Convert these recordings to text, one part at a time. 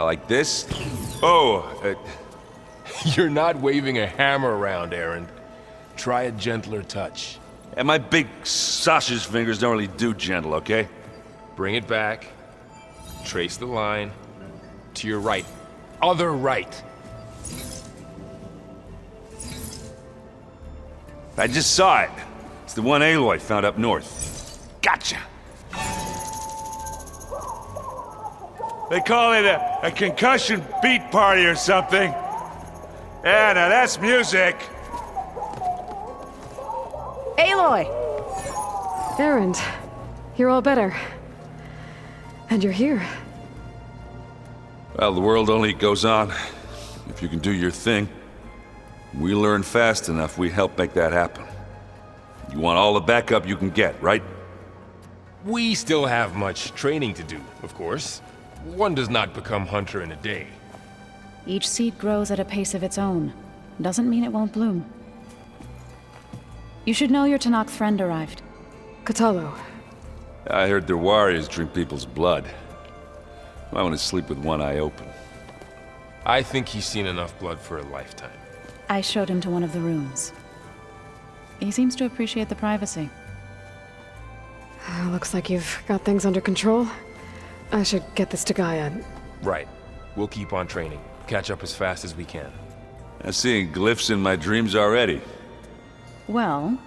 Like this? Oh, You're not waving a hammer around, Aaron. Try a gentler touch. and my big sausage fingers don't really do gentle, okay? Bring it back. Trace the line. To your right. Other right. I just saw it. It's the one Aloy found up north. Gotcha! They call it a concussion beat party or something. Yeah, now that's music. Aloy! Aaron, you're all better. And you're here. Well, the world only goes on if you can do your thing. We learn fast enough, we help make that happen. You want all the backup you can get, right? We still have much training to do, of course. One does not become hunter in a day. Each seed grows at a pace of its own. Doesn't mean it won't bloom. You should know your Tanakh friend arrived. Katalo. I heard their warriors drink people's blood. I want to sleep with one eye open. I think he's seen enough blood for a lifetime. I showed him to one of the rooms. He seems to appreciate the privacy. Looks like you've got things under control. I should get this to Gaia. Right. We'll keep on training. Catch up as fast as we can. I'm seeing glyphs in my dreams already. Well,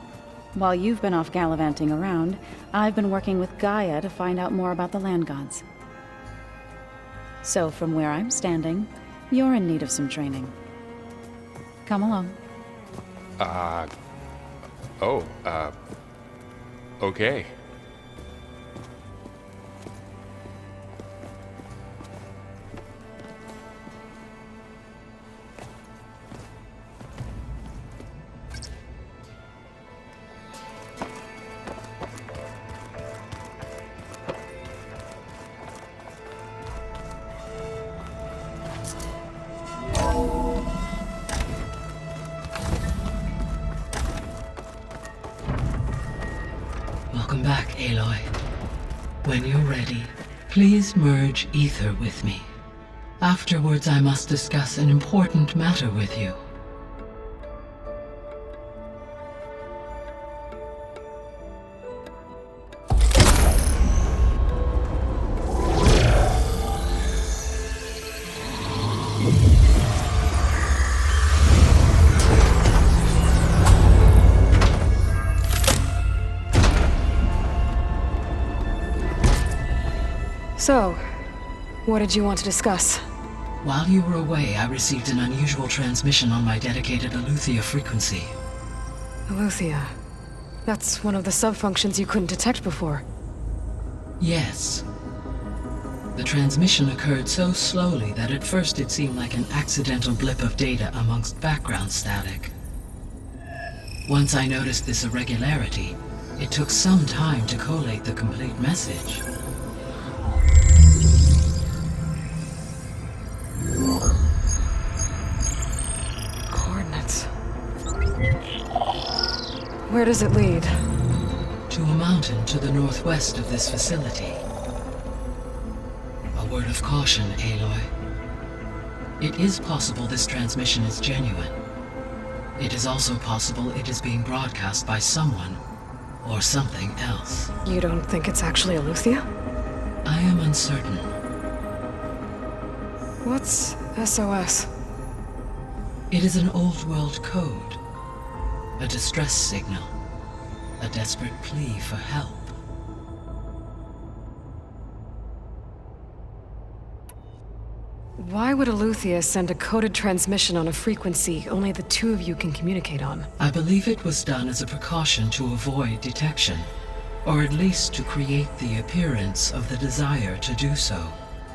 while you've been off gallivanting around, I've been working with Gaia to find out more about the land gods. So from where I'm standing, you're in need of some training. Come along. Okay. Welcome back, Aloy. When you're ready, please merge ether with me. Afterwards, I must discuss an important matter with you. So, what did you want to discuss? While you were away, I received an unusual transmission on my dedicated Aletheia frequency. Aletheia. That's one of the sub-functions you couldn't detect before. Yes. The transmission occurred so slowly that at first it seemed like an accidental blip of data amongst background static. Once I noticed this irregularity, it took some time to collate the complete message. Coordinates. Where does it lead? To a mountain to the northwest of this facility. A word of caution, Aloy. It is possible this transmission is genuine. It is also possible it is being broadcast by someone or something else. You don't think it's actually Aletheia? I am uncertain. What's SOS? It is an old world code. A distress signal. A desperate plea for help. Why would Aletheia send a coded transmission on a frequency only the two of you can communicate on? I believe it was done as a precaution to avoid detection, or at least to create the appearance of the desire to do so.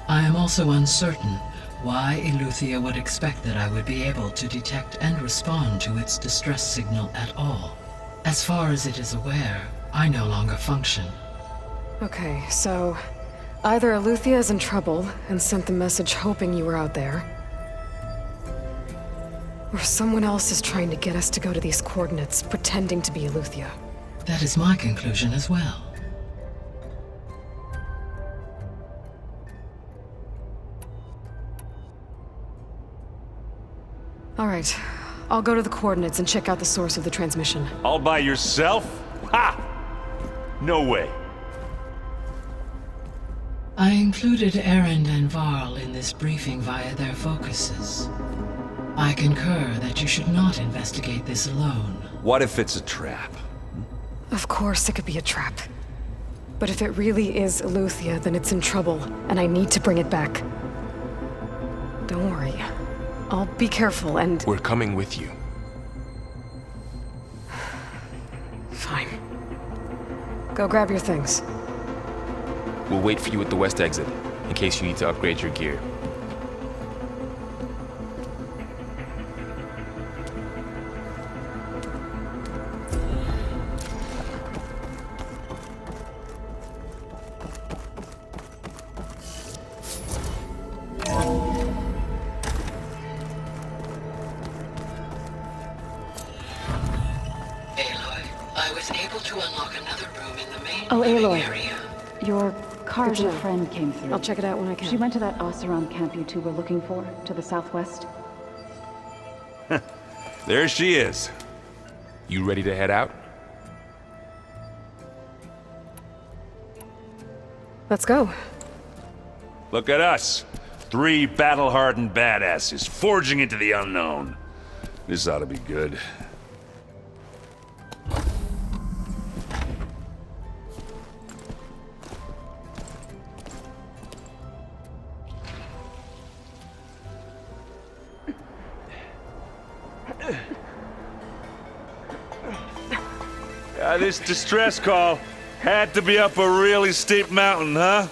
I am also uncertain why Aletheia would expect that I would be able to detect and respond to its distress signal at all. As far as it is aware, I no longer function. Okay, so either Aletheia is in trouble and sent the message hoping you were out there, or someone else is trying to get us to go to these coordinates pretending to be Aletheia. That is my conclusion as well. All right. I'll go to the coordinates and check out the source of the transmission. All by yourself? Ha! No way. I included Erend and Varl in this briefing via their focuses. I concur that you should not investigate this alone. What if it's a trap? Of course it could be a trap. But if it really is Eleuthia, then it's in trouble, and I need to bring it back. Don't worry. I'll be careful and... We're coming with you. Fine. Go grab your things. We'll wait for you at the west exit, in case you need to upgrade your gear. Oh, Aloy. Your Karja friend came through. I'll check it out when I can. She went to that Oseram camp you two were looking for, to the southwest. There she is. You ready to head out? Let's go. Look at us. 3 battle-hardened badasses forging into the unknown. This ought to be good. This distress call had to be up a really steep mountain, huh?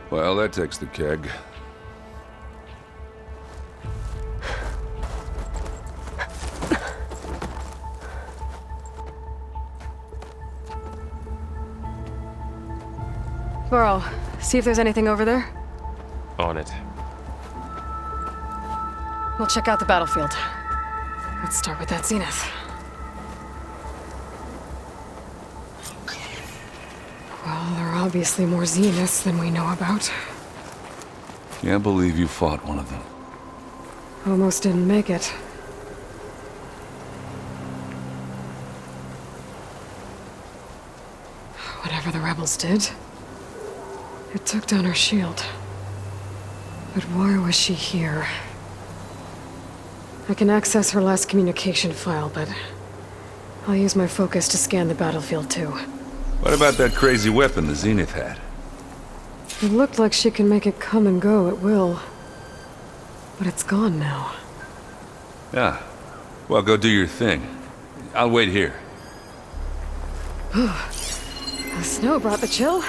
Well, that takes the keg. Varl, see if there's anything over there. On it. We'll check out the battlefield. Let's start with that zenith. Well, there are obviously more zeniths than we know about. Can't believe you fought one of them. Almost didn't make it. Whatever the rebels did, it took down her shield. But why was she here? I can access her last communication file, but I'll use my focus to scan the battlefield too. What about that crazy weapon the Zenith had? It looked like she can make it come and go at will. But it's gone now. Yeah. Well, go do your thing. I'll wait here. The snow brought the chill.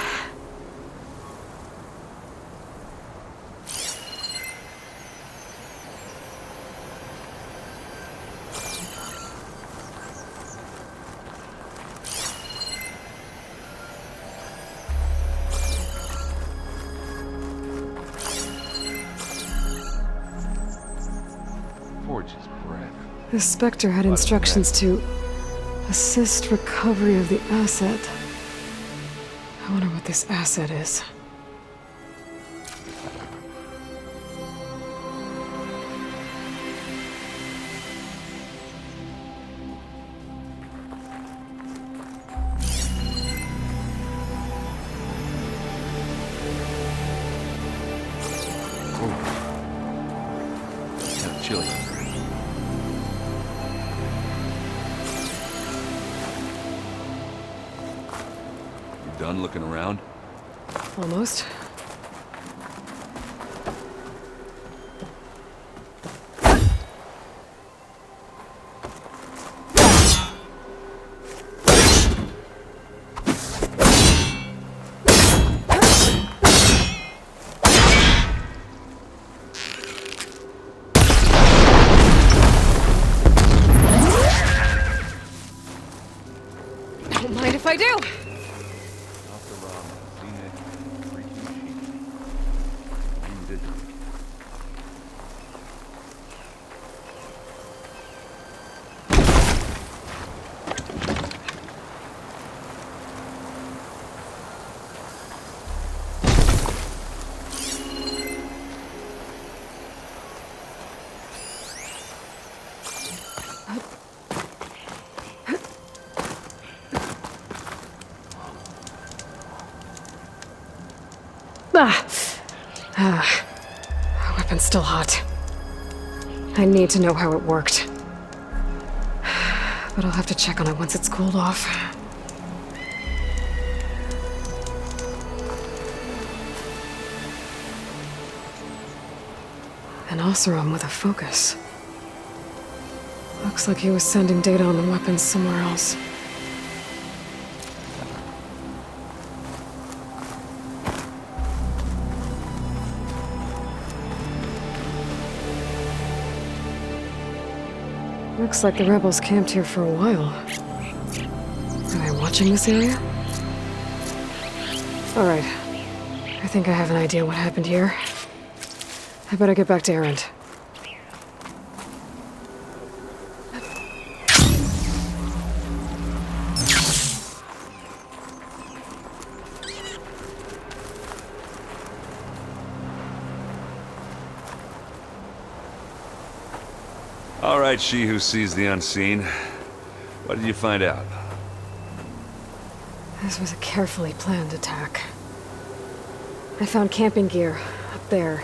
The Spectre had instructions to assist recovery of the asset. I wonder what this asset is. Done looking around? Almost. Don't mind if I do. Weapon's still hot. I need to know how it worked. But I'll have to check on it once it's cooled off. An Oseram with a focus. Looks like he was sending data on the weapons somewhere else. Looks like the rebels camped here for a while. Are they watching this area? Alright. I think I have an idea what happened here. I better get back to Erend. All right, she who sees the unseen. What did you find out? This was a carefully planned attack. I found camping gear up there.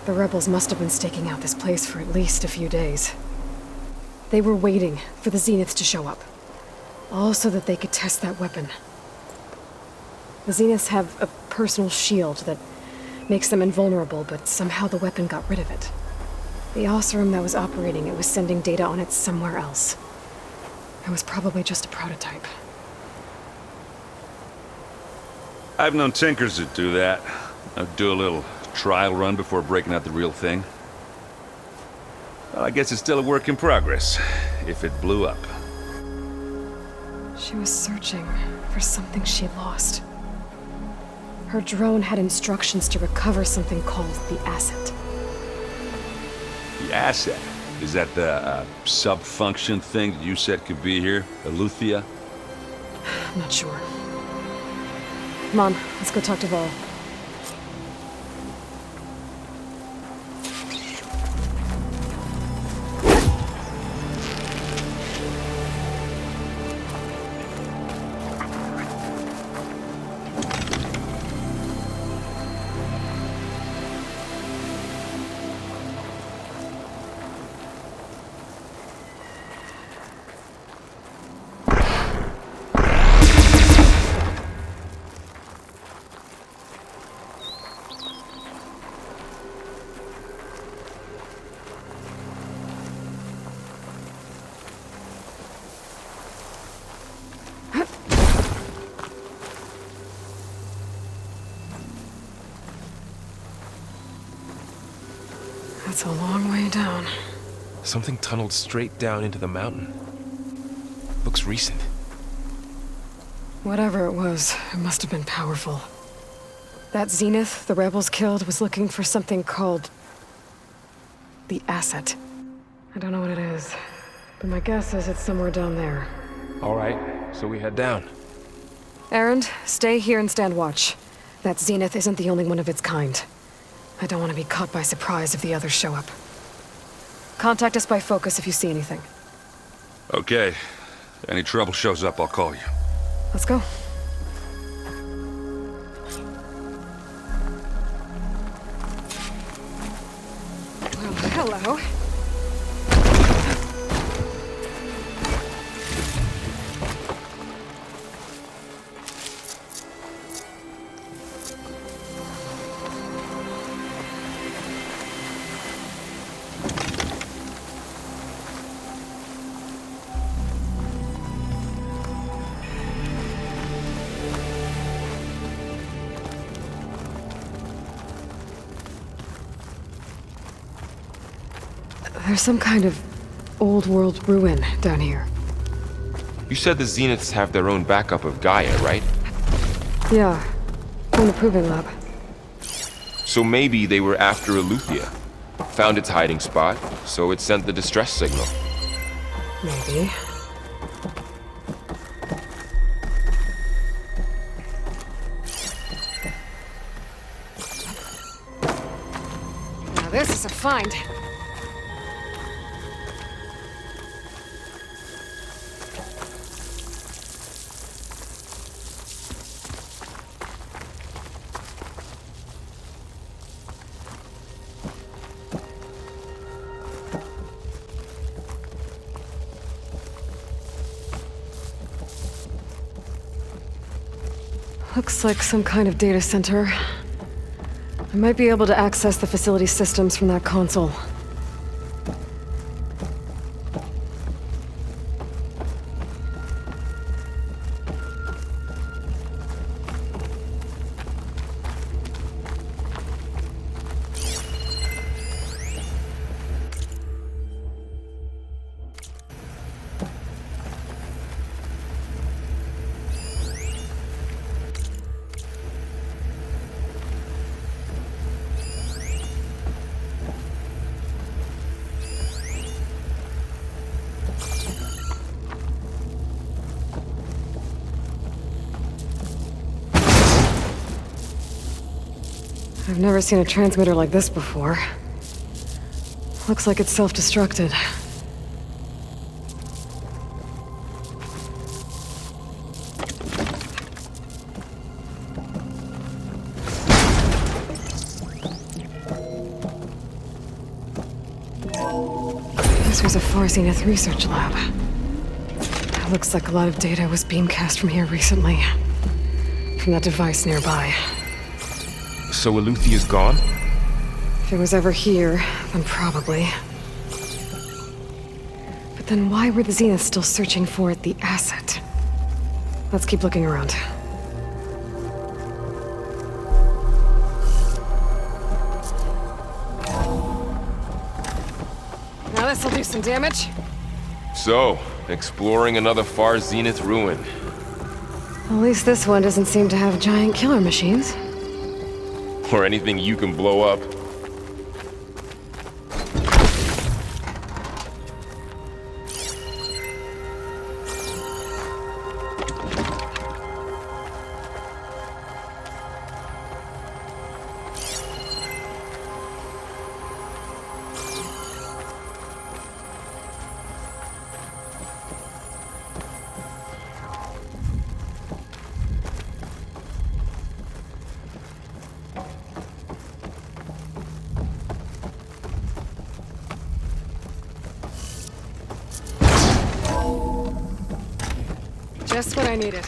The rebels must have been staking out this place for at least a few days. They were waiting for the Zeniths to show up. All so that they could test that weapon. The Zeniths have a personal shield that makes them invulnerable, but somehow the weapon got rid of it. The Oseram that was operating it was sending data on it somewhere else. It was probably just a prototype. I've known tinkers that do that. I'd do a little trial run before breaking out the real thing. Well, I guess it's still a work in progress, if it blew up. She was searching for something she lost. Her drone had instructions to recover something called the asset. The asset? Is that the sub-function thing that you said could be here? Eleuthia? I'm not sure. Come on, let's go talk to Vol. That's a long way down. Something tunneled straight down into the mountain. Looks recent. Whatever it was, it must have been powerful. That Zenith the rebels killed was looking for something called the asset. I don't know what it is, but my guess is it's somewhere down there. All right, so we head down. Erend, stay here and stand watch. That Zenith isn't the only one of its kind. I don't want to be caught by surprise if the others show up. Contact us by focus if you see anything. Okay. If any trouble shows up, I'll call you. Let's go. Well, hello. There's some kind of old world ruin down here. You said the Zeniths have their own backup of Gaia, right? Yeah, from the proving lab. So maybe they were after Eleuthia. Found its hiding spot, so it sent the distress signal. Maybe. Now this is a find. Looks like some kind of data center. I might be able to access the facility systems from that console. I've never seen a transmitter like this before. Looks like it's self-destructed. This was a Far Zenith research lab. It looks like a lot of data was beamcast from here recently. From that device nearby. So Eleuthea's gone? If it was ever here, then probably. But then why were the Zeniths still searching for the asset? Let's keep looking around. Now this'll do some damage. So, exploring another Far Zenith ruin. At least this one doesn't seem to have giant killer machines. Or anything you can blow up. Just what I needed.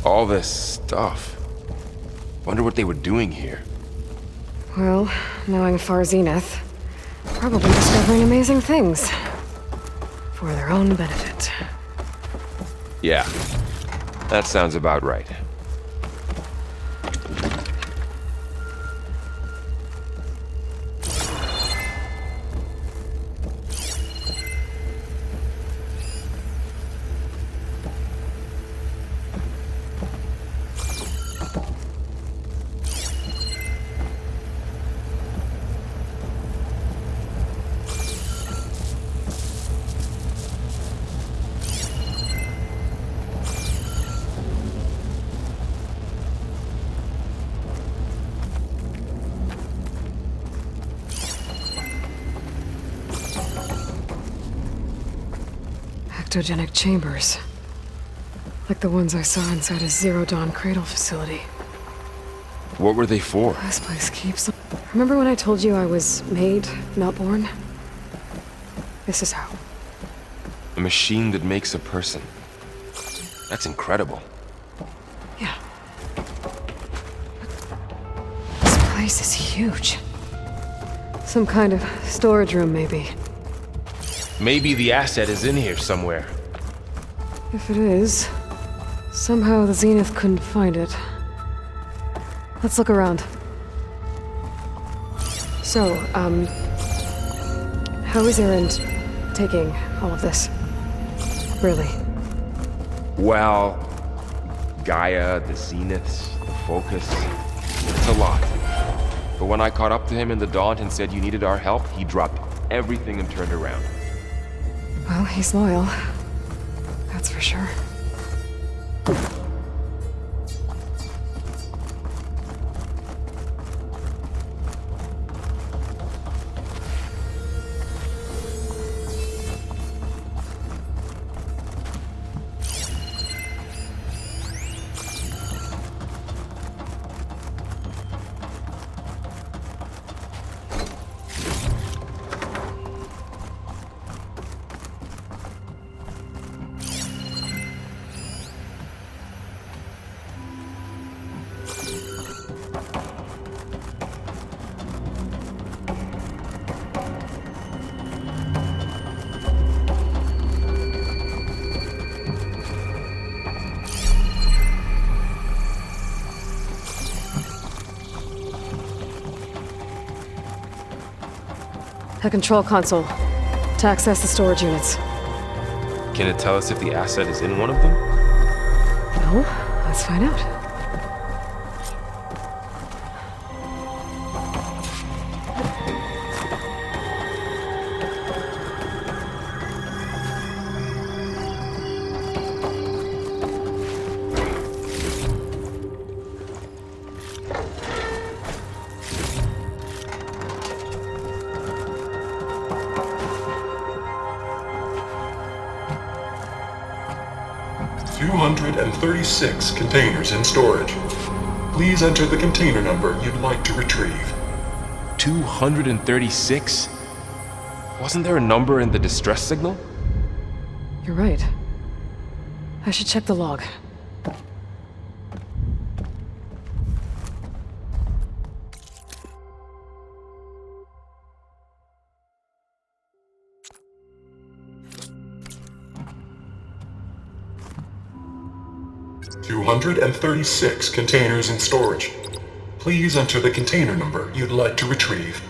All this stuff. Wonder what they were doing here. Well, knowing Far Zenith, probably discovering amazing things. For their own benefit. Yeah, that sounds about right. Ectogenic chambers. Like the ones I saw inside a Zero Dawn cradle facility. What were they for? This place keeps... Remember when I told you I was made, not born? This is how. A machine that makes a person. That's incredible. Yeah. This place is huge. Some kind of storage room, maybe. Maybe the asset is in here somewhere. If it is, somehow the Zenith couldn't find it. Let's look around. So, how is Erend taking all of this? Really? Well, Gaia, the Zeniths, the Focus, it's a lot. But when I caught up to him in the Daunt and said you needed our help, he dropped everything and turned around. Well, he's loyal. That's for sure. A control console to access the storage units. Can it tell us if the asset is in one of them? No, let's find out. "236 containers in storage. Please enter the container number you'd like to retrieve." 236? Wasn't there a number in the distress signal? You're right. I should check the log. "236 containers in storage. Please enter the container number you'd like to retrieve."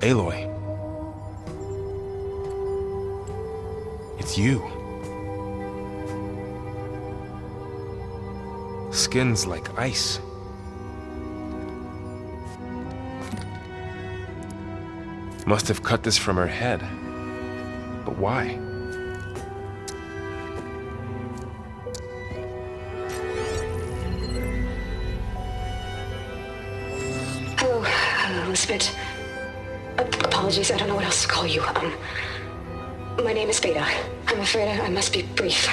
Aloy. It's you. Skin's like ice. Must have cut this from her head. But why? Hello, Elizabeth. Apologies, I don't know what else to call you. My name is Veda. I'm afraid I must be brief.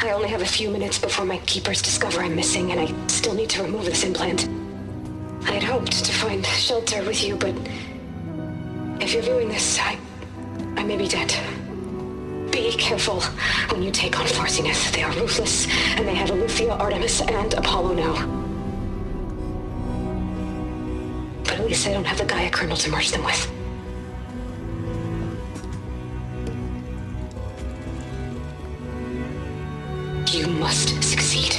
I only have a few minutes before my keepers discover I'm missing, and I still need to remove this implant. I had hoped to find shelter with you, but if you're viewing this, I may be dead. Be careful when you take on Farsineth. They are ruthless, and they have Eleuthia, Artemis, and Apollo now. But at least I don't have the Gaia kernel to merge them with. You must succeed,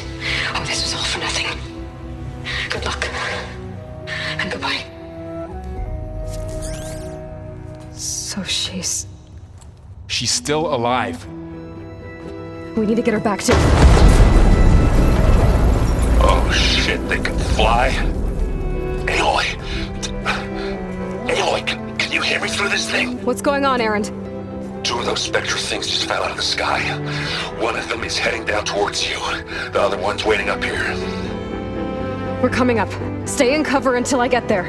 or this was all for nothing. Good luck. And goodbye. So she's... She's still alive. We need to get her back to... Oh shit, they can fly? Aloy! Aloy, can you hear me through this thing? What's going on, Erend? 2 of those spectral things just fell out of the sky. One of them is heading down towards you. The other one's waiting up here. We're coming up. Stay in cover until I get there.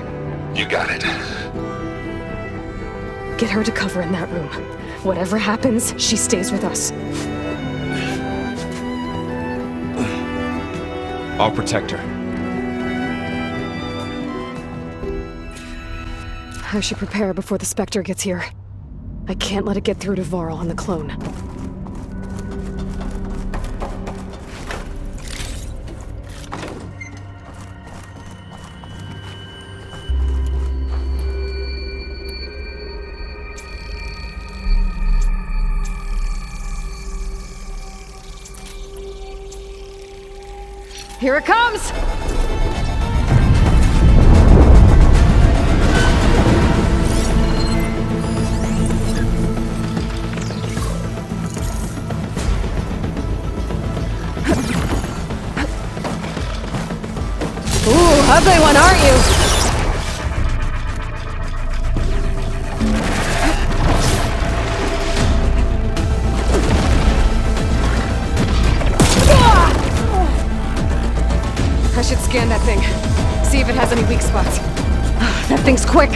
You got it. Get her to cover in that room. Whatever happens, she stays with us. I'll protect her. I should prepare before the Spectre gets here. I can't let it get through to Varl and the clone. Here it comes! Ooh, ugly one, aren't you? I should scan that thing. See if it has any weak spots. That thing's quick.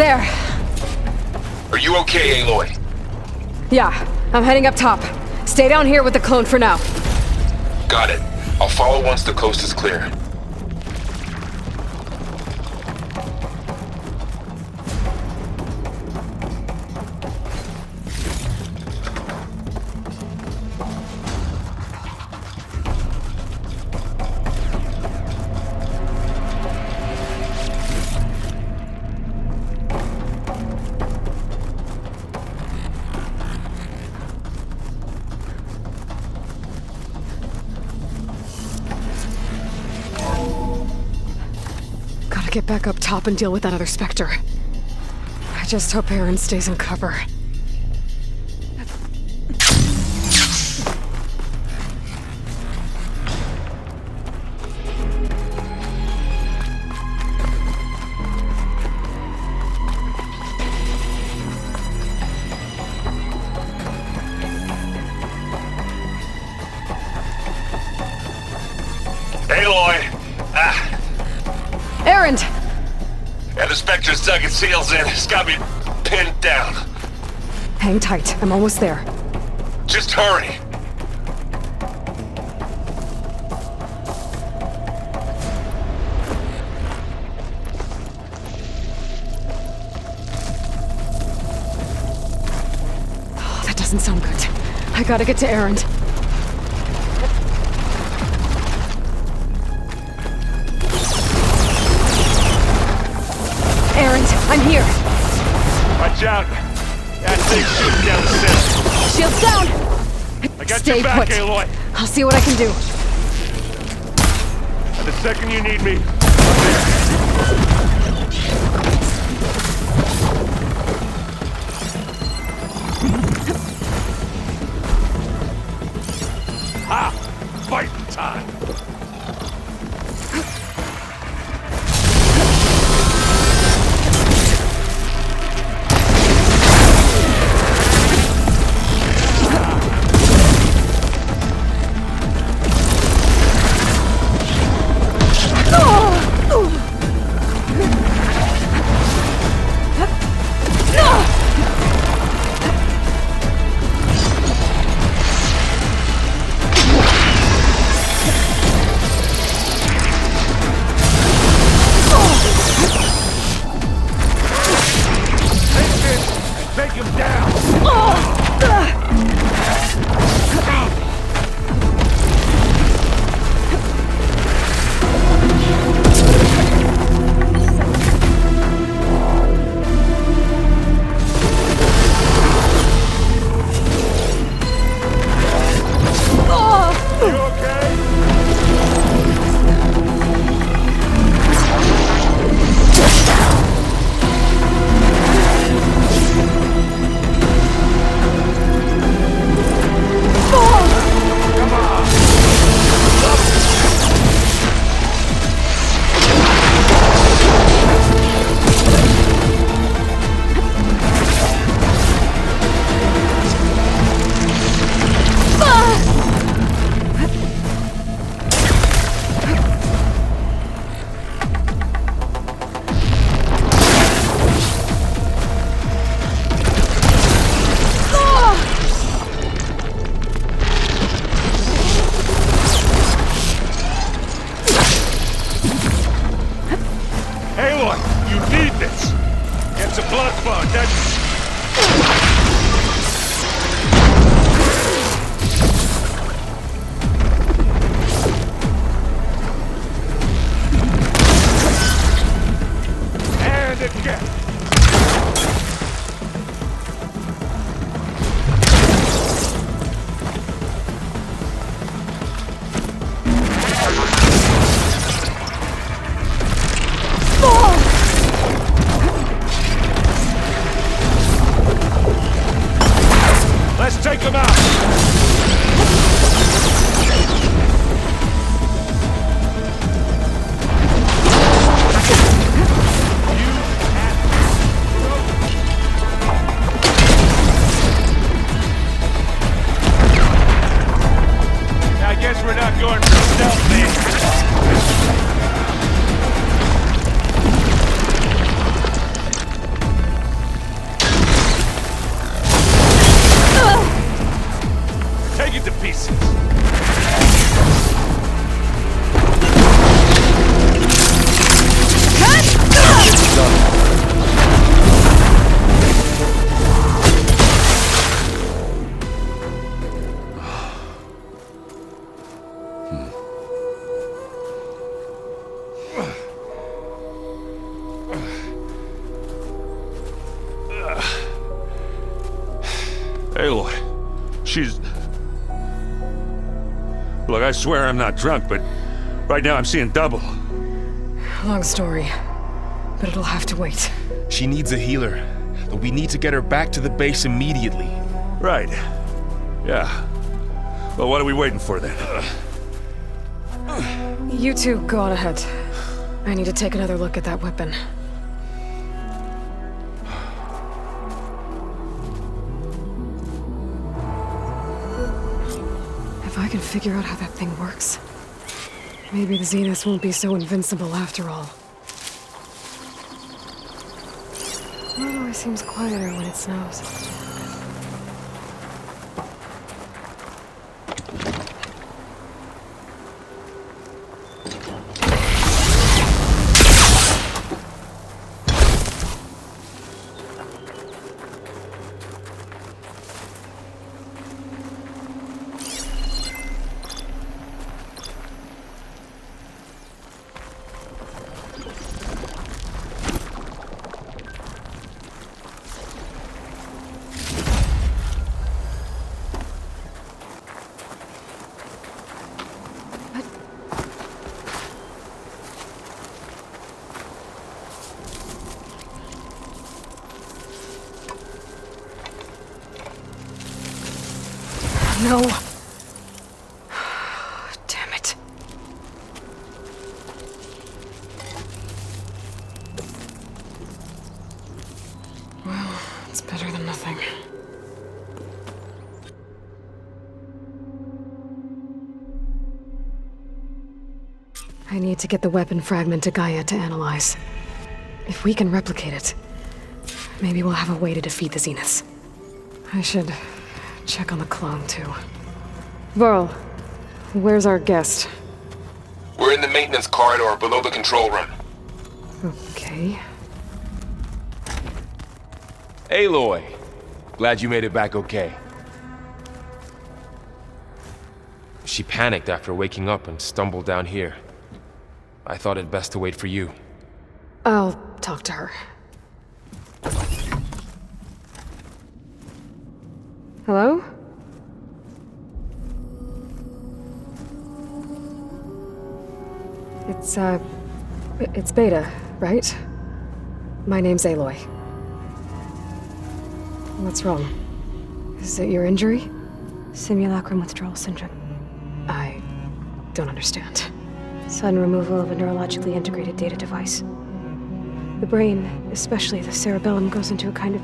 There. Are you okay, Aloy? Yeah, I'm heading up top. Stay down here with the clone for now. Got it. I'll follow once the coast is clear. Gotta get back up top and deal with that other Spectre. I just hope Aaron stays in cover. Aloy! Aaron! Yeah, the Spectre's dug its heels in. It's got me pinned down. Hang tight, I'm almost there. Just hurry. Oh, that doesn't sound good. I gotta get to Aaron. Aaron, I'm here. Watch out! That thing's shooting down the center. Shield's down! I got Stay your back, put. Aloy. I'll see what I can do. And the second you need me, ha! Fight time! Aloy, she's... Look, I swear I'm not drunk, but right now I'm seeing double. Long story, but it'll have to wait. She needs a healer, but we need to get her back to the base immediately. Right. Yeah. Well, what are we waiting for then? You two go on ahead. I need to take another look at that weapon. If I can figure out how that thing works, maybe the Zeniths won't be so invincible after all. It always seems quieter when it snows. No. Damn it. Well, it's better than nothing. I need to get the weapon fragment to Gaia to analyze. If we can replicate it, maybe we'll have a way to defeat the Zeniths. I should check on the clone, too. Varl, where's our guest? We're in the maintenance corridor below the control room. Okay. Aloy! Glad you made it back okay. She panicked after waking up and stumbled down here. I thought it best to wait for you. I'll talk to her. Hello? It's Beta, right? My name's Aloy. What's wrong? Is it your injury? Simulacrum withdrawal syndrome. I don't understand. Sudden removal of a neurologically integrated data device. The brain, especially the cerebellum, goes into a kind of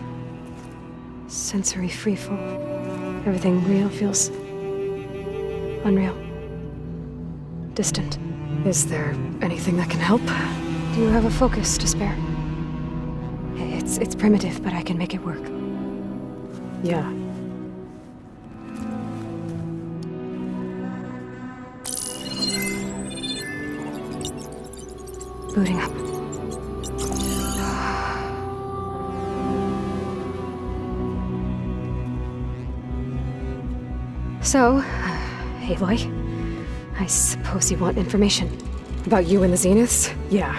sensory freefall. Everything real feels unreal. Distant. Is there anything that can help? Do you have a focus to spare? It's primitive, but I can make it work. Yeah. Booting up. So, Aloy, I suppose you want information. About you and the Zeniths? Yeah.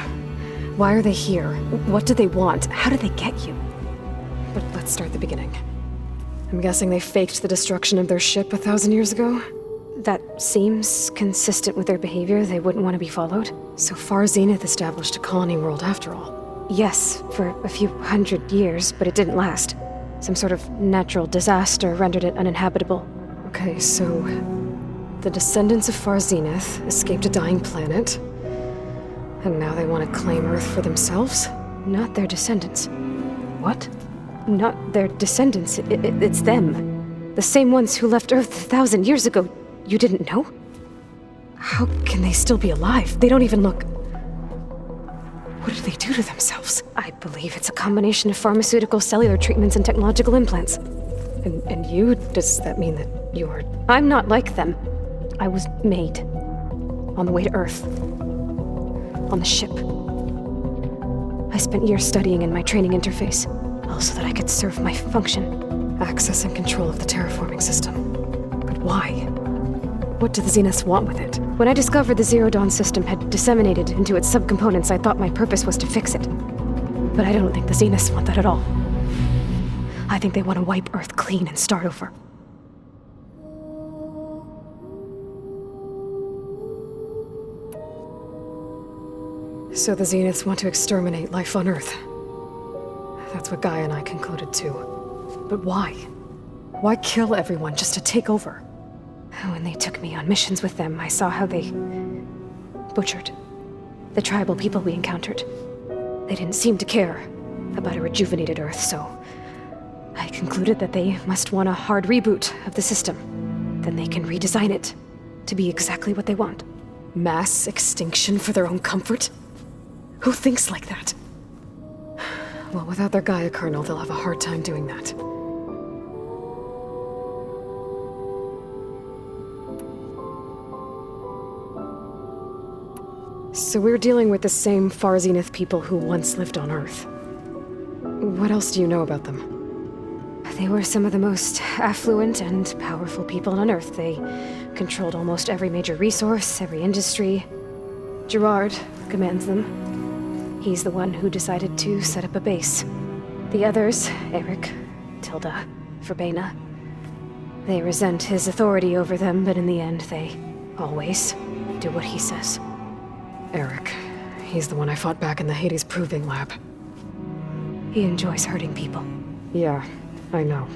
Why are they here? What do they want? How did they get you? But let's start the beginning. I'm guessing they faked the destruction of their ship 1,000 years ago? That seems consistent with their behavior. They wouldn't want to be followed. So far, Zenith established a colony world after all. Yes, for a few hundred years, but it didn't last. Some sort of natural disaster rendered it uninhabitable. Okay, so the descendants of Far Zenith escaped a dying planet, and now they want to claim Earth for themselves? Not their descendants. What? Not their descendants. It's them. The same ones who left Earth 1,000 years ago. You didn't know? How can they still be alive? They don't even look... What did they do to themselves? I believe it's a combination of pharmaceutical, cellular treatments, and technological implants. And you? Does that mean that I'm not like them. I was made. On the way to Earth. On the ship. I spent years studying in my training interface, all so that I could serve my function. Access and control of the terraforming system. But why? What do the Zeniths want with it? When I discovered the Zero Dawn system had disseminated into its subcomponents, I thought my purpose was to fix it. But I don't think the Zeniths want that at all. I think they want to wipe Earth clean and start over. So the Zeniths want to exterminate life on Earth. That's what Gaia and I concluded too. But why? Why kill everyone just to take over? When they took me on missions with them, I saw how they butchered the tribal people we encountered. They didn't seem to care about a rejuvenated Earth, so I concluded that they must want a hard reboot of the system. Then they can redesign it to be exactly what they want. Mass extinction for their own comfort? Who thinks like that? Well, without their Gaia kernel, they'll have a hard time doing that. So we're dealing with the same Far Zenith people who once lived on Earth. What else do you know about them? They were some of the most affluent and powerful people on Earth. They controlled almost every major resource, every industry. Gerard commands them. He's the one who decided to set up a base. The others, Eric, Tilda, Verbena, they resent his authority over them, but in the end, they always do what he says. Eric. He's the one I fought back in the Hades Proving Lab. He enjoys hurting people. Yeah, I know.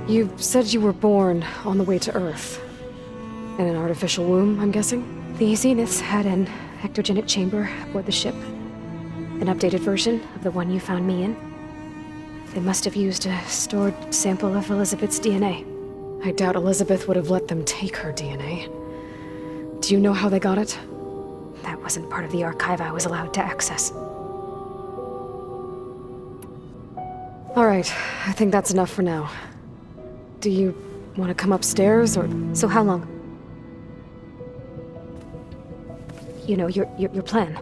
You said you were born on the way to Earth. In an artificial womb, I'm guessing? The Zeniths had an ectogenic chamber aboard the ship. An updated version of the one you found me in. They must have used a stored sample of Elizabeth's DNA. I doubt Elizabeth would have let them take her DNA. Do you know how they got it? That wasn't part of the archive I was allowed to access. All right, I think that's enough for now. Do you want to come upstairs, or...? So how long? You know, your plan.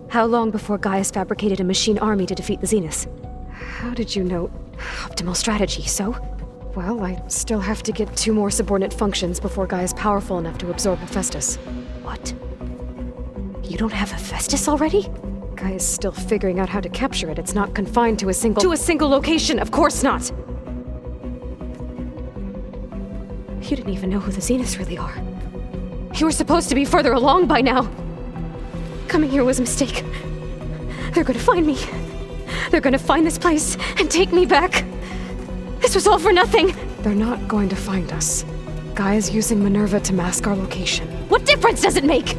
How long before Gaia's fabricated a machine army to defeat the Zeniths? How did you know? Optimal strategy, so? Well, I still have to get 2 more subordinate functions before Gaia's powerful enough to absorb Hephaestus. What? You don't have Hephaestus already? Gaia's still figuring out how to capture it. It's not confined to a single location, of course not! You didn't even know who the Zeniths really are. You were supposed to be further along by now. Coming here was a mistake. They're gonna find me. They're gonna find this place and take me back. This was all for nothing. They're not going to find us. Gaia's using Minerva to mask our location. What difference does it make?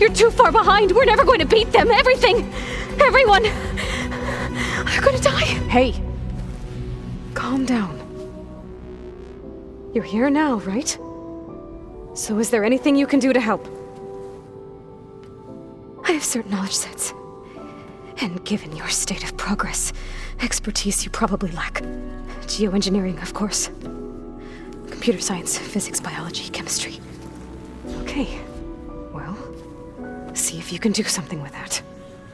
You're too far behind. We're never going to beat them. Everything. Everyone. They're gonna die. Hey. Calm down. You're here now, right? So is there anything you can do to help? I have certain knowledge sets. And given your state of progress, expertise you probably lack. Geoengineering, of course. Computer science, physics, biology, chemistry. Okay. Well, see if you can do something with that.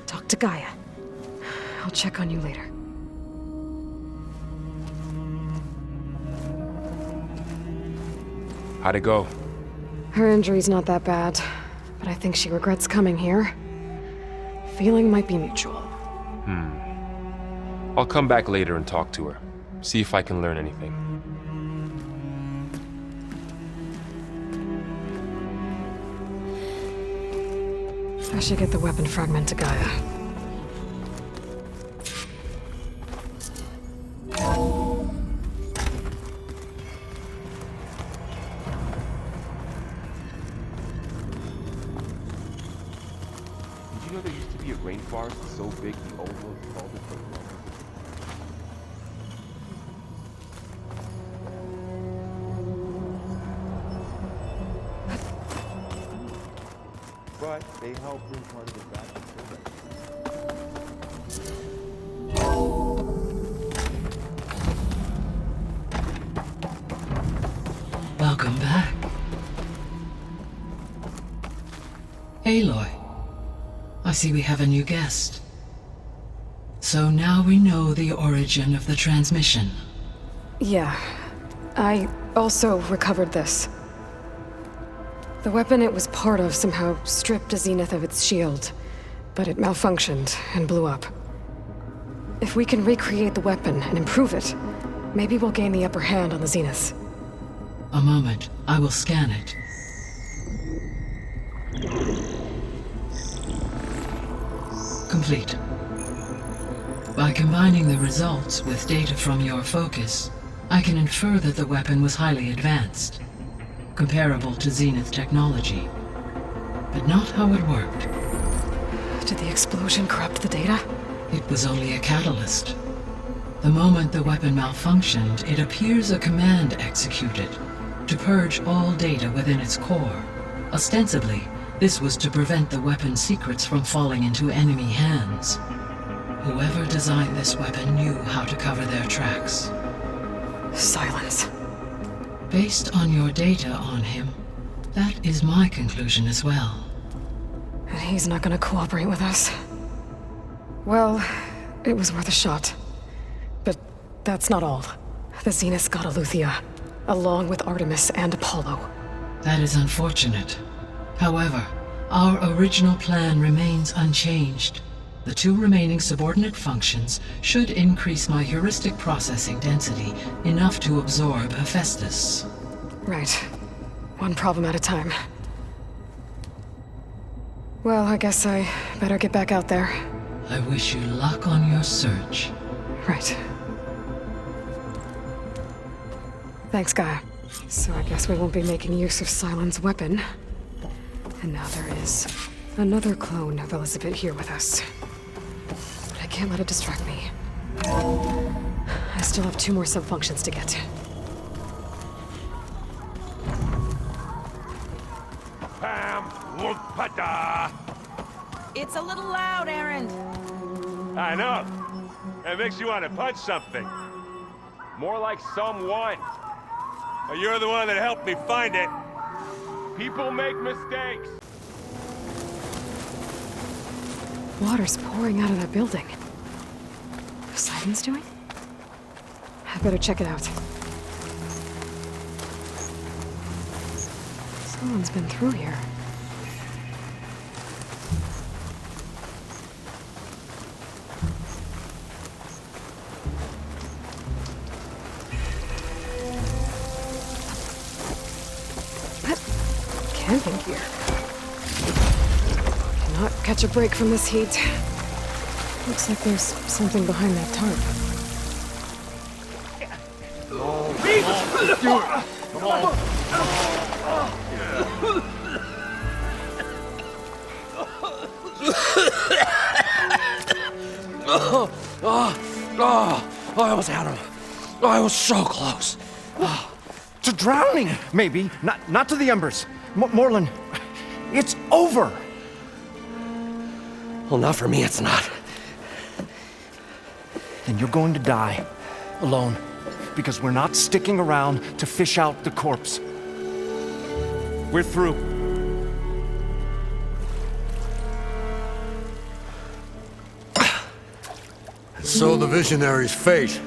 Talk to Gaia. I'll check on you later. How'd it go? Her injury's not that bad, but I think she regrets coming here. Feeling might be mutual. I'll come back later and talk to her. See if I can learn anything. I should get the weapon fragment to Gaia. Did you know there used to be a rainforest so big the old ones called it the but they help bring part of it back to Aloy, I see we have a new guest. So now we know the origin of the transmission. Yeah. I also recovered this. The weapon it was part of somehow stripped a Zenith of its shield, but it malfunctioned and blew up. If we can recreate the weapon and improve it, maybe we'll gain the upper hand on the Zeniths. A moment, I will scan it. Complete. By combining the results with data from your focus, I can infer that the weapon was highly advanced, comparable to Zenith technology, but not how it worked. Did the explosion corrupt the data? It was only a catalyst. The moment the weapon malfunctioned, it appears a command executed to purge all data within its core. Ostensibly, this was to prevent the weapon's secrets from falling into enemy hands. Whoever designed this weapon knew how to cover their tracks. Silence. Based on your data on him, that is my conclusion as well. And he's not gonna cooperate with us. Well, it was worth a shot. But that's not all. The Zeniths got Eleuthia, along with Artemis and Apollo. That is unfortunate. However, our original plan remains unchanged. The 2 remaining subordinate functions should increase my heuristic processing density enough to absorb Hephaestus. Right. One problem at a time. Well, I guess I better get back out there. I wish you luck on your search. Right. Thanks, Gaia. So I guess we won't be making use of Cylon's weapon. And now there is another clone of Elizabeth here with us. But I can't let it distract me. I still have 2 more sub-functions to get. It's a little loud, Aaron. I know. It makes you want to punch something. More like someone. You're the one that helped me find it. People make mistakes. Water's pouring out of that building. Poseidon's doing? I better check it out. Someone's been through here. Camping gear. Cannot catch a break from this heat. Looks like there's something behind that tarp. I almost had him. I was so close. To drowning, maybe. Not to the embers. Morlun, it's over. Well, not for me, it's not. Then you're going to die. Alone. Because we're not sticking around to fish out the corpse. We're through. So the visionary's fate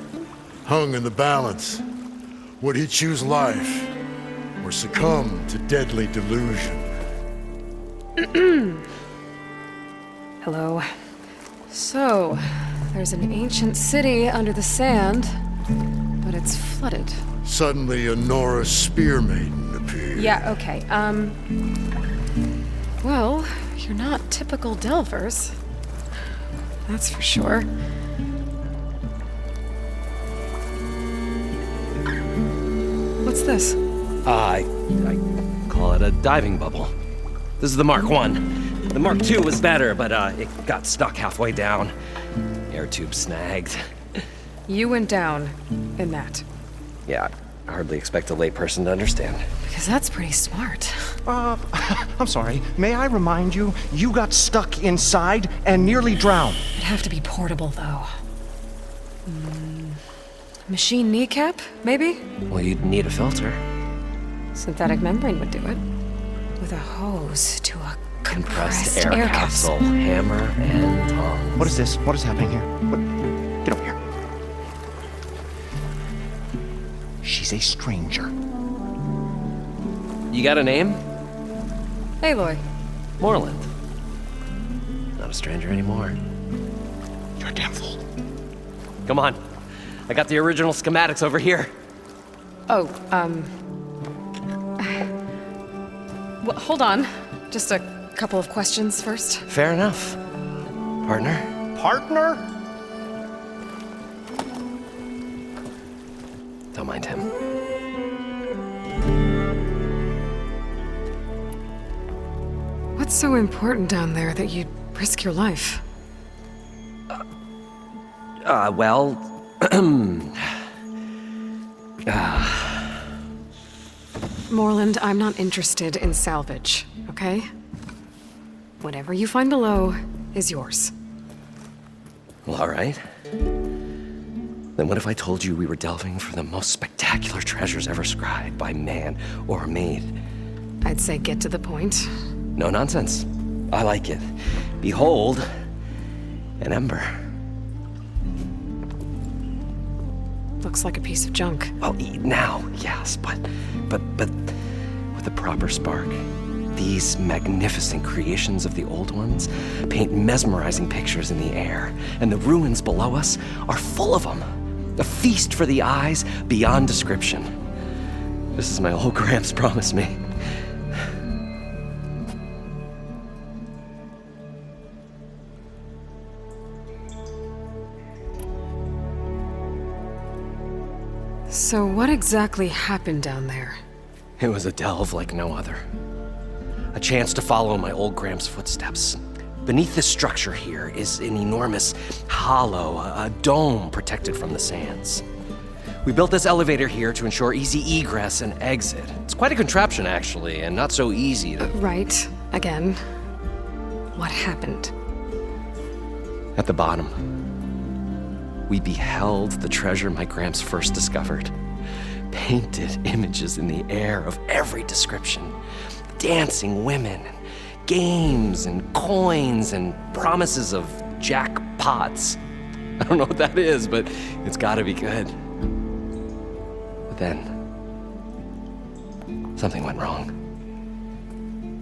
hung in the balance. Would he choose life or succumb to deadly delusion? Hello. So, there's an ancient city under the sand, but it's flooded. Suddenly, a Nora spear maiden appeared. Yeah, okay. Well, you're not typical Delvers. That's for sure. What's this? I call it a diving bubble. This is the Mark 1. The Mark 2 was better, but it got stuck halfway down. Air tube snagged. You went down in that. Yeah, I hardly expect a layperson to understand. Because that's pretty smart. I'm sorry. May I remind you, you got stuck inside and nearly drowned. It'd have to be portable, though. Machine kneecap, maybe? Well, you'd need a filter. Synthetic membrane would do it. With a hose to a Compressed air capsule, hammer, and tongs. What is this? What is happening here? Get over here. She's a stranger. You got a name? Aloy. Moreland. Not a stranger anymore. You're a damn fool. Come on. I got the original schematics over here. Oh, well, hold on. Just a couple of questions first. Fair enough. Partner? Partner? Don't mind him. What's so important down there that you'd risk your life? Well... Moreland, I'm not interested in salvage, okay? Whatever you find below is yours. Well, all right. Then what if I told you we were delving for the most spectacular treasures ever scribed by man or maid? I'd say get to the point. No nonsense. I like it. Behold, an ember. Looks like a piece of junk. Well, now, yes, but with the proper spark. These magnificent creations of the old ones paint mesmerizing pictures in the air, and the ruins below us are full of them. A feast for the eyes beyond description. This is my old Gramps promised me. So what exactly happened down there? It was a delve like no other. A chance to follow my old Gramps' footsteps. Beneath this structure here is an enormous hollow, a dome protected from the sands. We built this elevator here to ensure easy egress and exit. It's quite a contraption, actually, and not so easy to... Right. Again. What happened? At the bottom, we beheld the treasure my Gramps first discovered. Painted images in the air of every description. Dancing women, and games, and coins, and promises of jackpots. I don't know what that is, but it's gotta be good. But then, something went wrong.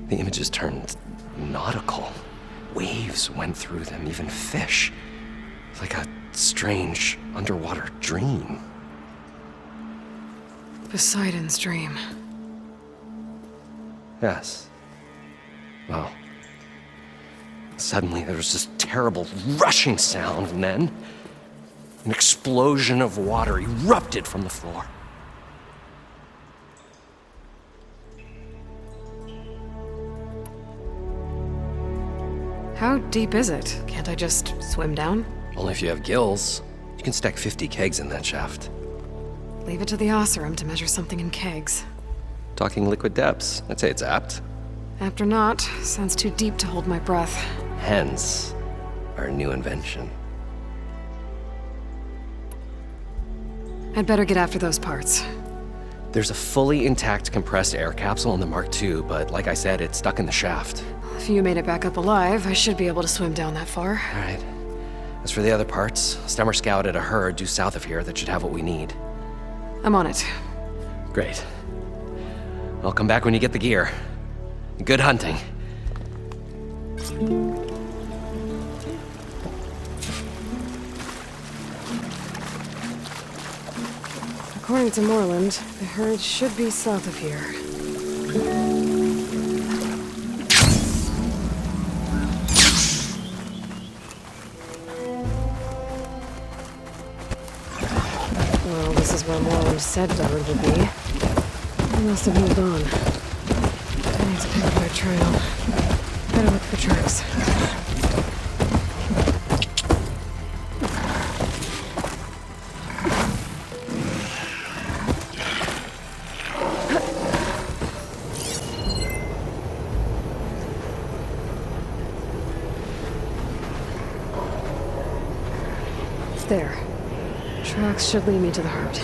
The images turned nautical. Waves went through them, even fish. It's like a strange underwater dream. Poseidon's dream. Yes. Well, suddenly there was this terrible rushing sound, and then an explosion of water erupted from the floor. How deep is it? Can't I just swim down? Only if you have gills. You can stack 50 kegs in that shaft. Leave it to the Oseram to measure something in kegs. Talking liquid depths, I'd say it's apt. Apt or not, sounds too deep to hold my breath. Hence, our new invention. I'd better get after those parts. There's a fully intact compressed air capsule in the Mark II, but like I said, it's stuck in the shaft. If you made it back up alive, I should be able to swim down that far. All right. As for the other parts, Stemmer scouted a herd due south of here that should have what we need. I'm on it. Great. I'll come back when you get the gear. Good hunting. According to Moreland, the herd should be south of here. Well, this is where Moreland said the herd would be. They must have moved on. I need to pick up their trail. Better look for tracks. There. Tracks should lead me to the herd.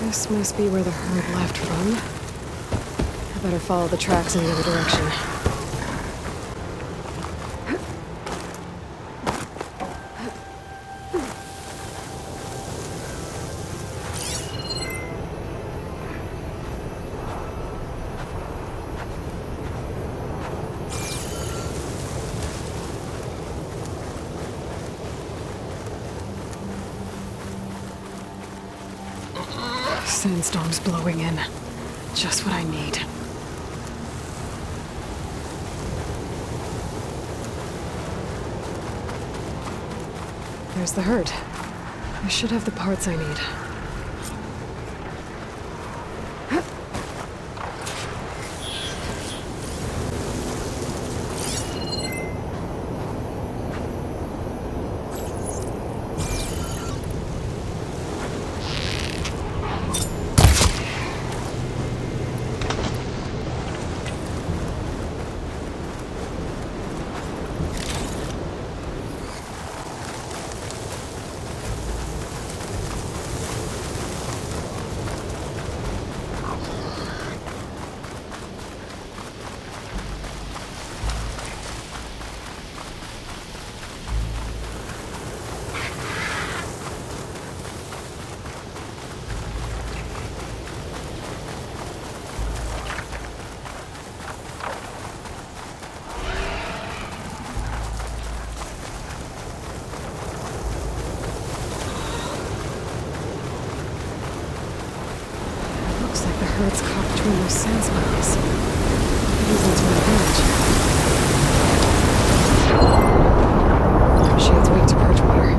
This must be where the herd left from. I better follow the tracks in the other direction. Sandstorm's blowing in. Just what I need. There's the herd. I should have the parts I need. It's caught between those sand spirals. These ones were the village. Shades wait to purge water.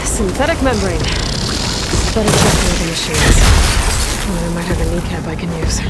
Synthetic membrane. Better check through the machines. Oh, I might have a kneecap I can use.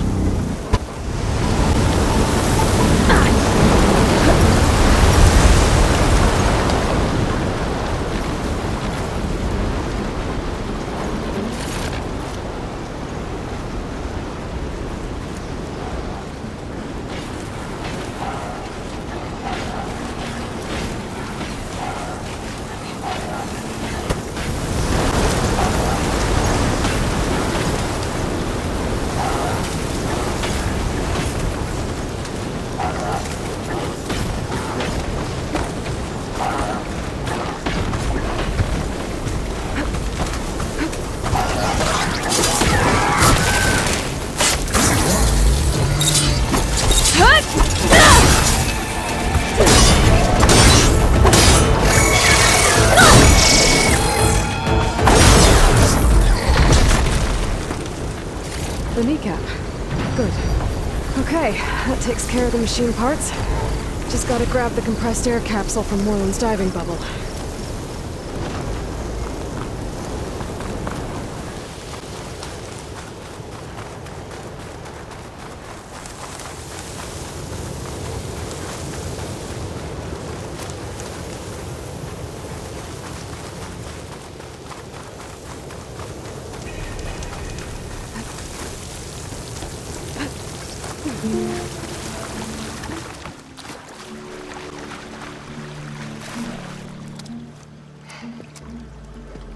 Okay, that takes care of the machine parts. Just gotta grab the compressed air capsule from Moreland's diving bubble.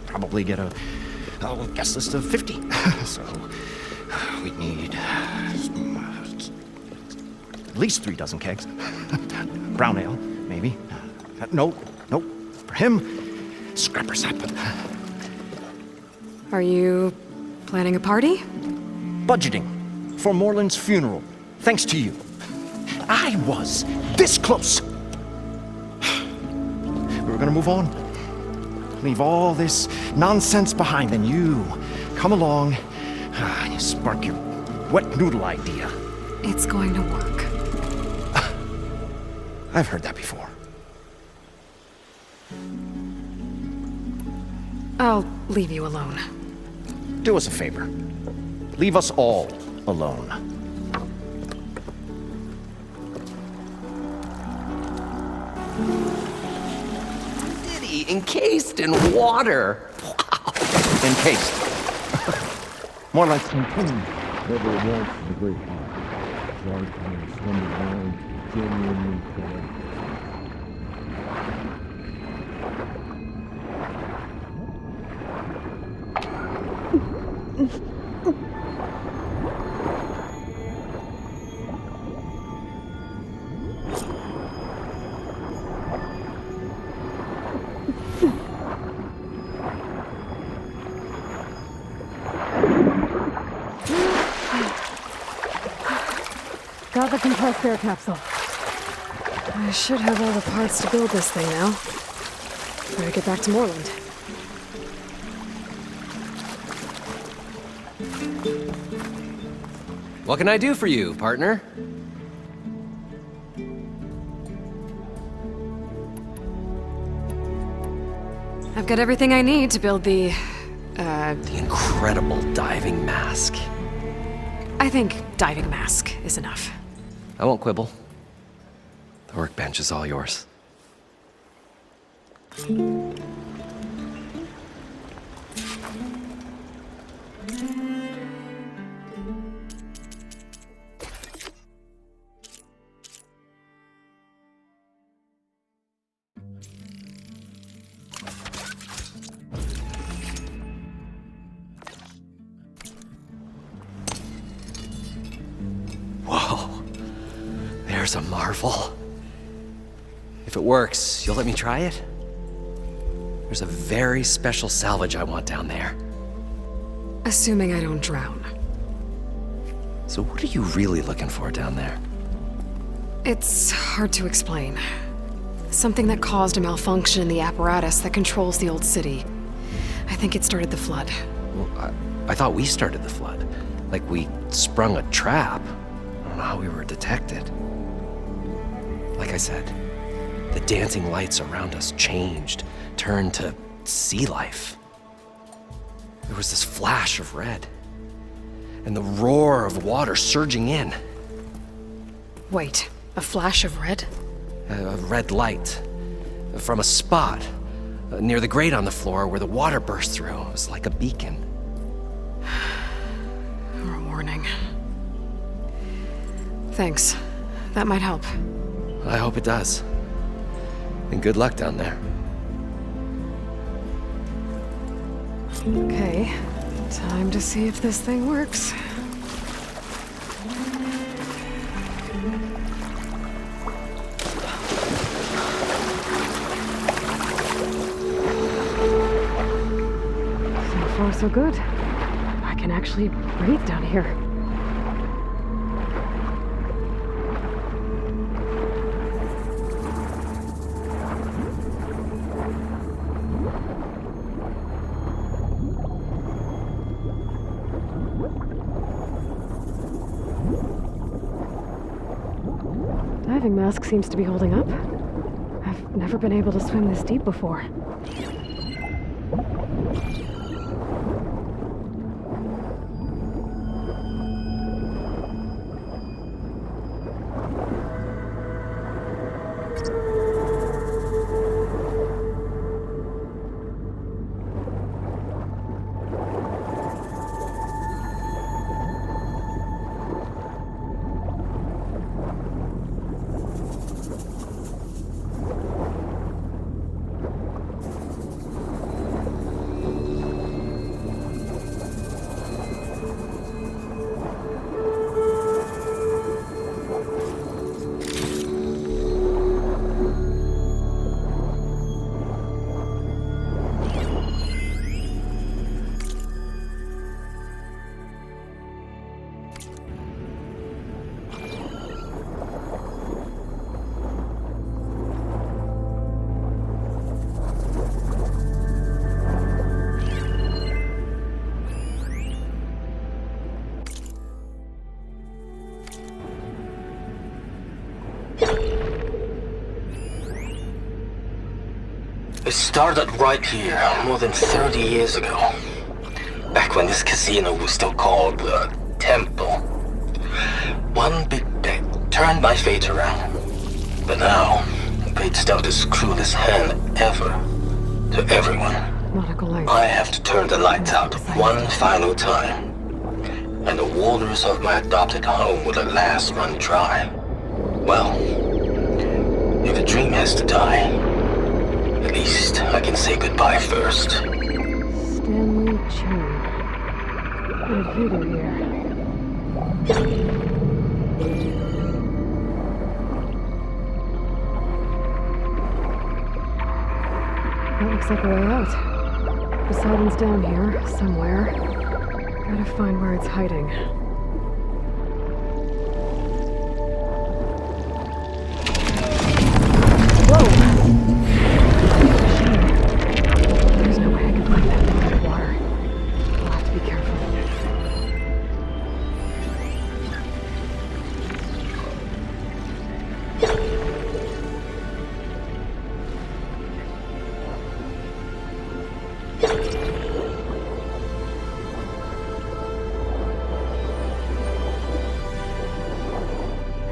Probably get a guest list of 50. So we'd need at least 3 dozen kegs. Brown ale, maybe. No. For him, scrapper sap. Are you planning a party? Budgeting for Moreland's funeral. Thanks to you. I was this close. We were gonna move on. Leave all this nonsense behind, and you come along and you spark your wet noodle idea. It's going to work. I've heard that before. I'll leave you alone. Do us a favor. Leave us all alone. Encased in water. Encased. More like Never once in the great heart. Dark and slumber around, genuinely color. Got the compressed air capsule. I should have all the parts to build this thing now. Better get back to Moreland. What can I do for you, partner? I've got everything I need to build the incredible diving mask. I think diving mask is enough. I won't quibble. The workbench is all yours. Whoa, there's a marvel. If it works, you'll let me try it? There's a very special salvage I want down there. Assuming I don't drown. So what are you really looking for down there? It's hard to explain. Something that caused a malfunction in the apparatus that controls the old city. I think it started the flood. Well, I thought we started the flood. Like we sprung a trap. I don't know how we were detected. Like I said, the dancing lights around us changed, turned to sea life. There was this flash of red, and the roar of water surging in. Wait, a flash of red? A red light from a spot near the grate on the floor where the water burst through. It was like a beacon. Or a warning. Thanks. That might help. I hope it does. And good luck down there. Okay, time to see if this thing works. So far, so good. I can actually breathe down here. diving mask seems to be holding up. I've never been able to swim this deep before. It started right here, more than 30 years ago. Back when this casino was still called the Temple. One big bet turned my fate around. But now, fate's dealt this cruelest hand ever to everyone. I have to turn the lights out one final time. And the waters of my adopted home will at last run dry. Well, if a dream has to die, at least I can say goodbye first. Stanley Chen. What did he do here? That looks like a way out. Poseidon's down here, somewhere. Gotta find where it's hiding. There's no way I can find that thing out of water. I'll have to be careful.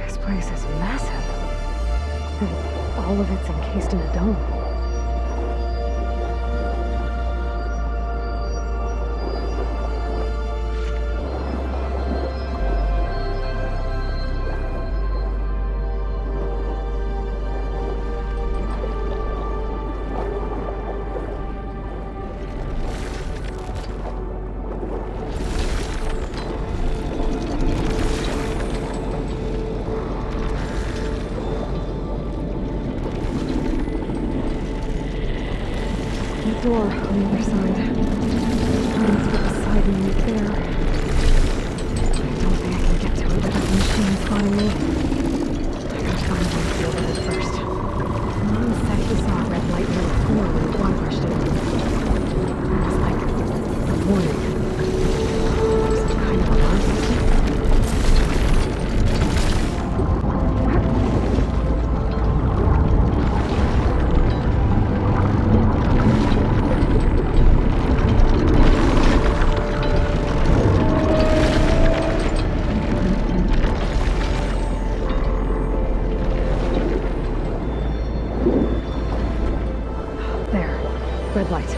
This place is massive. And all of it's encased in a dome. Door on the other side. Let's get beside me right there. I don't think I can get to it without the machine spotting me. I gotta find a way to deal with it first. Mom said he saw a red light near the corner when the water rushed in. It was like a warning. Some kind of alarm system. Red light.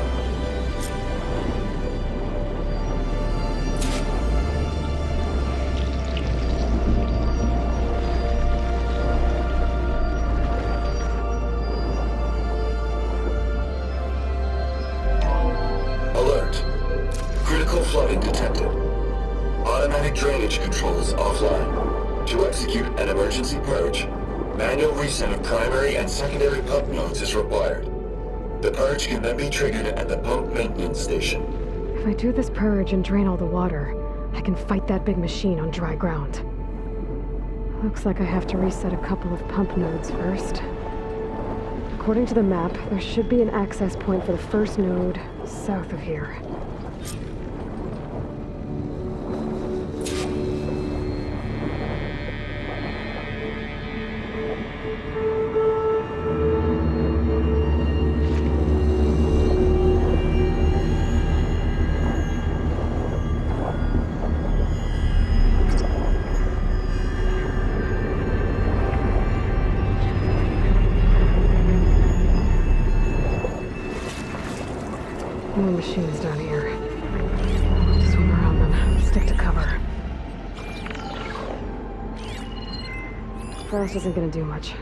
Alert. Critical flooding detected. Automatic drainage controls offline. To execute an emergency purge, manual reset of primary and secondary pump nodes is required. The purge can then be triggered at the pump maintenance station. If I do this purge and drain all the water, I can fight that big machine on dry ground. Looks like I have to reset a couple of pump nodes first. According to the map, there should be an access point for the first node south of here. More machines down here. Swim around them. Stick to cover. Frost isn't gonna do much.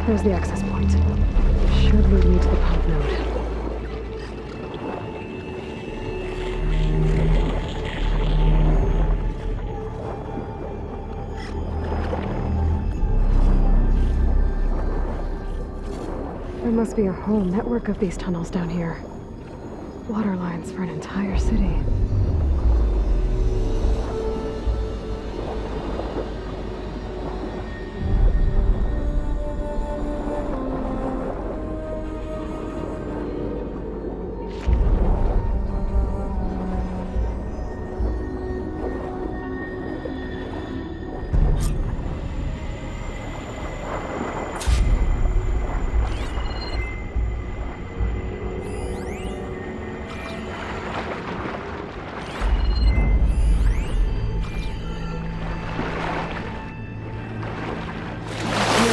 There's the access point. Should lead me to the pump node. There must be a whole network of these tunnels down here. Water lines for an entire city.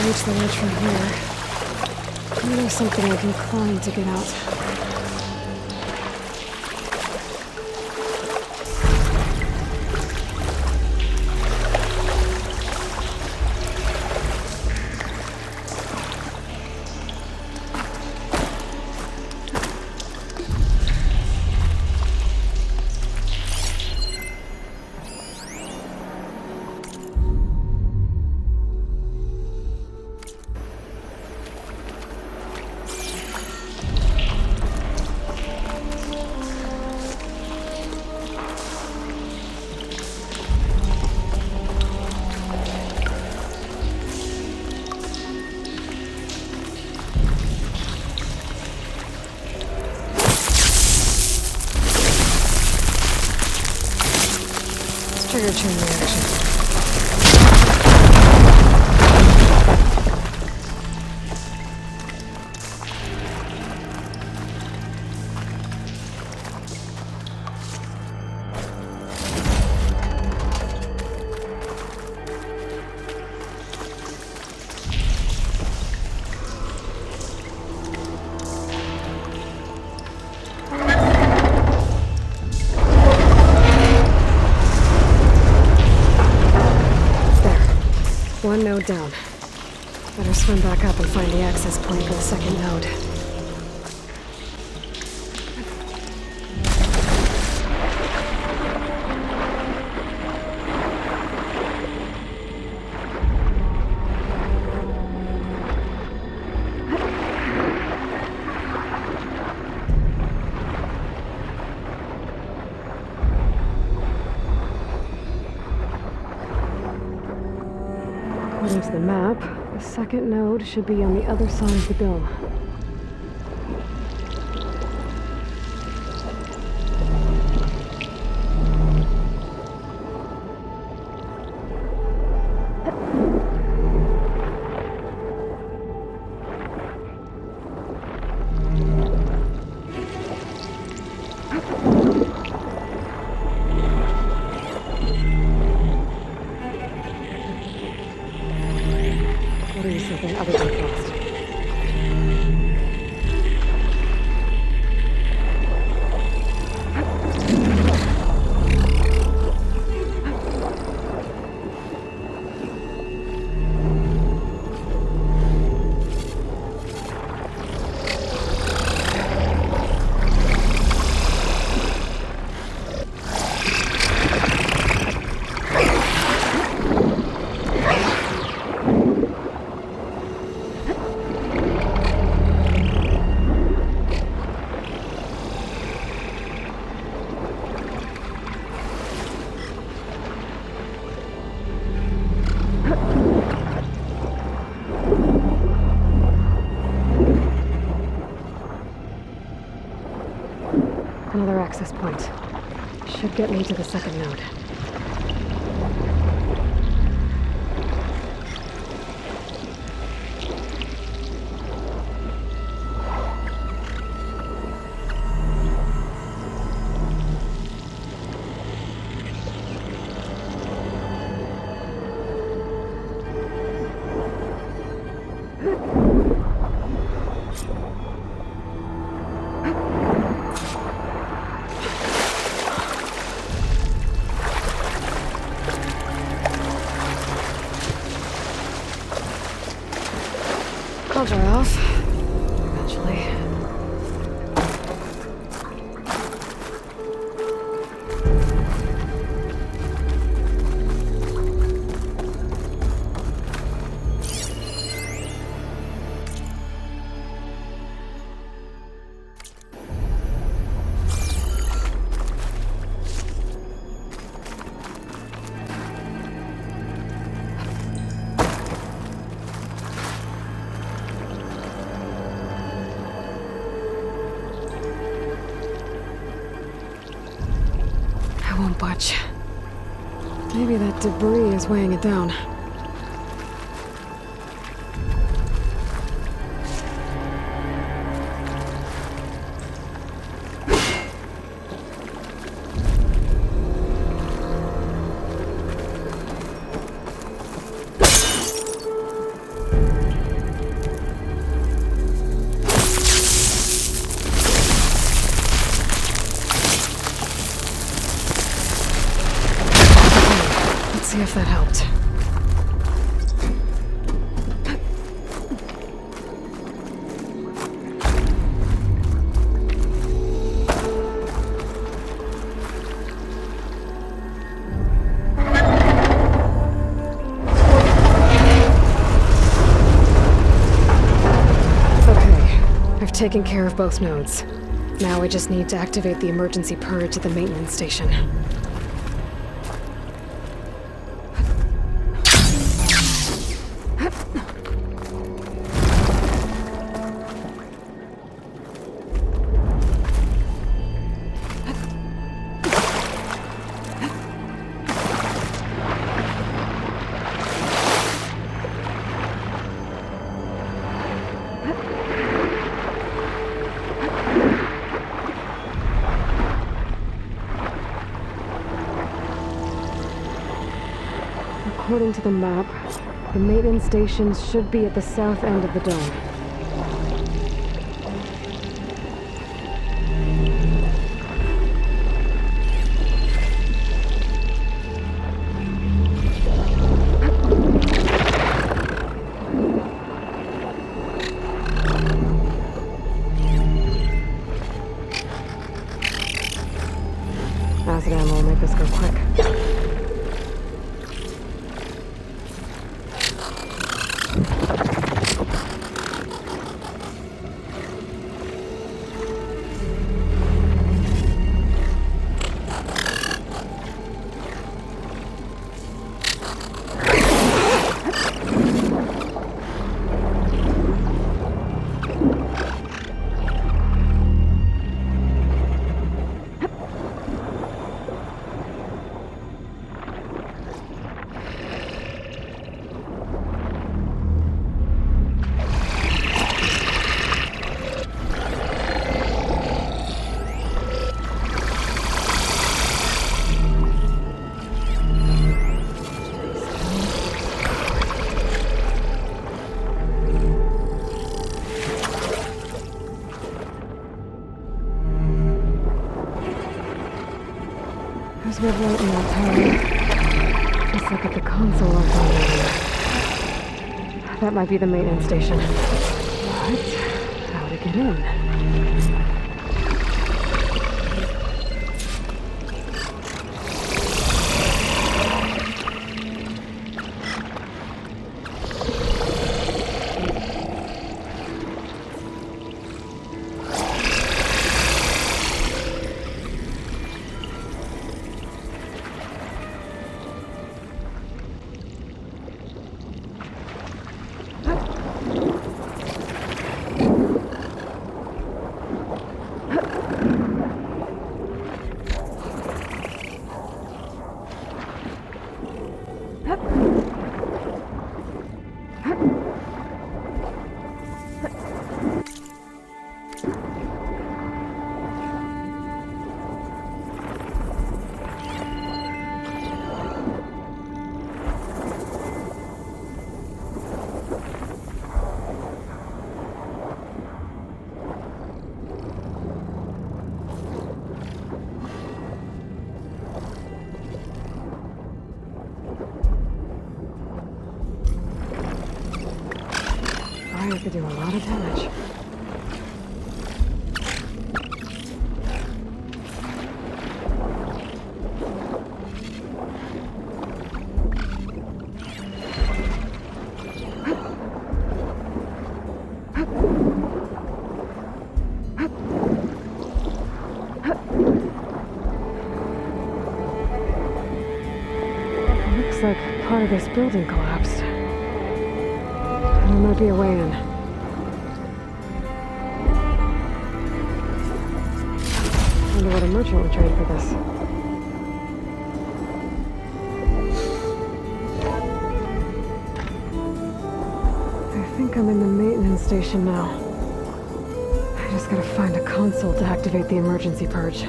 Reach the ledge from here. Maybe there's something I can climb to get out. Trigger chain reaction. One node down. Better swim back up and find the access point for the second node. According to the map, the second node should be on the other side of the dome. What are you thinking? Others are lost. access point. Should get me to the second node. I'll dry off. Eventually. I won't budge. Maybe that debris is weighing it down. See if that helped. Okay, I've taken care of both nodes. Now I just need to activate the emergency purge at the maintenance station. According to the map, the maintenance station should be at the south end of the dome. Acid ammo will make this go quick. There's red light in that tower. Just look at the console I found earlier. That might be the maintenance station. But how to get in? Could do a lot of damage. Looks like part of this building collapsed. There might be a way in. Wonder what a merchant would trade for this. I think I'm in the maintenance station now. I just gotta find a console to activate the emergency purge.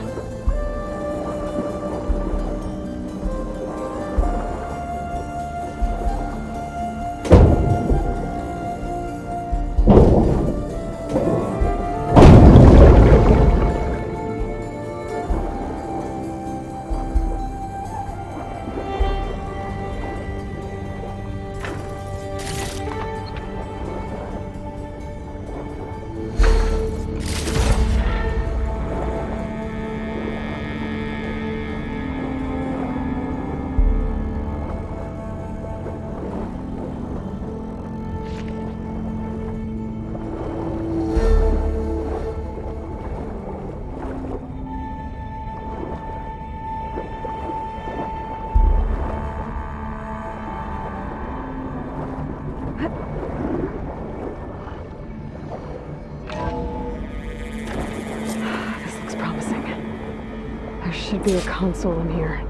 Should be a console in here.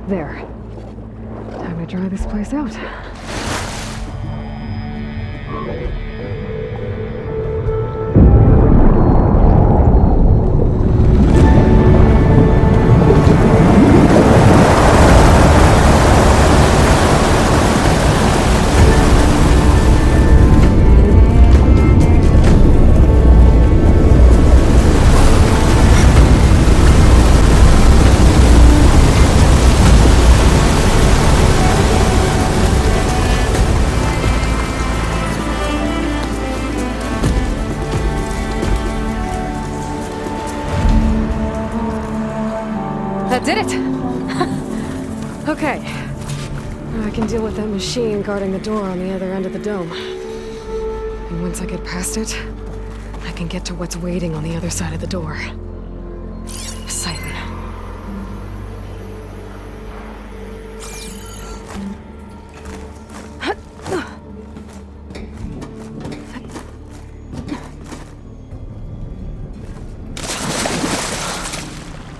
There. Time to dry this place out. That did it! Okay. I can deal with that machine guarding the door on the other end of the dome. And once I get past it, I can get to what's waiting on the other side of the door. Poseidon.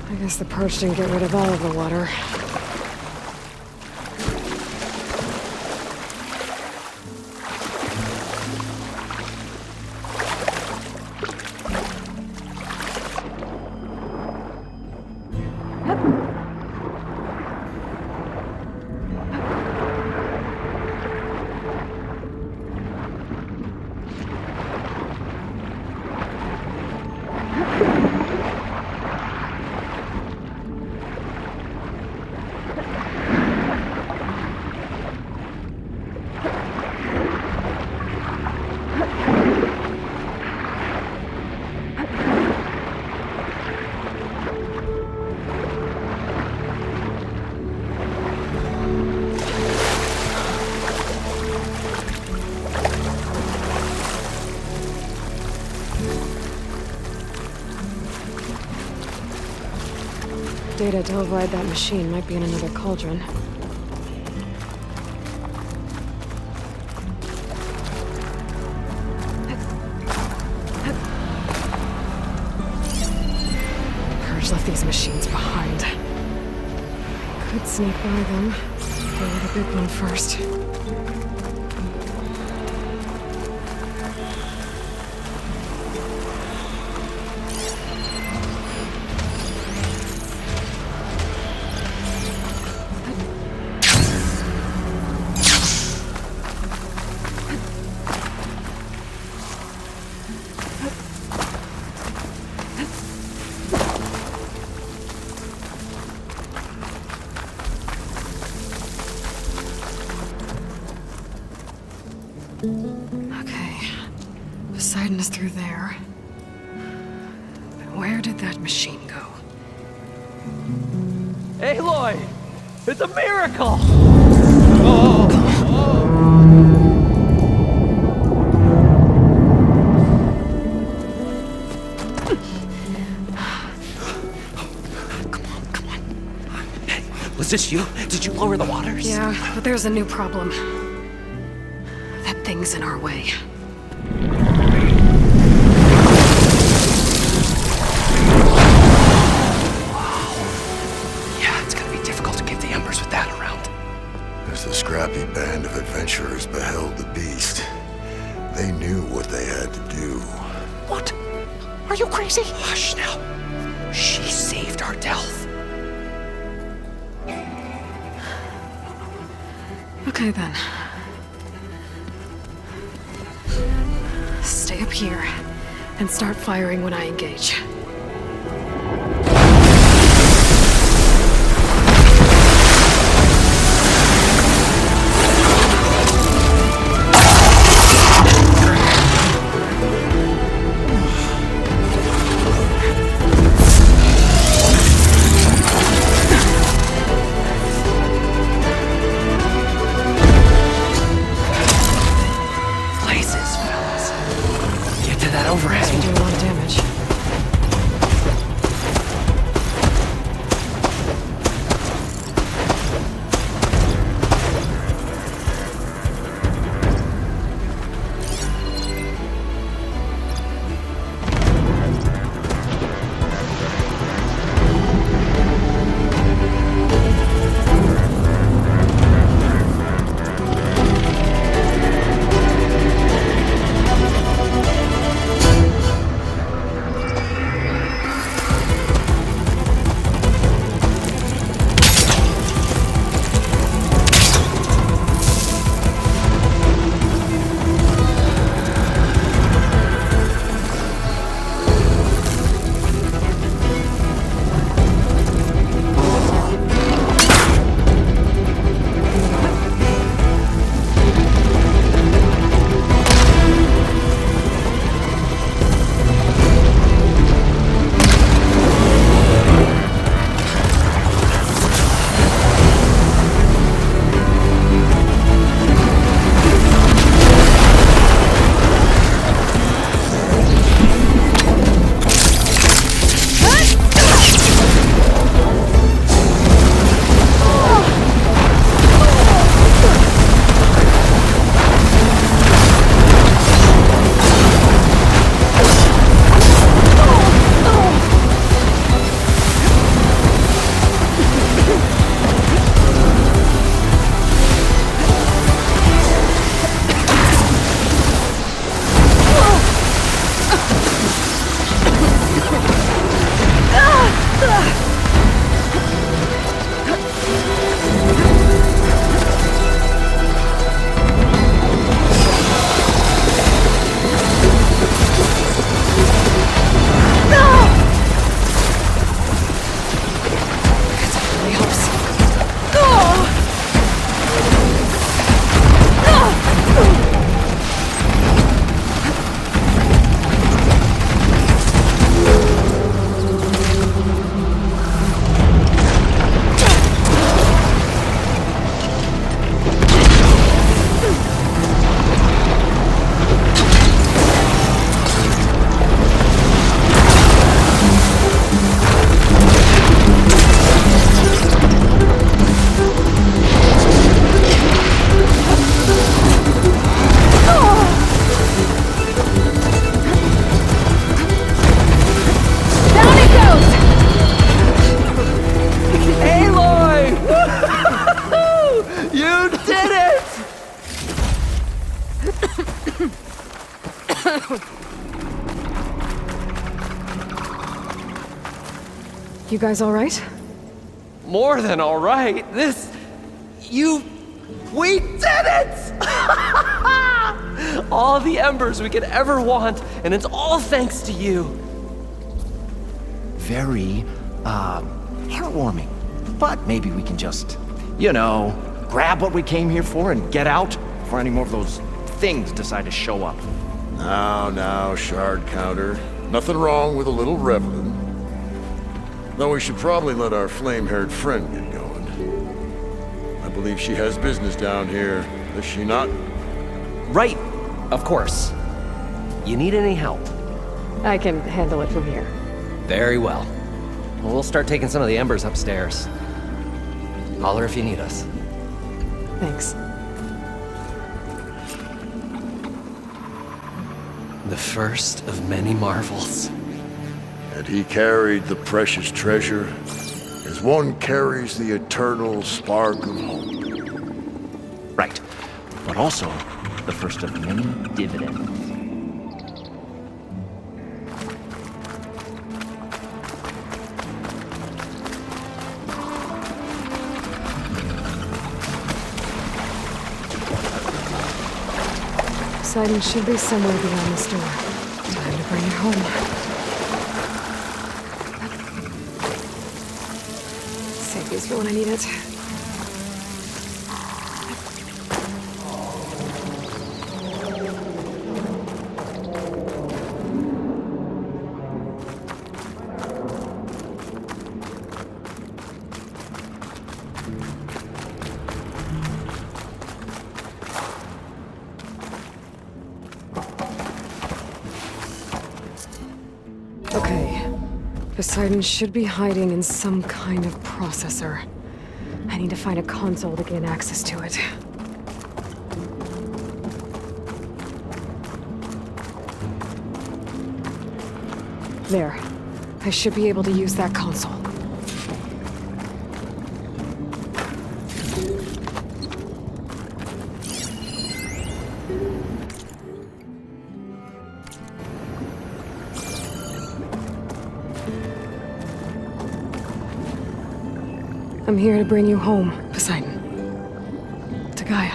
I guess the purge didn't get rid of all of the water. Data to override that machine might be in another cauldron. Purge left these machines behind. Could sneak by them. Go with the big one first. Okay. Poseidon is through there. But where did that machine go? Aloy! It's a miracle! Come on. Hey, was this you? Did you lower the waters? Yeah, but there's a new problem. That thing's in our way. Yeah, it's gonna be difficult to get the embers with that around. As the scrappy band of adventurers beheld the beast, they knew what they had to do. What? Are you crazy? Hush now. She saved our Delph. Okay then. Stay up here and start firing when I engage. Overhang. Do a lot of damage. You guys all right? More than all right. We did it! All the embers we could ever want, and it's all thanks to you. Very, heartwarming. But maybe we can just, grab what we came here for and get out before any more of those thing to decide to show up. Now, shard counter. Nothing wrong with a little reveling. Though we should probably let our flame-haired friend get going. I believe she has business down here, does she not? Right, of course. You need any help? I can handle it from here. Very well. Well, we'll start taking some of the embers upstairs. Holler if you need us. Thanks. The first of many marvels. And he carried the precious treasure as one carries the eternal spark of hope. Right. But also, the first of many dividends. Poseidon should be somewhere beyond this door. Time to bring it home. Save these for when I need it. Poseidon should be hiding in some kind of processor. I need to find a console to gain access to it. There. I should be able to use that console. I'm here to bring you home, Poseidon. To Gaia.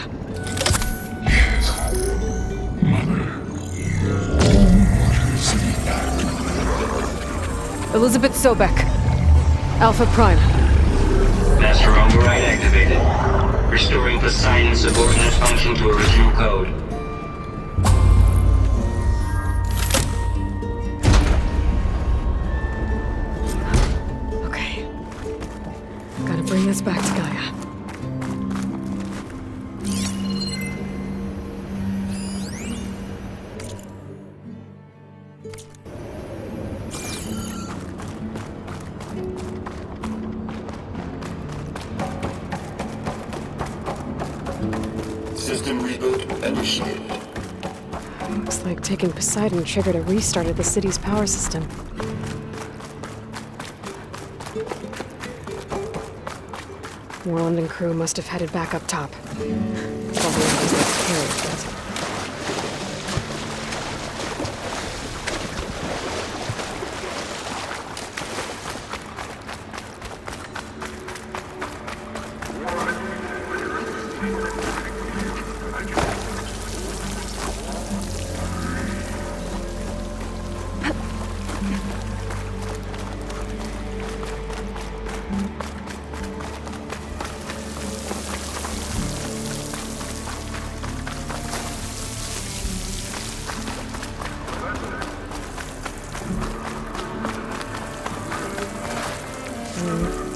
Elizabeth Sobek. Alpha Prime. Master override activated. Restoring Poseidon's subordinate function to original code. Okay. Gotta bring this back to Gaia. System reboot initiated. Looks like taking Poseidon triggered a restart of the city's power system. Moreland and crew must have headed back up top. Probably not as much carried, but...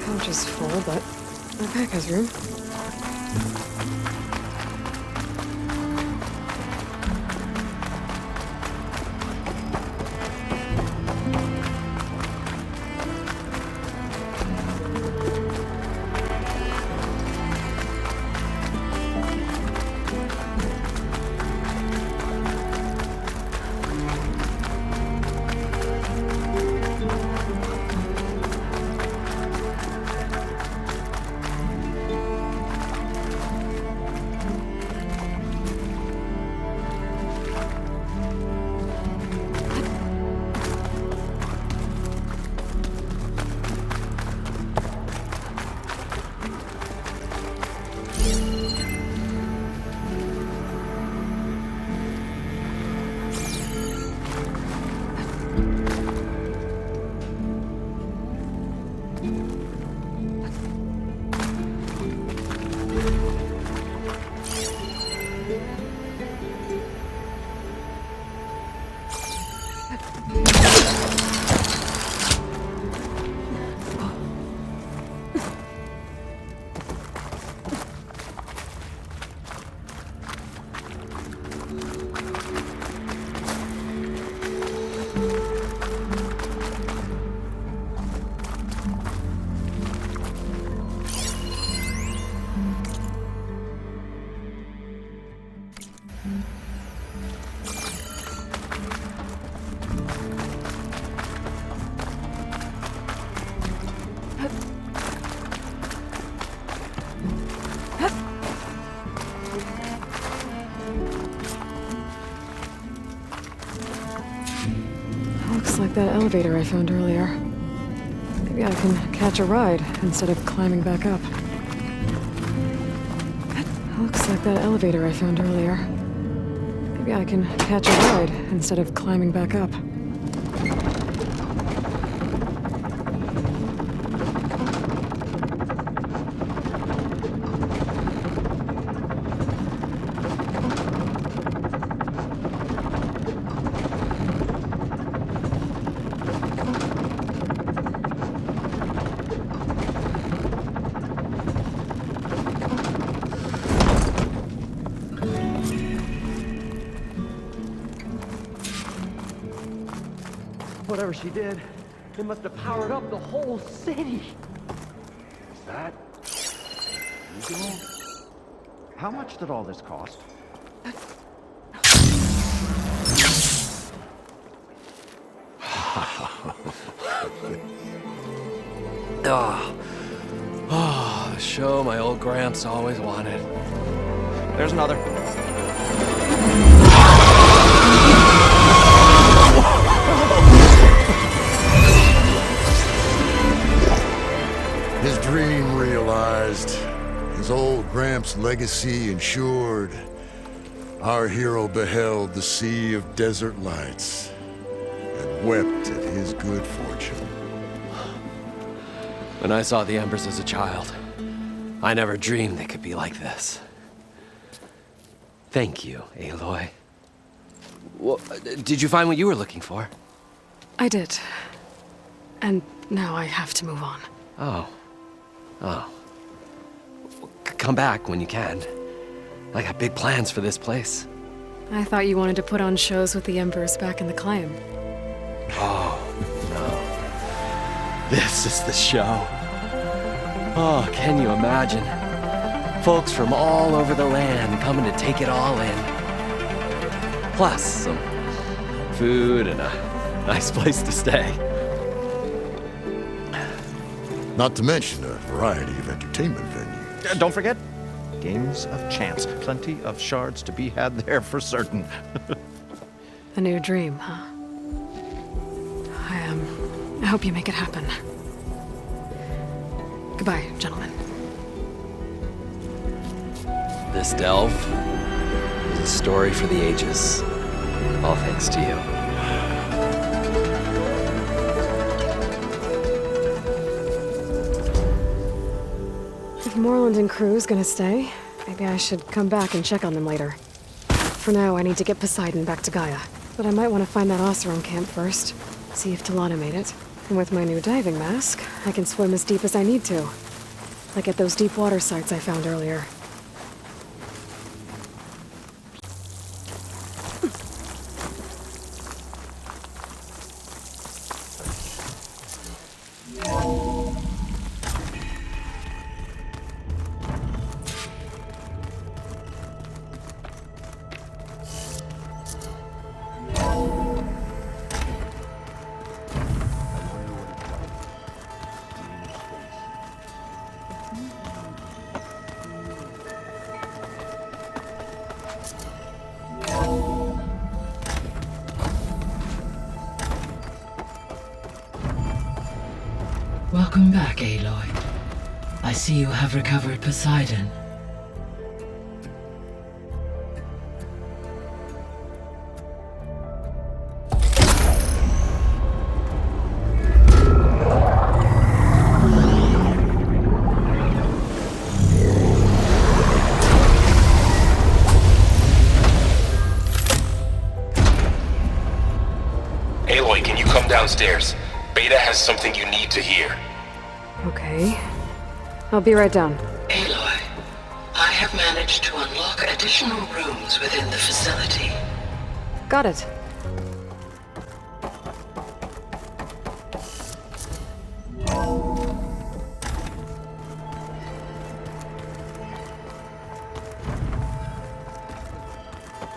pouch is full, but my pack has room. Looks like that elevator I found earlier. Maybe I can catch a ride instead of climbing back up. Looks like that elevator I found earlier. Maybe I can catch a ride instead of climbing back up. Whatever she did, it must have powered up the whole city. Is that legal? How much did all this cost? The show my old Gramps always wanted. There's another. His dream realized, his old Gramps' legacy ensured. Our hero beheld the sea of desert lights and wept at his good fortune. When I saw the embers as a child, I never dreamed they could be like this. Thank you, Aloy. Well, did you find what you were looking for? I did. And now I have to move on. Oh. Come back when you can. I got big plans for this place. I thought you wanted to put on shows with the Embers back in the climb. Oh, no. This is the show. Oh, can you imagine? Folks from all over the land coming to take it all in. Plus some food and a nice place to stay. Not to mention a variety of entertainment venues. Don't forget, games of chance. Plenty of shards to be had there for certain. A new dream, huh? I hope you make it happen. Goodbye, gentlemen. This delve is a story for the ages. All thanks to you. If Moreland and crew's gonna stay, maybe I should come back and check on them later. For now, I need to get Poseidon back to Gaia. But I might want to find that Oseram camp first. See if Talana made it. And with my new diving mask, I can swim as deep as I need to. Like at those deep water sites I found earlier. Welcome back, Aloy. I see you have recovered Poseidon. Aloy, can you come downstairs? Beta has something you need to hear. Okay. I'll be right down. Aloy, I have managed to unlock additional rooms within the facility. Got it.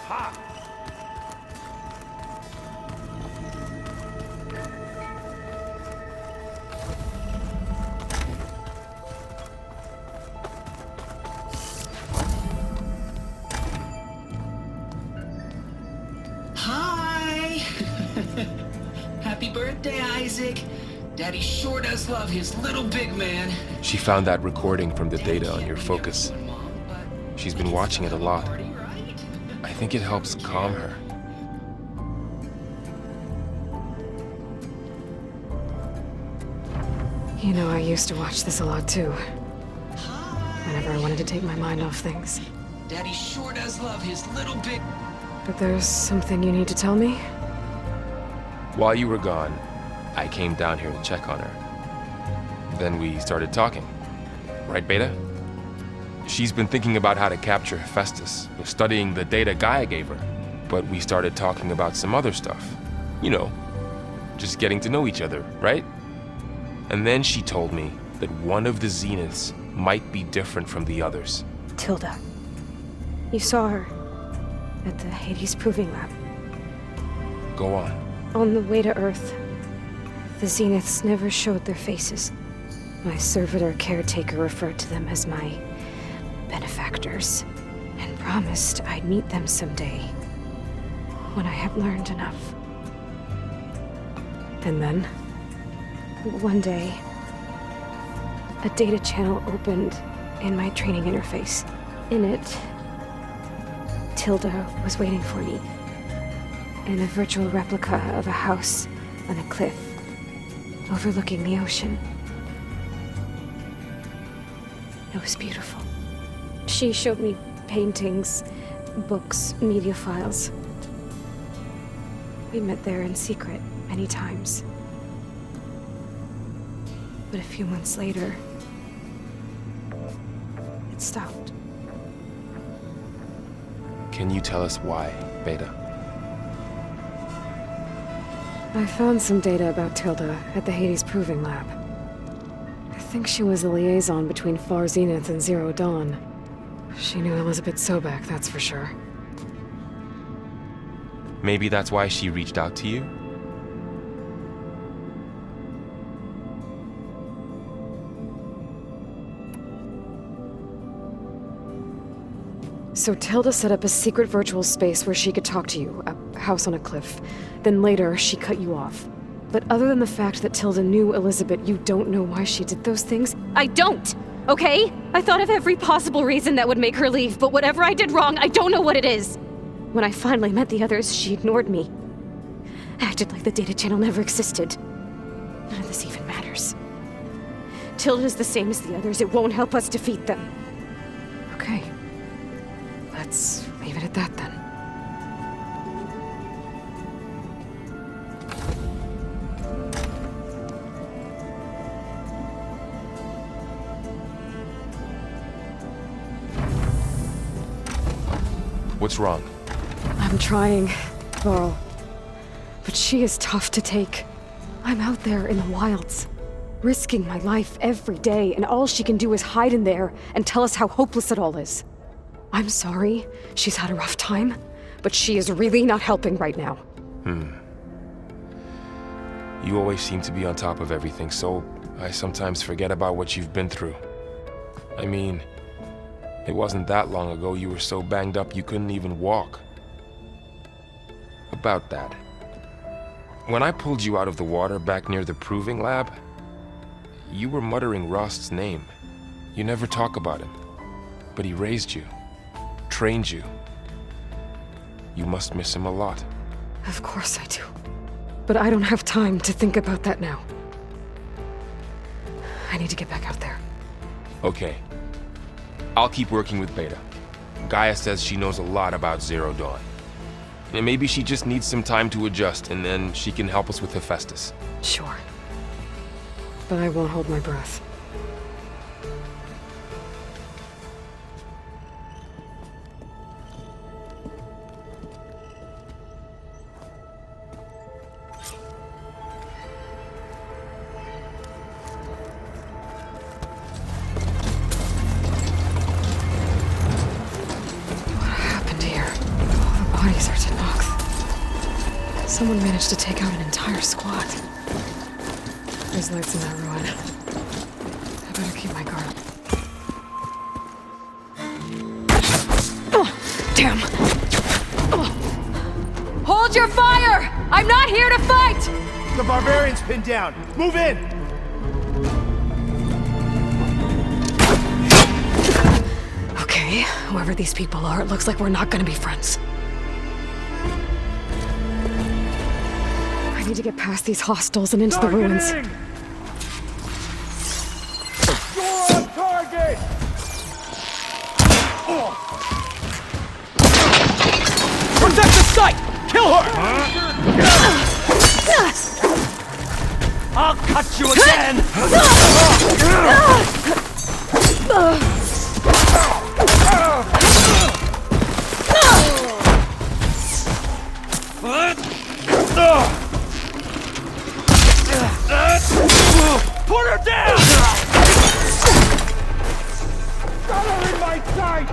Hi! Happy birthday, Isaac. Daddy sure does love his little big man. She found that recording from the data on your focus. She's been watching it a lot. I think it helps calm her. You know, I used to watch this a lot too. Whenever I wanted to take my mind off things. Daddy sure does love his little big... But there's something you need to tell me? While you were gone, I came down here to check on her. Then we started talking. Right, Beta? She's been thinking about how to capture Hephaestus, studying the data Gaia gave her. But we started talking about some other stuff. You know, just getting to know each other, right? And then she told me that one of the Zeniths might be different from the others. Tilda. You saw her at the Hades Proving Lab. Go on. On the way to Earth, the Zeniths never showed their faces. My servitor caretaker referred to them as my benefactors, and promised I'd meet them someday, when I had learned enough. And then, one day, a data channel opened in my training interface. In it, Tilda was waiting for me, in a virtual replica of a house on a cliff, overlooking the ocean. It was beautiful. She showed me paintings, books, media files. We met there in secret many times. But a few months later, it stopped. Can you tell us why, Beta? I found some data about Tilda at the Hades Proving Lab. I think she was a liaison between Far Zenith and Zero Dawn. She knew Elizabeth Sobek, that's for sure. Maybe that's why she reached out to you? So Tilda set up a secret virtual space where she could talk to you, a house on a cliff. Then later, she cut you off. But other than the fact that Tilda knew Elizabeth, you don't know why she did those things? I don't! Okay? I thought of every possible reason that would make her leave, but whatever I did wrong, I don't know what it is. When I finally met the others, she ignored me. Acted like the data channel never existed. None of this even matters. Tilda's the same as the others. It won't help us defeat them. Okay. Let's leave it at that then. What's wrong? I'm trying, Varl. But she is tough to take. I'm out there in the wilds, risking my life every day, and all she can do is hide in there and tell us how hopeless it all is. I'm sorry, she's had a rough time, but she is really not helping right now. You always seem to be on top of everything, so I sometimes forget about what you've been through. I mean, it wasn't that long ago you were so banged up you couldn't even walk. About that. When I pulled you out of the water back near the Proving Lab, you were muttering Rost's name. You never talk about him, but he raised you. Trained you. You must miss him a lot. Of course I do. But I don't have time to think about that now. I need to get back out there. Okay. I'll keep working with Beta. Gaia says she knows a lot about Zero Dawn. And maybe she just needs some time to adjust, and then she can help us with Hephaestus. Sure. But I won't hold my breath. Someone managed to take out an entire squad. There's lights in that ruin. I better keep my guard up. Oh, damn! Hold your fire! I'm not here to fight! The barbarian's pinned down. Move in! Okay, whoever these people are, it looks like we're not gonna be friends. I need to get past these hostels and into the ruins. You're on target! Protect the site! Kill her! I'll cut you again! Put her down! Got her in my sight!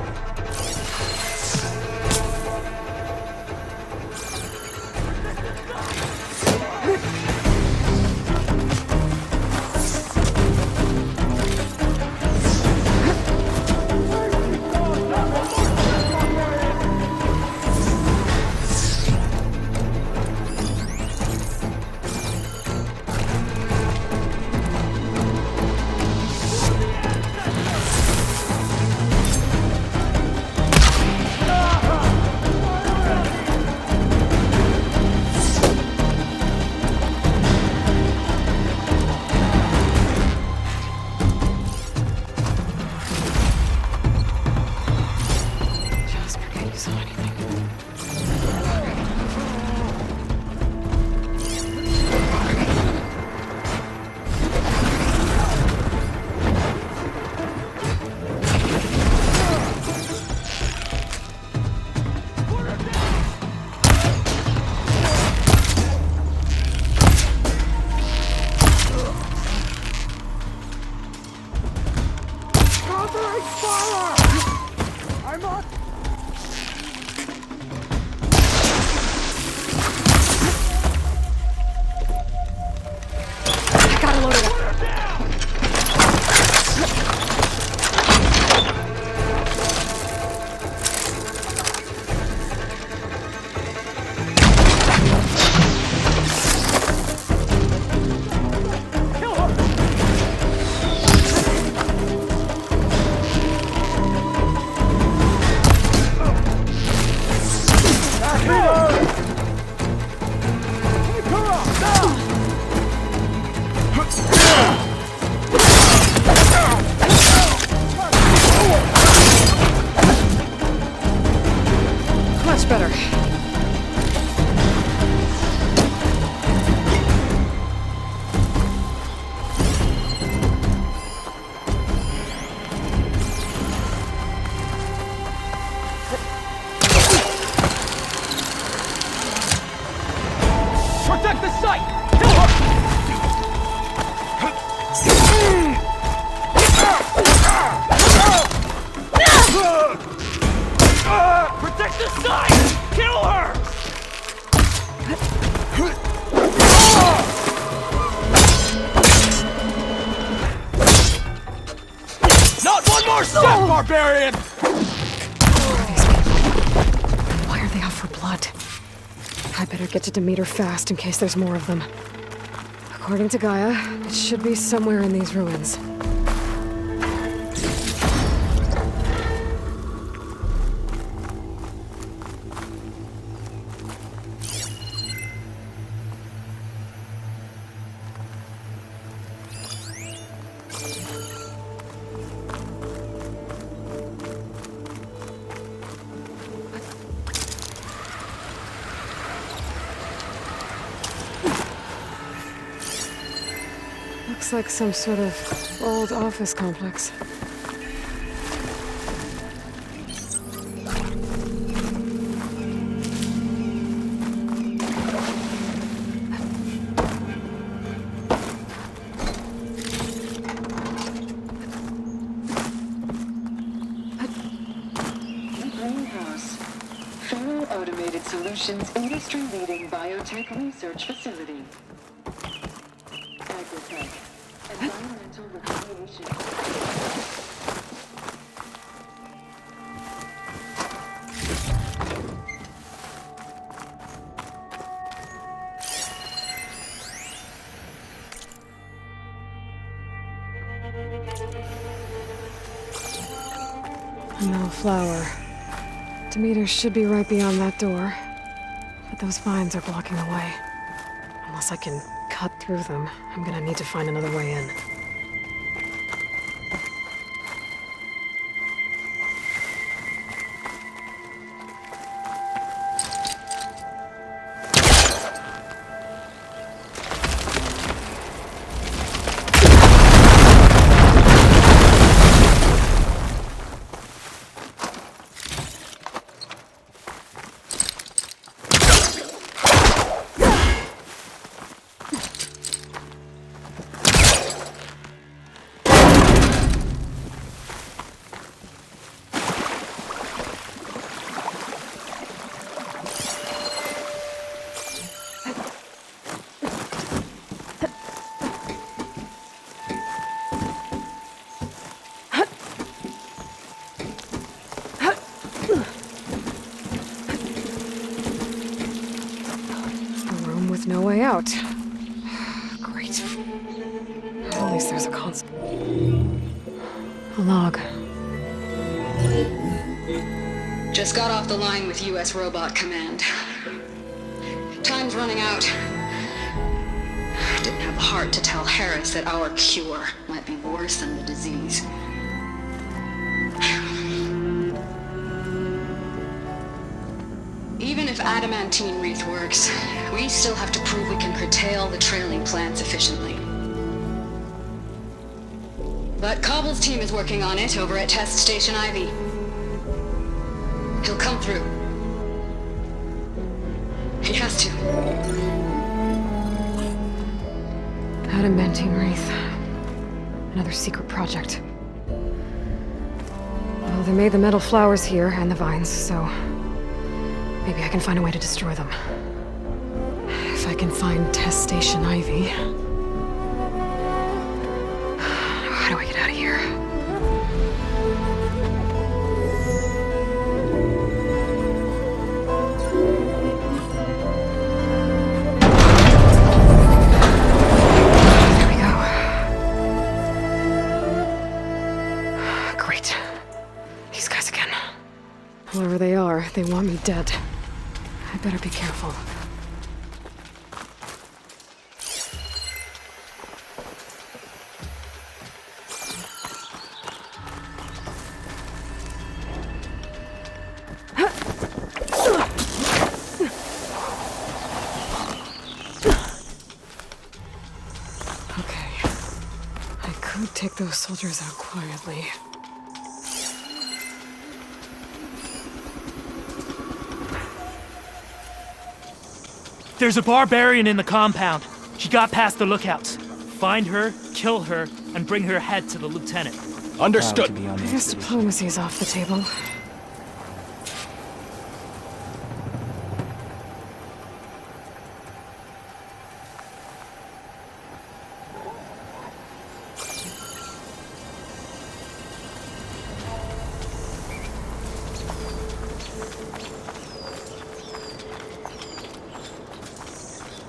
Barbarian! Why are they out for blood? I better get to Demeter fast in case there's more of them. According to Gaia, it should be somewhere in these ruins. Looks like some sort of old office complex. Fellow Automated Solutions industry-leading biotech research facility. Agritech. Environmental remediation. No flower. Demeters should be right beyond that door. But those vines are blocking the way. Unless I can cut through them, I'm gonna need to find another way in. No way out. Great. At least there's a console. A log. Just got off the line with U.S. Robot Command. Time's running out. Didn't have the heart to tell Harris that our cure might be worse than the disease. Even if adamantine wreath works, we still have to prove we can curtail the trailing plants efficiently. But Cobble's team is working on it over at Test Station Ivy. He'll come through. He has to. Adamantine wreath. Another secret project. Well, they made the metal flowers here and the vines, so maybe I can find a way to destroy them. If I can find Test Station Ivy. How do I get out of here? There we go. Great. These guys again. Whoever they are, they want me dead. I better be careful. Okay. I could take those soldiers out quietly. There's a barbarian in the compound. She got past the lookouts. Find her, kill her, and bring her head to the lieutenant. Understood. I guess diplomacy is off the table.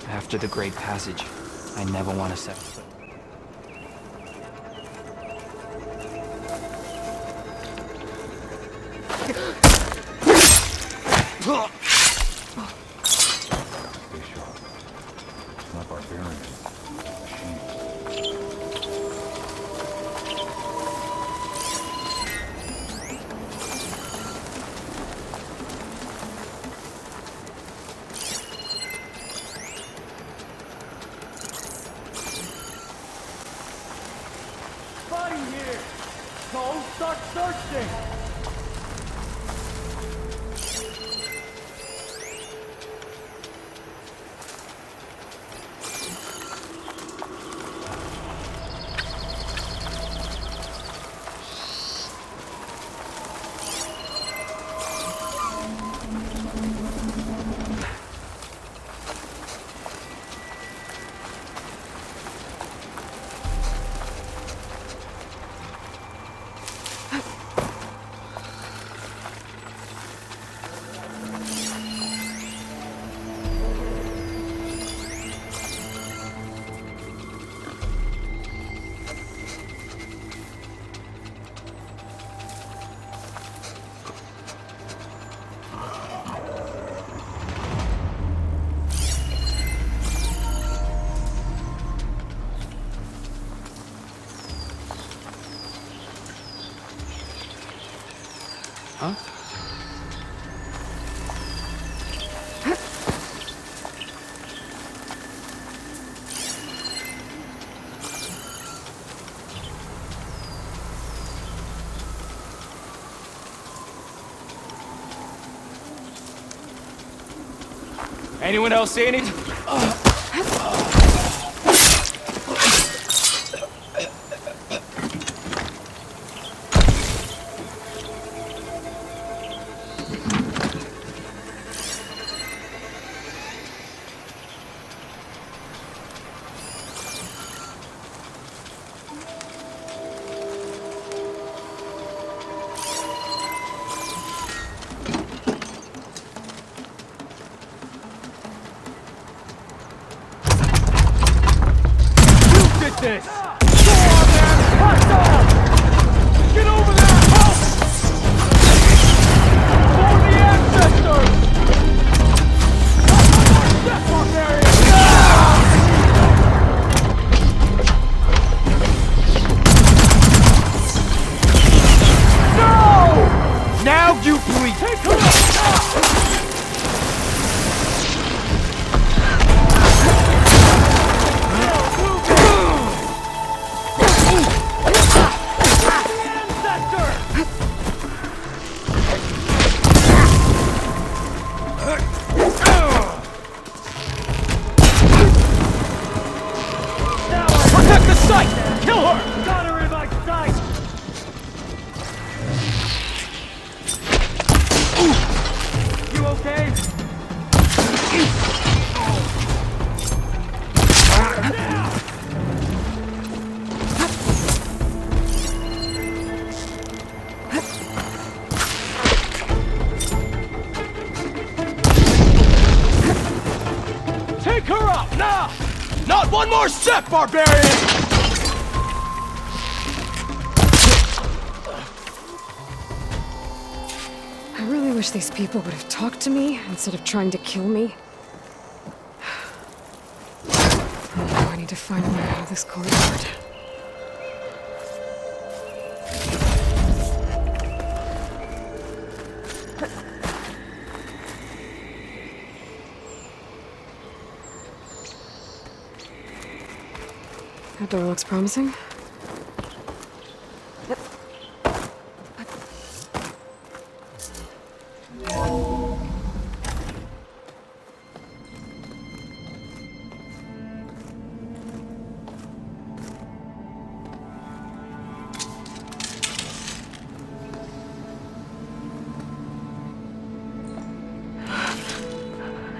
After the Great Passage, I never want to set foot. Not barbarian. Start searching! Anyone else see anything? This! Go on, man! Hot dog! Get over there! Help! For the ancestors! Step, barbarian! No! Now you bleed! Take her out! Not one more step, barbarian! I really wish these people would have talked to me instead of trying to kill me. Now I need to find a way out of this corridor. That door looks promising.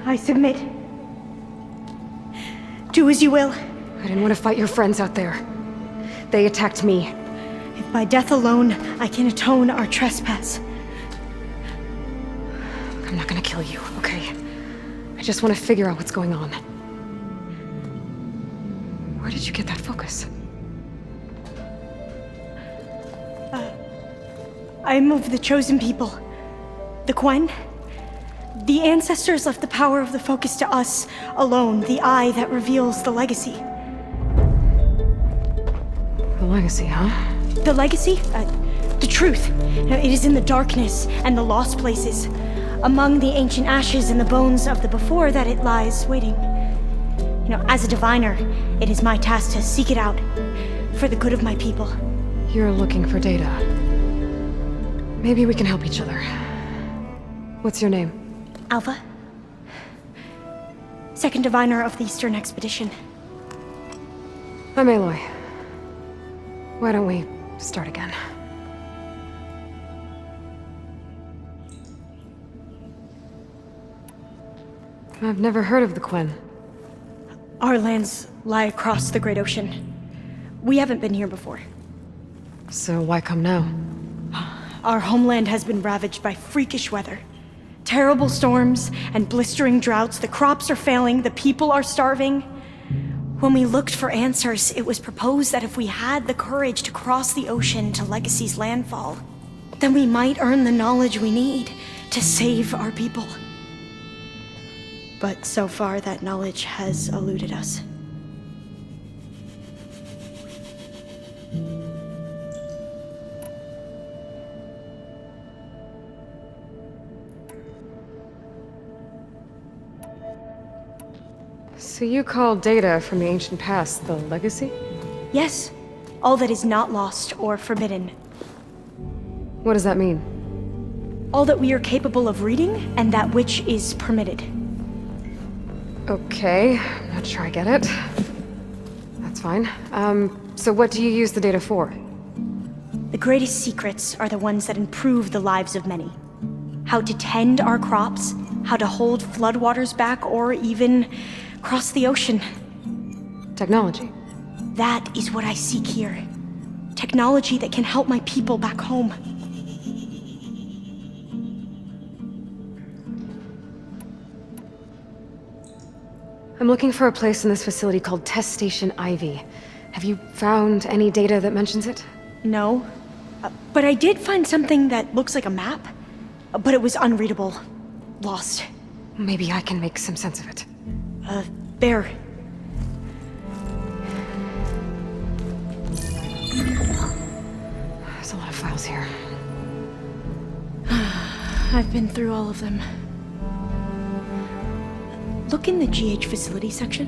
I submit. Do as you will. I didn't want to fight your friends out there. They attacked me. If by death alone I can atone our trespass. I'm not gonna kill you, okay? I just want to figure out what's going on. Where did you get that focus? I'm of the chosen people. The Quen. The ancestors left the power of the focus to us alone, the eye that reveals the legacy. The legacy, huh? The legacy? The truth. It is in the darkness and the lost places, among the ancient ashes and the bones of the before that it lies waiting. As a diviner, it is my task to seek it out for the good of my people. You're looking for data. Maybe we can help each other. What's your name? Alpha. Second diviner of the Eastern Expedition. I'm Aloy. Why don't we start again? I've never heard of the Quen. Our lands lie across the Great Ocean. We haven't been here before. So why come now? Our homeland has been ravaged by freakish weather. Terrible storms and blistering droughts. The crops are failing, the people are starving. When we looked for answers, it was proposed that if we had the courage to cross the ocean to Legacy's landfall, then we might earn the knowledge we need to save our people. But so far, that knowledge has eluded us. So you call data from the ancient past the legacy? Yes. All that is not lost or forbidden. What does that mean? All that we are capable of reading, and that which is permitted. Okay, I'm not sure I get it. That's fine. So what do you use the data for? The greatest secrets are the ones that improve the lives of many. How to tend our crops, how to hold floodwaters back, or even cross the ocean. Technology. That is what I seek here. Technology that can help my people back home. I'm looking for a place in this facility called Test Station Ivy. Have you found any data that mentions it? No. But I did find something that looks like a map. But it was unreadable. Lost. Maybe I can make some sense of it. Bear. There's a lot of files here. I've been through all of them. Look in the GH facility section.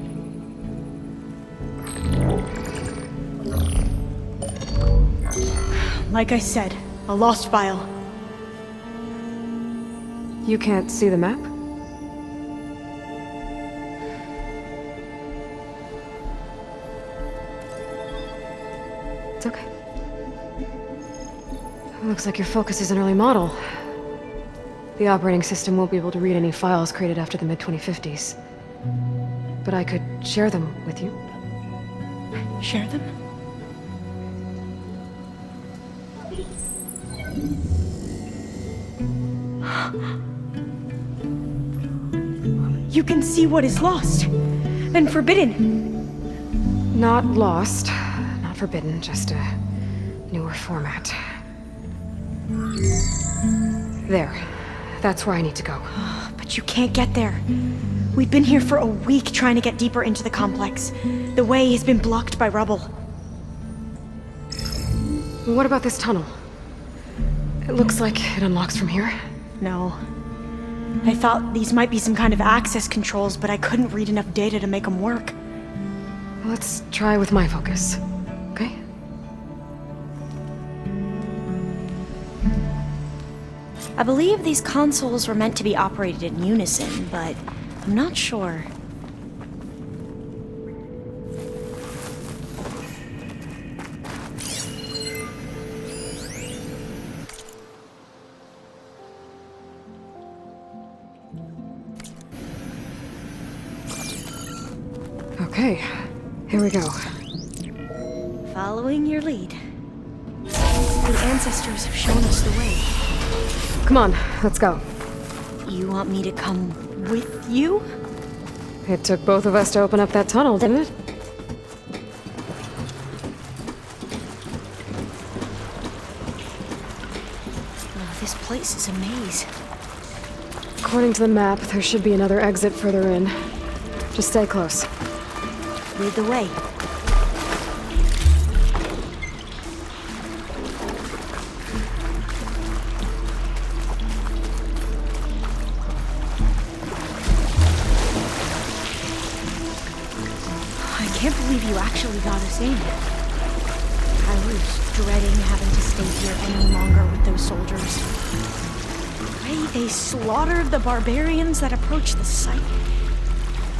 Like I said, a lost file. You can't see the map? It's okay. Looks like your focus is an early model. The operating system won't be able to read any files created after the mid-2050s. But I could share them with you. Share them? You can see what is lost and forbidden. Not lost, not forbidden, just a newer format. There. That's where I need to go. But you can't get there. We've been here for a week trying to get deeper into the complex. The way has been blocked by rubble. What about this tunnel? It looks like it unlocks from here. No. I thought these might be some kind of access controls, but I couldn't read enough data to make them work. Let's try with my focus, okay? I believe these consoles were meant to be operated in unison, but I'm not sure. Okay, here we go. Following your lead. The ancestors have shown us the way. Come on, let's go. You want me to come with you? It took both of us to open up that tunnel, didn't it? Oh, this place is a maze. According to the map, there should be another exit further in. Just stay close. Lead the way. I can't believe you actually got us in. I was dreading having to stay here any longer with those soldiers. The way they slaughtered the barbarians that approached the site.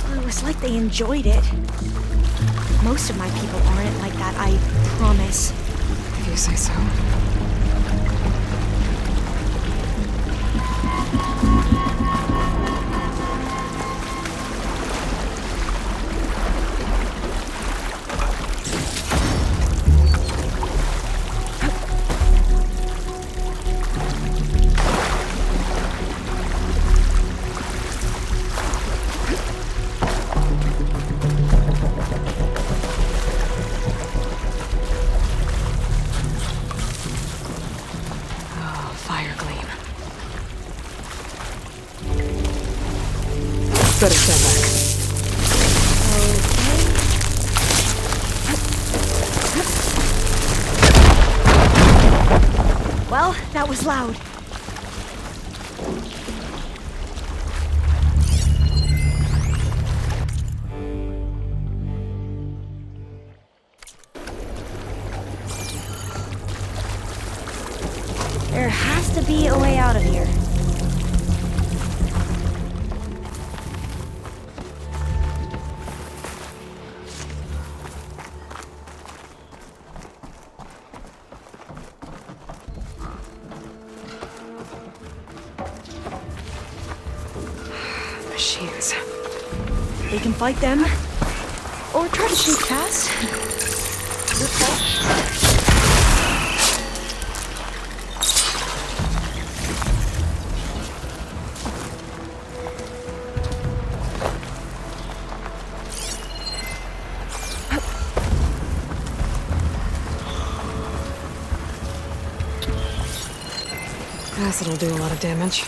Well, it was like they enjoyed it. Most of my people aren't like that, I promise. If you say so. Better stand back. Okay. Well, that was loud. There has to be a way out of here. machines. We can fight them, or try to sneak past. Your call. Acid'll do a lot of damage.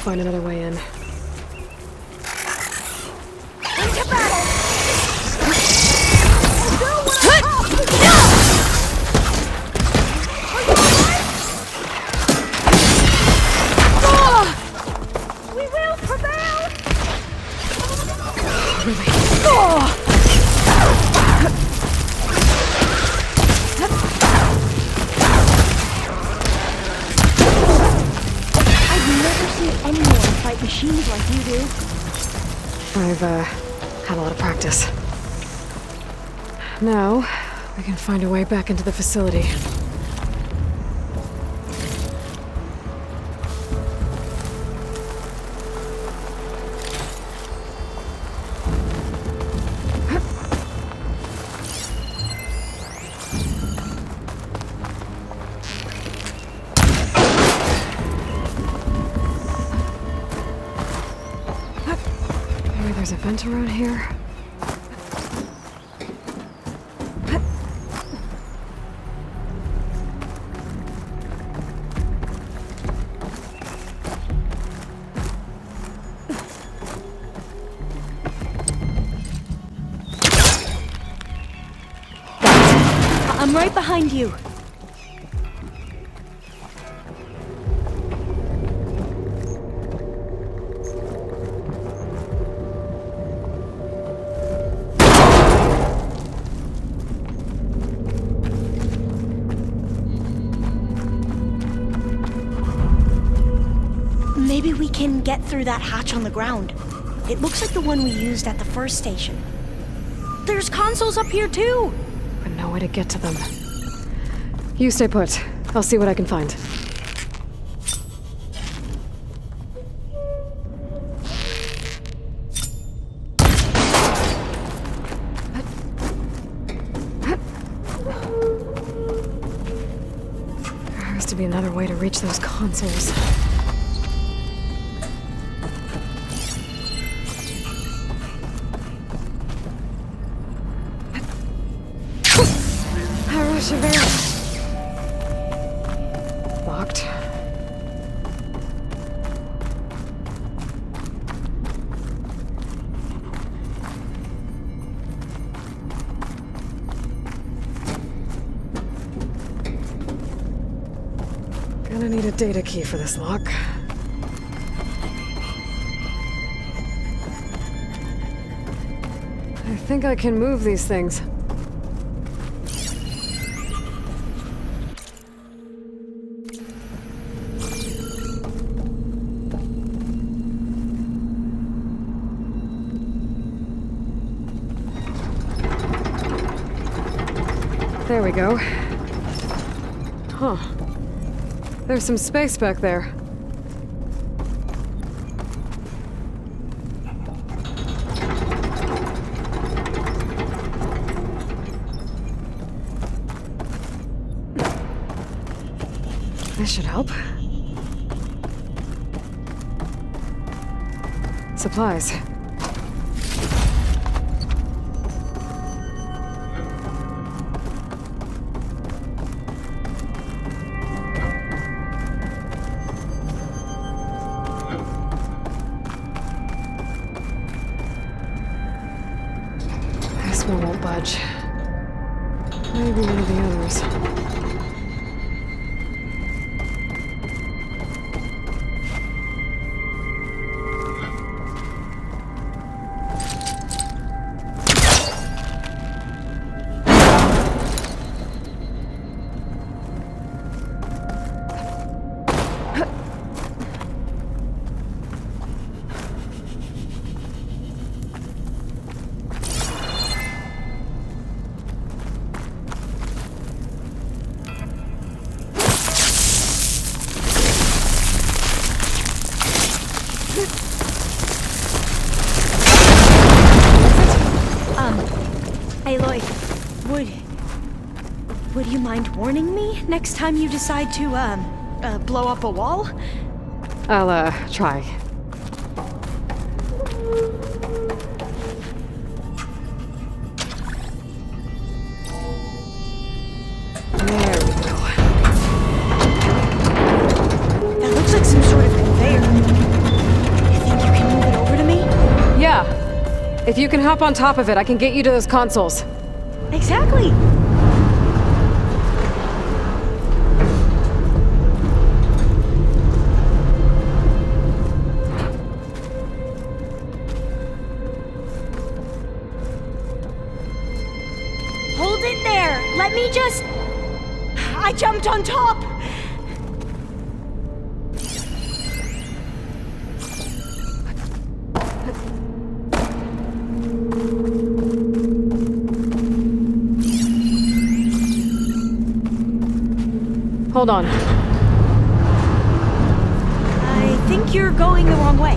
Find another way in. Had a lot of practice. Now, we can find a way back into the facility. There's a vent around here. I'm right behind you. Maybe we can get through that hatch on the ground. It looks like the one we used at the first station. There's consoles up here too! But no way to get to them. You stay put. I'll see what I can find. There has to be another way to reach those consoles. Locked. Gonna need a data key for this lock. I think I can move these things. There we go. Huh. There's some space back there. This should help. Supplies. This one won't budge. Maybe one of the others. Aloy, would you mind warning me next time you decide to, blow up a wall? I'll, try. There we go. That looks like some sort of conveyor. You think you can move it over to me? Yeah. If you can hop on top of it, I can get you to those consoles. Exactly. Hold it there. Let me just... I jumped on top. Hold on. I think you're going the wrong way.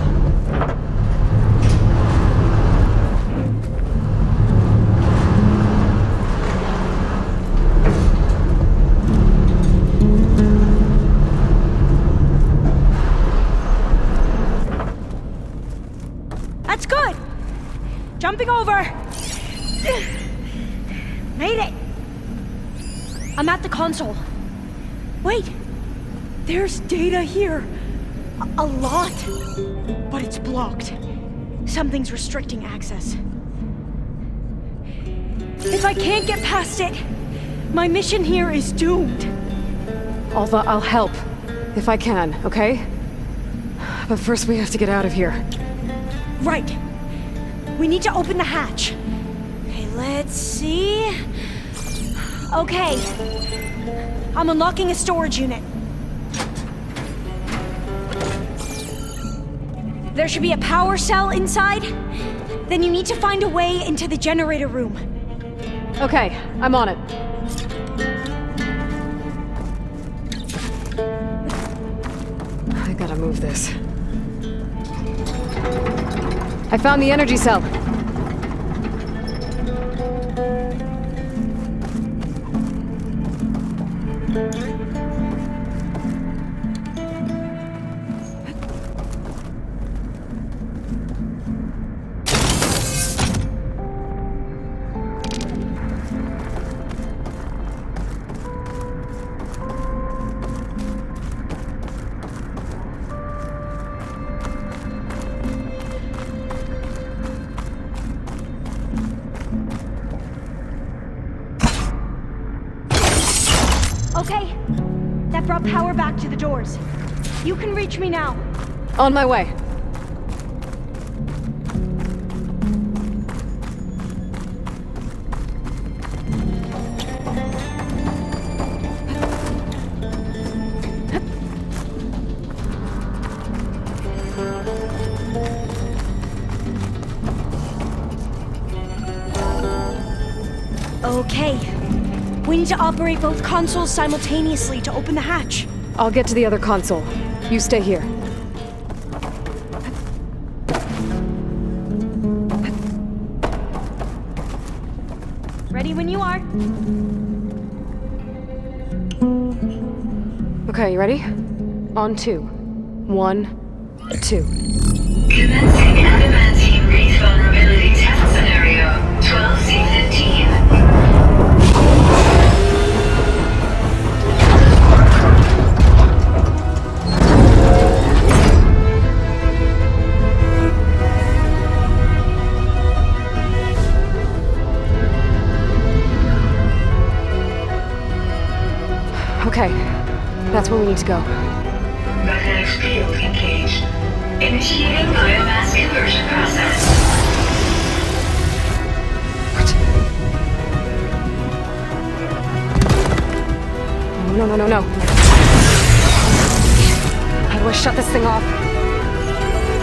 That's good. Jumping over. Made it. I'm at the console. Wait, there's data here. A lot. But it's blocked. Something's restricting access. If I can't get past it, my mission here is doomed. Alva, I'll help. If I can, okay? But first we have to get out of here. Right. We need to open the hatch. Okay, let's see. Okay. I'm unlocking a storage unit. There should be a power cell inside. Then you need to find a way into the generator room. Okay, I'm on it. I gotta move this. I found the energy cell. Okay, that brought power back to the doors. You can reach me now. On my way. Okay, We need to operate both consoles simultaneously to open the hatch. I'll get to the other console. You stay here. Ready when you are. Okay, you ready? On 2. 1, 2. Commencing adamantine wreath vulnerability test scenario 12C15. Okay, that's where we need to go. Magnetic field engaged. Initiating biomass conversion process. No. How do I shut this thing off?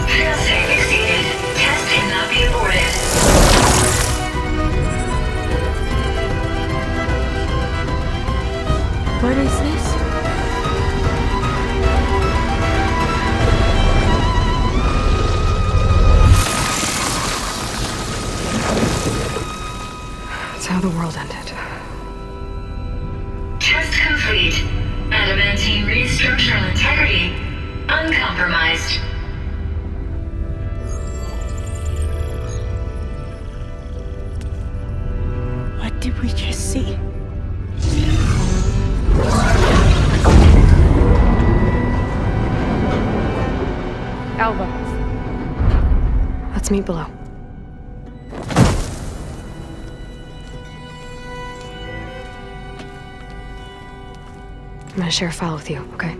Failsafe exceeded. Test cannot be aborted. What is this? That's how the world ended. Test complete. Adamantine wreath structural integrity uncompromised. What did we just see? Alva. Let's meet below. I'm gonna share a file with you, okay?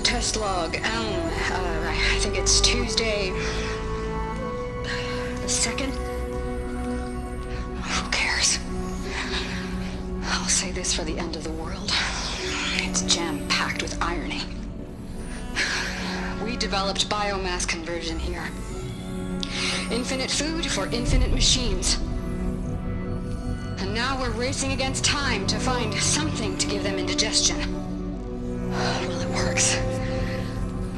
Test log, I think it's Tuesday the 2nd? Who cares? I'll say this for the end of the world. It's jam-packed with irony. We developed biomass conversion here. Infinite food for infinite machines. And now we're racing against time to find something to give them indigestion. Well, it works.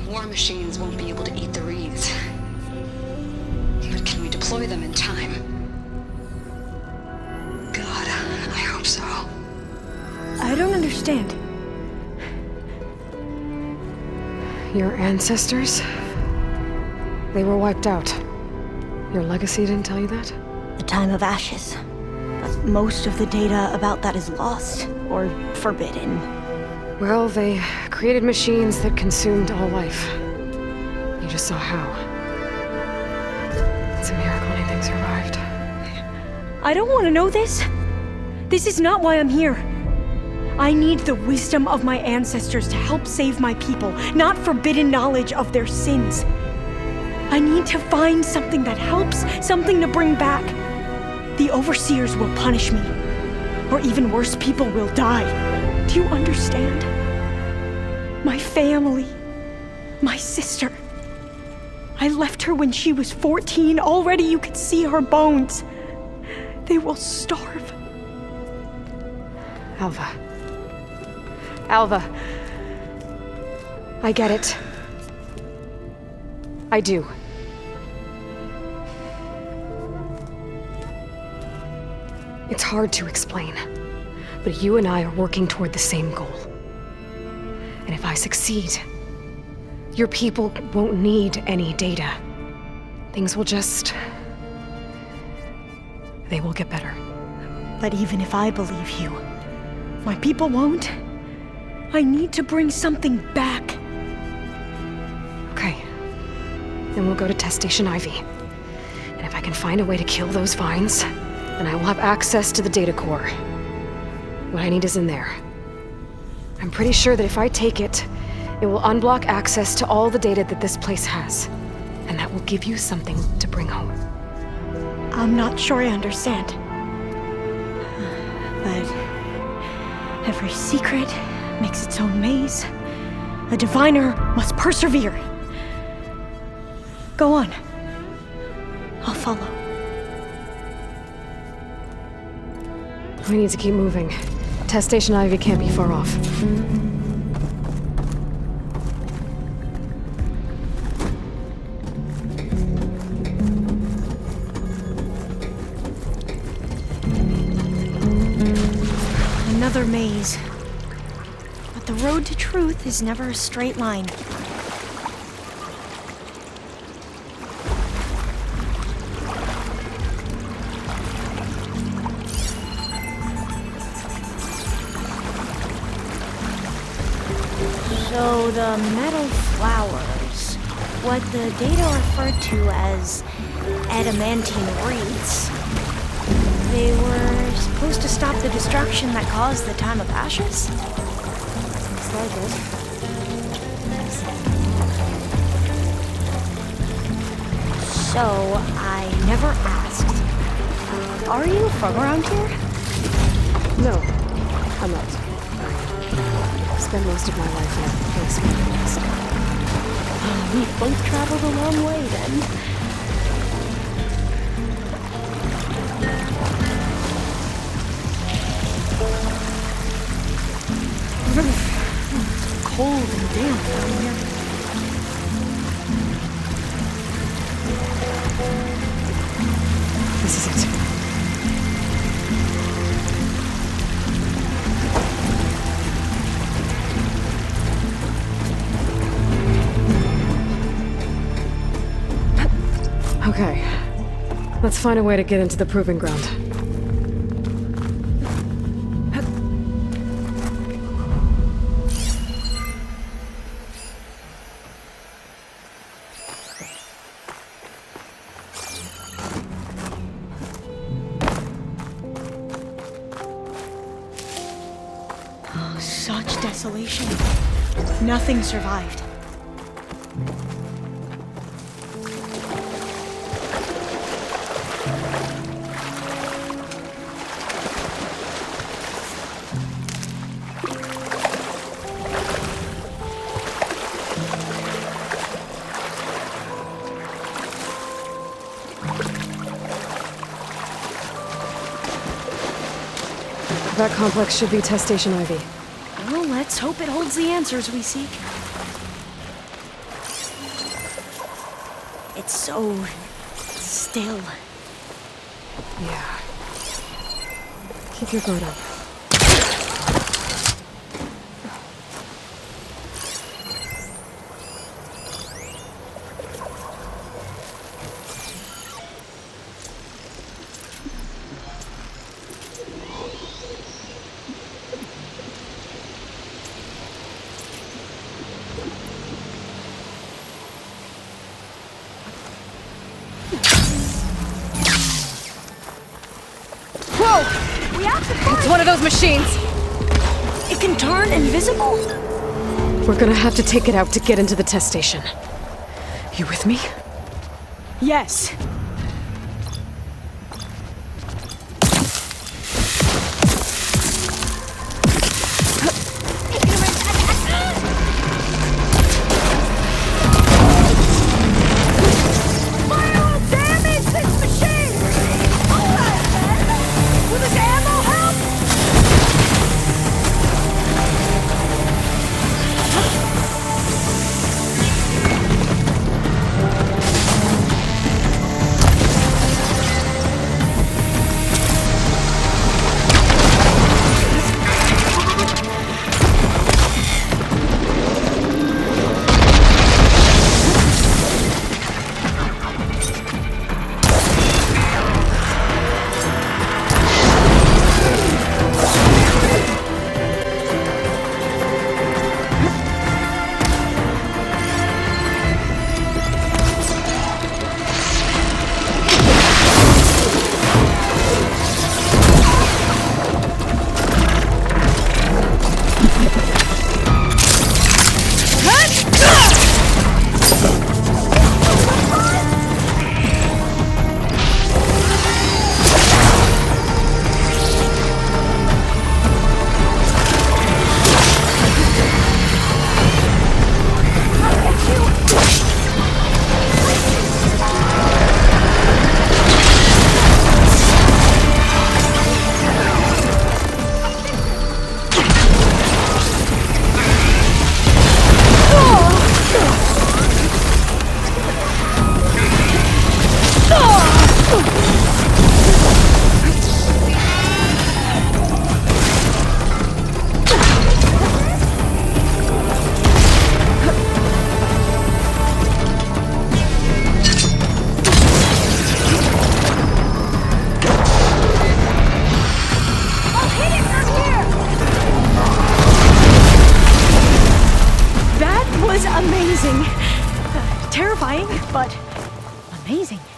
War machines won't be able to eat the wreaths. But can we deploy them in time? God, I hope so. I don't understand. Your ancestors? They were wiped out. Your legacy didn't tell you that? The time of ashes. But most of the data about that is lost or forbidden. Well, they created machines that consumed all life. You just saw how. It's a miracle anything survived. I don't want to know this. This is not why I'm here. I need the wisdom of my ancestors to help save my people, not forbidden knowledge of their sins. I need to find something that helps, something to bring back. The overseers will punish me. Or even worse, people will die. Do you understand? My family. My sister. I left her when she was 14. Already you could see her bones. They will starve. Alva. Alva. I get it. I do. It's hard to explain, but you and I are working toward the same goal. And if I succeed, your people won't need any data. Things will just... they will get better. But even if I believe you, my people won't. I need to bring something back. Okay. Then we'll go to Test Station Ivy. And if I can find a way to kill those vines, then I will have access to the data core. What I need is in there. I'm pretty sure that if I take it, it will unblock access to all the data that this place has. And that will give you something to bring home. I'm not sure I understand. But every secret makes its own maze. A diviner must persevere. Go on. I'll follow. We need to keep moving. Test Station Ivy can't be far off. Another maze. But the road to truth is never a straight line. So the metal flowers, what the data referred to as adamantine wreaths, they were supposed to stop the destruction that caused the Time of Ashes? Looks like it. So, I never asked. Are you from around here? No, I'm not. I've spent most of my life in a place where I ask. We've both traveled a long way then. It's cold and damp down here. This is it. Okay. Let's find a way to get into the proving ground. Such desolation. Nothing survived. That complex should be Test Station Ivy. Well, let's hope it holds the answers we seek. It's so still. Yeah. Keep your guard up. Whoa! We have to find... It's one of those machines! It can turn invisible? We're gonna have to take it out to get into the test station. You with me? Yes.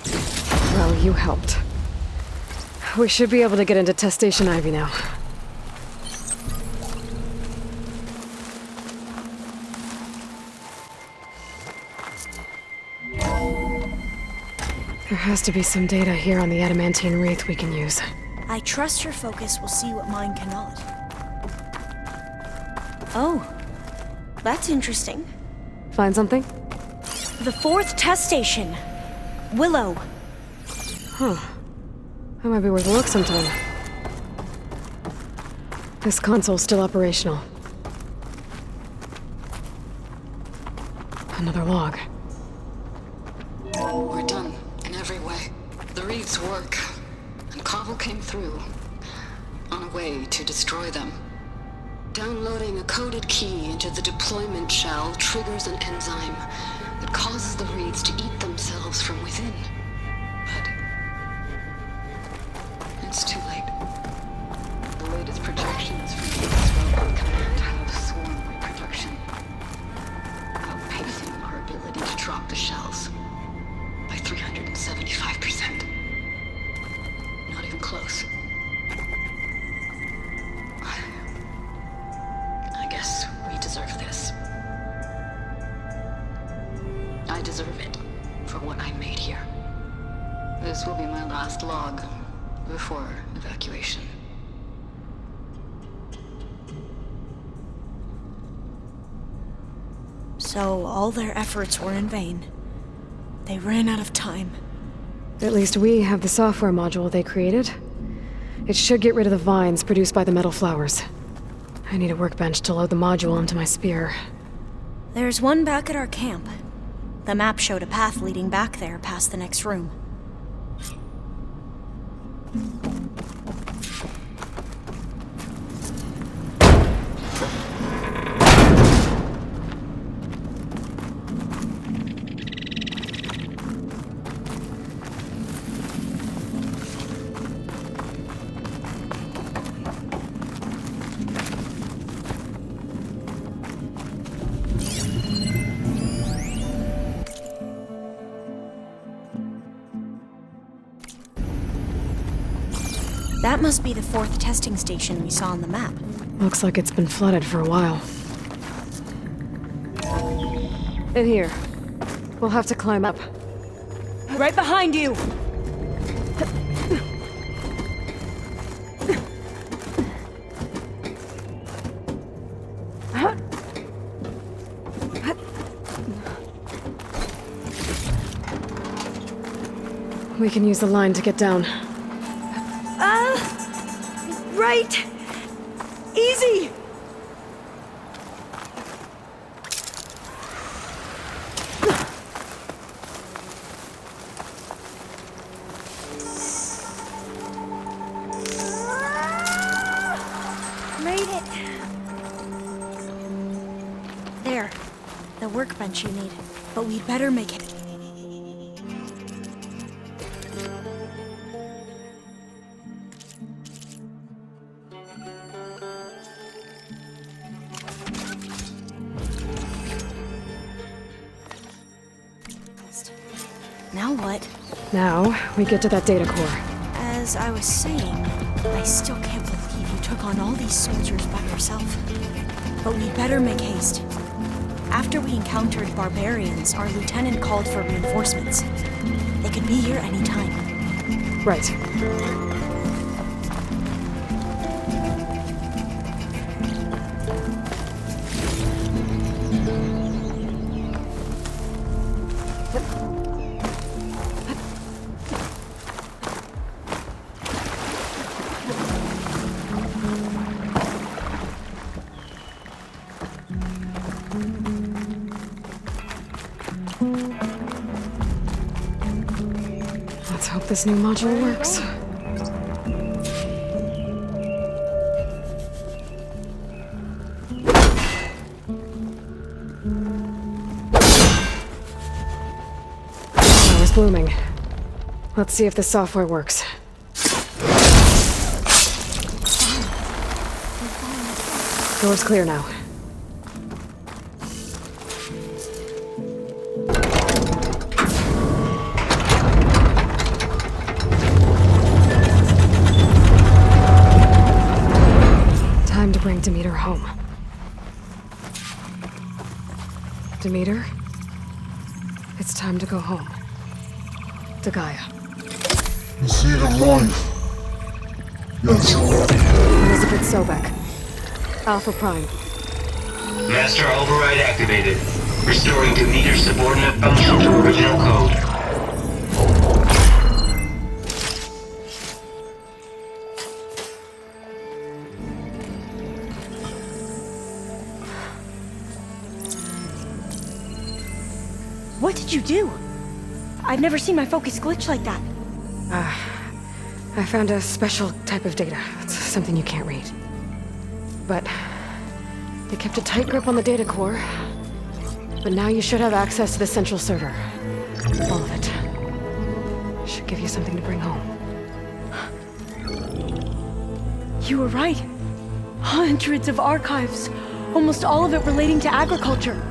testing. Well, you helped. We should be able to get into Test Station Ivy now. There has to be some data here on the adamantine wreath we can use. I trust your focus will see what mine cannot. Oh, that's interesting. Find something? The 4th test station. Willow. Huh. That might be worth a look sometime. This console's still operational. Another log. We're done, in every way. The wreaths work, and Cobble came through, on a way to destroy them. Downloading a coded key into the deployment shell triggers an enzyme that causes the wreaths to eat themselves from within. But it's too late. The latest projections from the Robot Command have swarm reproduction, outpacing our ability to drop the shells by 375%. Not even close. I guess we deserve this. I deserve it for what I made here. This will be my last log before evacuation. So all their efforts were in vain. They ran out of time. At least we have the software module they created. It should get rid of the vines produced by the metal flowers. I need a workbench to load the module into my spear. There's one back at our camp. The map showed a path leading back there past the next room. That must be the 4th testing station we saw on the map. Looks like it's been flooded for a while. In here. We'll have to climb up. Right behind you! We can use the line to get down. Right! Easy! Made it! There. The workbench you need. But we'd better make it. Now what? Now, we get to that data core. As I was saying, I still can't believe you took on all these soldiers by yourself. But we'd better make haste. After we encountered barbarians, our lieutenant called for reinforcements. They could be here any time. Right. Let's hope this new module works. Power's blooming. Let's see if the software works. Door's clear now. Demeter, it's time to go home. To Gaia. The seed of life. Yes. Elizabeth Sobek. Alpha Prime. Master override activated. Restoring Demeter subordinate function to original code. What did you do? I've never seen my focus glitch like that. I found a special type of data. It's something you can't read. But they kept a tight grip on the data core. But now you should have access to the central server. All of it. Should give you something to bring home. You were right. Hundreds of archives. Almost all of it relating to agriculture.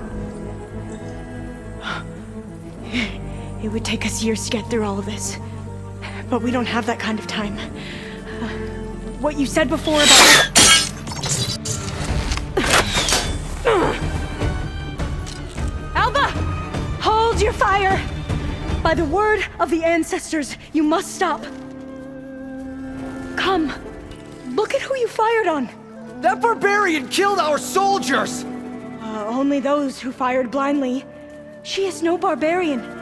It would take us years to get through all of this. But we don't have that kind of time. What you said before about... Alba! Hold your fire! By the word of the ancestors, you must stop. Come. Look at who you fired on. That barbarian killed our soldiers! Only those who fired blindly. She is no barbarian.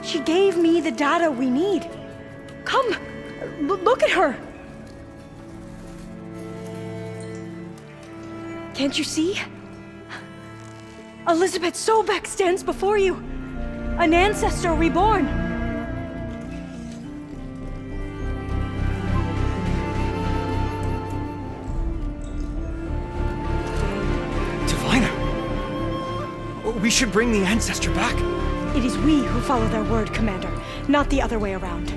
She gave me the data we need. Come, look at her. Can't you see? Elizabeth Sobek stands before you. An ancestor reborn. Diviner! We should bring the ancestor back. It is we who follow their word, Commander, not the other way around.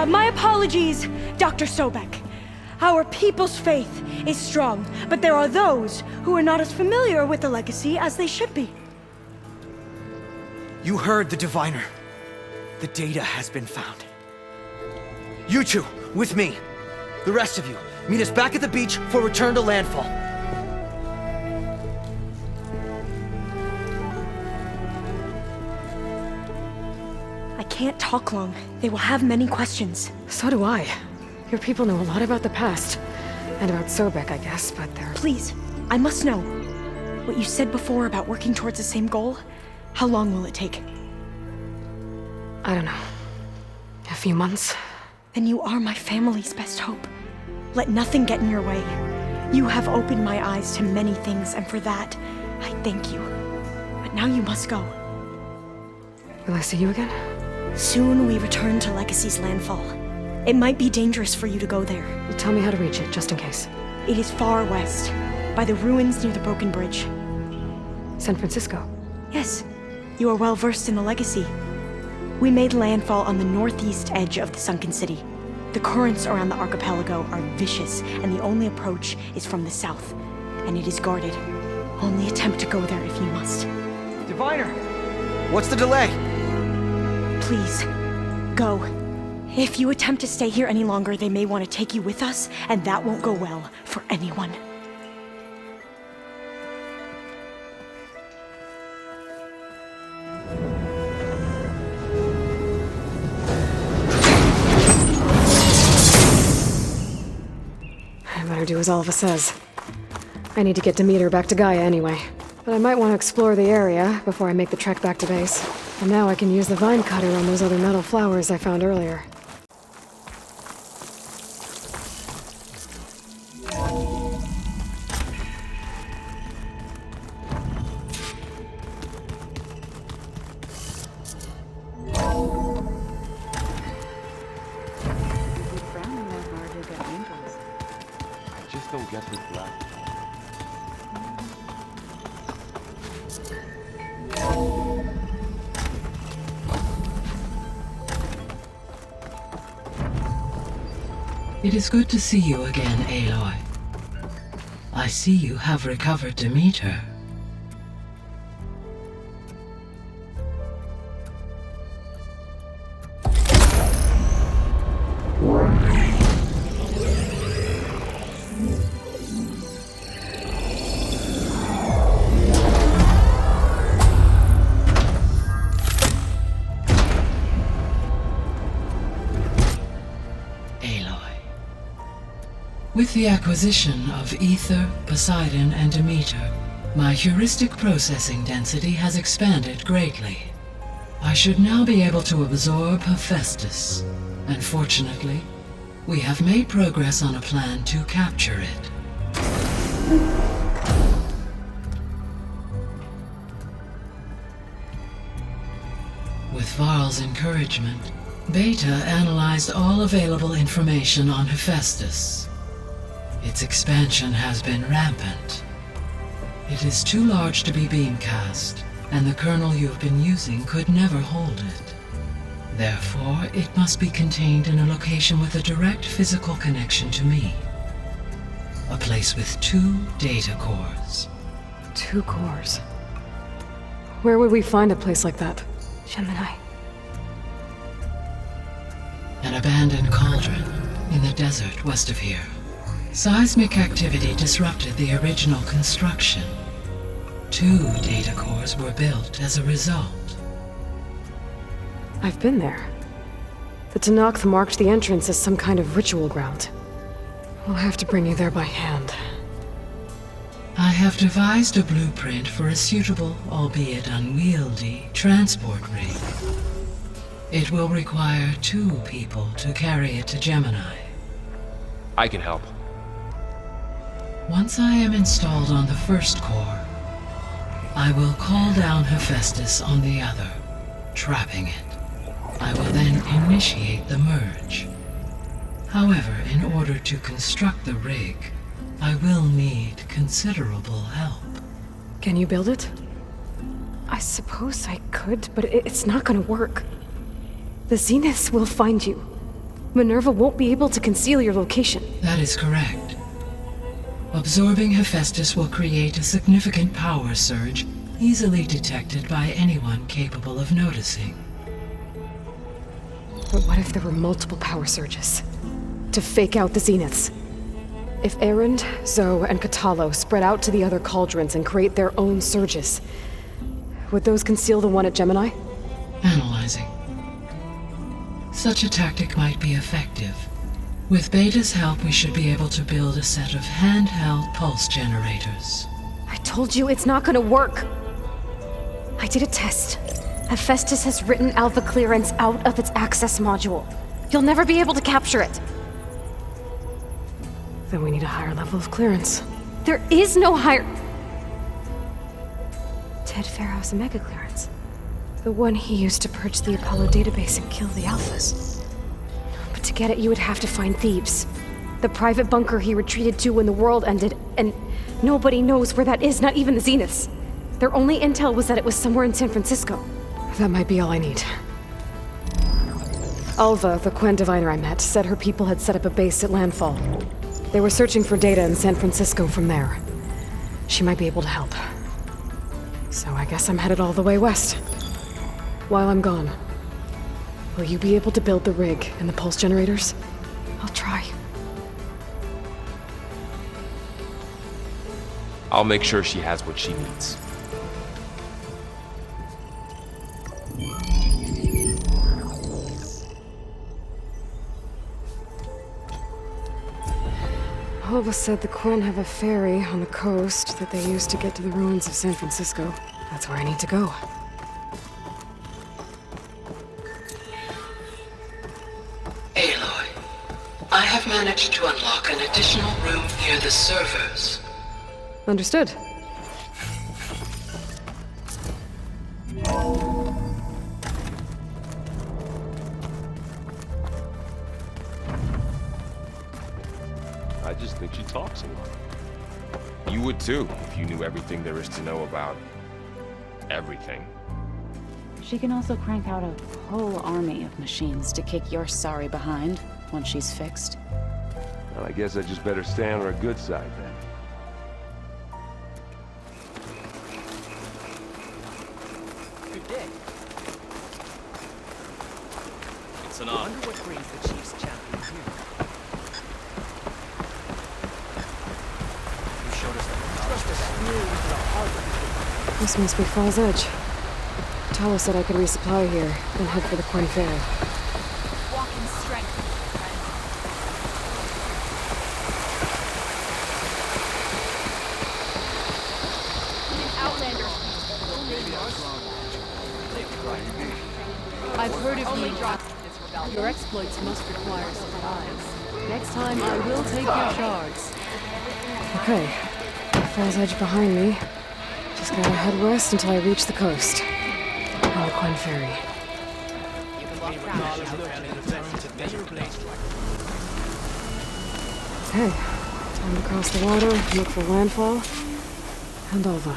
My apologies, Dr. Sobek. Our people's faith is strong, but there are those who are not as familiar with the legacy as they should be. You heard the diviner. The data has been found. You two, with me. The rest of you, meet us back at the beach for return to landfall. I can't talk long. They will have many questions. So do I. Your people know a lot about the past. And about Sobek, I guess, but they're... Please, I must know. What you said before about working towards the same goal, how long will it take? I don't know. A few months? Then you are my family's best hope. Let nothing get in your way. You have opened my eyes to many things, and for that, I thank you. But now you must go. Will I see you again? Soon we return to Legacy's landfall. It might be dangerous for you to go there. Tell me how to reach it, just in case. It is far west, by the ruins near the broken bridge. San Francisco? Yes. You are well versed in the Legacy. We made landfall on the northeast edge of the sunken city. The currents around the archipelago are vicious, and the only approach is from the south. And it is guarded. Only attempt to go there if you must. Diviner! What's the delay? Please, go. If you attempt to stay here any longer, they may want to take you with us, and that won't go well for anyone. I better do as Alva says. I need to get Demeter back to Gaia anyway. But I might want to explore the area before I make the trek back to base. And now I can use the vine cutter on those other metal flowers I found earlier. I just don't get this black. It is good to see you again, Aloy. I see you have recovered Demeter. With the acquisition of Ether, Poseidon, and Demeter, my heuristic processing density has expanded greatly. I should now be able to absorb Hephaestus, and fortunately, we have made progress on a plan to capture it. With Varl's encouragement, Beta analyzed all available information on Hephaestus. Its expansion has been rampant. It is too large to be beamcast, and the kernel you've been using could never hold it. Therefore, it must be contained in a location with a direct physical connection to me. A place with 2 data cores. 2 cores? Where would we find a place like that? Gemini. An abandoned cauldron in the desert west of here. Seismic activity disrupted the original construction. 2 data cores were built as a result. I've been there. The Tenakth marked the entrance as some kind of ritual ground. We'll have to bring you there by hand. I have devised a blueprint for a suitable, albeit unwieldy, transport rig. It will require 2 people to carry it to Gemini. I can help. Once I am installed on the first core, I will call down Hephaestus on the other, trapping it. I will then initiate the merge. However, in order to construct the rig, I will need considerable help. Can you build it? I suppose I could, but it's not gonna work. The Zeniths will find you. Minerva won't be able to conceal your location. That is correct. Absorbing Hephaestus will create a significant power surge, easily detected by anyone capable of noticing. But what if there were multiple power surges? To fake out the Zeniths? If Erend, Zoe, and Katalo spread out to the other cauldrons and create their own surges, would those conceal the one at Gemini? Analyzing. Such a tactic might be effective. With Beta's help, we should be able to build a set of handheld pulse generators. I told you it's not gonna work. I did a test. Hephaestus has written Alpha clearance out of its access module. You'll never be able to capture it. Then we need a higher level of clearance. There is no higher... Ted Pharaoh's mega clearance. The one he used to purge the Apollo database and kill the Alphas. But to get it, you would have to find Thebes. The private bunker he retreated to when the world ended, and nobody knows where that is, not even the Zeniths. Their only intel was that it was somewhere in San Francisco. That might be all I need. Alva, the Quen diviner I met, said her people had set up a base at landfall. They were searching for data in San Francisco from there. She might be able to help. So I guess I'm headed all the way west. While I'm gone, will you be able to build the rig and the pulse generators? I'll try. I'll make sure she has what she needs. Alva said the Quen have a ferry on the coast that they use to get to the ruins of San Francisco. That's where I need to go. Aloy, I have managed to unlock an additional room near the servers. Understood. I just think she talks a lot. You would too, if you knew everything there is to know about everything. She can also crank out a whole army of machines to kick your sorry behind once she's fixed. Well, I guess I just better stay on her good side then. Good day. It's an I honor. wonder what brings the Chief's champion here. You showed us that thrust a spear into the heart of This must be Fall's Edge. Talo said I could resupply here, then head for the Quen Ferry. Walk in strength, I've heard of you. Your exploits must require supplies. Next time, I will take your shards. Okay. Falls Edge behind me. Just gotta head west until I reach the coast. On the Quinn Ferry. Okay. Time to cross the water, look for landfall, and Alva.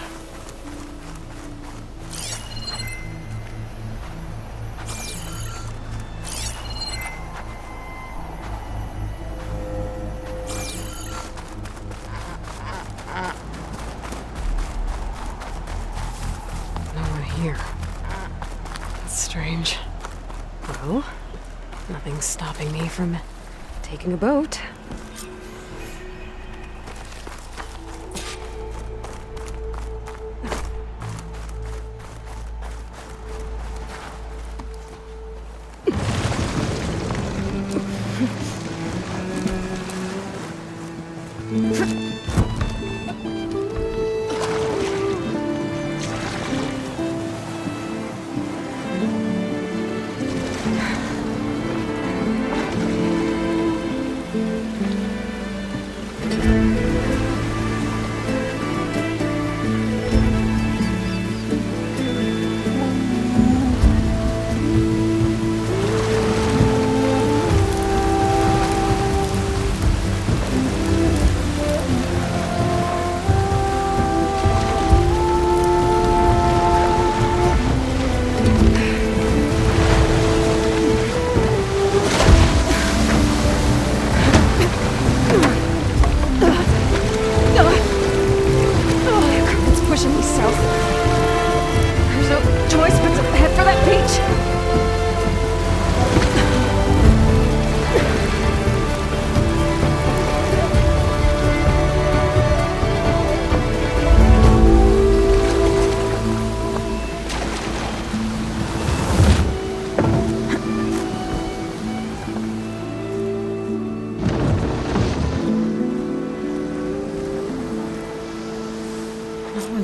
Here. That's strange. Well, nothing's stopping me from taking a boat.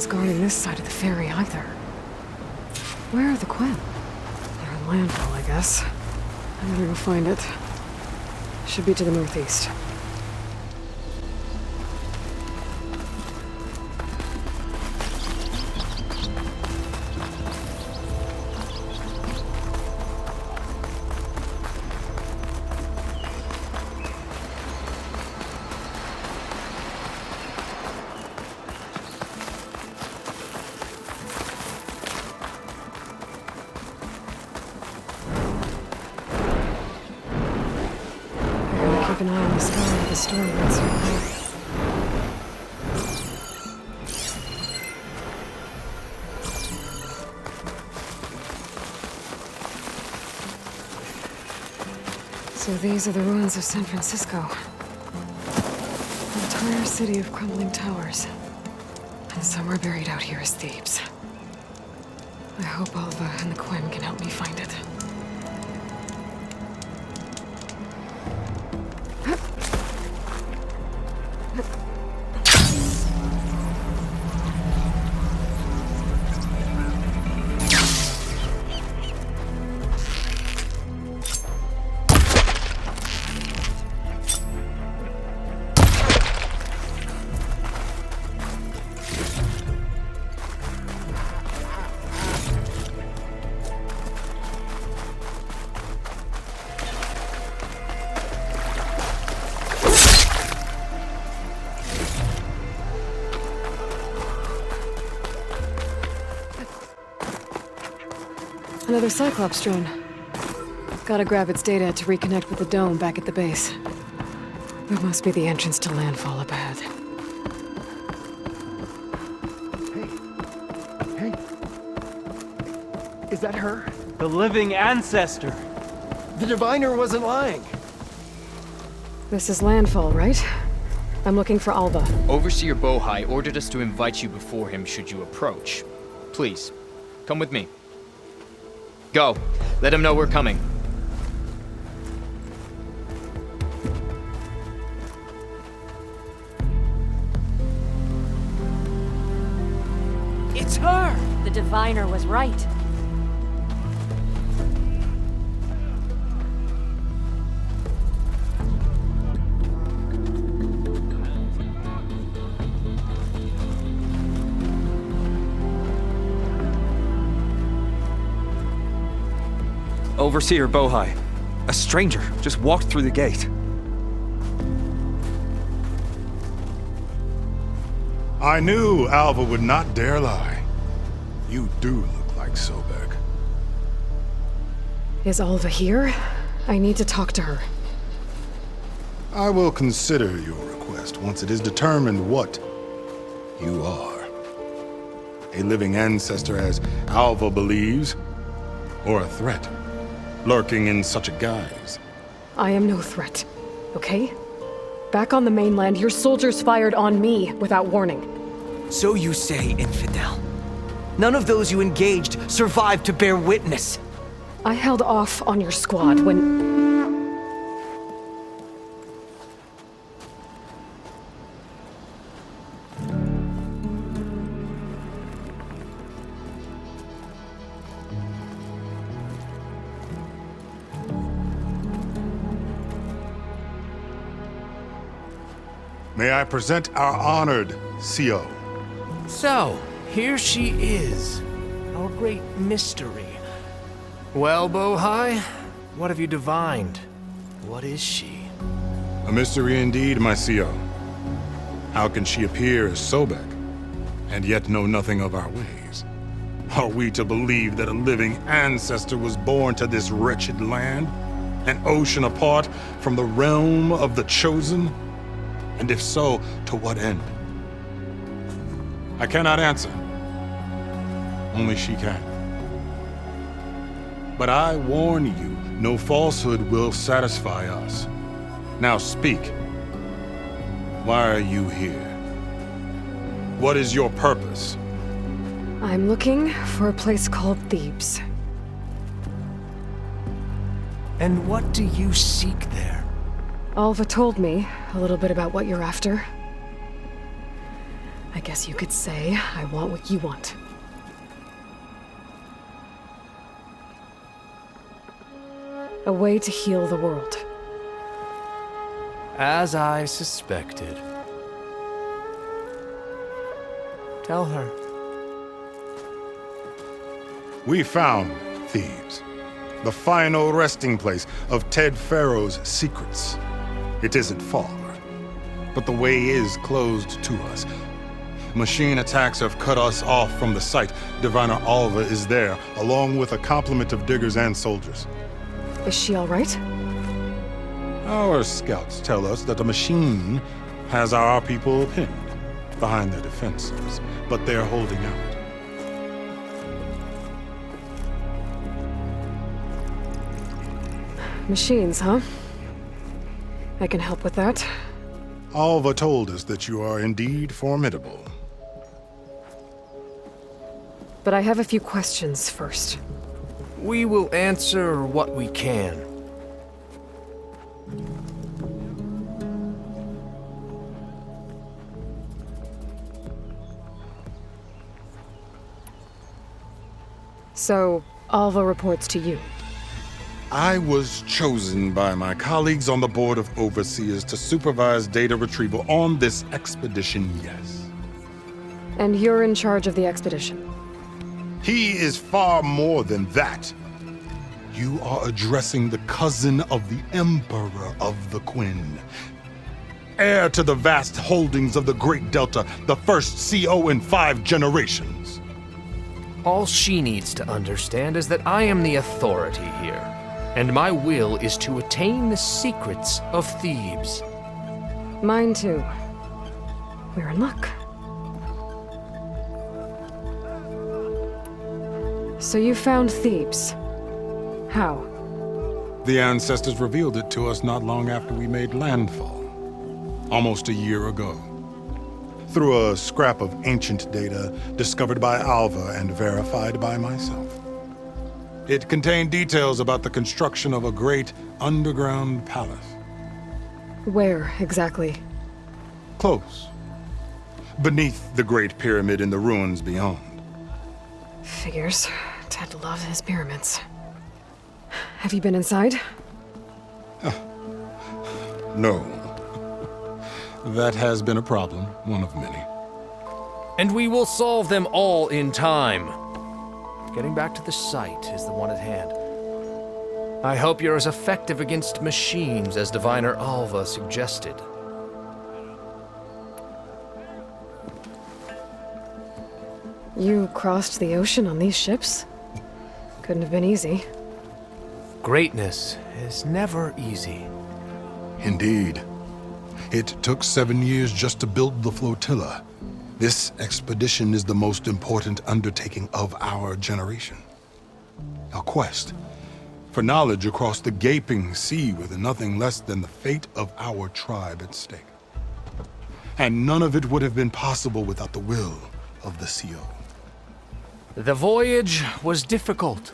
Guarding this side of the ferry either. Where are the Quinn? They're in landfall, I guess. I better go find it. Should be to the northeast. Keep an eye on the sky with the storm winds are. So these are the ruins of San Francisco. An entire city of crumbling towers. And somewhere buried out here is Thebes. I hope Alva and the Quinn can help me find it. Another Cyclops drone. Gotta grab its data to reconnect with the dome back at the base. That must be the entrance to landfall up ahead. Hey. Is that her? The living ancestor. The diviner wasn't lying. This is landfall, right? I'm looking for Alba. Overseer Bohai ordered us to invite you before him should you approach. Please, come with me. Go. Let him know we're coming. It's her! The diviner was right. Overseer Bohai. A stranger just walked through the gate. I knew Alva would not dare lie. You do look like Sobek. Is Alva here? I need to talk to her. I will consider your request once it is determined what you are. A living ancestor, as Alva believes, or a threat, lurking in such a guise. I am no threat, okay? Back on the mainland, your soldiers fired on me without warning. So you say, infidel. None of those you engaged survived to bear witness. I held off on your squad when... May I present our honored CO. So, here she is, our great mystery. Well, Bohai, what have you divined? What is she? A mystery indeed, my CO. How can she appear as Sobek, and yet know nothing of our ways? Are we to believe that a living ancestor was born to this wretched land, an ocean apart from the realm of the Chosen? And if so, to what end? I cannot answer. Only she can. But I warn you, no falsehood will satisfy us. Now speak. Why are you here? What is your purpose? I'm looking for a place called Thebes. And what do you seek there? Alva told me a little bit about what you're after. I guess you could say I want what you want. A way to heal the world. As I suspected. Tell her. We found Thebes, the final resting place of Ted Pharaoh's secrets. It isn't far, but the way is closed to us. Machine attacks have cut us off from the site. Diviner Alva is there, along with a complement of diggers and soldiers. Is she all right? Our scouts tell us that the machine has our people pinned behind their defenses, but they're holding out. Machines, huh? I can help with that. Alva told us that you are indeed formidable. But I have a few questions first. We will answer what we can. So, Alva reports to you. I was chosen by my colleagues on the Board of Overseers to supervise data retrieval on this expedition, yes. And you're in charge of the expedition? He is far more than that. You are addressing the cousin of the Emperor of the Quinn. Heir to the vast holdings of the Great Delta, the first CO in 5 generations. All she needs to understand is that I am the authority here. And my will is to attain the secrets of Thebes. Mine too. We're in luck. So you found Thebes. How? The ancestors revealed it to us not long after we made landfall. Almost a year ago. Through a scrap of ancient data discovered by Alva and verified by myself. It contained details about the construction of a great underground palace. Where, exactly? Close. Beneath the Great Pyramid in the ruins beyond. Figures. Ted loves his pyramids. Have you been inside? No. That has been a problem, one of many. And we will solve them all in time. Getting back to the site is the one at hand. I hope you're as effective against machines as Diviner Alva suggested. You crossed the ocean on these ships? Couldn't have been easy. Greatness is never easy. Indeed. It took 7 years just to build the flotilla. This expedition is the most important undertaking of our generation. A quest for knowledge across the gaping sea with nothing less than the fate of our tribe at stake. And none of it would have been possible without the will of the CO. The voyage was difficult.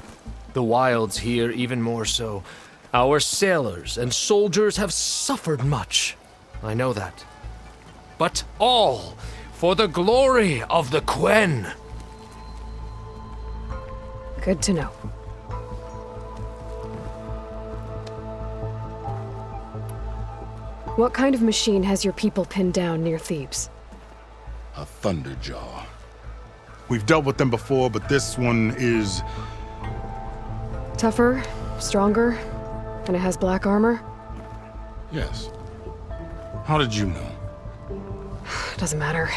The wilds here even more so. Our sailors and soldiers have suffered much. I know that. But all for the glory of the Quen. Good to know. What kind of machine has your people pinned down near Thebes? A Thunderjaw. We've dealt with them before, but this one is... Tougher, stronger, and it has black armor? Yes. How did you know? Doesn't matter.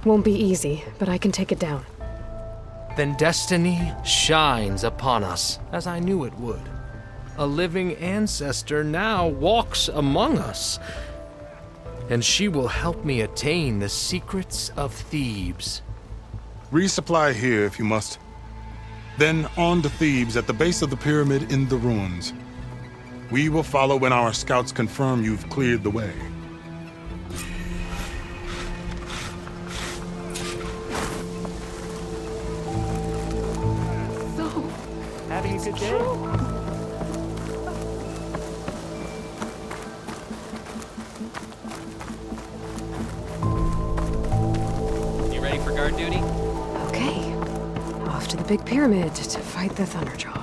Won't be easy, but I can take it down. Then destiny shines upon us, as I knew it would. A living ancestor now walks among us, and she will help me attain the secrets of Thebes. Resupply here if you must. Then on to Thebes at the base of the pyramid in the ruins. We will follow when our scouts confirm you've cleared the way. So, having a good day? For guard duty? Okay. Off to the big pyramid to fight the Thunderjaw.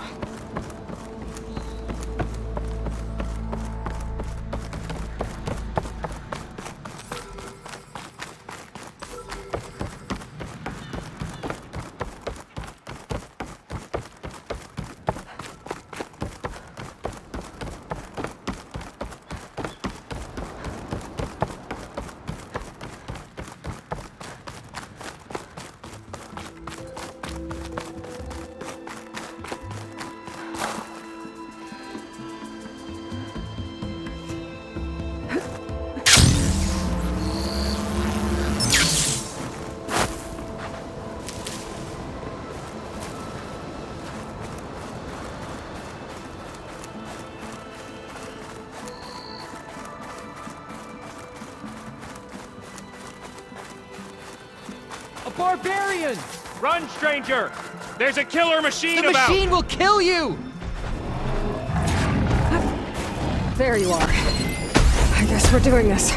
Barbarian! Run, stranger! There's a killer machine about! The machine will kill you! There you are. I guess we're doing this.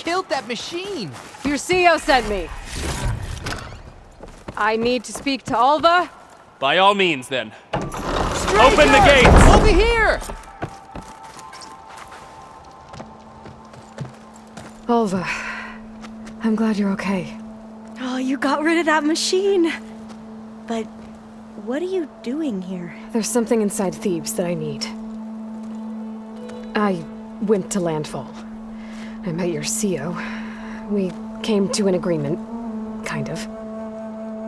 built that machine? Your CO sent me. I need to speak to Alva. By all means, then. Stranger! Open the gates! Over here! Alva, I'm glad you're okay. Oh, you got rid of that machine. But what are you doing here? There's something inside Thebes that I need. I went to landfall. I met your CO. We came to an agreement, kind of.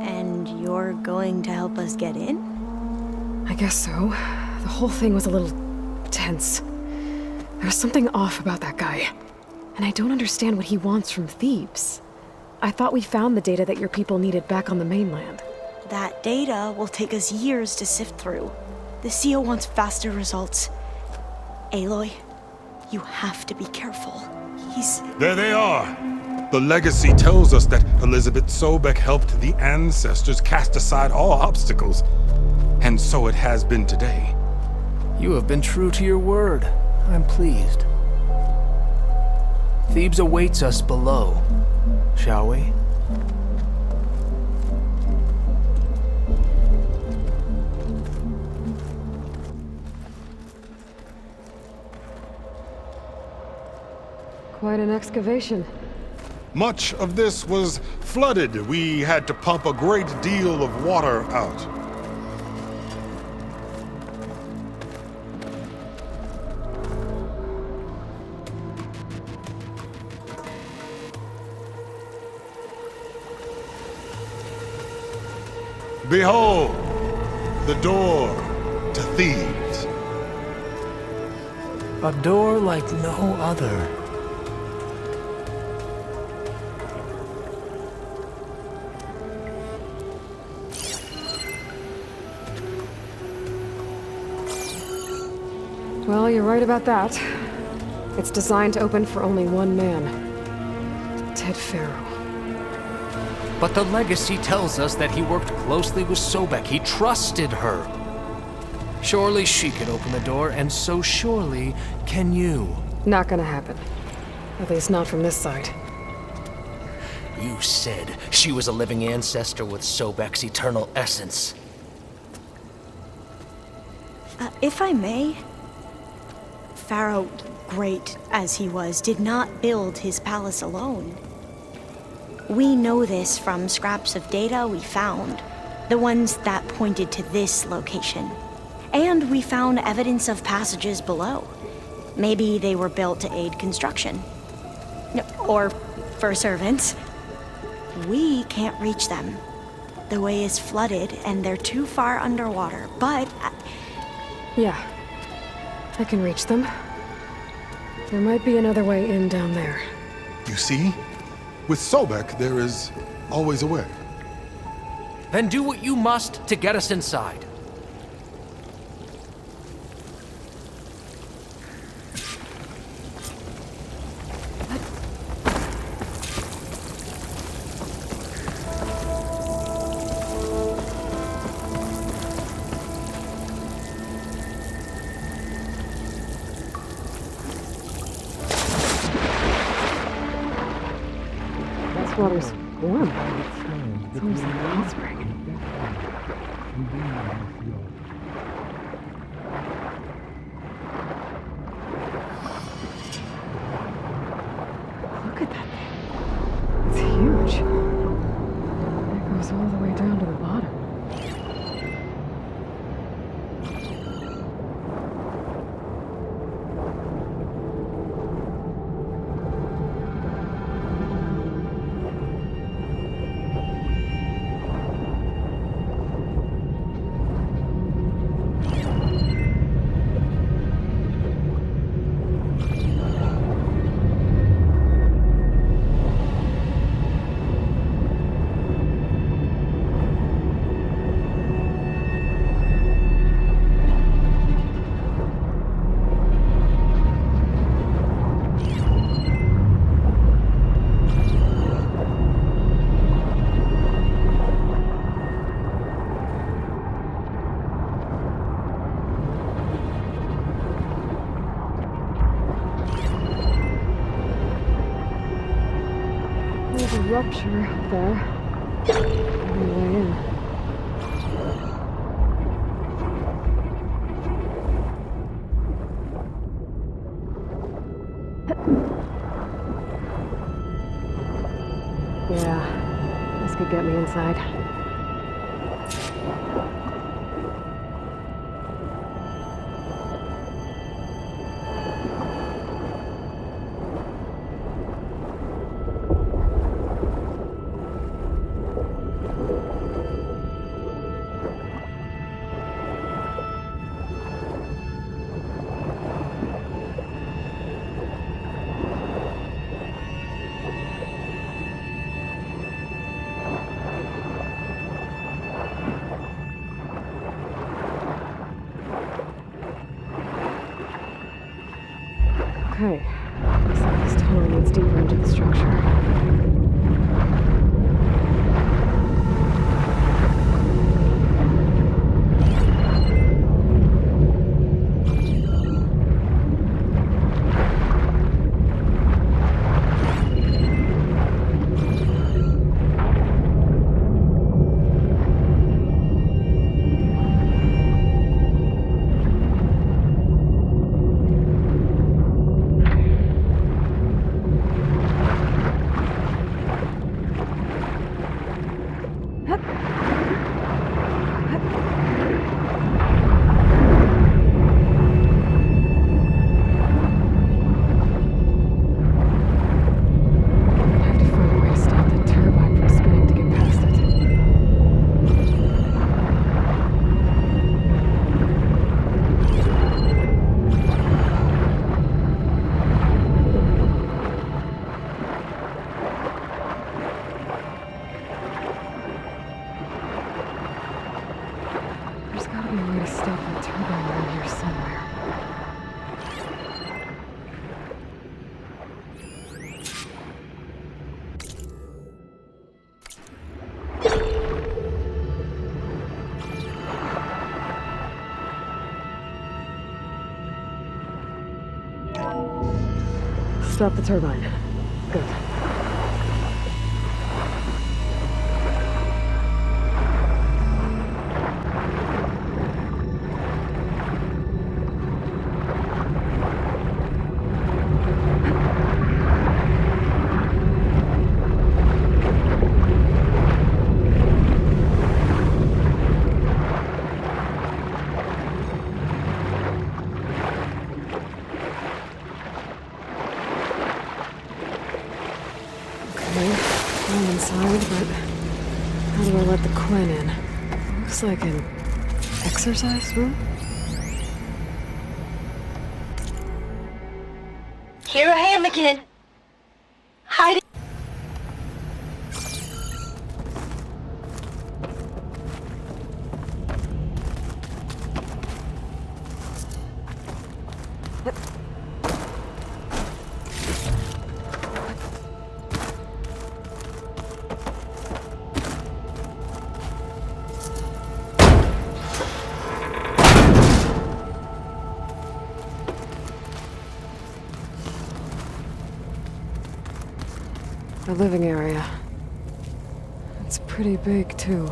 And you're going to help us get in? I guess so. The whole thing was a little tense. There was something off about that guy. And I don't understand what he wants from Thebes. I thought we found the data that your people needed back on the mainland. That data will take us years to sift through. The CO wants faster results. Aloy, you have to be careful. There they are! The legacy tells us that Elizabeth Sobek helped the ancestors cast aside all obstacles. And so it has been today. You have been true to your word. I'm pleased. Thebes awaits us below, shall we? Quite an excavation. Much of this was flooded. We had to pump a great deal of water out. Behold, the door to Thebes. A door like no other. Well, you're right about that. It's designed to open for only one man. Ted Pharaoh. But the legacy tells us that he worked closely with Sobek. He trusted her. Surely she can open the door, and so surely can you. Not gonna happen. At least not from this side. You said she was a living ancestor with Sobek's eternal essence. If I may, Pharaoh, great as he was, did not build his palace alone. We know this from scraps of data we found, the ones that pointed to this location. And we found evidence of passages below. Maybe they were built to aid construction. Or for servants. We can't reach them. The way is flooded and they're too far underwater, but... Yeah. I can reach them. There might be another way in down there. You see? With Sobek, there is always a way. Then do what you must to get us inside. Water's warm. It's almost like a hot spring. Look at that thing. It's huge. It goes all the way down to the bottom. Sure, up there. Maybe way in. Yeah, this could get me inside. Okay, looks like this tunnel leads deeper into the structure. Stop the turbine. Good. Looks like an exercise room? Here I am again. Hiding. The living area. It's pretty big, too.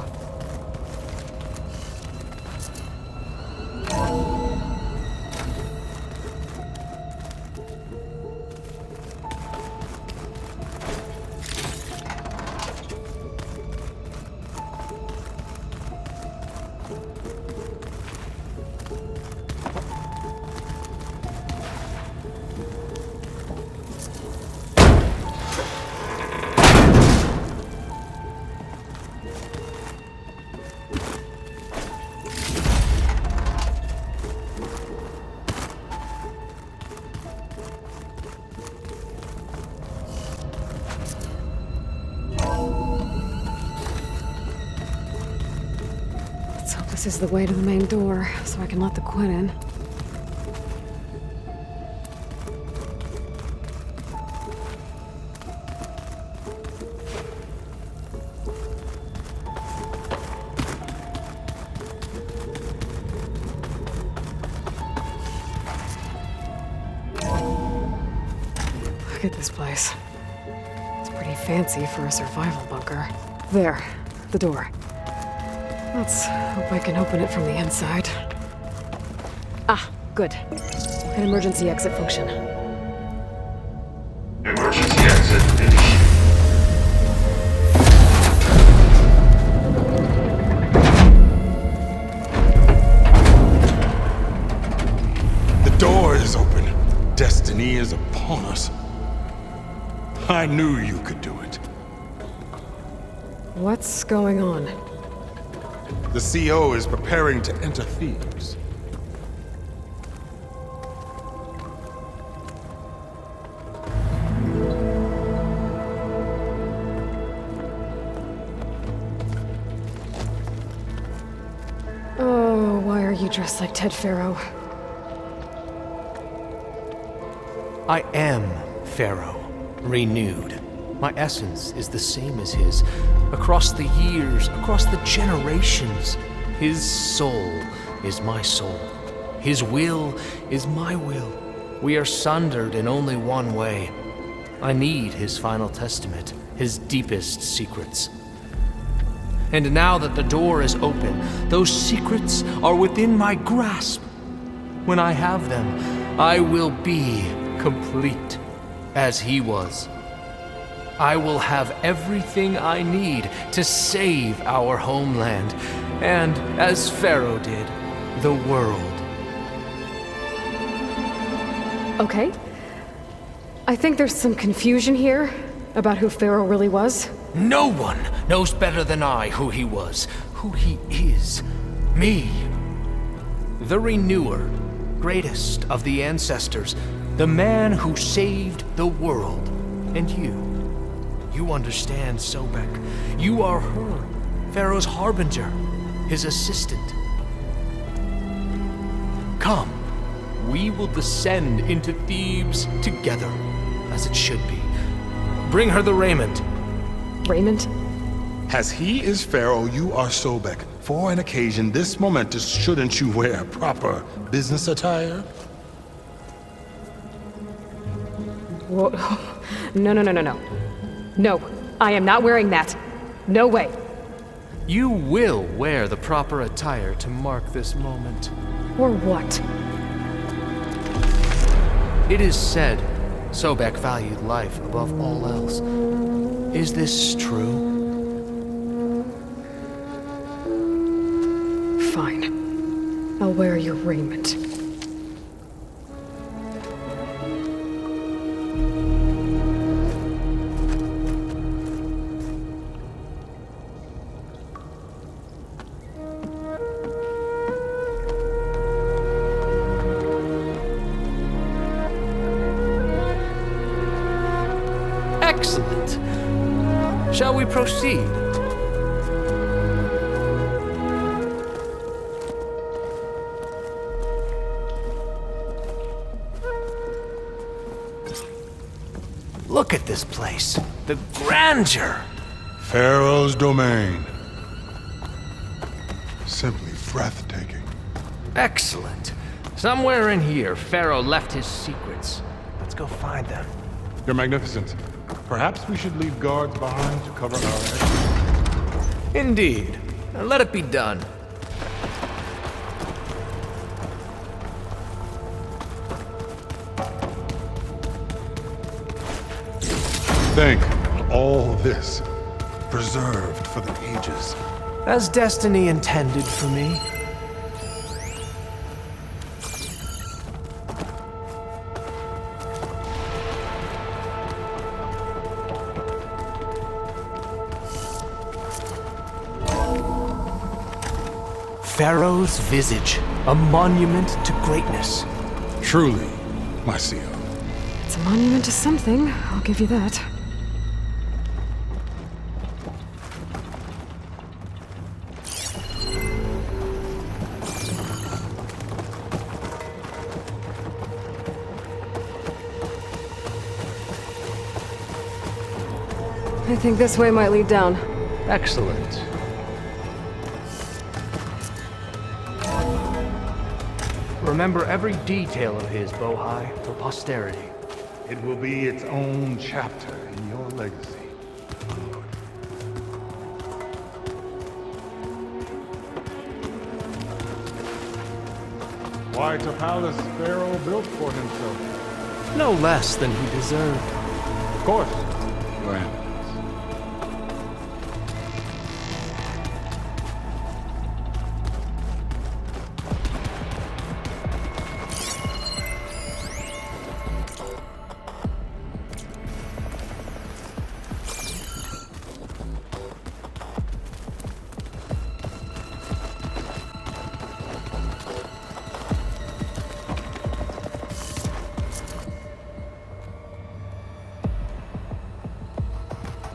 This is the way to the main door, so I can let the Quinn in. Look at this place. It's pretty fancy for a survival bunker. There, the door. Let's hope I can open it from the inside. Ah, good. An emergency exit function. Emergency exit initiated. The door is open. Destiny is upon us. I knew you could do it. What's going on? The CO is preparing to enter Thebes. Oh, why are you dressed like Ted Pharaoh? I am Pharaoh, renewed. My essence is the same as his. Across the years, across the generations, his soul is my soul. His will is my will. We are sundered in only one way. I need his final testament, his deepest secrets. And now that the door is open, those secrets are within my grasp. When I have them, I will be complete, as he was. I will have everything I need to save our homeland, and, as Pharaoh did, the world. Okay. I think there's some confusion here about who Pharaoh really was. No one knows better than I who he was, who he is. Me. The Renewer, greatest of the ancestors, the man who saved the world. And you. You understand, Sobek. You are her, Pharaoh's harbinger, his assistant. Come, we will descend into Thebes together, as it should be. Bring her the raiment. Raiment? As he is Pharaoh, you are Sobek. For an occasion this momentous, shouldn't you wear proper business attire? Whoa. No. No, I am not wearing that. No way. You will wear the proper attire to mark this moment. Or what? It is said Sobek valued life above all else. Is this true? Fine. I'll wear your raiment. Excellent. Shall we proceed? Look at this place. The grandeur. Pharaoh's domain. Simply breathtaking. Excellent. Somewhere in here, Pharaoh left his secrets. Let's go find them. Your Magnificence, perhaps we should leave guards behind to cover our exit. Indeed. Now let it be done. Think of all this, preserved for the ages. As destiny intended for me. Pharaoh's visage, a monument to greatness. Truly, my CO. It's a monument to something, I'll give you that. I think this way might lead down. Excellent. Remember every detail of his, Bohai, for posterity. It will be its own chapter in your legacy. Quite a palace Pharaoh built for himself. No less than he deserved. Of course. Your Eminence.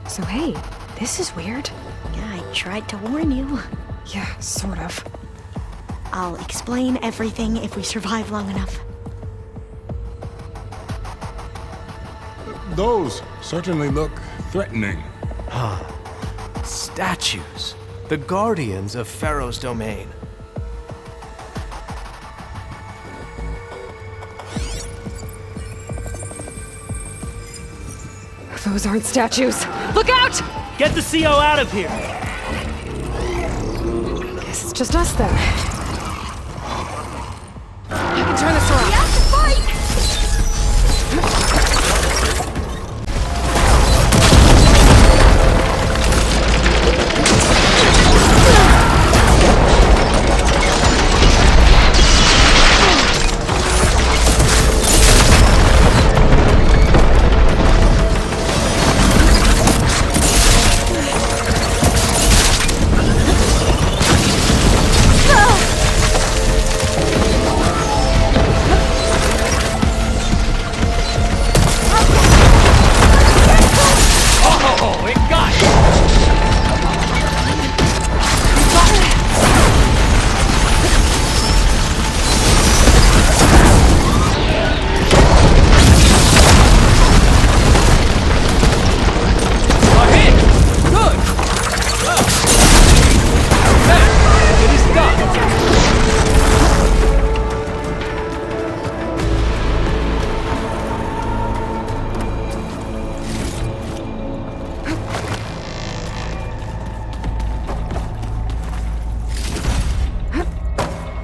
So hey, this is weird. Yeah, I tried to warn you. Yeah, sort of. I'll explain everything if we survive long enough. Those certainly look threatening. Statues. The guardians of Pharaoh's domain. Those aren't statues. Look out! Get the CO out of here! Guess it's just us then. I can turn this around. We have to fight!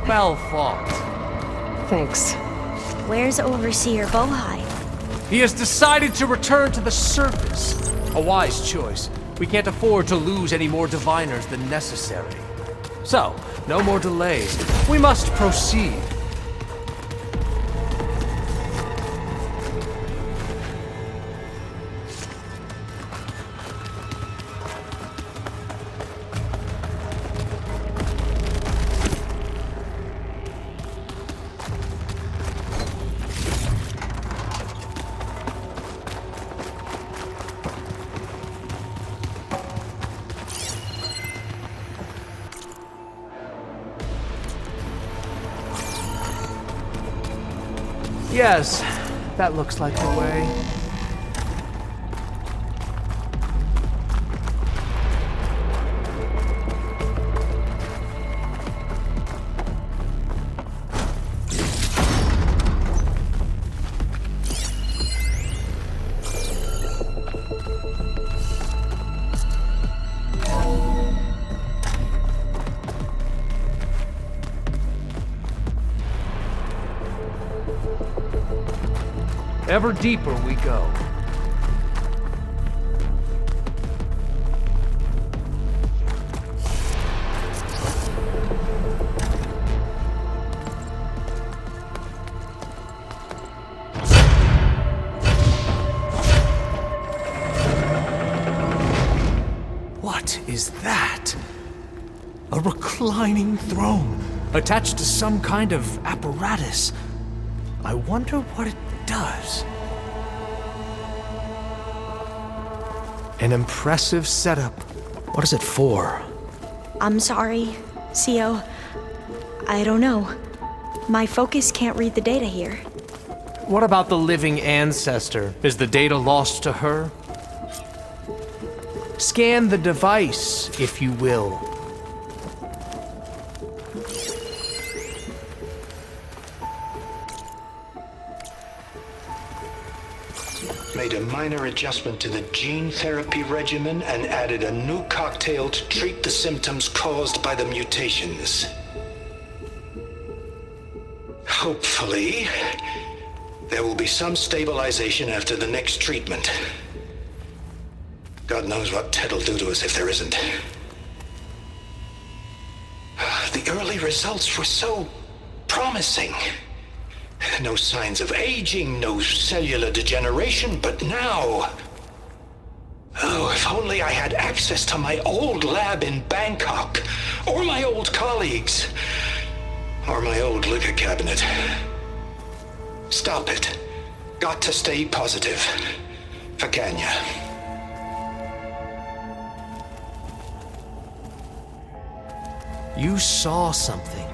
Well fought. Thanks. Where's Overseer Bohai? He has decided to return to the surface. A wise choice. We can't afford to lose any more diviners than necessary. So, no more delays. We must proceed. Yes, that looks like the way. Ever deeper we go. What is that? A reclining throne, attached to some kind of apparatus. I wonder what it does. An impressive setup. What is it for? I'm sorry, CO. I don't know. My focus can't read the data here. What about the living ancestor? Is the data lost to her? Scan the device, if you will. Made a minor adjustment to the gene therapy regimen and added a new cocktail to treat the symptoms caused by the mutations. Hopefully, there will be some stabilization after the next treatment. God knows what Ted'll do to us if there isn't. The early results were so promising. No signs of aging, no cellular degeneration, but now... Oh, if only I had access to my old lab in Bangkok, or my old colleagues, or my old liquor cabinet. Stop it. Got to stay positive. For Kenya. You saw something.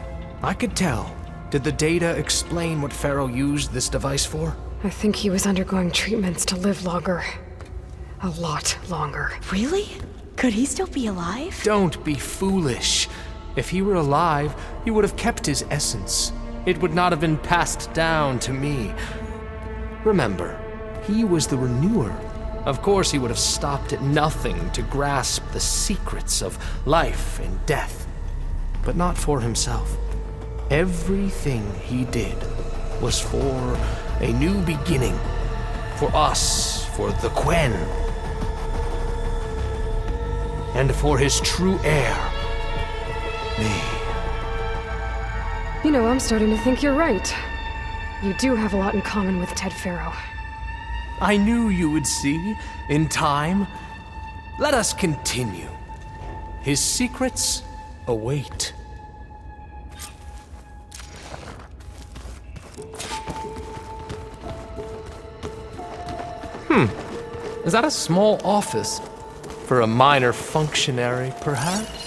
I could tell. Did the data explain what Pharaoh used this device for? I think he was undergoing treatments to live longer. A lot longer. Really? Could he still be alive? Don't be foolish. If he were alive, he would have kept his essence. It would not have been passed down to me. Remember, he was the renewer. Of course, he would have stopped at nothing to grasp the secrets of life and death. But not for himself. Everything he did was for a new beginning. For us, for the Quen. And for his true heir, me. You know, I'm starting to think you're right. You do have a lot in common with Ted Pharaoh. I knew you would see, in time. Let us continue. His secrets await. Is that a small office? For a minor functionary, perhaps?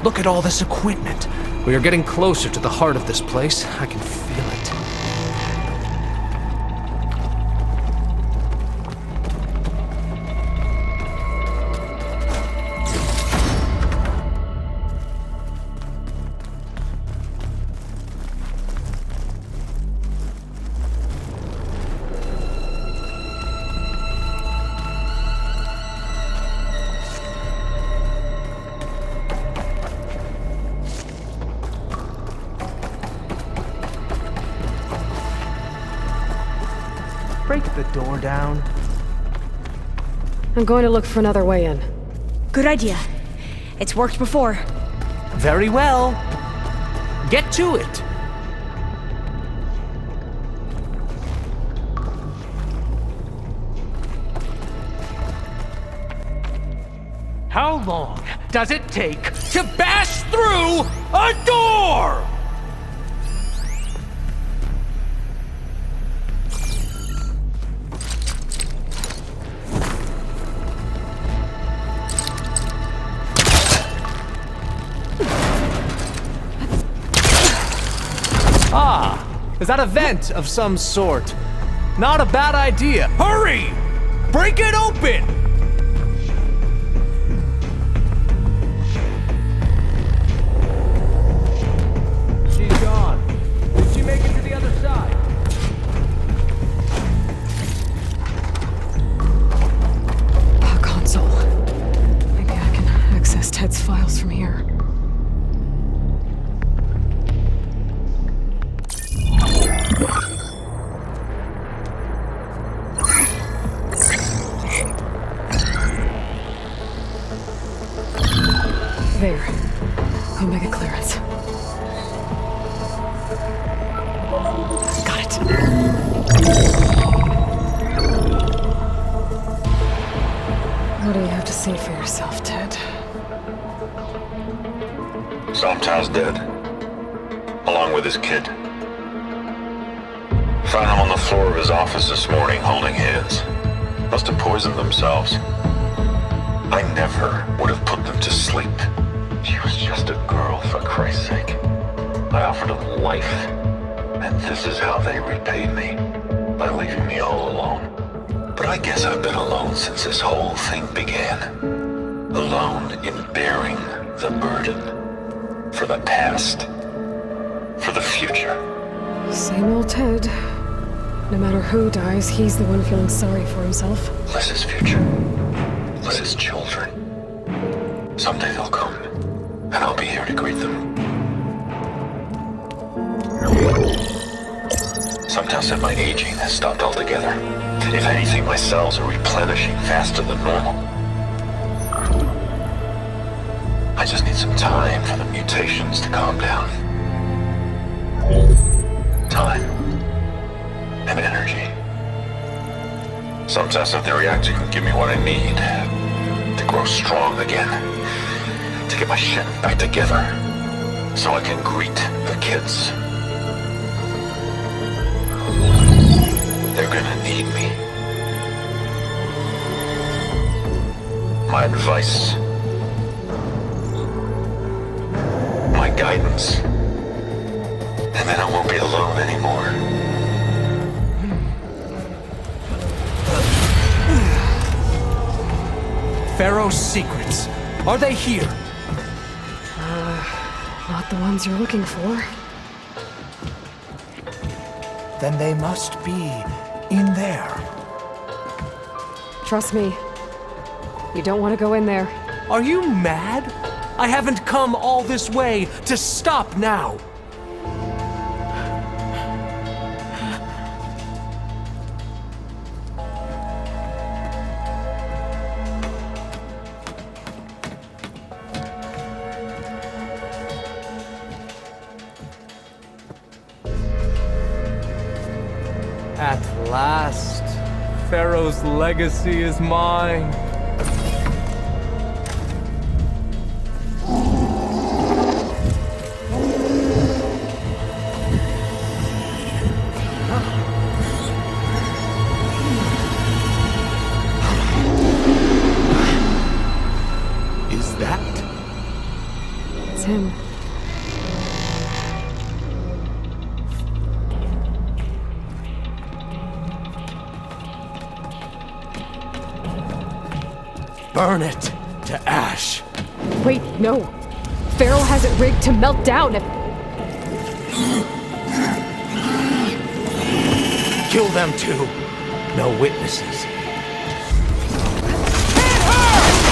Look at all this equipment. We are getting closer to the heart of this place. I can feel it. Break the door down. I'm going to look for another way in. Good idea. It's worked before. Very well. Get to it. How long does it take to bash through a door? Is that a vent of some sort? Not a bad idea. Hurry! Break it open! She's gone. Did she make it to the other side? A console. Maybe I can access Ted's files from here. There. Omega clearance. Got it. What do you have to say for yourself, Ted? Sometimes dead. Along with his kid. Found him on the floor of his office this morning holding his. Must have poisoned themselves. I never would have put them to sleep. She was just a girl, for Christ's sake. I offered her life, and This is how they repaid me, by leaving me all alone. But I guess I've been alone since this whole thing began. Alone in bearing the burden. For the past. For the future. Same old Ted. No matter who dies, he's the one feeling sorry for himself. Liz's future. Liz's children. Someday they'll come, and I'll be here to greet them. Some tell said my aging has stopped altogether. If anything, my cells are replenishing faster than normal. I just need some time for the mutations to calm down. Time. And energy. Some tests of the reactor can give me what I need to grow strong again. To get my shit back together. So I can greet the kids. They're gonna need me. My advice. My guidance. And then I won't be alone anymore. Pharaoh's secrets. Are they here? Not the ones you're looking for. Then they must be in there. Trust me. You don't want to go in there. Are you mad? I haven't come all this way to stop now. At last, Pharaoh's legacy is mine. Is that? It's him. Burn it to ash. Wait, no. Pharaoh has it rigged to melt down if... Kill them too. No witnesses. Ah!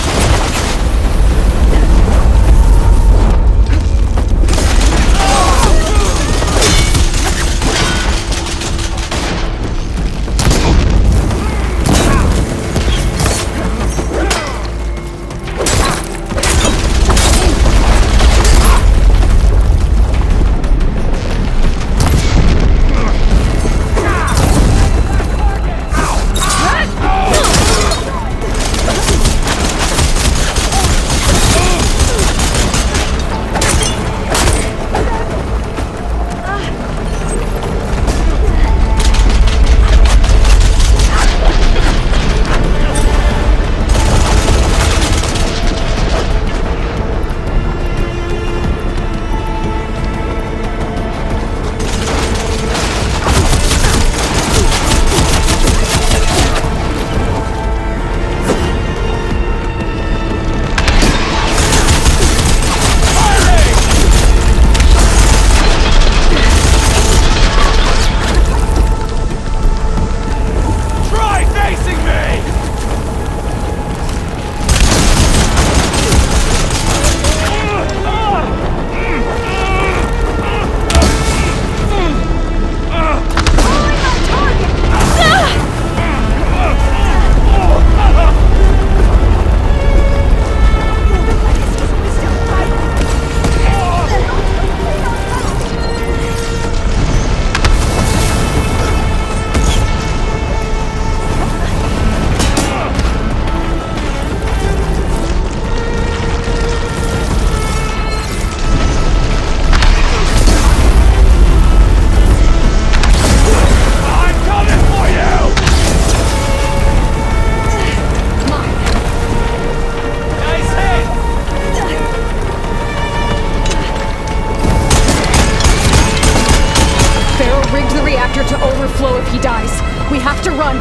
rigged the reactor to overflow if he dies. We have to run.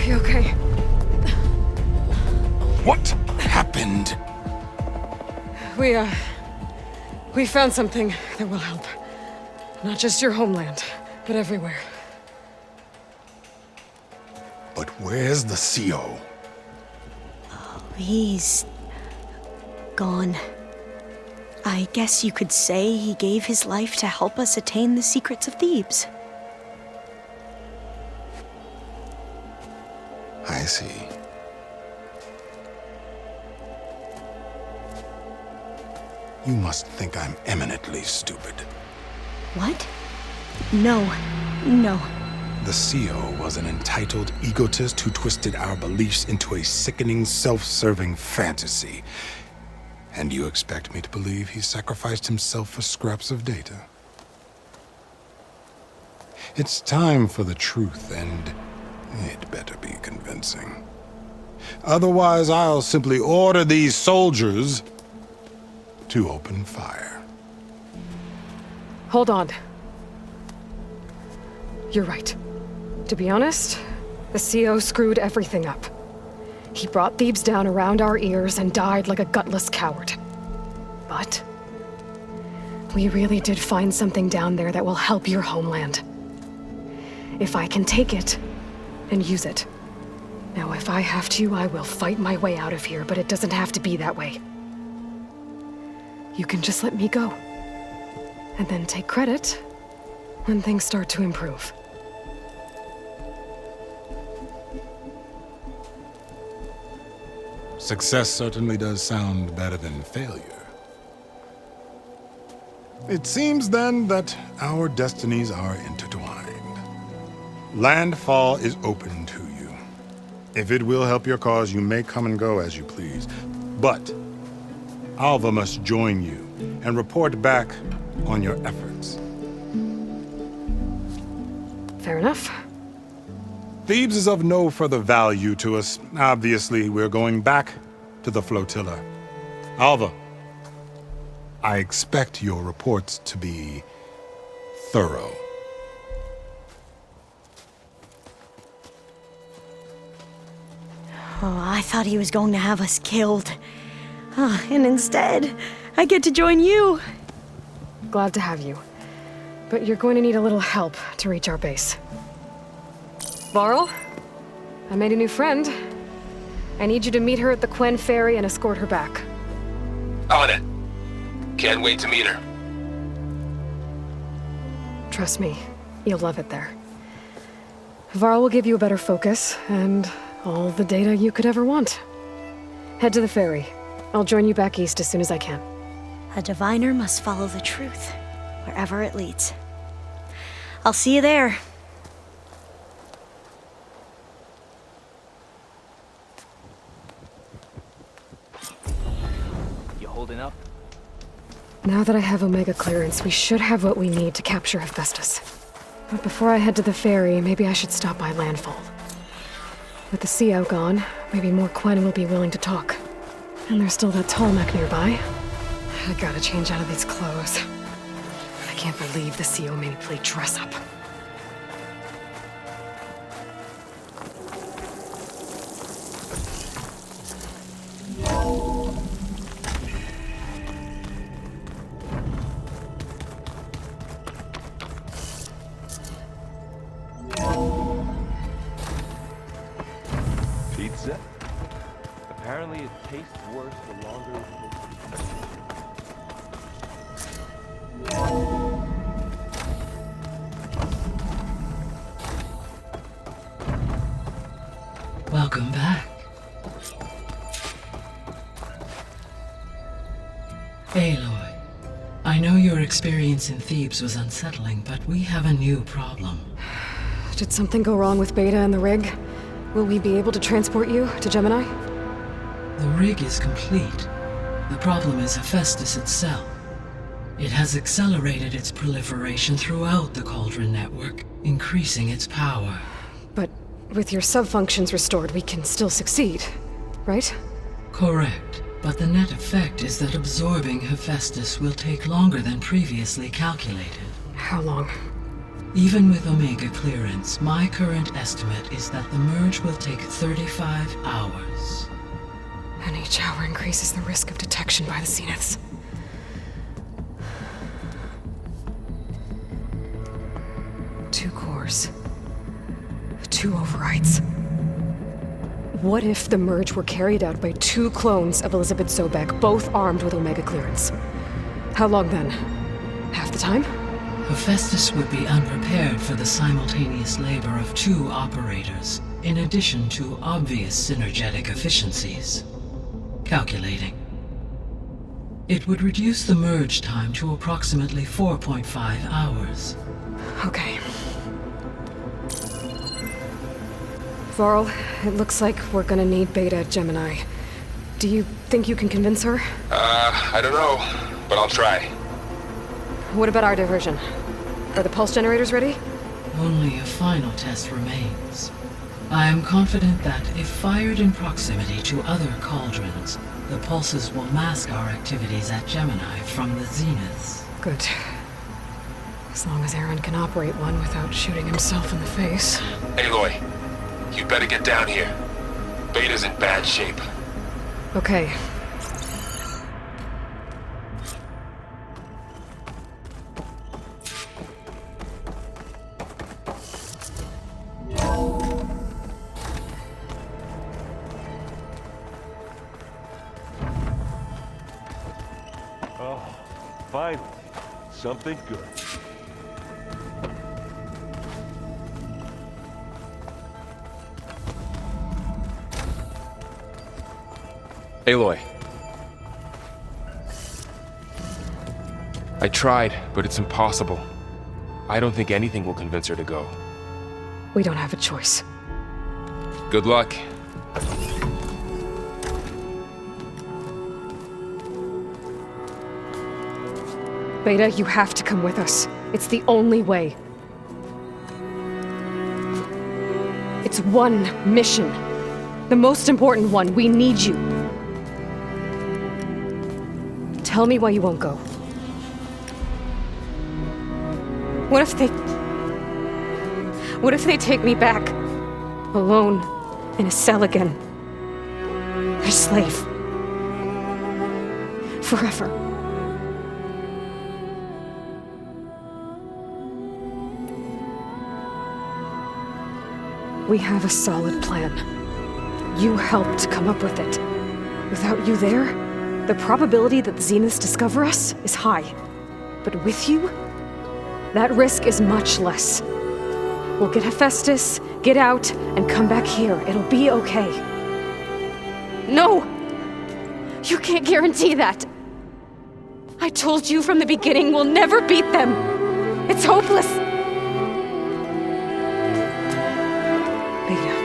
You okay? What happened? We found something that will help. Not just your homeland, but everywhere. But where's the CO? He's gone. I guess you could say he gave his life to help us attain the secrets of Thebes. I see. You must think I'm eminently stupid. What? No. The CO was an entitled egotist who twisted our beliefs into a sickening, self-serving fantasy. And you expect me to believe he sacrificed himself for scraps of data? It's time for the truth, and it better be convincing. Otherwise, I'll simply order these soldiers to open fire. Hold on. You're right. To be honest, the CO screwed everything up. He brought Thebes down around our ears and died like a gutless coward. But we really did find something down there that will help your homeland. If I can take it and use it. Now, if I have to, I will fight my way out of here, but it doesn't have to be that way. You can just let me go. And then take credit when things start to improve. Success certainly does sound better than failure. It seems then that our destinies are intertwined. Landfall is open to you. If it will help your cause, you may come and go as you please. But Alva must join you and report back on your efforts. Fair enough. Thebes is of no further value to us. Obviously, we're going back to the flotilla. Alva, I expect your reports to be thorough. Oh, I thought he was going to have us killed. And instead, I get to join you. Glad to have you. But you're going to need a little help to reach our base. Varl, I made a new friend. I need you to meet her at the Quen Ferry and escort her back. On it. Can't wait to meet her. Trust me, you'll love it there. Varl will give you a better focus, and all the data you could ever want. Head to the ferry. I'll join you back east as soon as I can. A diviner must follow the truth, wherever it leads. I'll see you there. You holding up? Now that I have Omega clearance, we should have what we need to capture Hephaestus. But before I head to the ferry, maybe I should stop by Landfall. With the CO gone, maybe more Quen will be willing to talk. And there's still that tall mech nearby. I gotta change out of these clothes. I can't believe the CO made me play dress up. Pizza? Apparently it tastes worse the longer it takes. Welcome back. Aloy, I know your experience in Thebes was unsettling, but we have a new problem. Did something go wrong with Beta and the rig? Will we be able to transport you to Gemini? The rig is complete. The problem is Hephaestus itself. It has accelerated its proliferation throughout the Cauldron network, increasing its power. But with your sub-functions restored, we can still succeed, right? Correct, but the net effect is that absorbing Hephaestus will take longer than previously calculated. How long? Even with Omega clearance, my current estimate is that the merge will take 35 hours. And each hour increases the risk of detection by the Zeniths. Two cores. Two overrides. What if the merge were carried out by two clones of Elizabeth Sobek, both armed with Omega clearance? How long then? Half the time? Hephaestus would be unprepared for the simultaneous labor of two operators, in addition to obvious synergetic efficiencies. Calculating. It would reduce the merge time to approximately 4.5 hours. Okay. Varl, it looks like we're gonna need Beta at Gemini. Do you think you can convince her? I don't know, but I'll try. What about our diversion? Are the pulse generators ready? Only a final test remains. I am confident that if fired in proximity to other cauldrons, the pulses will mask our activities at Gemini from the Zeniths. Good. As long as Aaron can operate one without shooting himself in the face. Aloy, you better get down here. Beta's in bad shape. Okay. Finally, something good. Aloy. I tried, but it's impossible. I don't think anything will convince her to go. We don't have a choice. Good luck. Beta, you have to come with us. It's the only way. It's one mission. The most important one. We need you. Tell me why you won't go. What if they take me back? Alone, in a cell again. Their slave. Forever. We have a solid plan. You helped come up with it. Without you there, the probability that the Zeniths discover us is high. But with you, that risk is much less. We'll get Hephaestus, get out, and come back here. It'll be okay. No! You can't guarantee that. I told you from the beginning we'll never beat them. It's hopeless. Beta.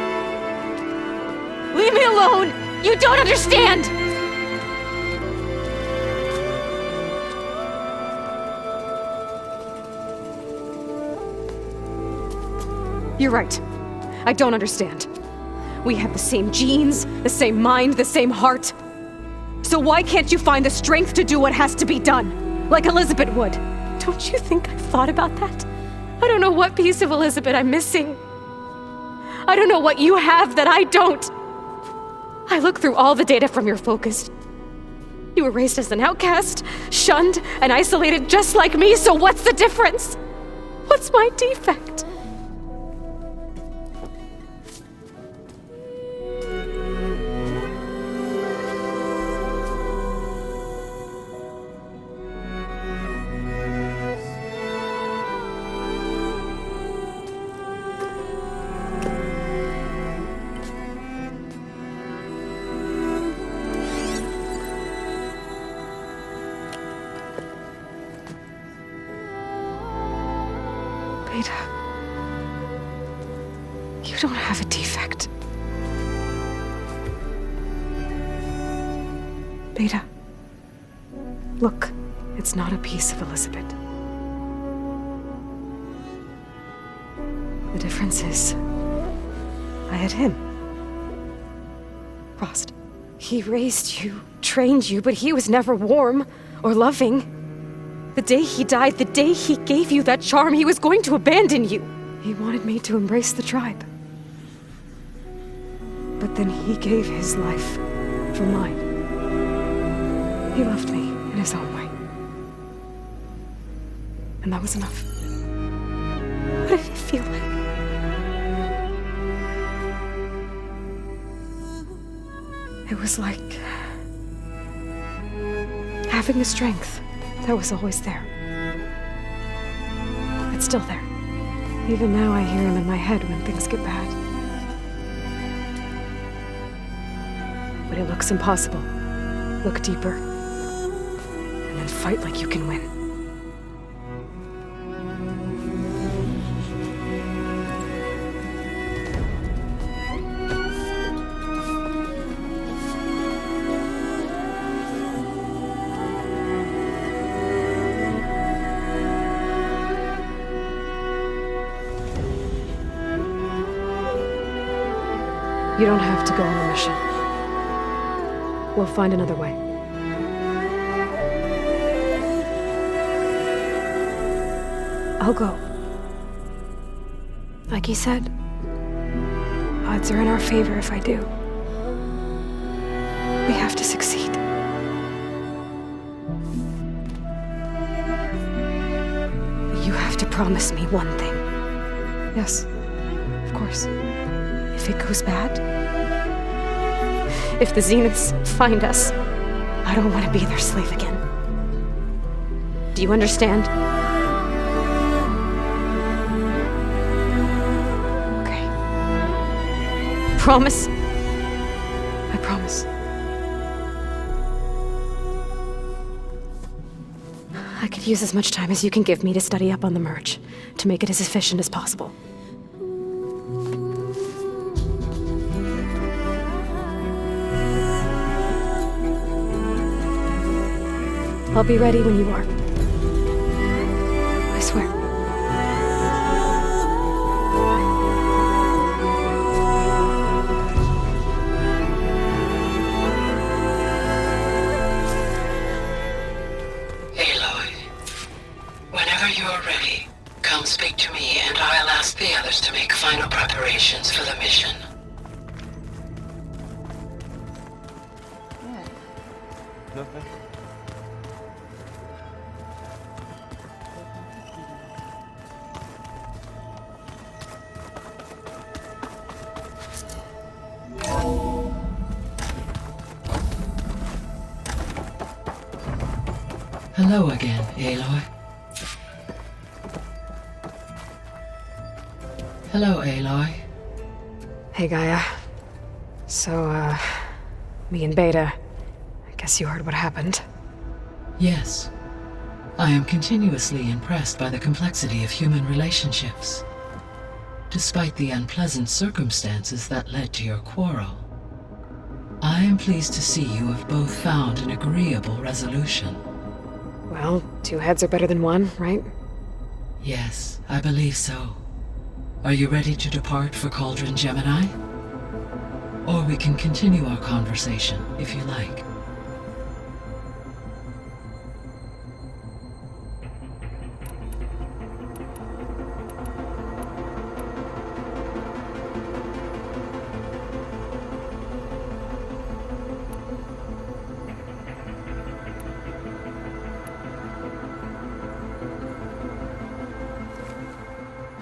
Leave me alone! You don't understand! You're right. I don't understand. We have the same genes, the same mind, the same heart. So why can't you find the strength to do what has to be done? Like Elizabeth would. Don't you think I've thought about that? I don't know what piece of Elizabeth I'm missing. I don't know what you have that I don't. I look through all the data from your focus. You were raised as an outcast, shunned, and isolated just like me, so what's the difference? What's my defect? Beta, you don't have a defect. Beta, look, it's not a piece of Elizabeth. The difference is, I had him. Frost. He raised you, trained you, but he was never warm or loving. The day he died, the day he gave you that charm, he was going to abandon you. He wanted me to embrace the tribe. But then he gave his life for mine. He loved me in his own way. And that was enough. What did it feel like? It was like having the strength that was always there. It's still there. Even now I hear him in my head when things get bad. When it looks impossible, look deeper. And then fight like you can win. You don't have to go on the mission. We'll find another way. I'll go. Like he said, odds are in our favor if I do. We have to succeed. But you have to promise me one thing. Yes, of course. If it goes bad, if the Zeniths find us, I don't want to be their slave again. Do you understand? Okay. Promise? I promise. I could use as much time as you can give me to study up on the merge, to make it as efficient as possible. I'll be ready when you are. I swear. Aloy, whenever you're ready, come speak to me and I'll ask the others to make final preparations for the mission. Nothing. Hello again, Aloy. Hello, Aloy. Hey, Gaia. So, me and Beta, I guess you heard what happened. Yes. I am continuously impressed by the complexity of human relationships. Despite the unpleasant circumstances that led to your quarrel, I am pleased to see you have both found an agreeable resolution. Well, two heads are better than one, right? Yes, I believe so. Are you ready to depart for Cauldron Gemini? Or we can continue our conversation, if you like.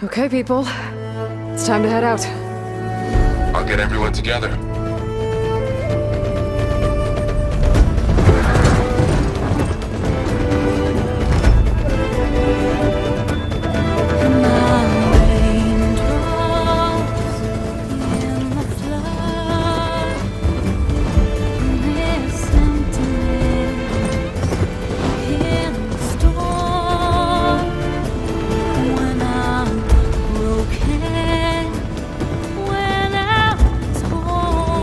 Okay, people. It's time to head out. I'll get everyone together. When I was born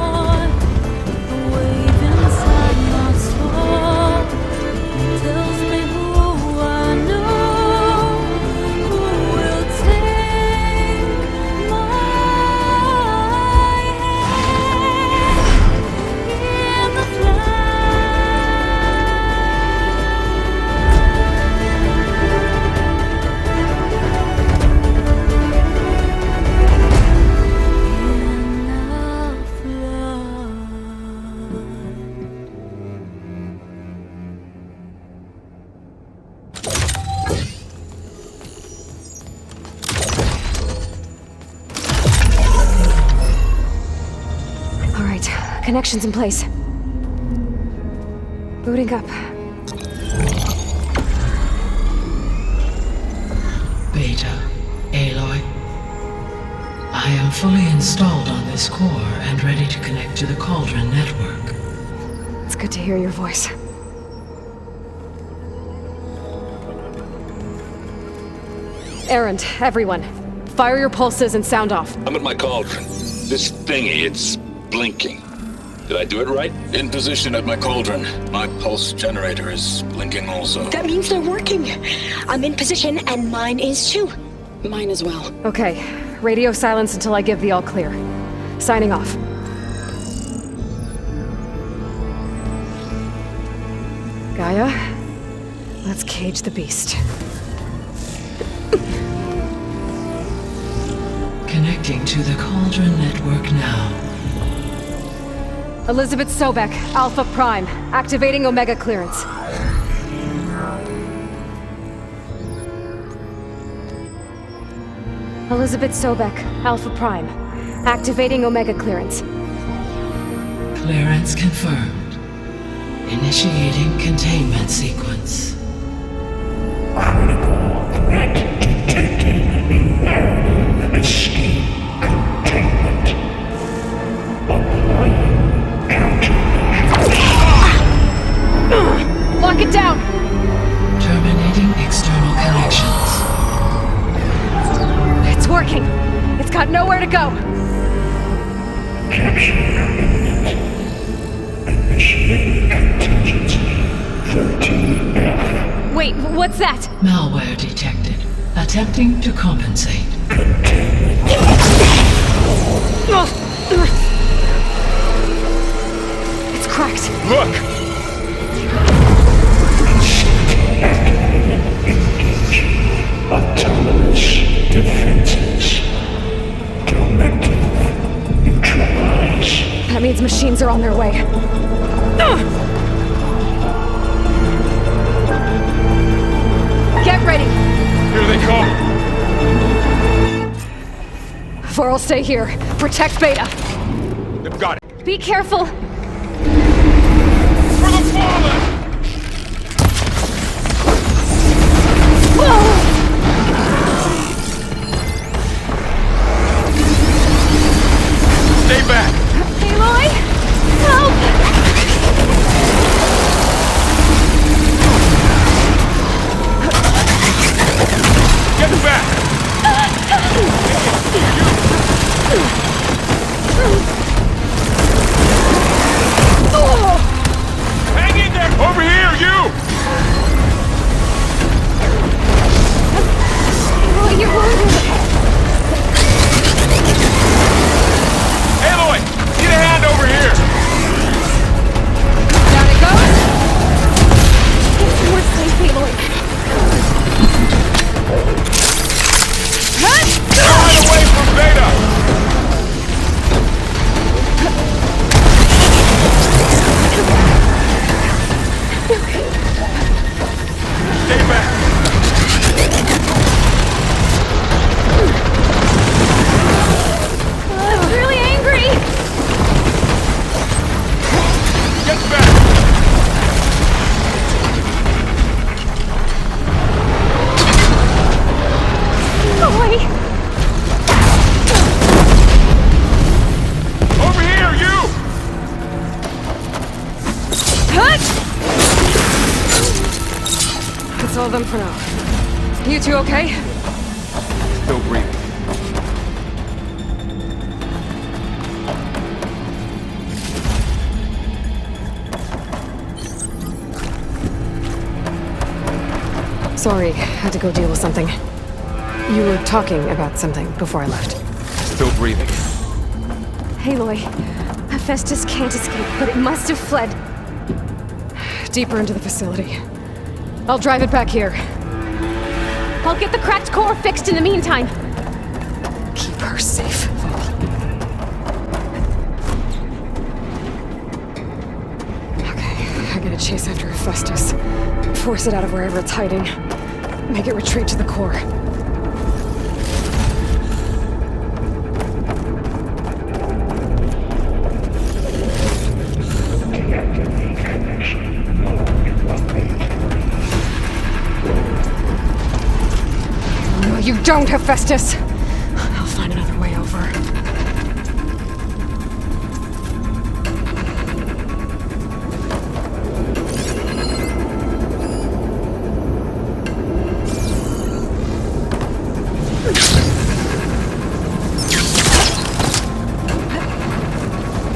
Connections in place. Booting up. Beta, Aloy. I am fully installed on this core and ready to connect to the Cauldron network. It's good to hear your voice. Errand, everyone. Fire your pulses and sound off. I'm at my cauldron. This thingy, it's blinking. Did I do it right? In position at my cauldron. My pulse generator is blinking also. That means they're working. I'm in position, and mine is too. Mine as well. Okay. Radio silence until I give the all clear. Signing off. Gaia, let's cage the beast. Connecting to the Cauldron network now. Elizabeth Sobek, Alpha Prime, activating Omega clearance. Elizabeth Sobek, Alpha Prime, activating Omega clearance. Clearance confirmed. Initiating containment sequence. Critical threat detected. Imperative escape containment. Applying countermeasures. Lock it down! Terminating external connections. It's working! It's got nowhere to go! Capture imminent. Initiating contingency 13F. Wait, what's that? Malware detected. Attempting to compensate. It's cracked. Look! Engage. Autonomous defenses. Directive. Neutralize. That means machines are on their way. Get ready! Here they come! Vor'll stay here. Protect Beta. They've got it. Be careful! For the fallen! Stay back! Aloy! Help! Get back! Hang in there! Over here, you! Aloy, you're wounded! Aloy! Get a hand over here! Down it goes! Get somewhere safe, Aloy! Run away from Beta! Stay back! I'm really angry! Get back! Aloy! Over here, you! That's all of them for now. You two okay? Still breathing. Sorry, had to go deal with something. You were talking about something before I left. Still breathing. Aloy, Hephaestus can't escape, but it must have fled. Deeper into the facility. I'll drive it back here. I'll get the cracked core fixed in the meantime. Keep her safe, Vol. Okay, I gotta chase after Hephaestus. Force it out of wherever it's hiding. Make it retreat to the core. Don't, Hephaestus! I'll find another way over.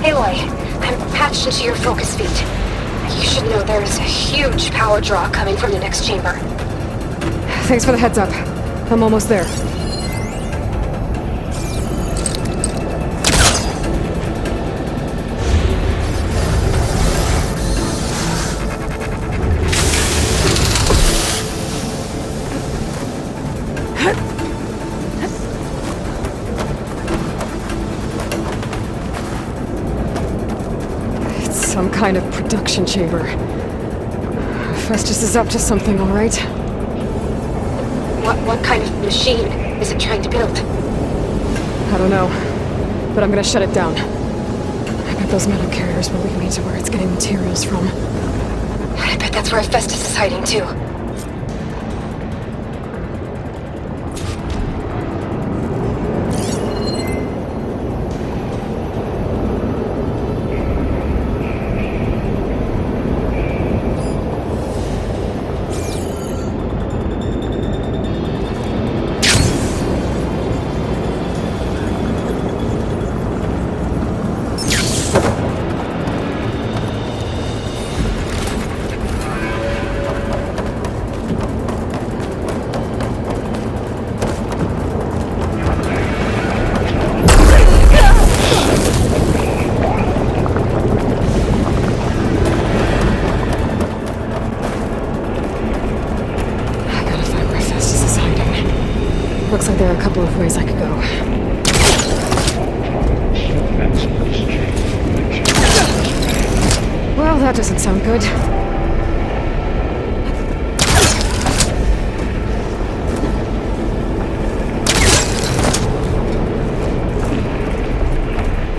Aloy, I'm patched into your focus feed. You should know there is a huge power draw coming from the next chamber. Thanks for the heads up. I'm almost there. It's some kind of production chamber. Festus is up to something, all right? What kind of machine is it trying to build? I don't know, but I'm gonna shut it down. I bet those metal carriers will lead me to where it's getting materials from. I bet that's where Festus is hiding too. Looks like there are a couple of ways I could go. Well, that doesn't sound good.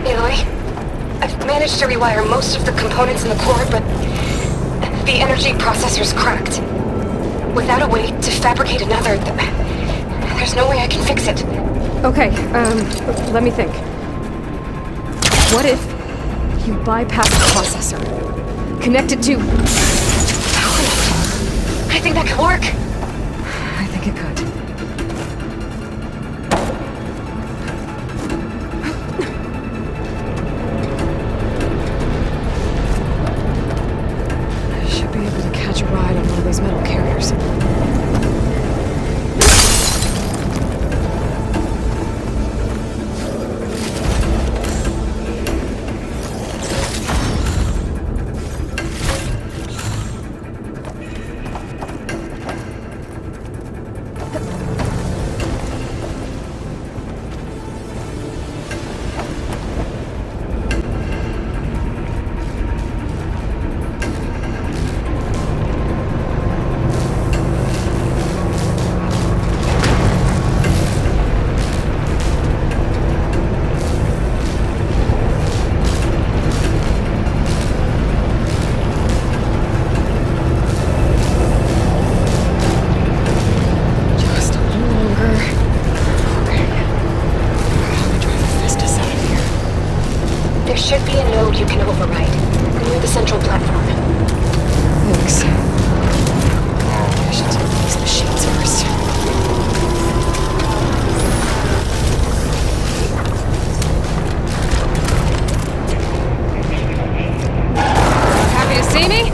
Aloy, I've managed to rewire most of the components in the core, but the energy processor's cracked. Without a way to fabricate another, there's no way I can fix it. Okay, let me think. What if you bypass the processor? Connect it to... I think that could work. I think it could. I should be able to catch a ride on one of those metal carriers. should be a node you can override, near the central platform. Thanks. I should take these machines first. Happy to see me?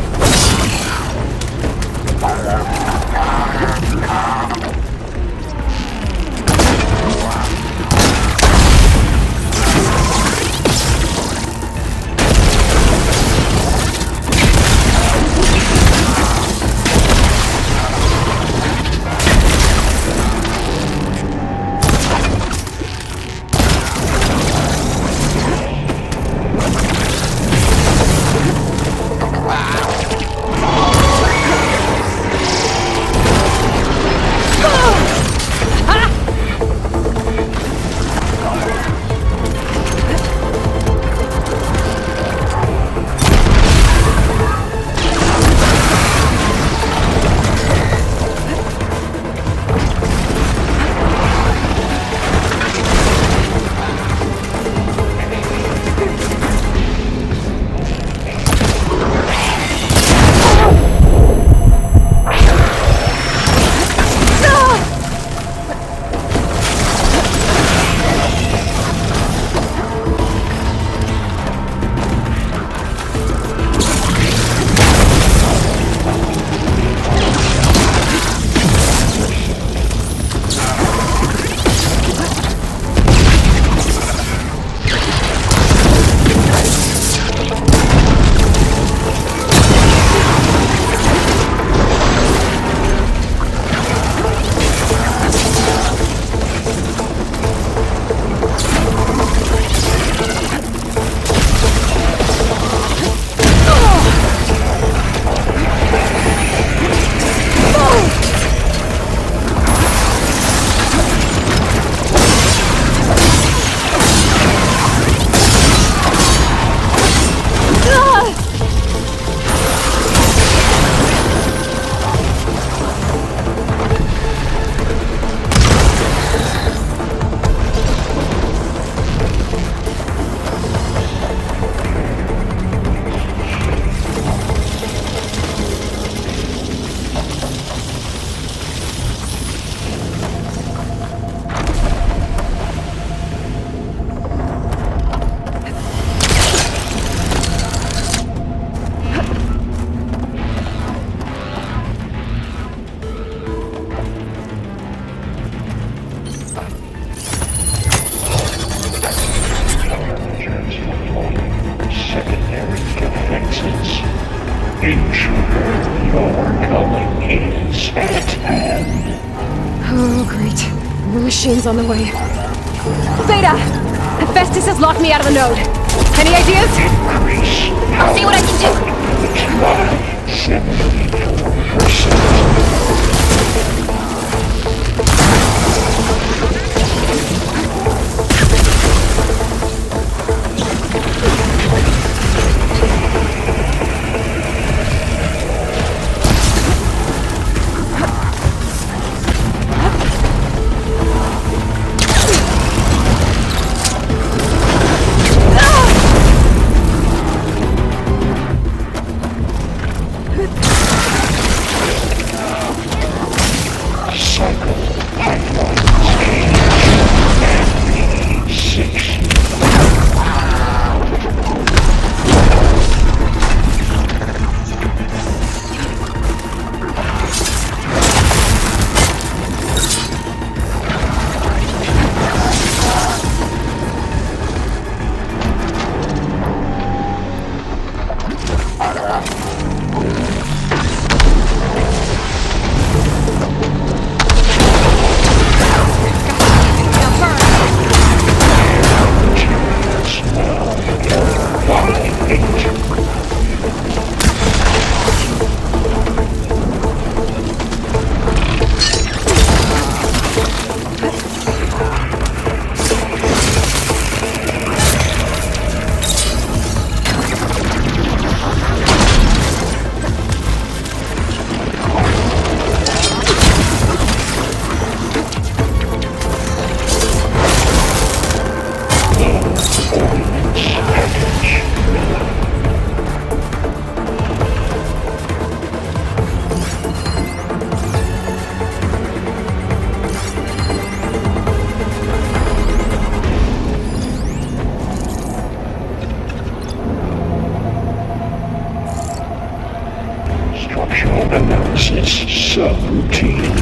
secondary defenses. Intruder, your coming is at hand. Oh, great. More machines on the way. Beta! Hephaestus has locked me out of the node. Any ideas? Increase. I'll see what I can do. 74%. Subroutine.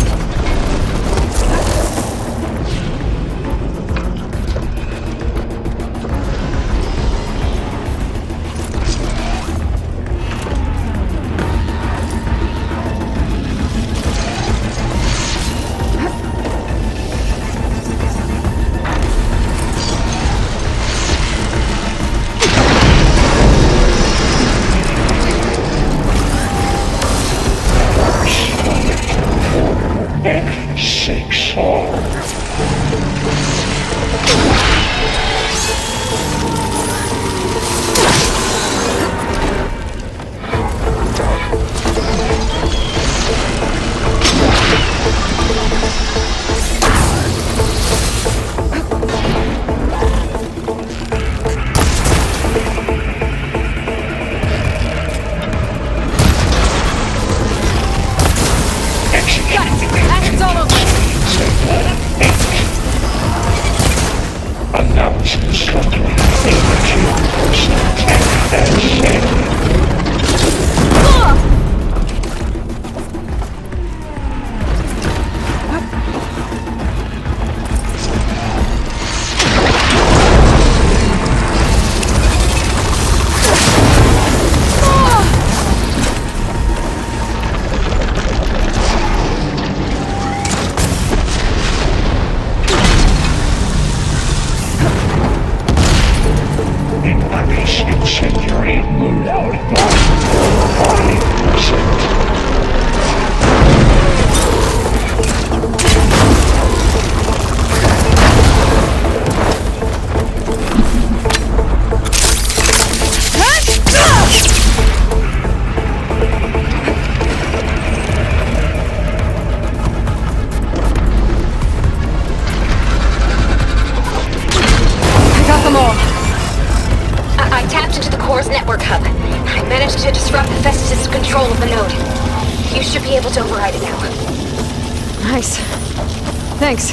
Thanks.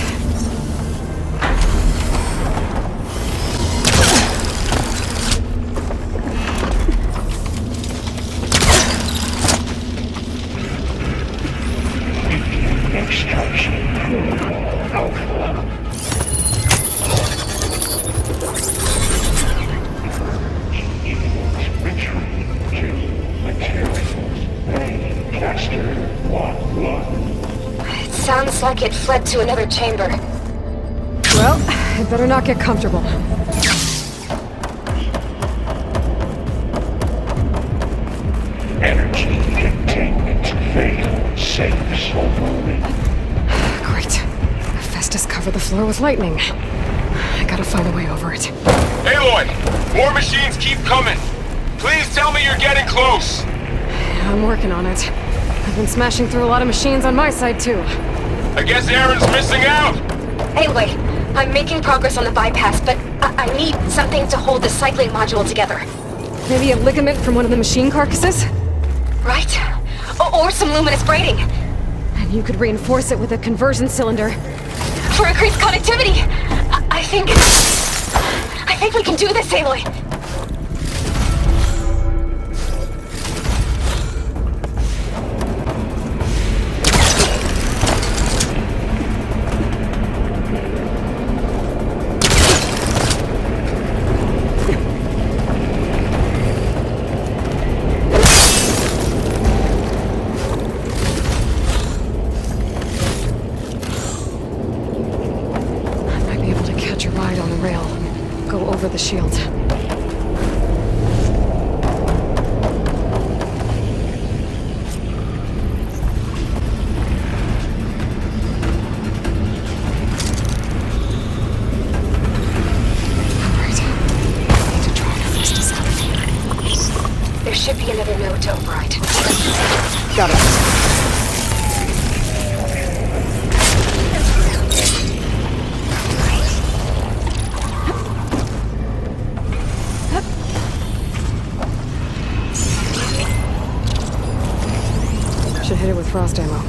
Extraction protocol Alpha. Sounds like it fled to another chamber. Well, it better not get comfortable. Energy containment failed. Save this for a moment. Great. Festus covered the floor with lightning. I gotta find a way over it. Aloy! More machines keep coming! Please tell me you're getting close! I'm working on it. I've been smashing through a lot of machines on my side, too. I guess Aaron's missing out! Anyway, I'm making progress on the bypass, but I need something to hold the cycling module together. Maybe a ligament from one of the machine carcasses? Right? Or some luminous braiding. And you could reinforce it with a conversion cylinder. For increased connectivity! I think we can do this, Aloy! The shield. There should be another node to override. Got it. Should hit it with frost ammo.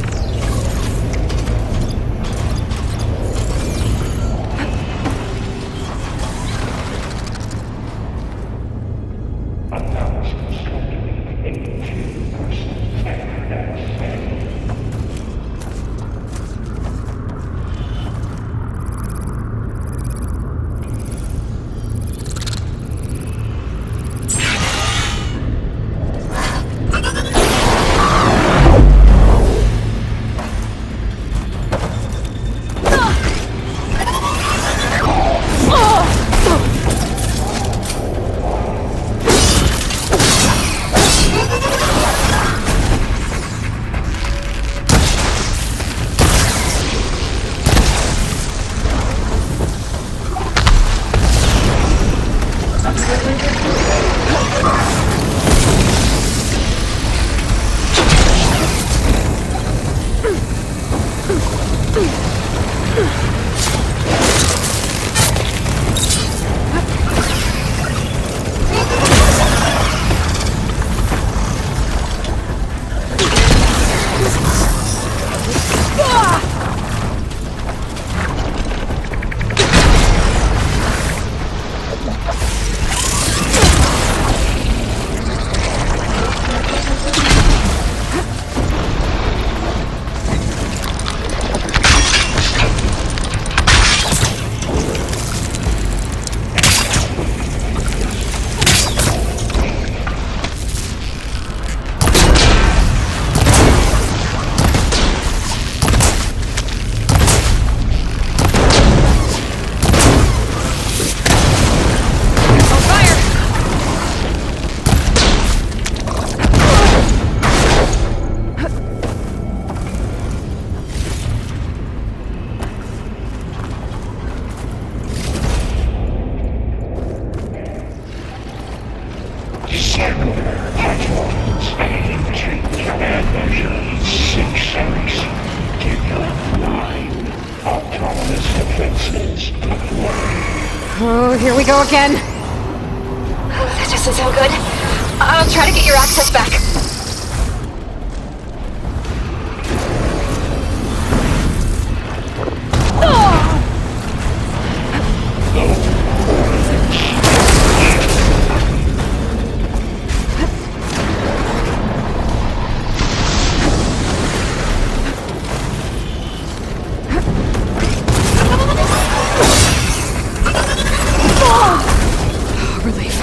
Oh, here we go again. That doesn't sound good. I'll try to get your access back. Relief.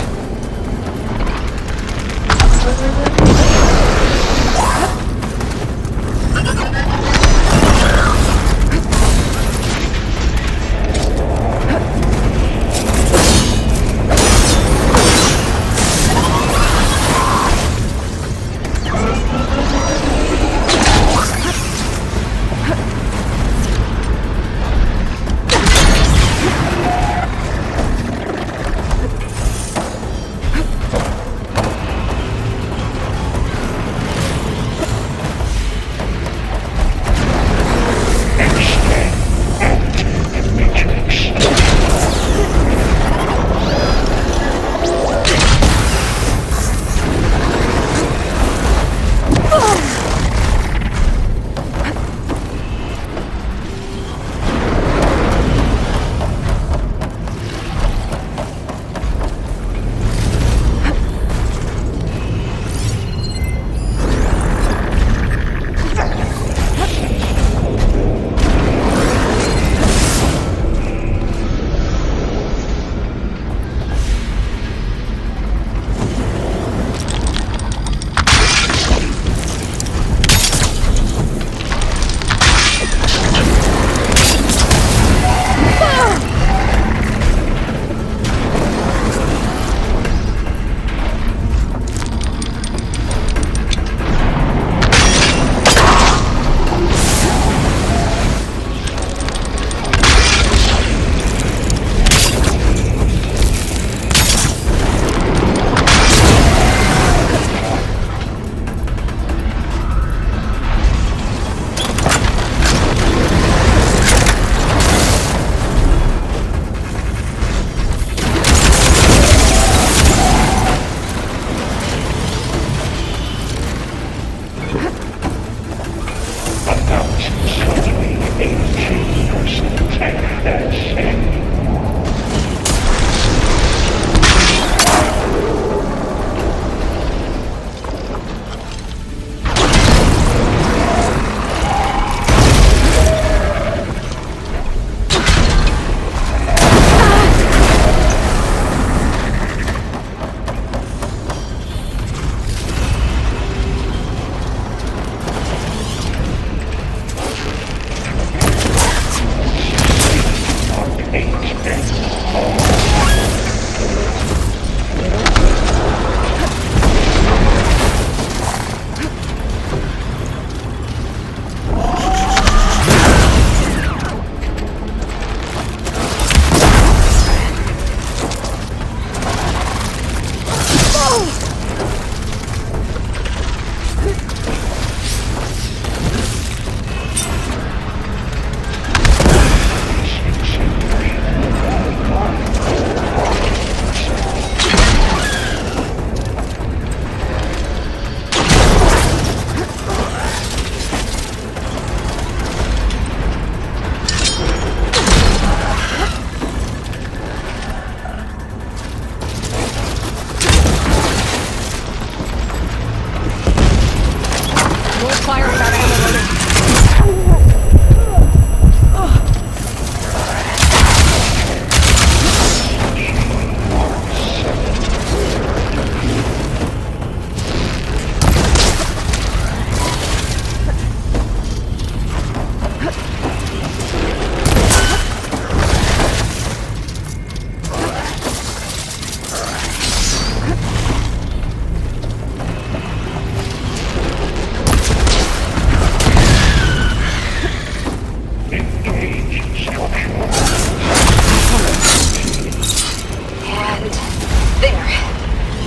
fire without ammo loaded.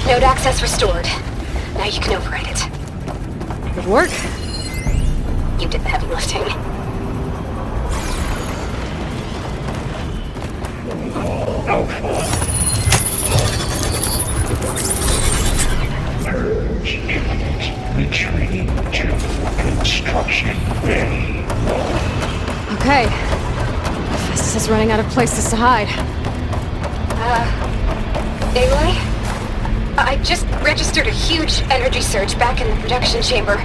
Node access restored. Now you can override it. Good work. You did the heavy lifting. Purge imminent. Retreating to construction bay. Okay. Festus is running out of places to hide. Aloy? I just registered a huge energy surge back in the production chamber.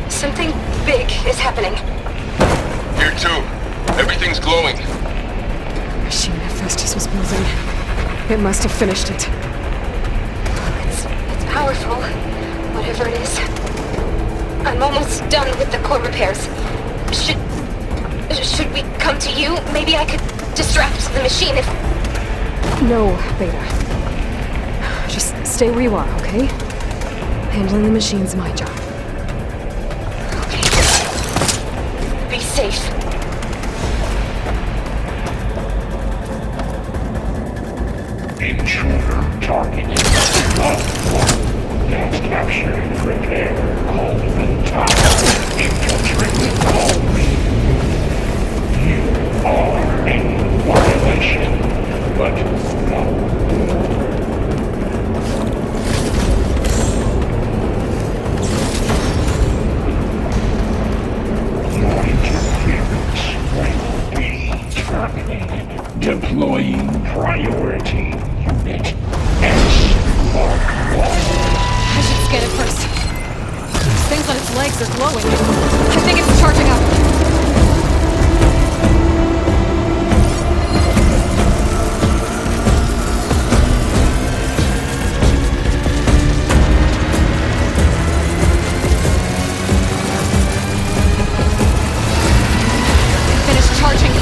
Something big is happening. Here too. Everything's glowing. The machine that Festus was building. It must have finished it. It's powerful, whatever it is. I'm almost done with the core repairs. Should we come to you? Maybe I could distract the machine if... No, Beta. Just stay where you are, okay? Handling the machine's my job. Okay. Be safe. Intruder targeted. Not capture and repair. Coleman Tower. Infiltrated Coleman. You are in violation. But no. Your interference will be terminated. Deploying priority unit S-Mark 1. I should scan it first. These things on its legs are glowing. I think it's charging up. Finished charging.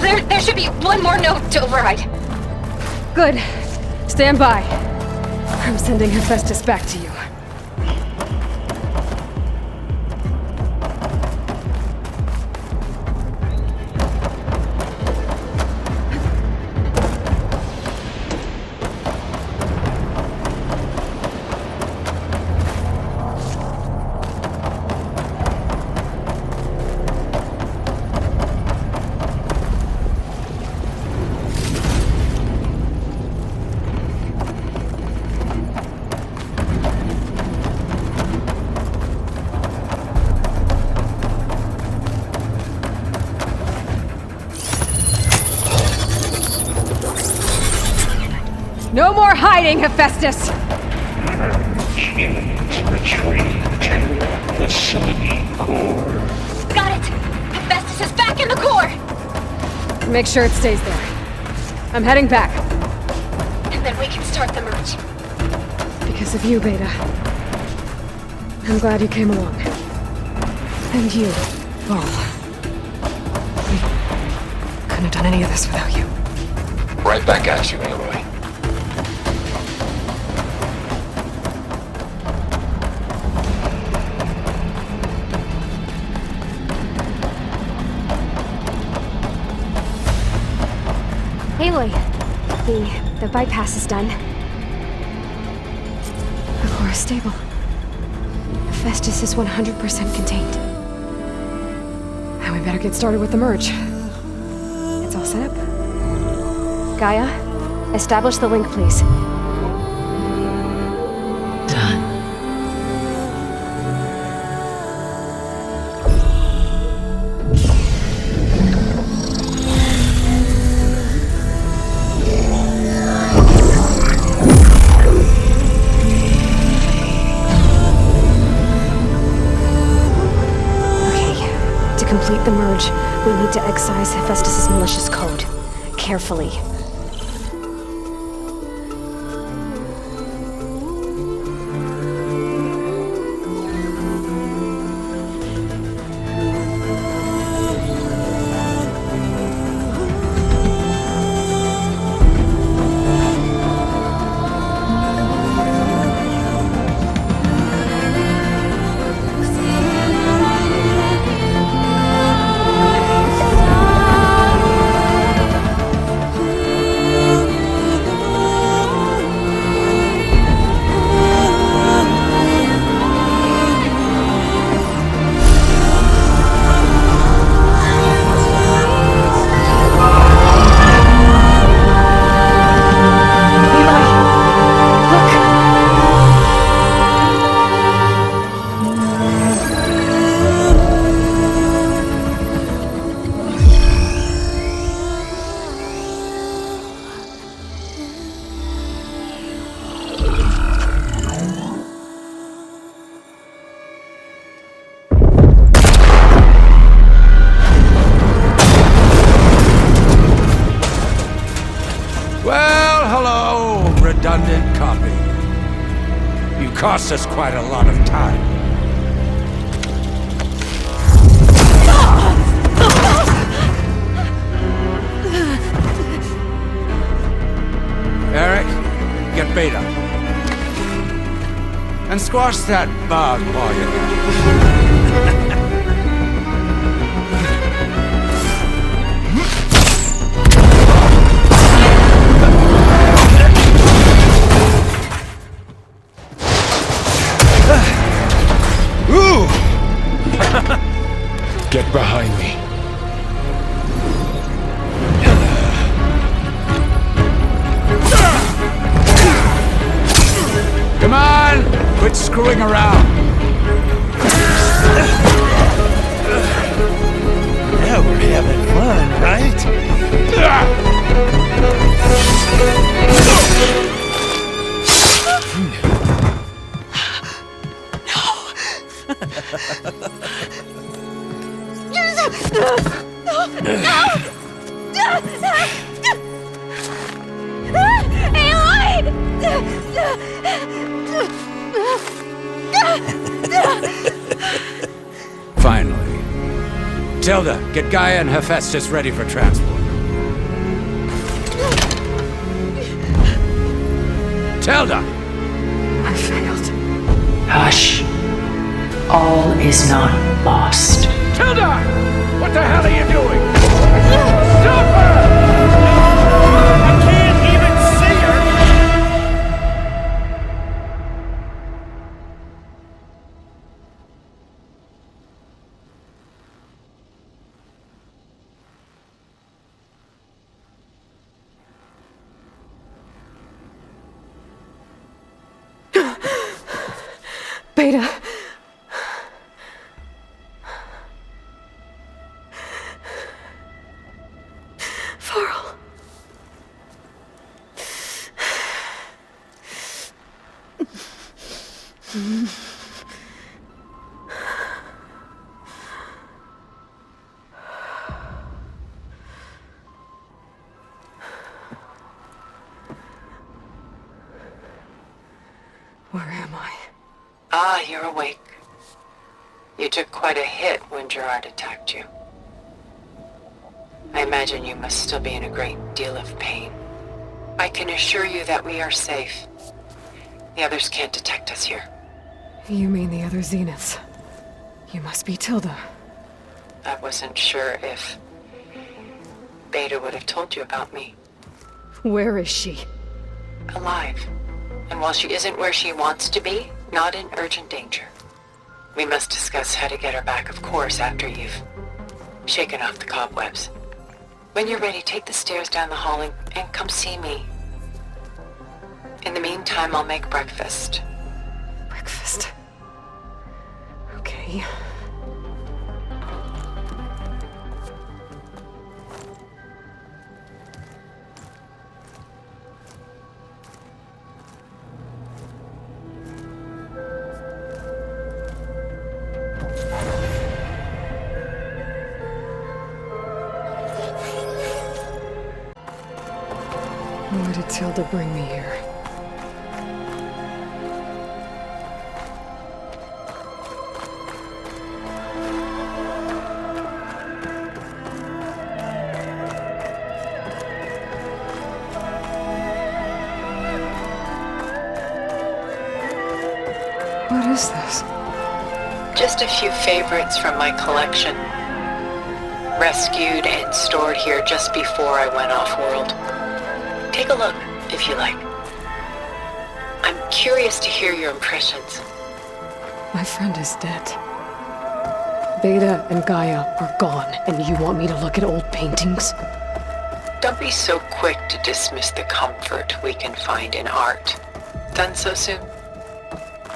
There should be one more node to override. Good. Stand by. I'm sending Hephaestus back to you. No more hiding, Hephaestus! Humans retreat to the city core. Got it! Hephaestus is back in the core! Make sure it stays there. I'm heading back. And then we can start the merge. Because of you, Beta. I'm glad you came along. And you, Varl. We couldn't have done any of this without you. Right back at you, Aloy. Aloy, the bypass is done. The core is stable. Hephaestus is 100% contained. And we better get started with the merge. It's all set up. Gaia, establish the link, please. Done. To complete the merge, we need to excise Hephaestus' malicious code. Carefully. Redundant copy. You cost us quite a lot of time. Eric, get Beta. And squash that bug while you're at it. Get behind me. Come on! Quit screwing around! Now we're having fun, right? Finally. Tilda, get Gaia and Hephaestus ready for transport. Tilda! I failed. Hush. All is not lost. Tilda! What the hell are you doing? Stop her! I can't even see her! Beta. Farrell. Where am I? Ah, you're awake. You took quite a hit when Gerard attacked you. I imagine you must still be in a great deal of pain. I can assure you that we are safe. The others can't detect us here. You mean the other Zeniths? You must be Tilda. I wasn't sure if Beta would have told you about me. Where is she? Alive. And while she isn't where she wants to be, not in urgent danger. We must discuss how to get her back, of course, after you've shaken off the cobwebs. When you're ready, take the stairs down the hall and come see me. In the meantime, I'll make breakfast. Breakfast? Okay. Why did Tilda bring me here? What is this? Just a few favorites from my collection. Rescued and stored here just before I went off-world. Take a look, if you like. I'm curious to hear your impressions. My friend is dead. Beta and Gaia are gone, and you want me to look at old paintings? Don't be so quick to dismiss the comfort we can find in art. Done so soon?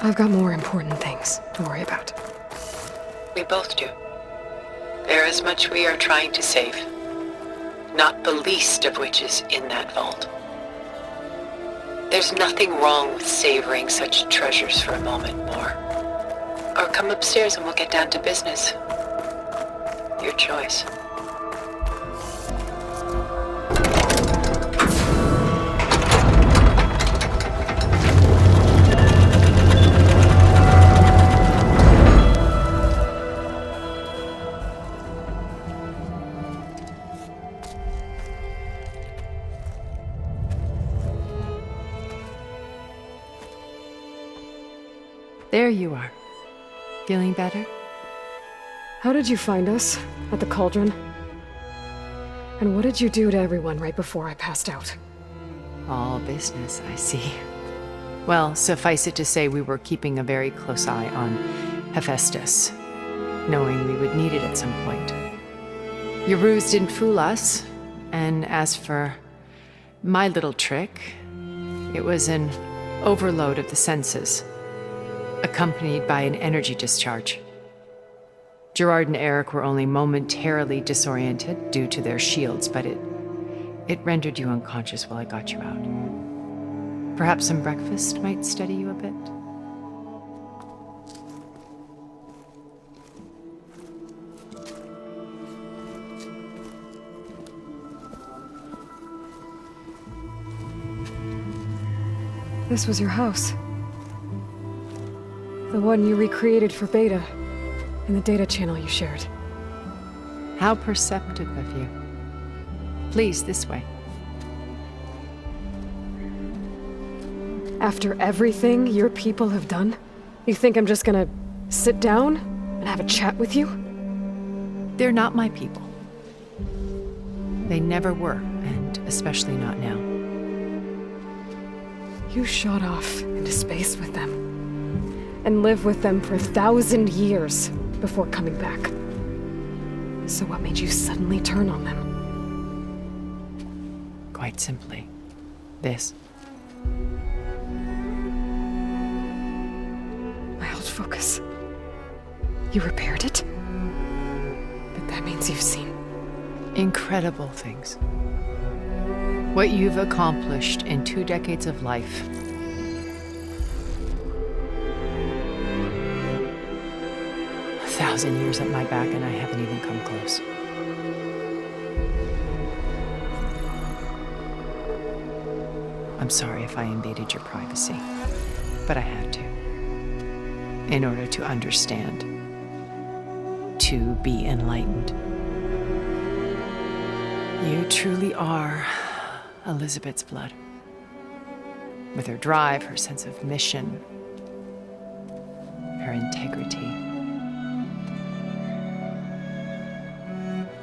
I've got more important things to worry about. We both do. There is much we are trying to save. Not the least of which is in that vault. There's nothing wrong with savoring such treasures for a moment more. Or come upstairs and we'll get down to business. Your choice. There you are. Feeling better? How did you find us? At the cauldron? And what did you do to everyone right before I passed out? All business, I see. Well, suffice it to say we were keeping a very close eye on Hephaestus, knowing we would need it at some point. Your ruse didn't fool us, and as for my little trick, it was an overload of the senses, accompanied by an energy discharge. Gerard and Eric were only momentarily disoriented due to their shields, but it rendered you unconscious while I got you out. Perhaps some breakfast might steady you a bit? This was your house. The one you recreated for Beta, in the data channel you shared. How perceptive of you. Please, this way. After everything your people have done? You think I'm just gonna sit down and have a chat with you? They're not my people. They never were, and especially not now. You shot off into space with them, and lived with them for 1,000 years before coming back. So what made you suddenly turn on them? Quite simply, this. My old focus. You repaired it? But that means you've seen incredible things. What you've accomplished in 2 decades of life. A 1,000 years at my back and I haven't even come close. I'm sorry if I invaded your privacy, but I had to. In order to understand. To be enlightened. You truly are Elizabeth's blood. With her drive, her sense of mission, her integrity.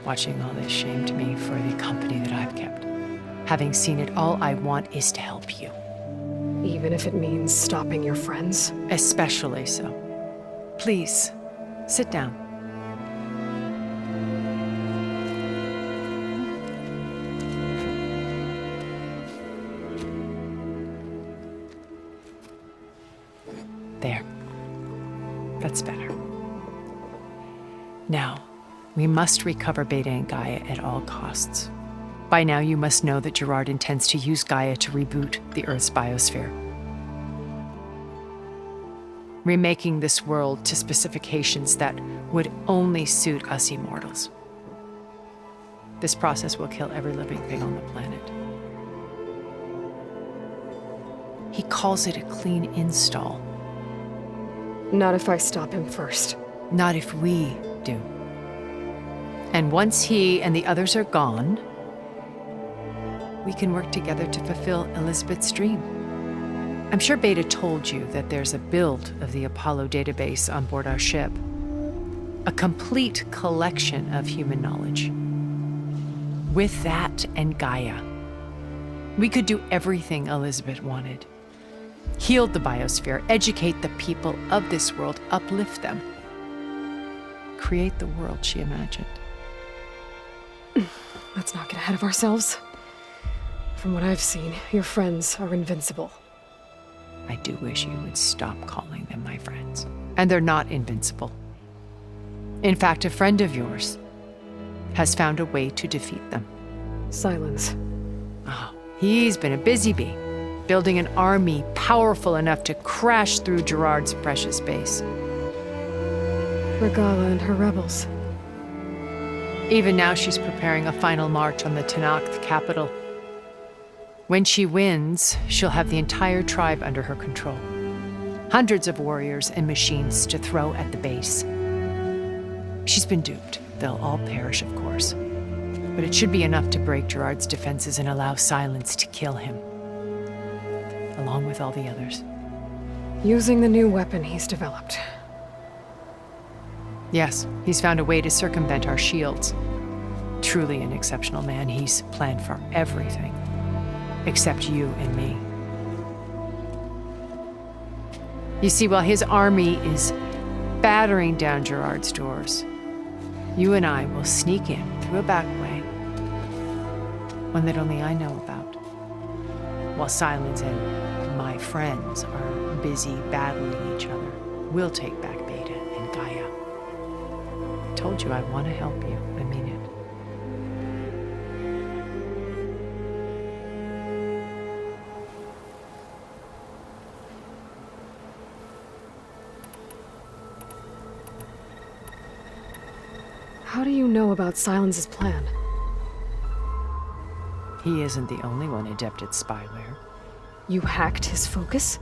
Watching all this shamed me for the company that I've kept. Having seen it, all I want is to help you. Even if it means stopping your friends? Especially so. Please, sit down. There. That's better. Now, we must recover Beta and Gaia at all costs. By now, you must know that Gerard intends to use Gaia to reboot the Earth's biosphere. Remaking this world to specifications that would only suit us immortals. This process will kill every living thing on the planet. He calls it a clean install. Not if I stop him first. Not if we do. And once he and the others are gone, we can work together to fulfill Elizabeth's dream. I'm sure Beta told you that there's a build of the Apollo database on board our ship. A complete collection of human knowledge. With that and Gaia, we could do everything Elizabeth wanted. Heal the biosphere, educate the people of this world, uplift them. Create the world she imagined. Let's not get ahead of ourselves. From what I've seen, your friends are invincible. I do wish you would stop calling them my friends. And they're not invincible. In fact, a friend of yours has found a way to defeat them. Silence. Oh, he's been a busy bee, building an army powerful enough to crash through Gerard's precious base. Regala and her rebels. Even now, she's preparing a final march on the Tenakth capital. When she wins, she'll have the entire tribe under her control. Hundreds of warriors and machines to throw at the base. She's been duped. They'll all perish, of course. But it should be enough to break Gerard's defenses and allow Silence to kill him. Along with all the others. Using the new weapon he's developed. Yes, he's found a way to circumvent our shields. Truly an exceptional man. He's planned for everything. Except you and me. You see, while his army is battering down Gerard's doors, you and I will sneak in through a back way, one that only I know about, while Silence and my friends are busy battling each other. We'll take back Beta and Gaia. I told you I want to help you. I mean it. How do you know about Silence's plan? He isn't the only one adept at spyware. You hacked his focus?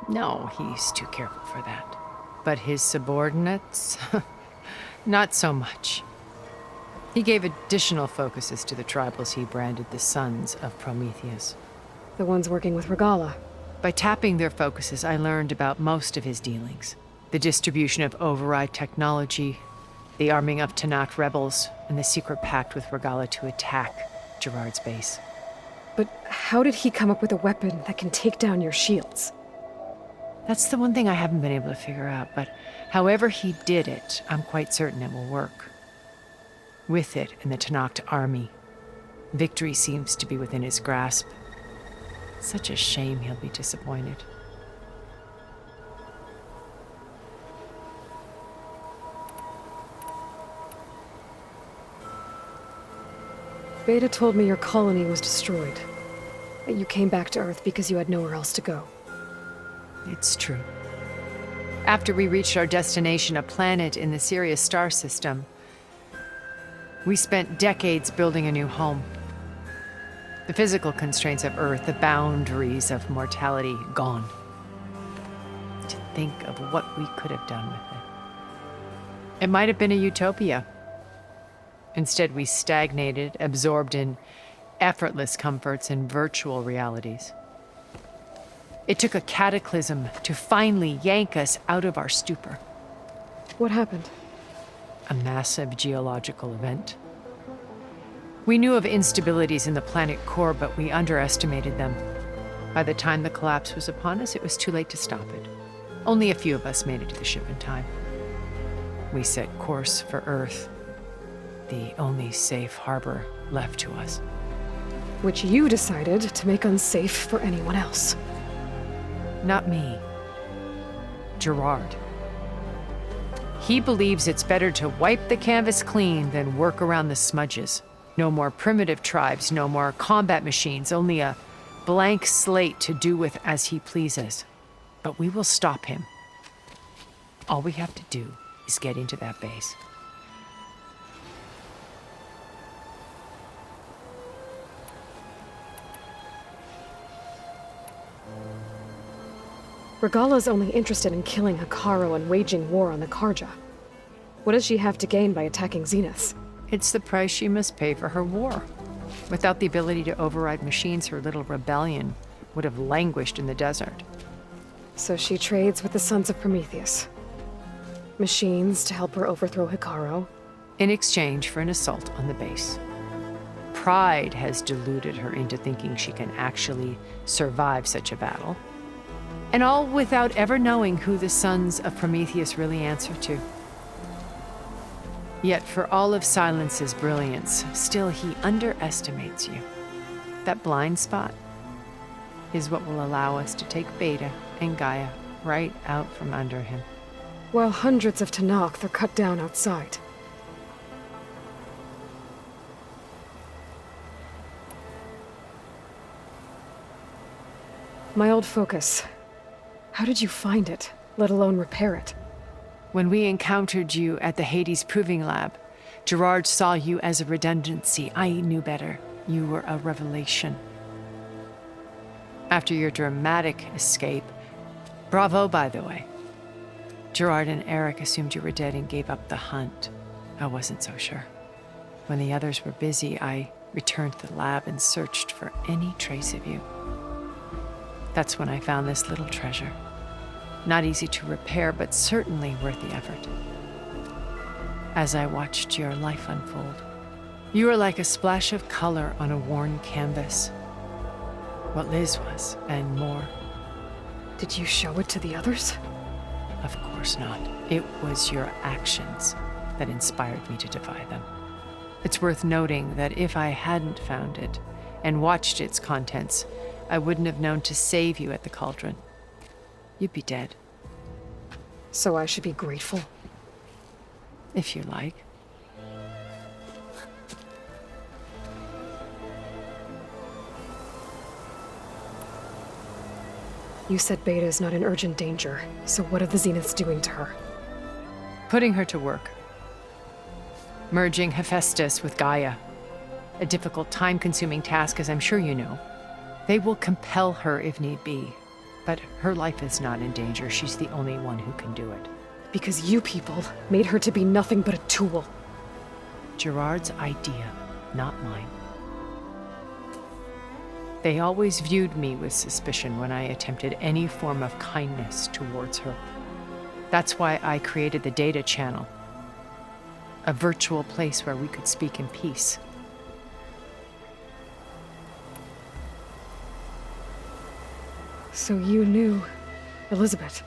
No, he's too careful for that. But his subordinates? Not so much. He gave additional focuses to the tribals he branded the Sons of Prometheus. The ones working with Regala. By tapping their focuses, I learned about most of his dealings. The distribution of override technology, the arming of Tanakh rebels, and the secret pact with Regala to attack Gerard's base. But how did he come up with a weapon that can take down your shields? That's the one thing I haven't been able to figure out, but however he did it, I'm quite certain it will work. With it and the Tanakh army, victory seems to be within his grasp. Such a shame he'll be disappointed. Beta told me your colony was destroyed. That you came back to Earth because you had nowhere else to go. It's true. After we reached our destination, a planet in the Sirius star system, we spent decades building a new home. The physical constraints of Earth, the boundaries of mortality, gone. To think of what we could have done with it. It might have been a utopia. Instead, we stagnated, absorbed in effortless comforts and virtual realities. It took a cataclysm to finally yank us out of our stupor. What happened? A massive geological event. We knew of instabilities in the planet core, but we underestimated them. By the time the collapse was upon us, it was too late to stop it. Only a few of us made it to the ship in time. We set course for Earth, the only safe harbor left to us. Which you decided to make unsafe for anyone else. Not me. Gerard. He believes it's better to wipe the canvas clean than work around the smudges. No more primitive tribes, no more combat machines, only a blank slate to do with as he pleases. But we will stop him. All we have to do is get into that base. Regala's only interested in killing Hekarro and waging war on the Karja. What does she have to gain by attacking Zenith? It's the price she must pay for her war. Without the ability to override machines, her little rebellion would have languished in the desert. So she trades with the Sons of Prometheus. Machines to help her overthrow Hekarro. In exchange for an assault on the base. Pride has deluded her into thinking she can actually survive such a battle. And all without ever knowing who the Sons of Prometheus really answer to. Yet for all of Silence's brilliance, still he underestimates you. That blind spot is what will allow us to take Beta and Gaia right out from under him. While hundreds of Tanakh are cut down outside. My old focus. How did you find it, let alone repair it? When we encountered you at the Hades Proving Lab, Gerard saw you as a redundancy. I knew better. You were a revelation. After your dramatic escape, bravo, by the way. Gerard and Eric assumed you were dead and gave up the hunt. I wasn't so sure. When the others were busy, I returned to the lab and searched for any trace of you. That's when I found this little treasure. Not easy to repair, but certainly worth the effort. As I watched your life unfold, you were like a splash of color on a worn canvas. What Liz was, and more. Did you show it to the others? Of course not. It was your actions that inspired me to defy them. It's worth noting that if I hadn't found it and watched its contents, I wouldn't have known to save you at the cauldron. You'd be dead. So I should be grateful? If you like. You said Beta is not in urgent danger, so what are the Zeniths doing to her? Putting her to work. Merging Hephaestus with Gaia. A difficult, time-consuming task, as I'm sure you know. They will compel her if need be. But her life is not in danger. She's the only one who can do it. Because you people made her to be nothing but a tool. Gerard's idea, not mine. They always viewed me with suspicion when I attempted any form of kindness towards her. That's why I created the data channel, a virtual place where we could speak in peace. So you knew Elizabeth.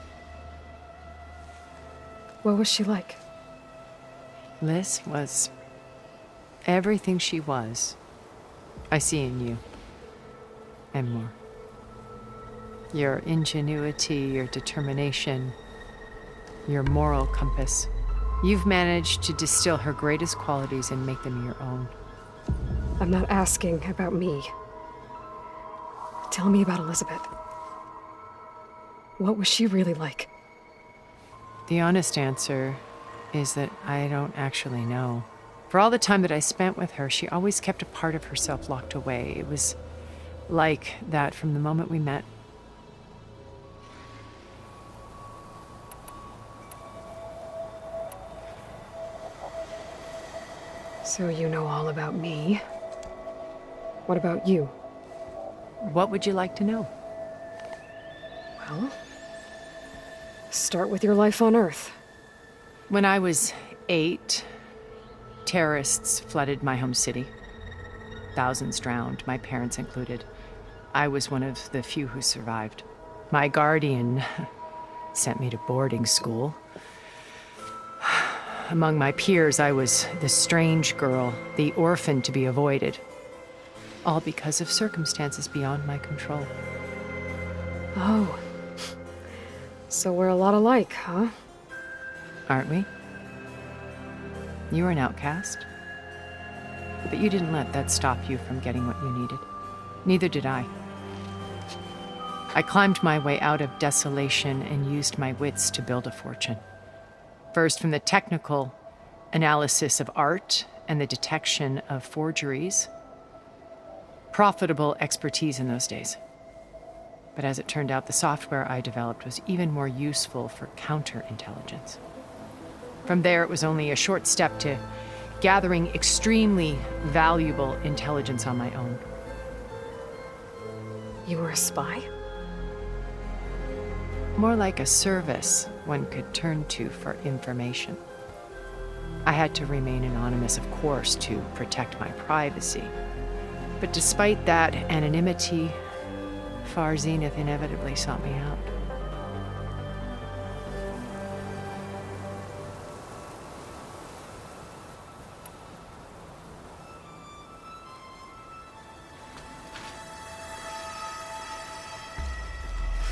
What was she like? Liz was everything she was. I see in you. And more. Your ingenuity, your determination, your moral compass. You've managed to distill her greatest qualities and make them your own. I'm not asking about me. Tell me about Elizabeth. What was she really like? The honest answer is that I don't actually know. For all the time that I spent with her, she always kept a part of herself locked away. It was like that from the moment we met. So you know all about me. What about you? What would you like to know? Well, start with your life on Earth. When I was 8, terrorists flooded my home city. Thousands drowned, my parents included. I was one of the few who survived. My guardian sent me to boarding school. Among my peers, I was the strange girl, the orphan to be avoided. All because of circumstances beyond my control. Oh. So we're a lot alike, huh? Aren't we? You were an outcast. But you didn't let that stop you from getting what you needed. Neither did I. I climbed my way out of desolation and used my wits to build a fortune. First, from the technical analysis of art and the detection of forgeries. Profitable expertise in those days. But as it turned out, the software I developed was even more useful for counterintelligence. From there, it was only a short step to gathering extremely valuable intelligence on my own. You were a spy? More like a service one could turn to for information. I had to remain anonymous, of course, to protect my privacy. But despite that anonymity, Far Zenith inevitably sought me out.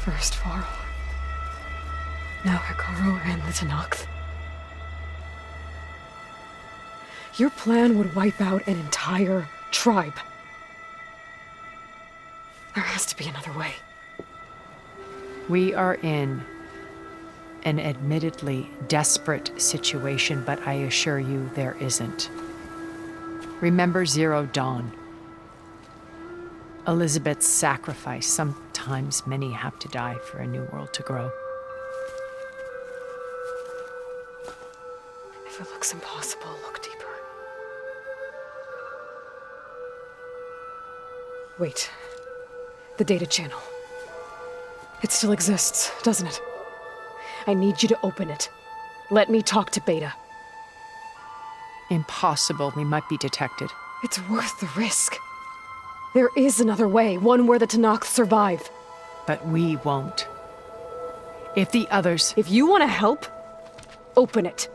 First Varl. Now Hikaru and the Tenakth. Your plan would wipe out an entire tribe. There has to be another way. We are in an admittedly desperate situation, but I assure you there isn't. Remember Zero Dawn. Elizabeth's sacrifice. Sometimes many have to die for a new world to grow. If it looks impossible, look deeper. Wait. The data channel. It still exists, doesn't it? I need you to open it. Let me talk to Beta. Impossible. We might be detected. It's worth the risk. There is another way, one where the Tenakth survive. But we won't. If the others... If you want to help, open it.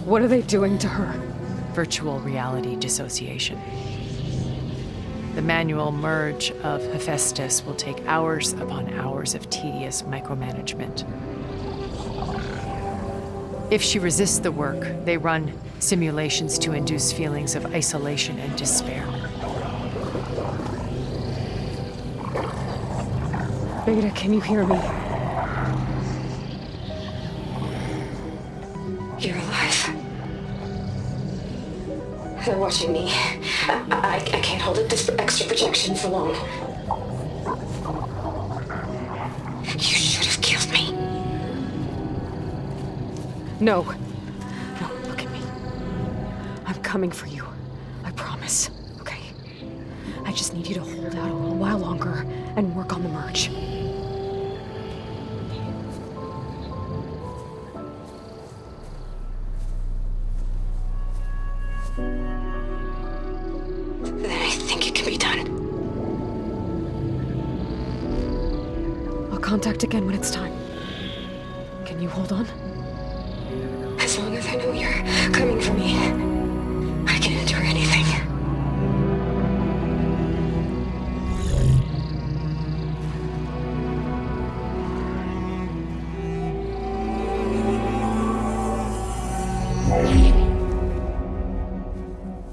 What are they doing to her? Virtual reality dissociation. The manual merge of Hephaestus will take hours upon hours of tedious micromanagement. If she resists the work, they run simulations to induce feelings of isolation and despair. Beta, can you hear me? You're alive. They're watching me. I can't hold up this extra projection for long. You should have killed me. No. No, look at me. I'm coming for you. I promise, okay? I just need you to hold out a little while longer and work on the merge. Then I think it can be done. I'll contact again when it's time. Can you hold on? As long as I know you're coming for me, I can endure anything.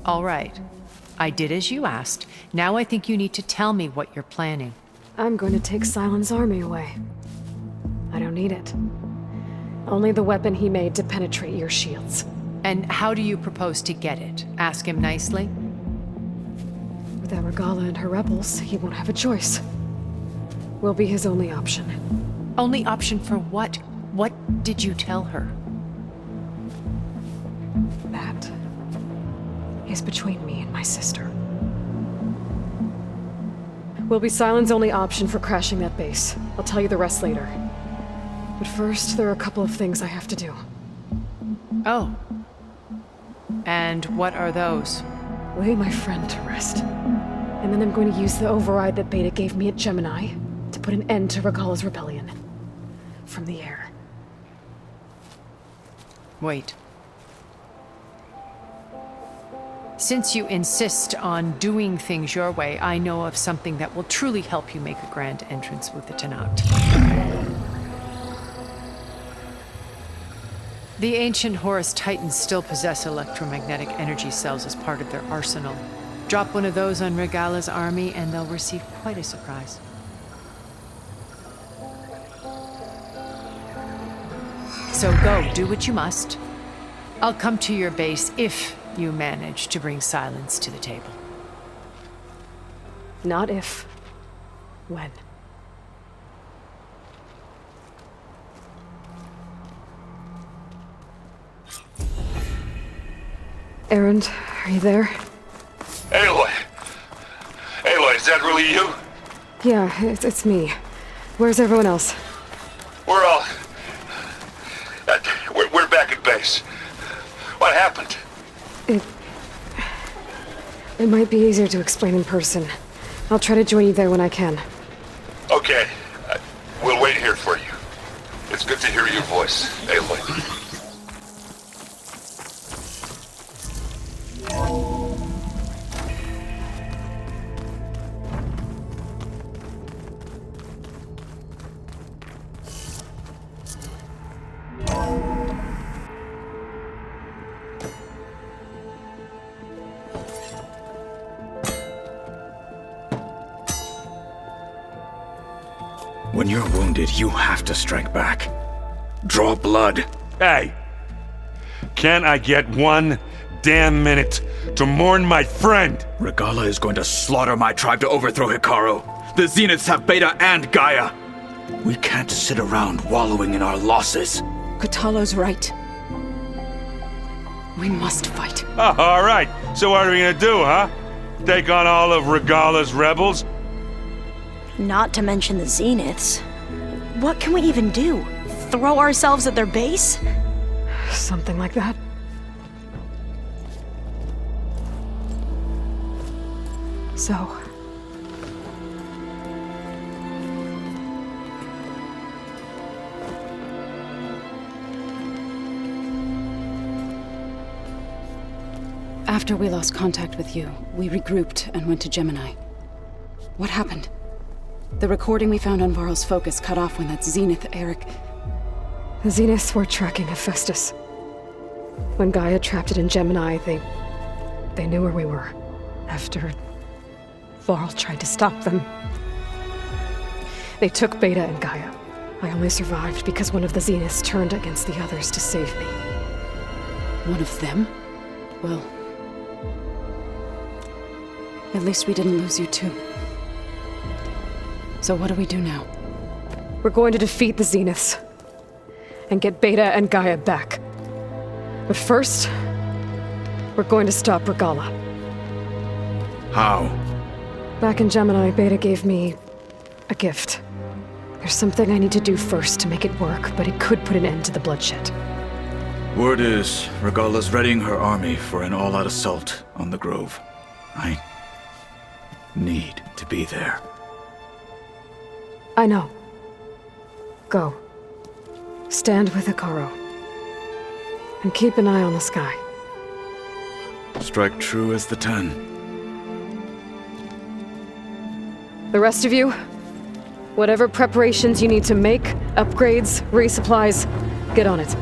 All right. I did as you asked. Now I think you need to tell me what you're planning. I'm going to take Silent's army away. I don't need it. Only the weapon he made to penetrate your shields. And how do you propose to get it? Ask him nicely? Without Regala and her rebels, he won't have a choice. We'll be his only option. Only option for what? What did you tell her? That is between me and my sister. Will be Silent's only option for crashing that base. I'll tell you the rest later. But first, there are a couple of things I have to do. Oh. And what are those? Lay my friend to rest. And then I'm going to use the override that Beta gave me at Gemini to put an end to Regala's rebellion. From the air. Wait. Since you insist on doing things your way, I know of something that will truly help you make a grand entrance with the Tenat. The ancient Horus Titans still possess electromagnetic energy cells as part of their arsenal. Drop one of those on Regala's army and they'll receive quite a surprise. So go, do what you must. I'll come to your base if you manage to bring Silence to the table. Not if. When. Erend, are you there? Aloy! Aloy, is that really you? Yeah, it's me. Where's everyone else? We're all... We're back at base. What happened? It might be easier to explain in person. I'll try to join you there when I can. Okay. We'll wait here for you. It's good to hear your voice, Aloy. When you're wounded, you have to strike back. Draw blood. Hey! Can't I get one damn minute to mourn my friend? Regala is going to slaughter my tribe to overthrow Hikaru. The Zeniths have Beta and Gaia. We can't sit around wallowing in our losses. Kotalo's right. We must fight. Oh, all right. So what are we gonna do, huh? Take on all of Regala's rebels? Not to mention the Zeniths. What can we even do? Throw ourselves at their base? Something like that. So... After we lost contact with you, we regrouped and went to Gemini. What happened? The recording we found on Varl's focus cut off when that Zenith Eric... The Zeniths were tracking Hephaestus. When Gaia trapped it in Gemini, they knew where we were. After Varl tried to stop them. They took Beta and Gaia. I only survived because one of the Zeniths turned against the others to save me. One of them? Well... at least we didn't lose you too. So what do we do now? We're going to defeat the Zeniths. And get Beta and Gaia back. But first, we're going to stop Regala. How? Back in Gemini, Beta gave me a gift. There's something I need to do first to make it work, but it could put an end to the bloodshed. Word is, Regala's readying her army for an all-out assault on the Grove. I need to be there. I know. Go. Stand with Ikaro. And keep an eye on the sky. Strike true as the 10. The rest of you, whatever preparations you need to make, upgrades, resupplies, get on it.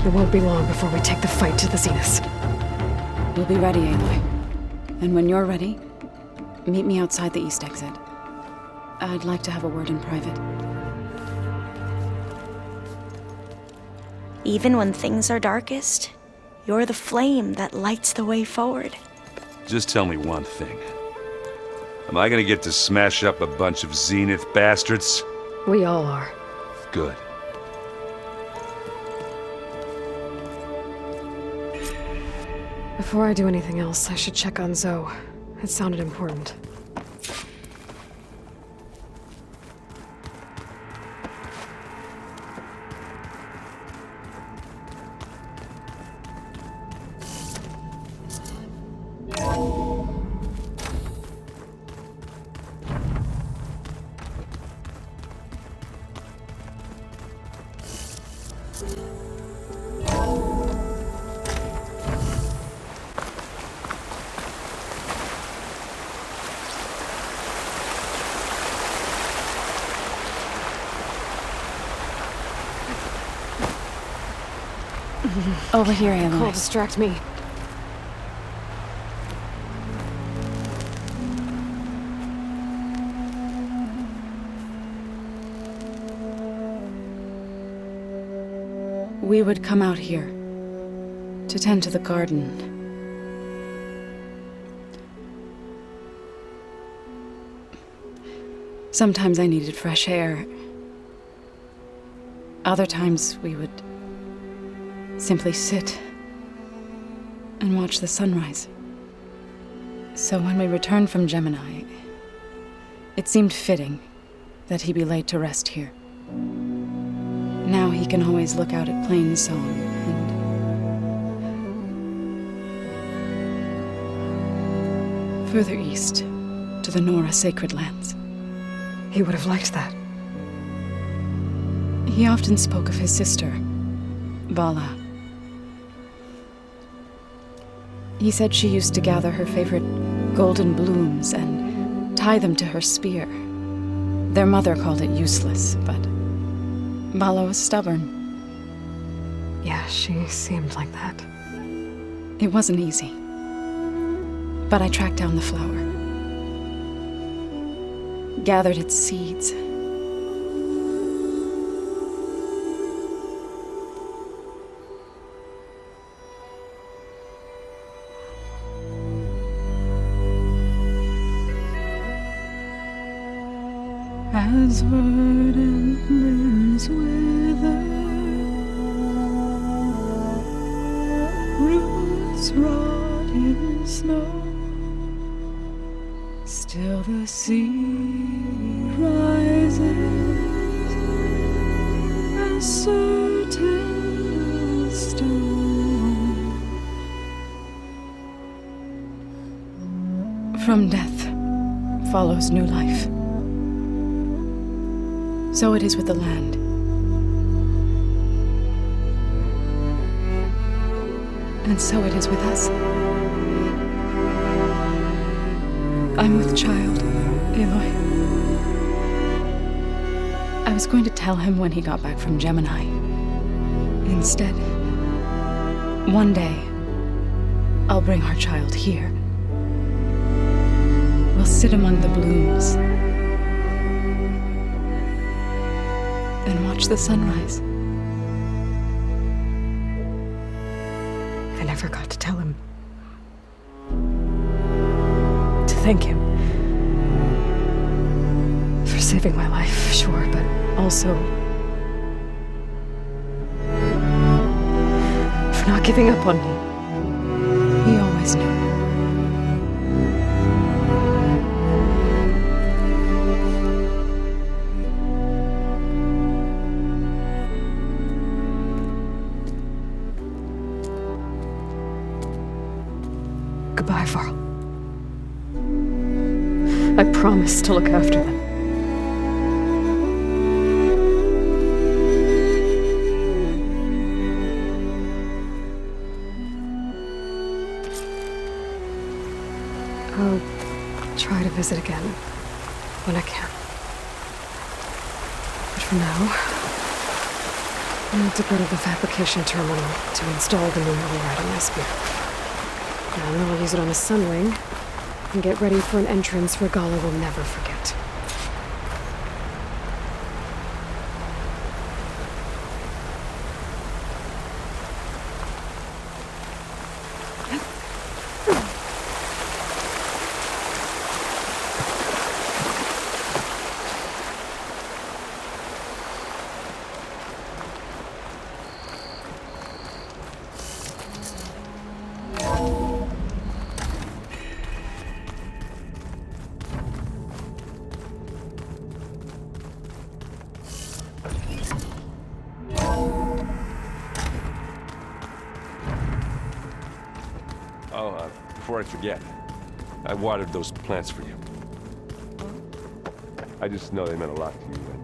It won't be long before we take the fight to the Zeniths. We'll be ready, Aloy. And when you're ready, meet me outside the east exit. I'd like to have a word in private. Even when things are darkest, you're the flame that lights the way forward. Just tell me one thing. Am I gonna get to smash up a bunch of Zenith bastards? We all are. Good. Before I do anything else, I should check on Zoe. It sounded important. Over here, Aloy. Cole, distract me. We would come out here to tend to the garden. Sometimes I needed fresh air. Other times we would simply sit and watch the sunrise. So when we returned from Gemini, it seemed fitting that he be laid to rest here. Now he can always look out at Plain Song and further east to the Nora Sacred Lands. He would have liked that. He often spoke of his sister, Vala. He said she used to gather her favorite golden blooms and tie them to her spear. Their mother called it useless, but Vala was stubborn. Yeah, she seemed like that. It wasn't easy. But I tracked down the flower. Gathered its seeds. As verdant limbs wither, roots rot in snow, still the sea rises as certain as stone. From death follows new life. So it is with the land. And so it is with us. I'm with child, Aloy. I was going to tell him when he got back from Gemini. Instead, one day, I'll bring our child here. We'll sit among the blooms and watch the sunrise. I never got to tell him. To thank him. For saving my life, sure, but also for not giving up on me. He always knew. Goodbye, Varl. I promise to look after them. I'll try to visit again when I can. But for now, I need to go to the fabrication terminal to install the new override on my spear. And then I'll use it on a sunwing and get ready for an entrance Regala will never forget. Before I forget, I watered those plants for you. I just know they meant a lot to you, and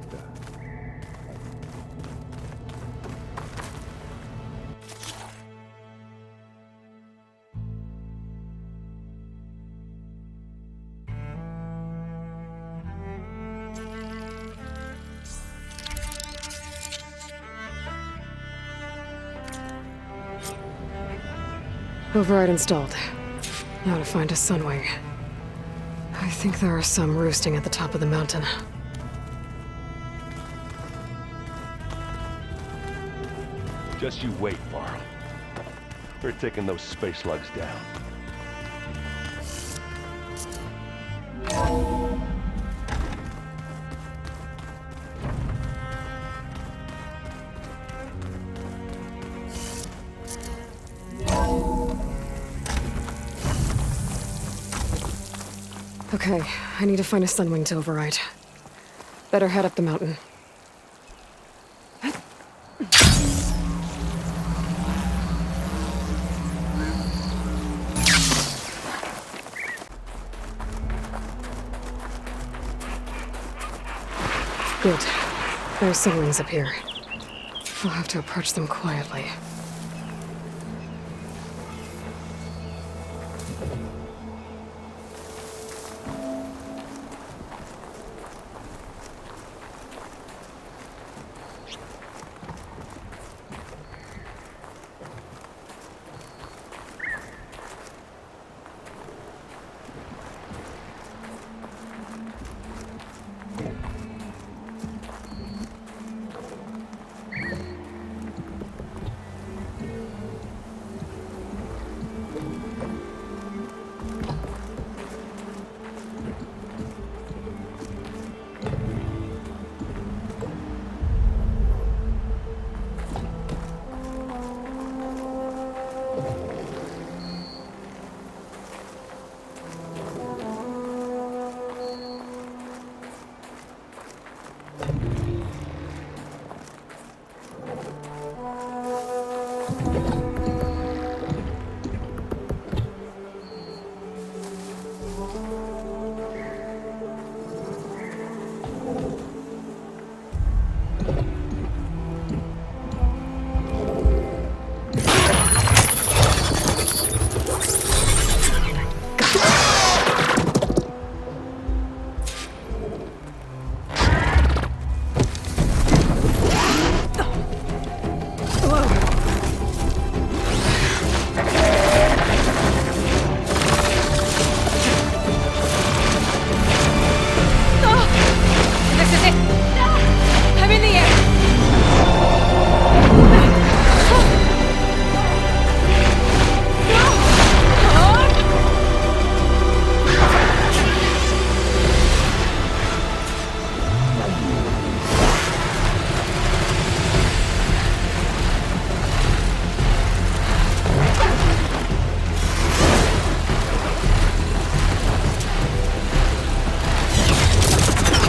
Override installed. Now to find a sunwing. I think there are some roosting at the top of the mountain. just you wait, Varl. We're taking those space slugs down. Okay, I need to find a sunwing to override. Better head up the mountain. Good. There are sunwings up here. I'll have to approach them quietly.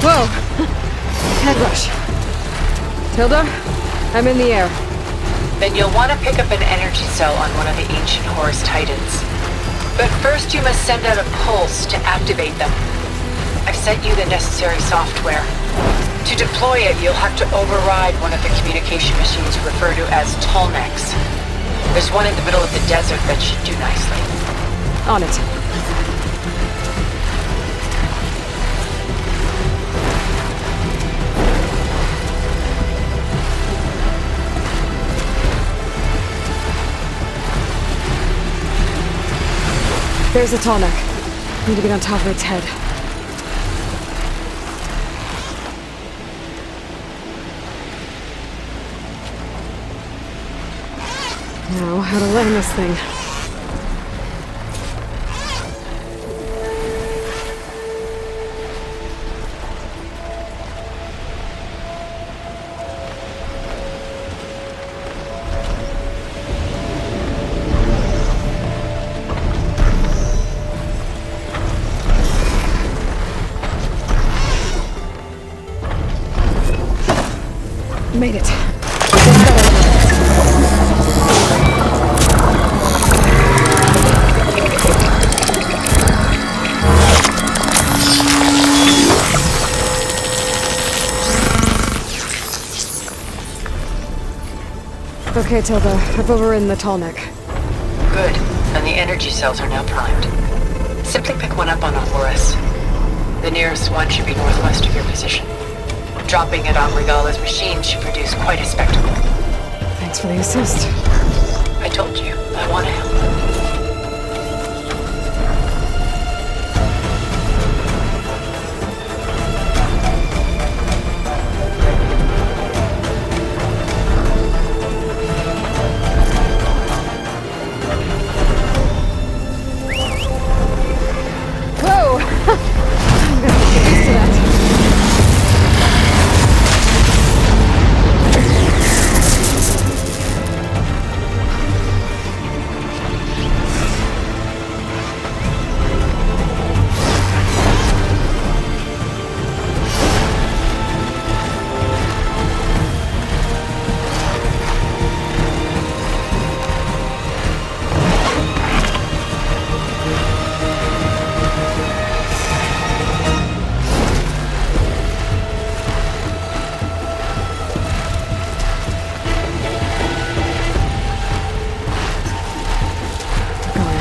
Whoa! Head rush. Tilda, I'm in the air. Then you'll want to pick up an energy cell on one of the ancient Horus Titans. But first you must send out a pulse to activate them. I've sent you the necessary software. To deploy it, you'll have to override one of the communication machines referred to as Tallnecks. There's one in the middle of the desert that should do nicely. On it. There's a Tallneck. Need to get on top of its head. Now, how to land this thing. Made it. Okay, Tilda. I've overridden the Tallneck. Good. And the energy cells are now primed. Simply pick one up on a Horus. The nearest one should be northwest of your position. Dropping it on Regala's machine should produce quite a spectacle. Thanks for the assist. I told you, I want to help. Whoa! I'm gonna get used to that.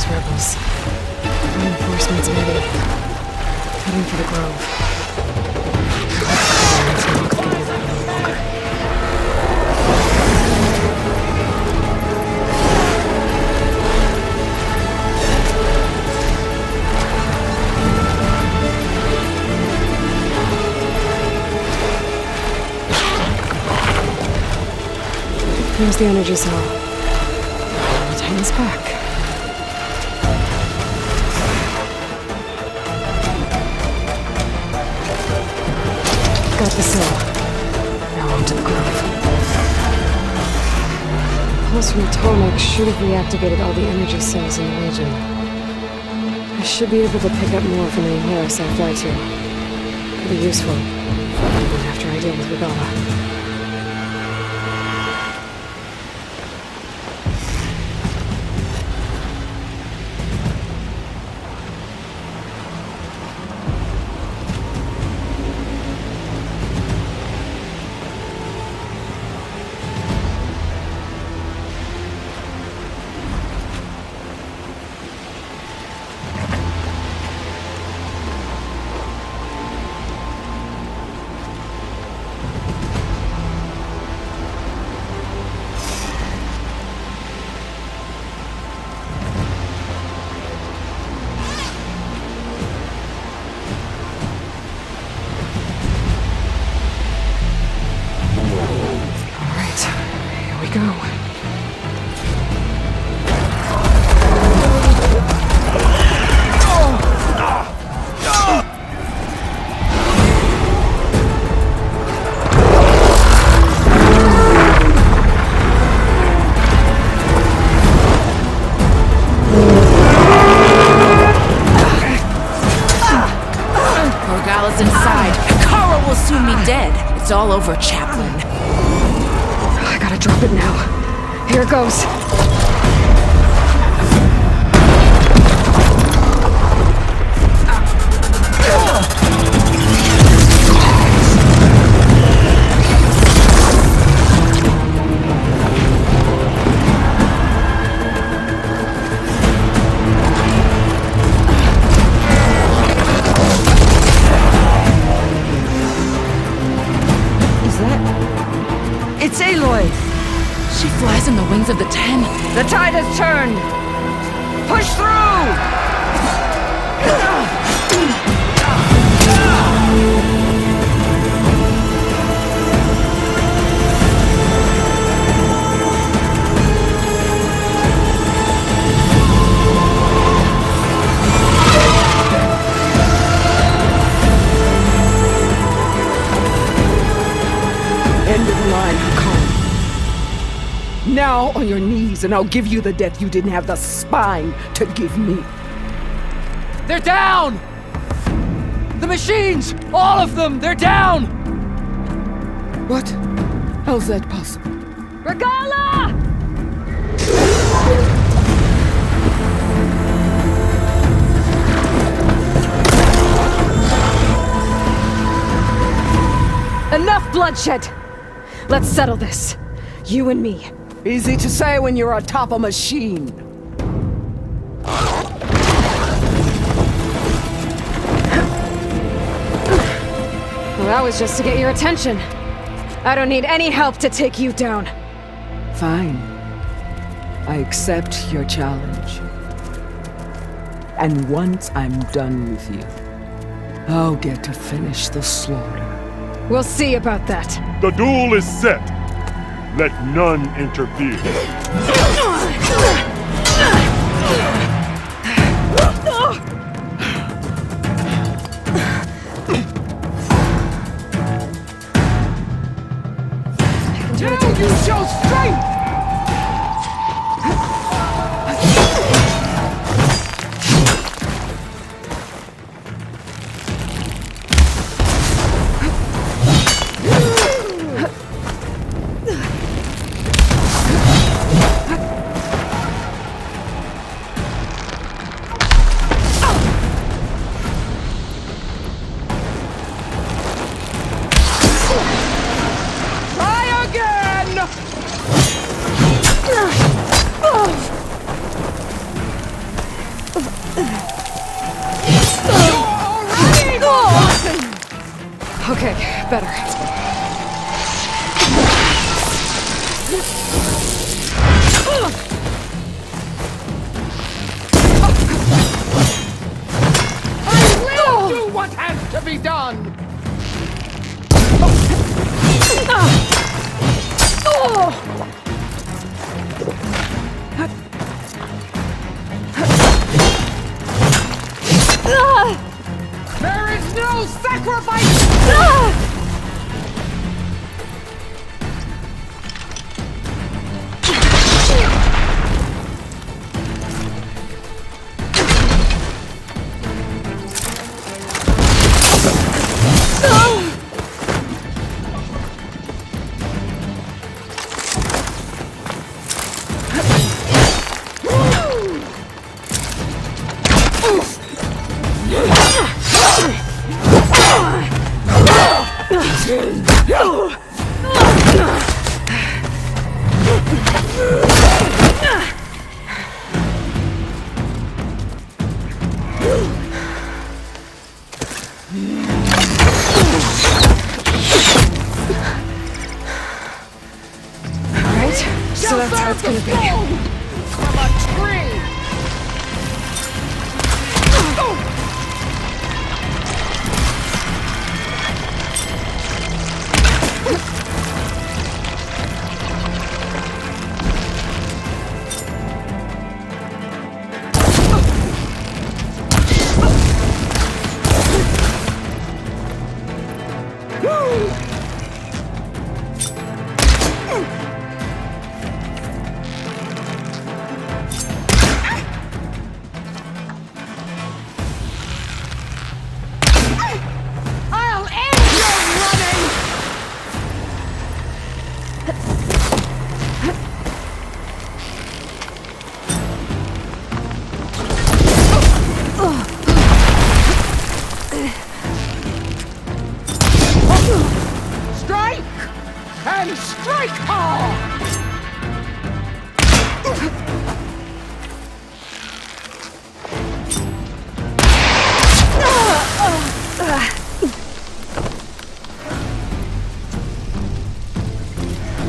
Rebels. Reinforcements maybe. Heading for the Grove. Let's not be that any longer. Here's the energy cell. The Titan's back. Got the cell. Now on to the Grove. The pulse from the Tallneck should have reactivated all the energy cells in the region. I should be able to pick up more from any Horus I fly to. Could be useful. Even after I deal with Regala. Alice inside. Kara will soon be dead. It's all over, Chaplain. I gotta drop it now. Here goes. It's Aloy! She flies on the wings of the Ten. The tide has turned! Push through! End of the line, Hakon. Now on your knees, and I'll give you the death you didn't have the spine to give me. They're down! The machines! All of them! They're down! What? How's that possible? Regala! Enough bloodshed! Let's settle this. You and me. Easy to say when you're atop a machine. Well, that was just to get your attention. I don't need any help to take you down. Fine. I accept your challenge. And once I'm done with you, I'll get to finish the slaughter. We'll see about that. The duel is set. Let none interfere. Now you show strength! Okay, better. I will do what has to be done! There is no sacrifice! So that's how it's gonna be. From a tree! Strike hard!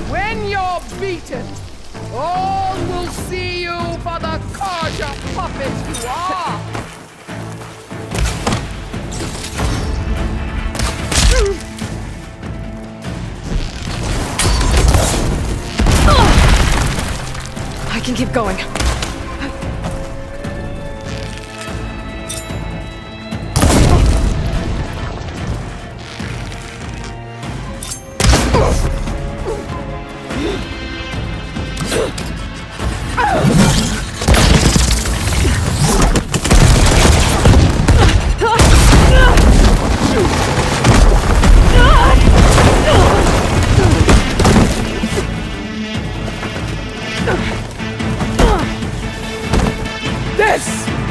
When you're beaten, all will see you for the Carja puppet you are! I can keep going.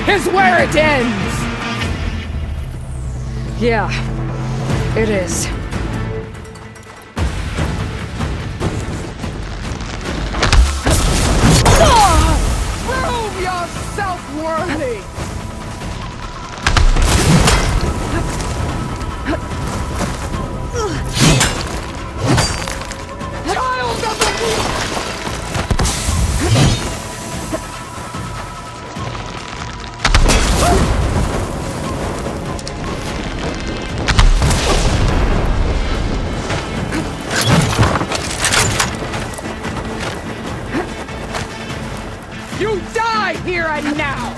Is where it ends! Yeah, it is. Prove yourself worthy! Child of the weak! You die here and now!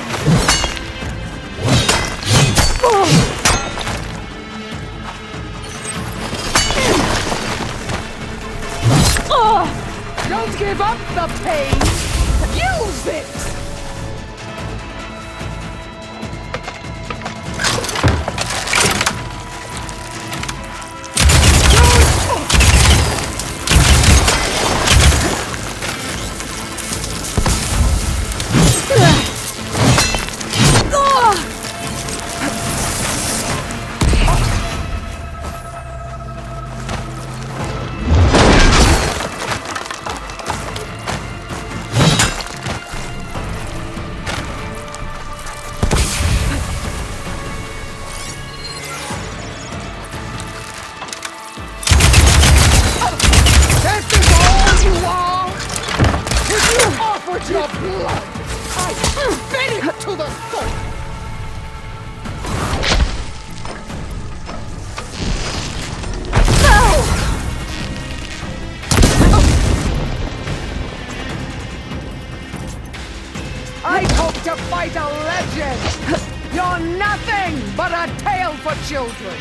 Don't give up the pain! Use it! Your blood! I spit it to the soul! I hope to fight a legend! You're nothing but a tale for children!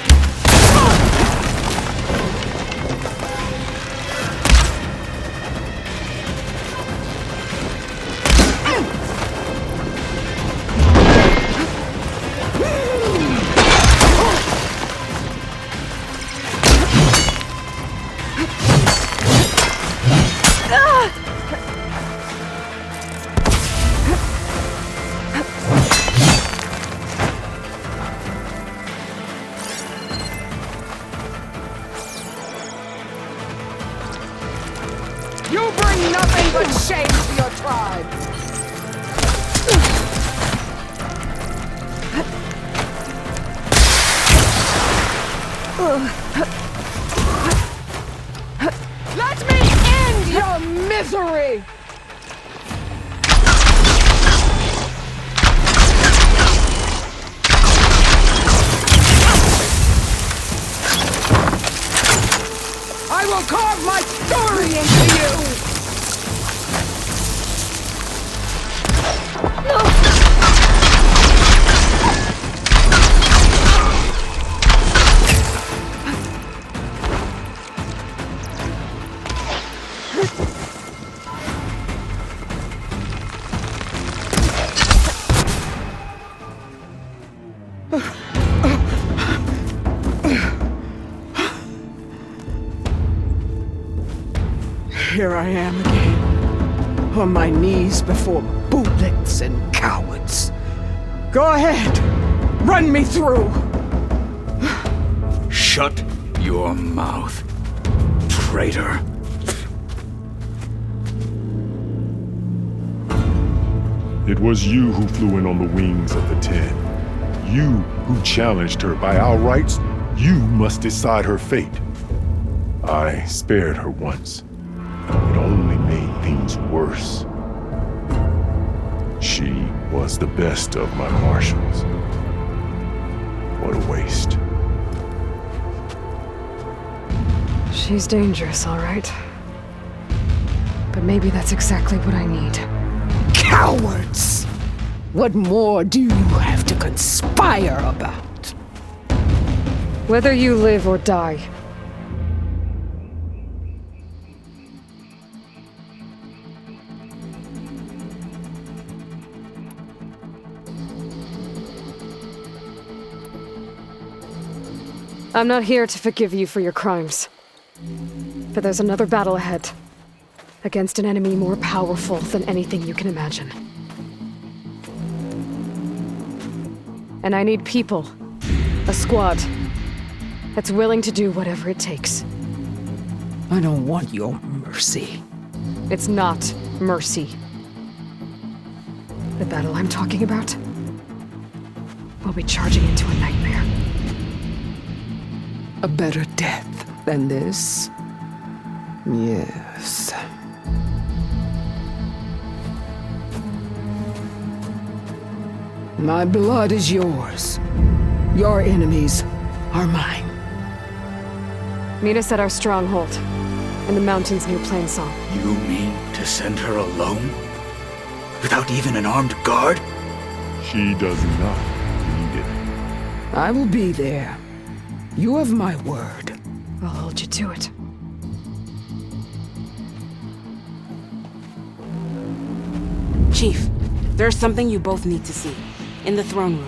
You bring nothing but shame to your tribe! Let me end your misery! I will carve my story into you! Here I am again, on my knees before bootlicks and cowards. Go ahead, run me through. Shut your mouth, traitor. It was you who flew in on the wings of the 10. You who challenged her by our rights. You must decide her fate. I spared her once. It only made things worse. She was the best of my marshals. What a waste. She's dangerous, all right. But maybe that's exactly what I need. Cowards! What more do you have to conspire about? Whether you live or die. I'm not here to forgive you for your crimes. But there's another battle ahead. Against an enemy more powerful than anything you can imagine. And I need people. A squad. That's willing to do whatever it takes. I don't want your mercy. It's not mercy. The battle I'm talking about will be charging into a nightmare. A better death than this? Yes. My blood is yours. Your enemies are mine. Meet us at our stronghold, in the mountains near Plainsong. You mean to send her alone? Without even an armed guard? She does not need it. I will be there. You have my word. I'll hold you to it. Chief, there's something you both need to see. In the throne room.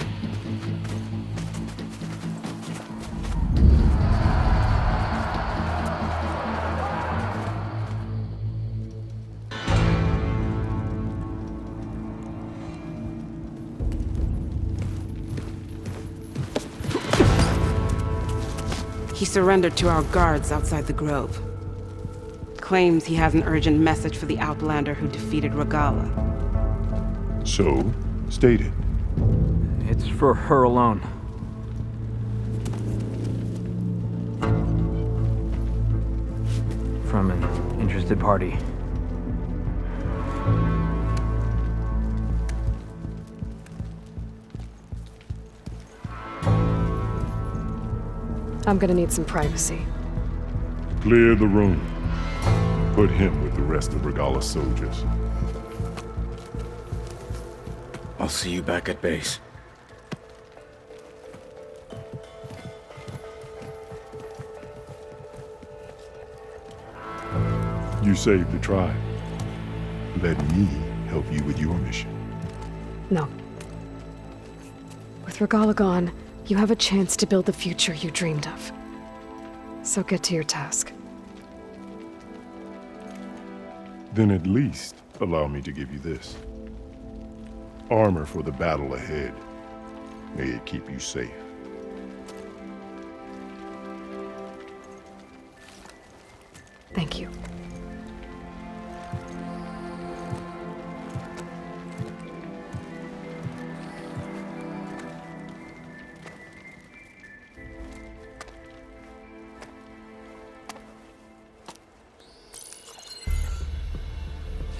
He surrendered to our guards outside the grove. Claims he has an urgent message for the Outlander who defeated Regala. So, state it. It's for her alone. From an interested party. I'm gonna need some privacy. Clear the room. Put him with the rest of Regala's soldiers. I'll see you back at base. You saved the tribe. Let me help you with your mission. No. With Regala gone, you have a chance to build the future you dreamed of. So get to your task. Then at least allow me to give you this. Armor for the battle ahead. May it keep you safe. Thank you.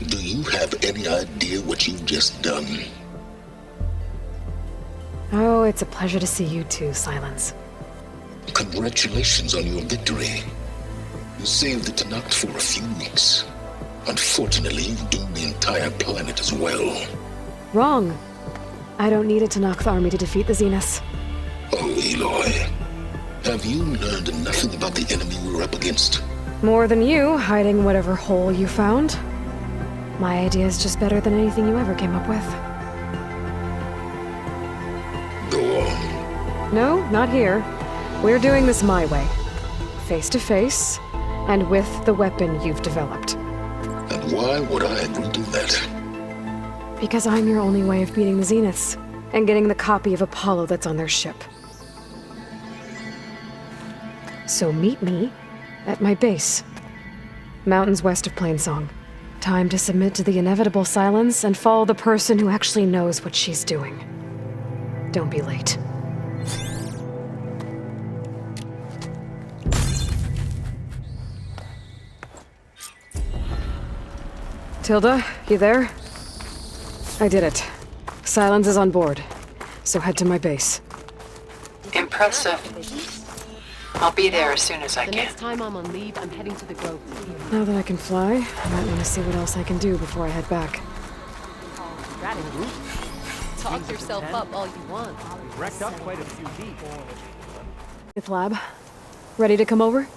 Do you have any idea what you've just done? Oh, it's a pleasure to see you too, Silence. Congratulations on your victory. You saved the Tanakh for a few weeks. Unfortunately, you've doomed the entire planet as well. Wrong. I don't need a Tanakh army to defeat the Zeniths. Oh, Aloy. Have you learned nothing about the enemy we're up against? More than you, hiding whatever hole you found. My idea is just better than anything you ever came up with. Go on. No, not here. We're doing this my way. Face to face, and with the weapon you've developed. And why would I agree to that? Because I'm your only way of beating the Zeniths, and getting the copy of Apollo that's on their ship. So meet me at my base. Mountains west of Plainsong. Time to submit to the inevitable silence and follow the person who actually knows what she's doing. Don't be late. Tilda, you there? I did it. Silence is on board, so head to my base. Impressive. I'll be there as soon as I The can. next time I'm on leave, I'm heading to the Grove. Now that I can fly, I might want to see what else I can do before I head back. Talk yourself up all you want. Wrecked up quite a few deep. With lab, ready to come over?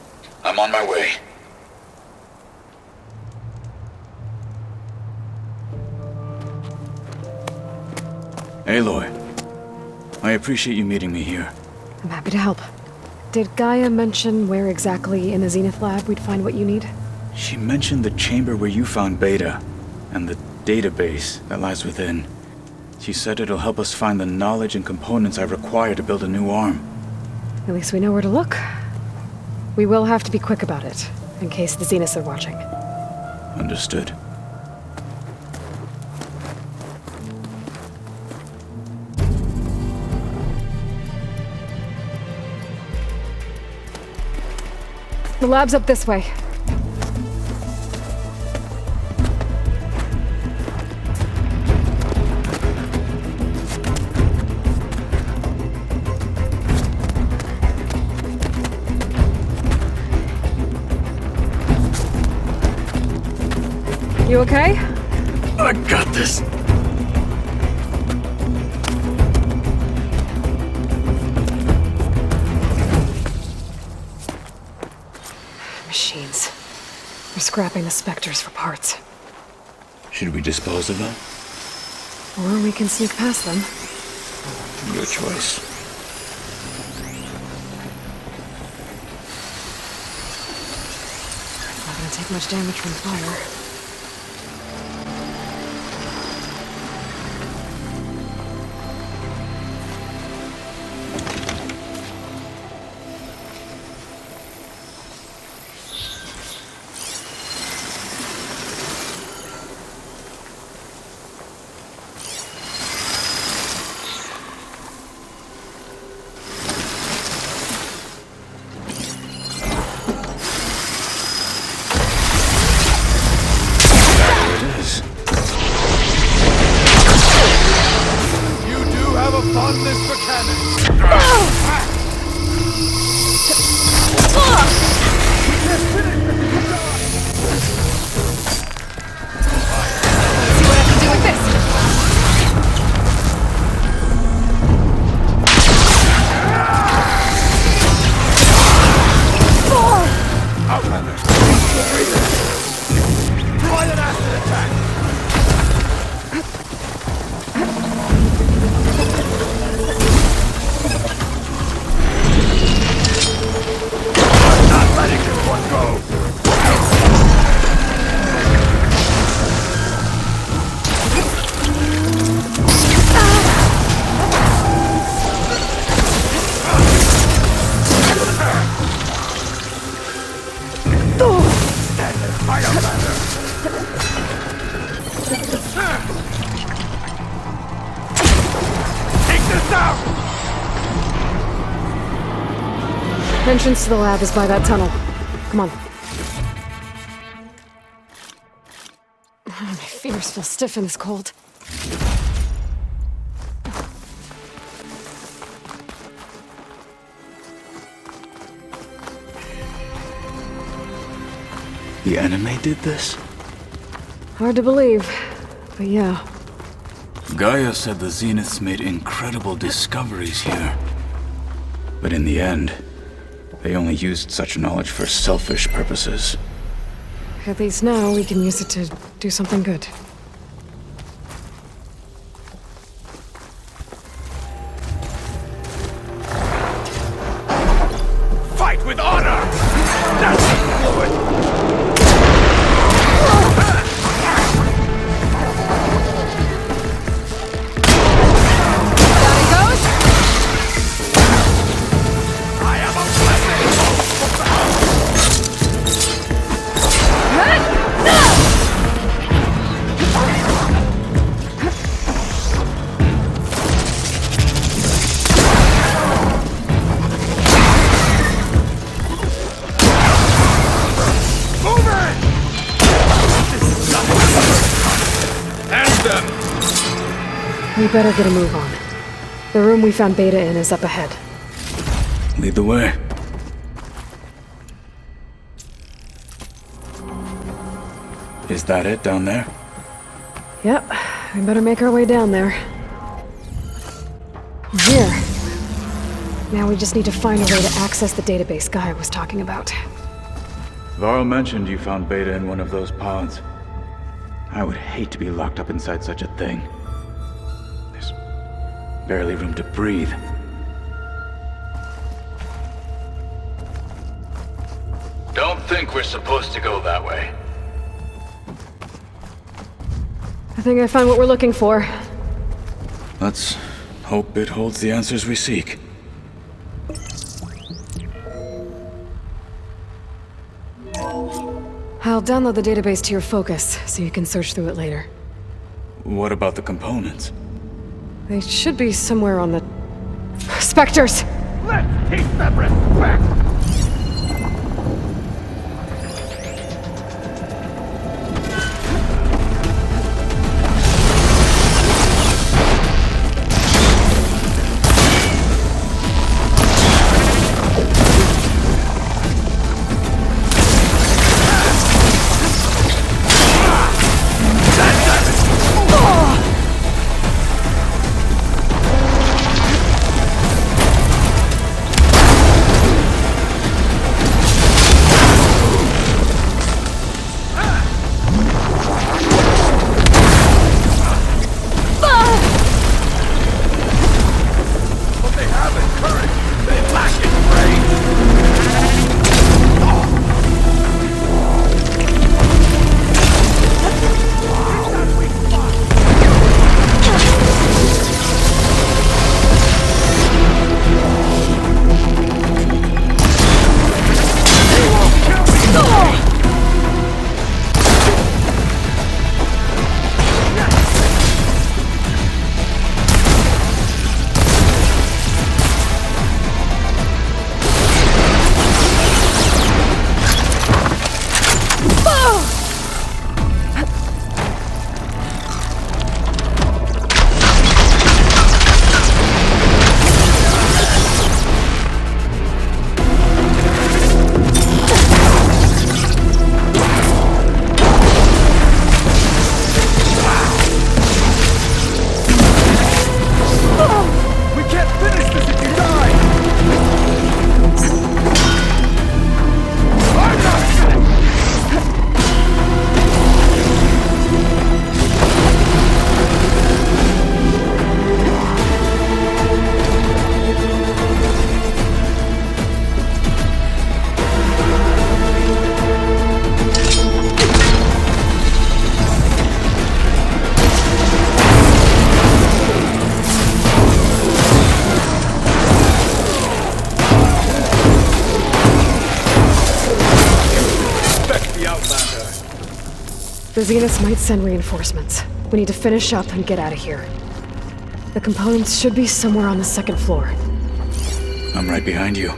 I'm on my way. Aloy, I appreciate you meeting me here. I'm happy to help. Did Gaia mention where exactly in the Zenith lab we'd find what you need? She mentioned the chamber where you found Beta, and the database that lies within. She said it'll help us find the knowledge and components I require to build a new arm. At least we know where to look. We will have to be quick about it, in case the Zeniths are watching. Understood. The lab's up this way. You okay? I got this. Machines. They're scrapping the specters for parts. Should we dispose of them? Or we can sneak past them. Your choice. Not gonna take much damage from fire. Entrance to the lab is by that tunnel. Come on. My fingers feel stiff in this cold. The anime did this? Hard to believe, but yeah. Gaia said the Zeniths made incredible discoveries here. But in the end, they only used such knowledge for selfish purposes. At least now we can use it to do something good. Fight with honor! That's fluid! We better get a move on. The room we found Beta in is up ahead. Lead the way. Is that it down there? Yep, we better make our way down there. Here. Now we just need to find a way to access the database Gaia was talking about. Varl mentioned you found Beta in one of those pods. I would hate to be locked up inside such a thing. There's barely room to breathe. Don't think we're supposed to go that way. I think I found what we're looking for. Let's hope it holds the answers we seek. I'll download the database to your Focus, so you can search through it later. What about the components? They should be somewhere on the... Spectres! Let's teach them respect! The Zeniths might send reinforcements. We need to finish up and get out of here. The components should be somewhere on the second floor. I'm right behind you.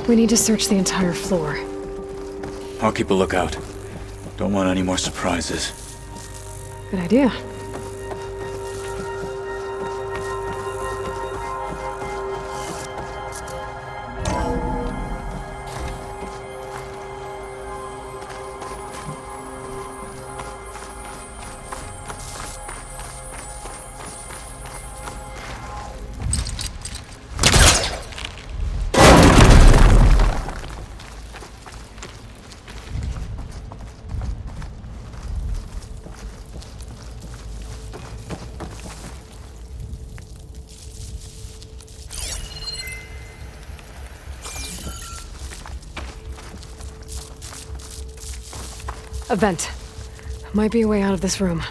We need to search the entire floor. I'll keep a lookout. Don't want any more surprises. Good idea. A vent. Might be a way out of this room.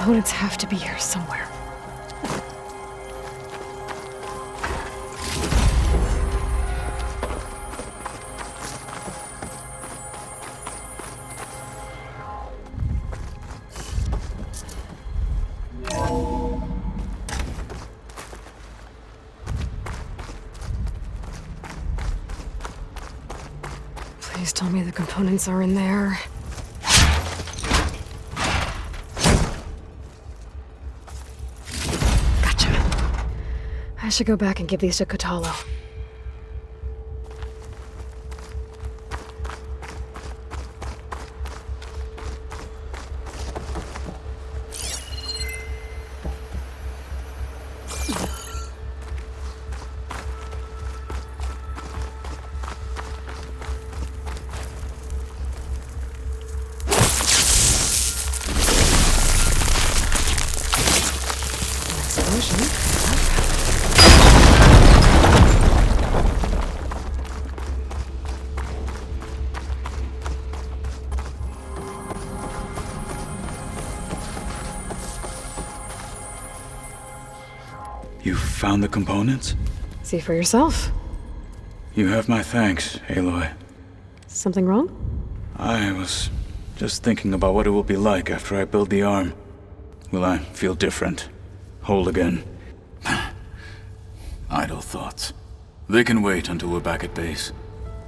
components have to be here somewhere. Please tell me the components are in there. I should go back and give these to Kotalo. You found the components? See for yourself. You have my thanks, Aloy. Something wrong? I was just thinking about what it will be like after I build the arm. Will I feel different? Whole again? Idle thoughts. They can wait until we're back at base.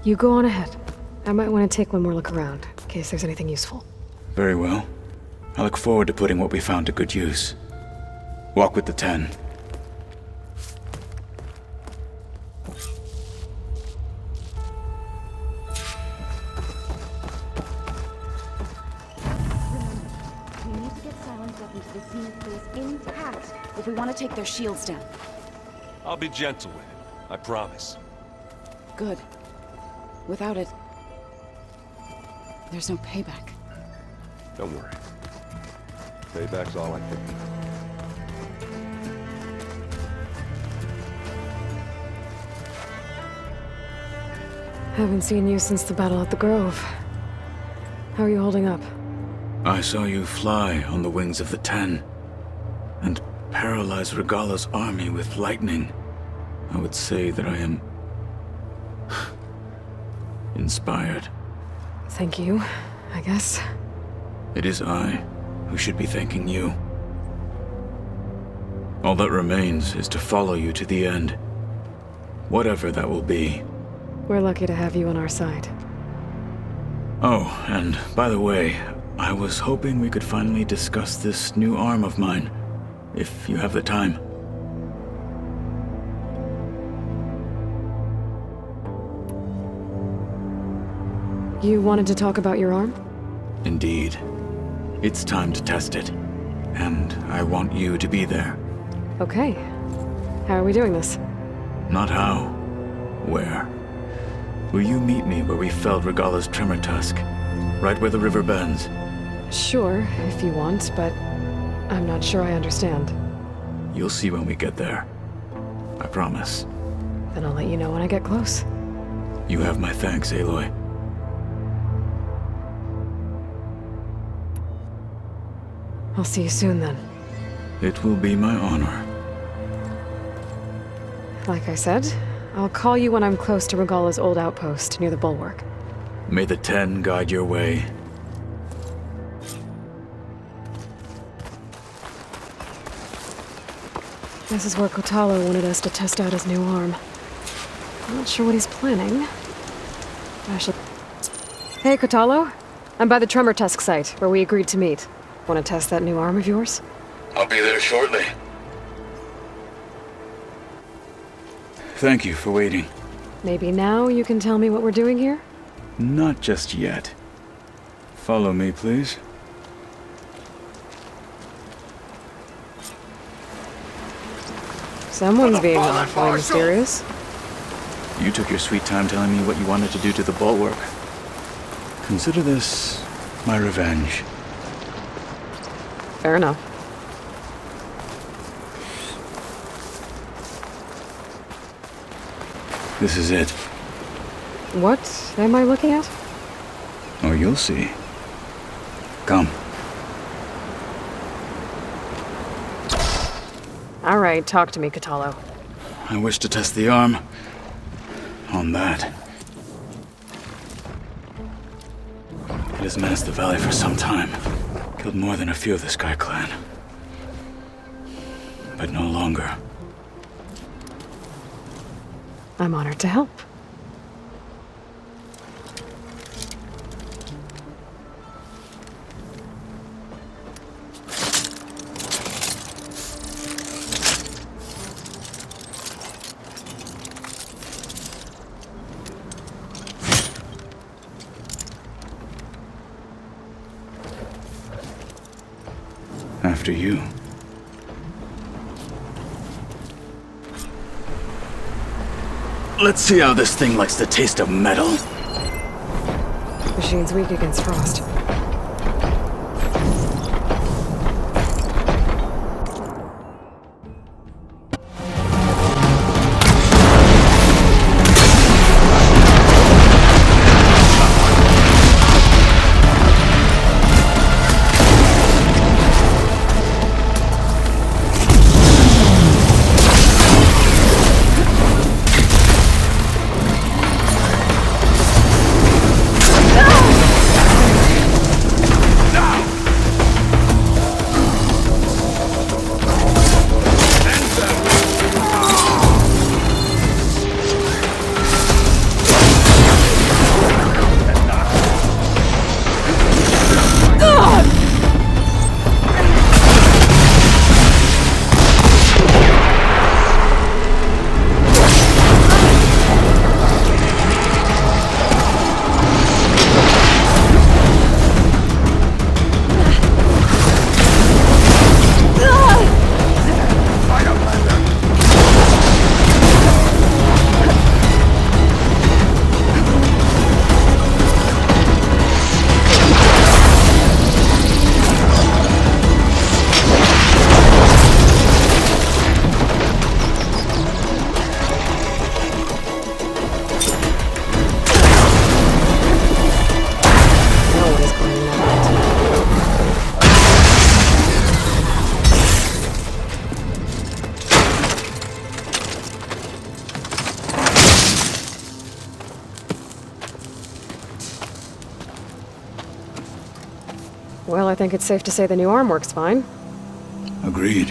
You go on ahead. I might want to take one more look around, in case there's anything useful. Very well. I look forward to putting what we found to good use. Walk with the 10. If we want to take their shields down. I'll be gentle with it, I promise. Good. Without it, there's no payback. Don't worry. Payback's all I think. Haven't seen you since the battle at the Grove. How are you holding up? I saw you fly on the wings of the 10. And paralyze Regala's army with lightning. I would say that I am inspired. Thank you, I guess. It is I who should be thanking you. All that remains is to follow you to the end. Whatever that will be. We're lucky to have you on our side. Oh, and by the way, I was hoping we could finally discuss this new arm of mine. If you have the time. You wanted to talk about your arm? Indeed. It's time to test it. And I want you to be there. Okay. How are we doing this? Not how. Where? Will you meet me where we felled Regala's tremor tusk? Right where the river bends? Sure, if you want, but I'm not sure I understand. You'll see when we get there. I promise. Then I'll let you know when I get close. You have my thanks, Aloy. I'll see you soon, then. It will be my honor. Like I said, I'll call you when I'm close to Regala's old outpost near the bulwark. May the 10 guide your way. This is where Kotalo wanted us to test out his new arm. I'm not sure what he's planning. I should... Hey, Kotalo. I'm by the Tremor Tusk site, where we agreed to meet. Want to test that new arm of yours? I'll be there shortly. Thank you for waiting. Maybe now you can tell me what we're doing here? Not just yet. Follow me, please. Someone's being awfully mysterious. You took your sweet time telling me what you wanted to do to the bulwark. Consider this my revenge. Fair enough. This is it. What am I looking at? Oh, you'll see. Come. All right, talk to me, Katalo. I wish to test the arm on that. It has menaced the valley for some time. Killed more than a few of the Sky Clan. But no longer. I'm honored to help. After you. Let's see how this thing likes the taste of metal. Machine's weak against frost. Well, I think it's safe to say the new arm works fine. Agreed.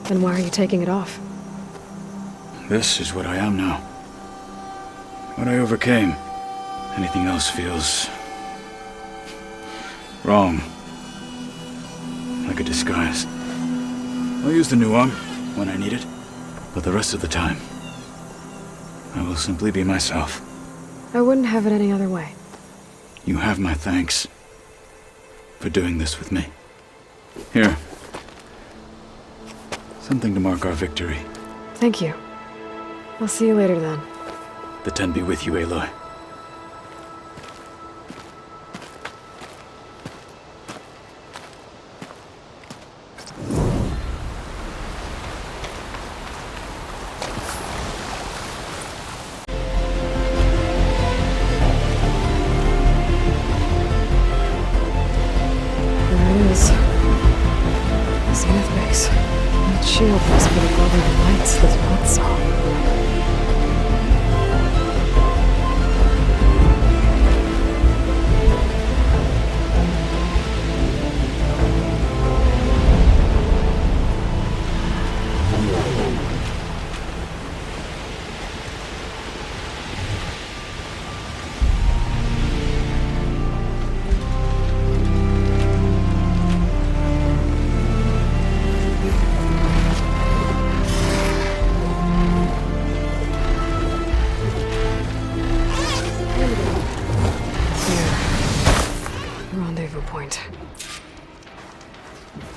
Then why are you taking it off? This is what I am now. What I overcame. Anything else feels wrong. Like a disguise. I'll use the new arm when I need it, but the rest of the time, I will simply be myself. I wouldn't have it any other way. You have my thanks for doing this with me. Here. Something to mark our victory. Thank you. I'll see you later then. The Ten be with you, Aloy. Shield must be the glowing lights that Rod saw.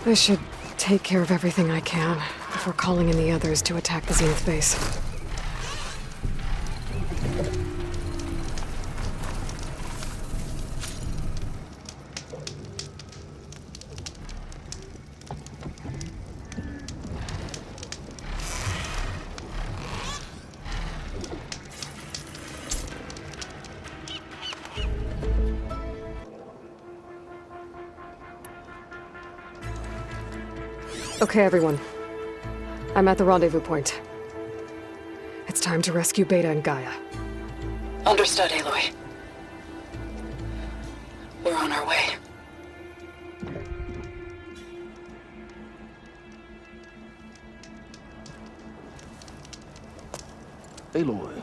I should take care of everything I can before calling in the others to attack the Zenith base. Okay, everyone. I'm at the rendezvous point. It's time to rescue Beta and Gaia. Understood, Aloy. We're on our way. Aloy,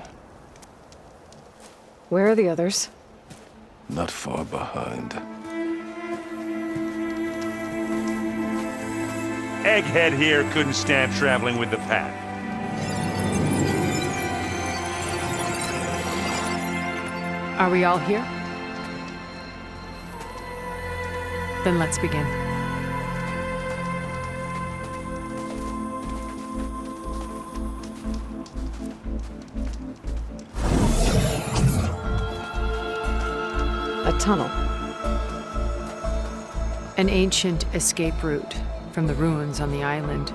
Where are the others? not far behind. Egghead here couldn't stand traveling with the pack. Are we all here? Then let's begin. A tunnel. An ancient escape route from the ruins on the island.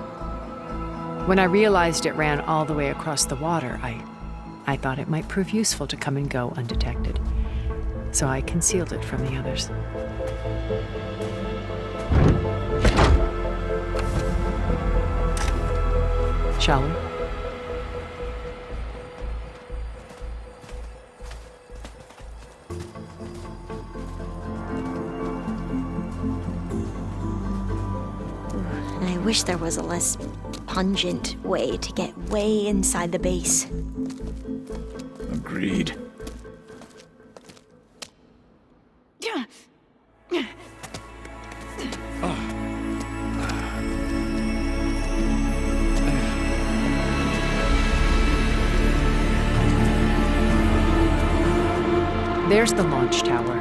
When I realized it ran all the way across the water, I thought it might prove useful to come and go undetected. So I concealed it from the others. Shall we? I wish there was a less pungent way to get way inside the base. Agreed. There's the launch tower.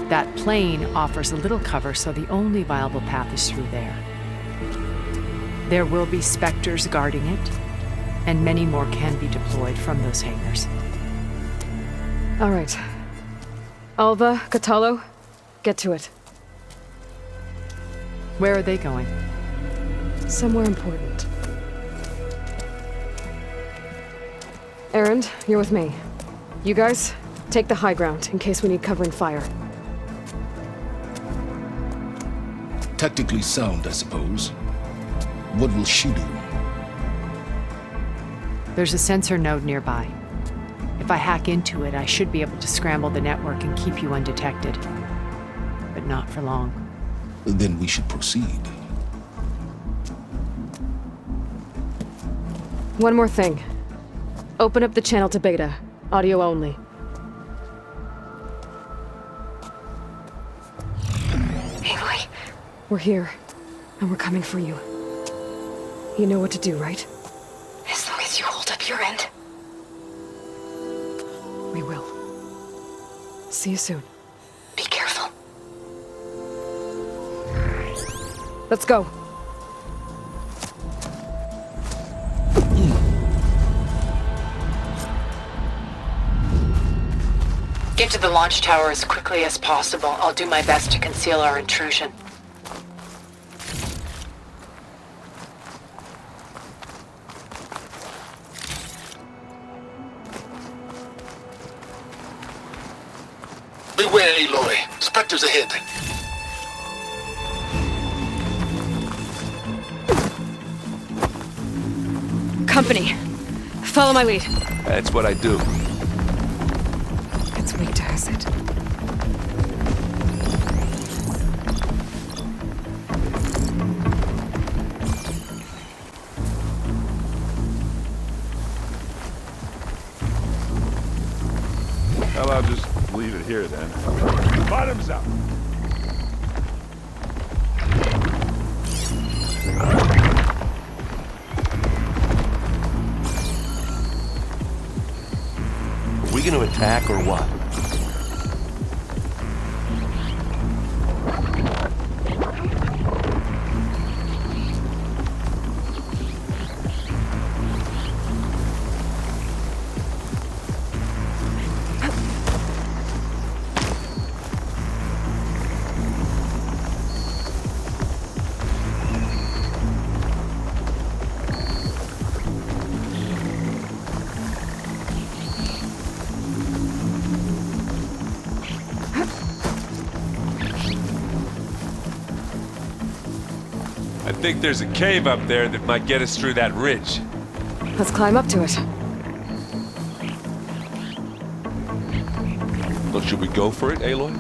That plane offers a little cover, so the only viable path is through there. There will be specters guarding it, and many more can be deployed from those hangars. All right. Alva, Catalo, get to it. Where are they going? Somewhere important. Erend, you're with me. You guys, take the high ground in case we need covering fire. Tactically sound, I suppose. What will she do? There's a sensor node nearby. If I hack into it, I should be able to scramble the network and keep you undetected. But not for long. Then we should proceed. One more thing. Open up the channel to Beta. Audio only. Aloy. We're here, and we're coming for you. You know what to do, right? As long as you hold up your end. We will. See you soon. Be careful. Let's go. Get to the launch tower as quickly as possible. I'll do my best to conceal our intrusion. Beware, Aloy. Spectres ahead. Company. Follow my lead. That's what I do. It's weak to acid. Well, I'll just leave it here then. Bottoms up! Are we gonna attack or what? think there's a cave up there that might get us through that ridge. Let's climb up to it. Well, should we go for it, Aloy?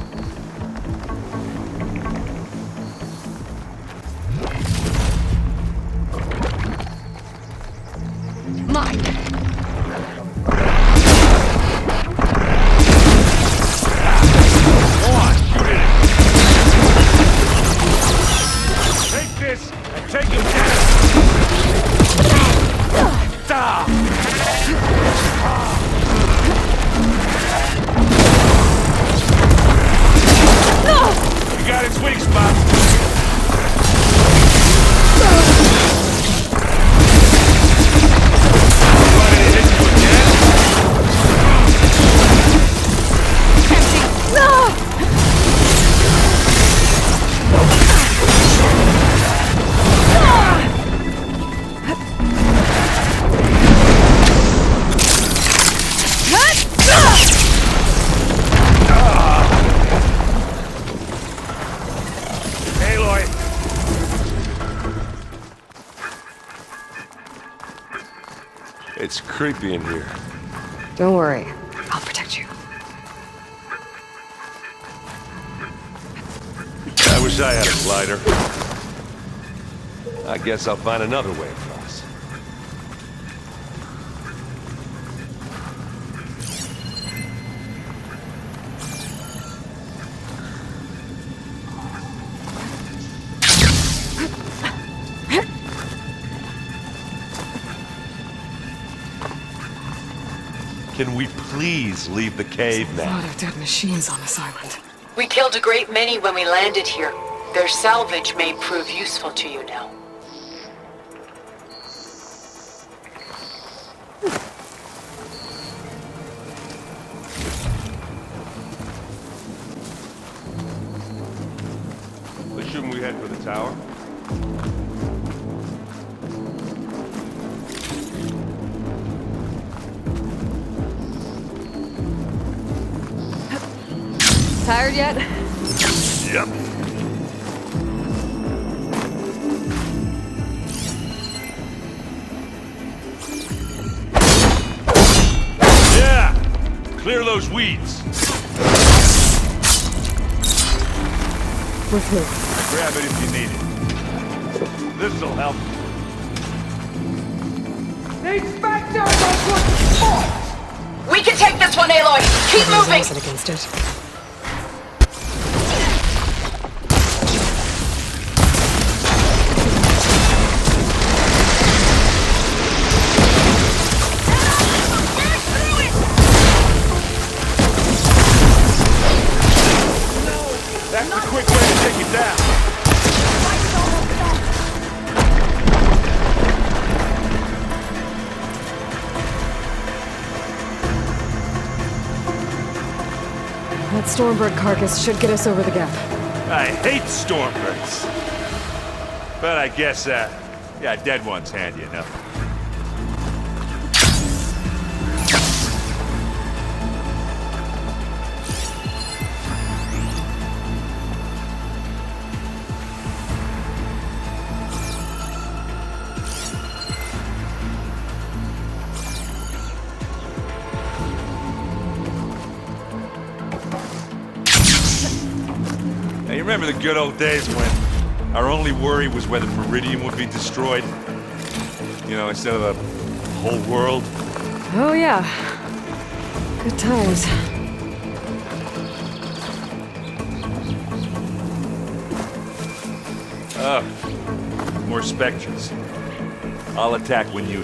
Mine! Go on, shoot it! Take this and take him down! Stop! You got its weak spot. It's creepy in here. Don't worry. I'll protect you. I wish I had a glider. I guess I'll find another way across. Can we please leave the cave There's now? a lot of dead machines on this island. We killed a great many when we landed here. Their salvage may prove useful to you now. Well, shouldn't we head for the tower? Tired yet? Yep. Yeah! Clear those weeds. With me. Grab it if you need it. This'll help. We can take this one, Aloy! Keep moving! Against it. That's the quick way to take it down. That Stormbird carcass should get us over the gap. I hate Stormbirds. But I guess, yeah, dead one's handy enough. Now, you remember the good old days when our only worry was whether Meridian would be destroyed? You know, instead of the whole world? Oh yeah. Good times. Oh, more specters. I'll attack when you...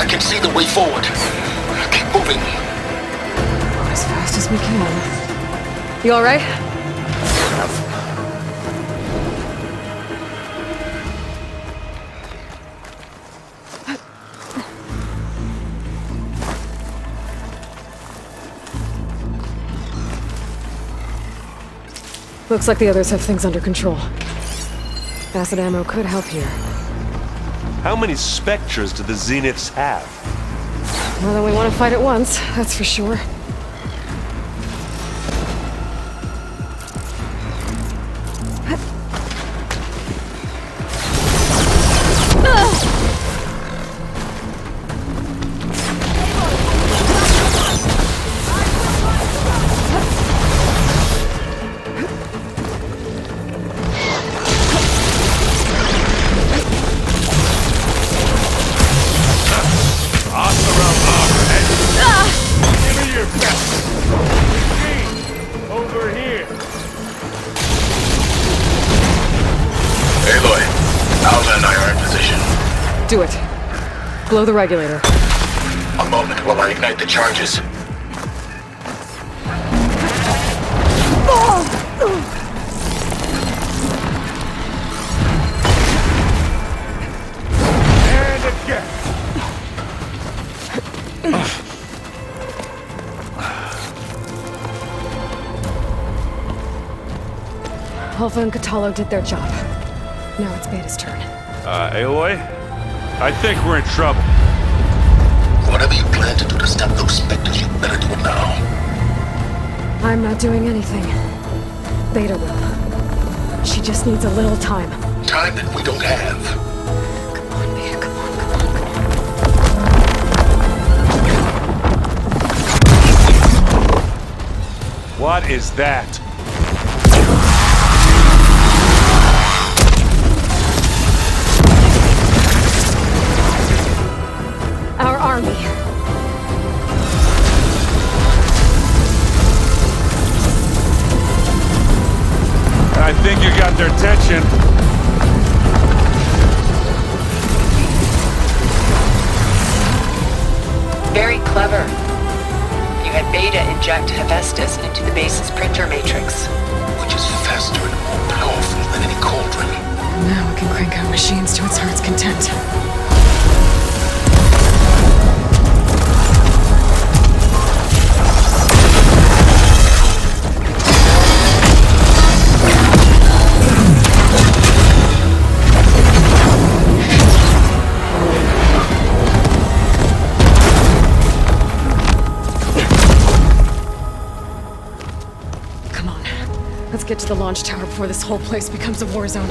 I can see the way forward. Keep moving. As fast as we can. You alright? Looks like the others have things under control. Acid ammo could help here. How many specters do the Zeniths have? More than we want to fight at once, that's for sure. Do it. Blow the regulator. A moment while I ignite the charges. And again. Alpha and Catalo did their job. Now it's Beta's turn. Aloy? I think we're in trouble. Whatever you plan to do to stop those specters, you better do it now. I'm not doing anything. Beta will. She just needs a little time. Time that we don't have. Come on, Beta, come on, come on. What is that? Our army. I think you got their attention. Very clever. You had Beta inject Hephaestus into the base's printer matrix. Which is faster and more powerful than any cauldron. Now we can crank out machines to its heart's content. Let's get to the launch tower before this whole place becomes a war zone.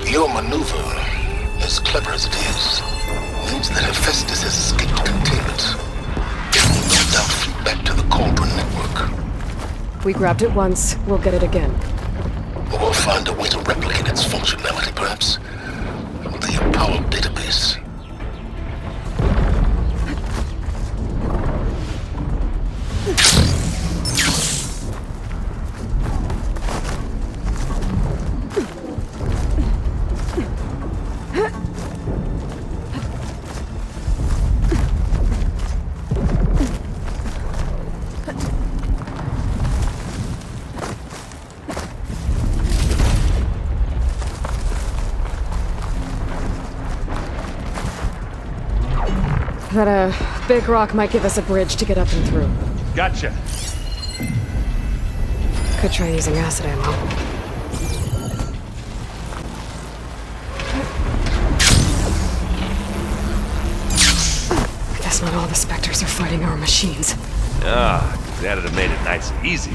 Your maneuver, as clever as it is, means that Hephaestus has escaped containment. It will no doubt fleet back to the Cauldron network. We grabbed it once, we'll get it again. Or we'll find a way to replicate its functionality, perhaps. The Apollo database. That, big rock might give us a bridge to get up and through. Gotcha. Could try using acid ammo. Guess not all the specters are fighting our machines. Ah, that'd have made it nice and easy.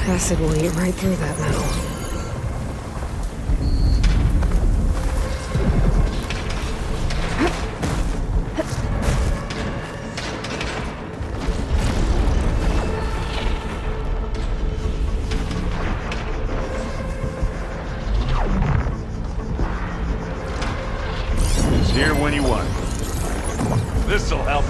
Acid will eat right through that metal. It's here when you want. This'll help.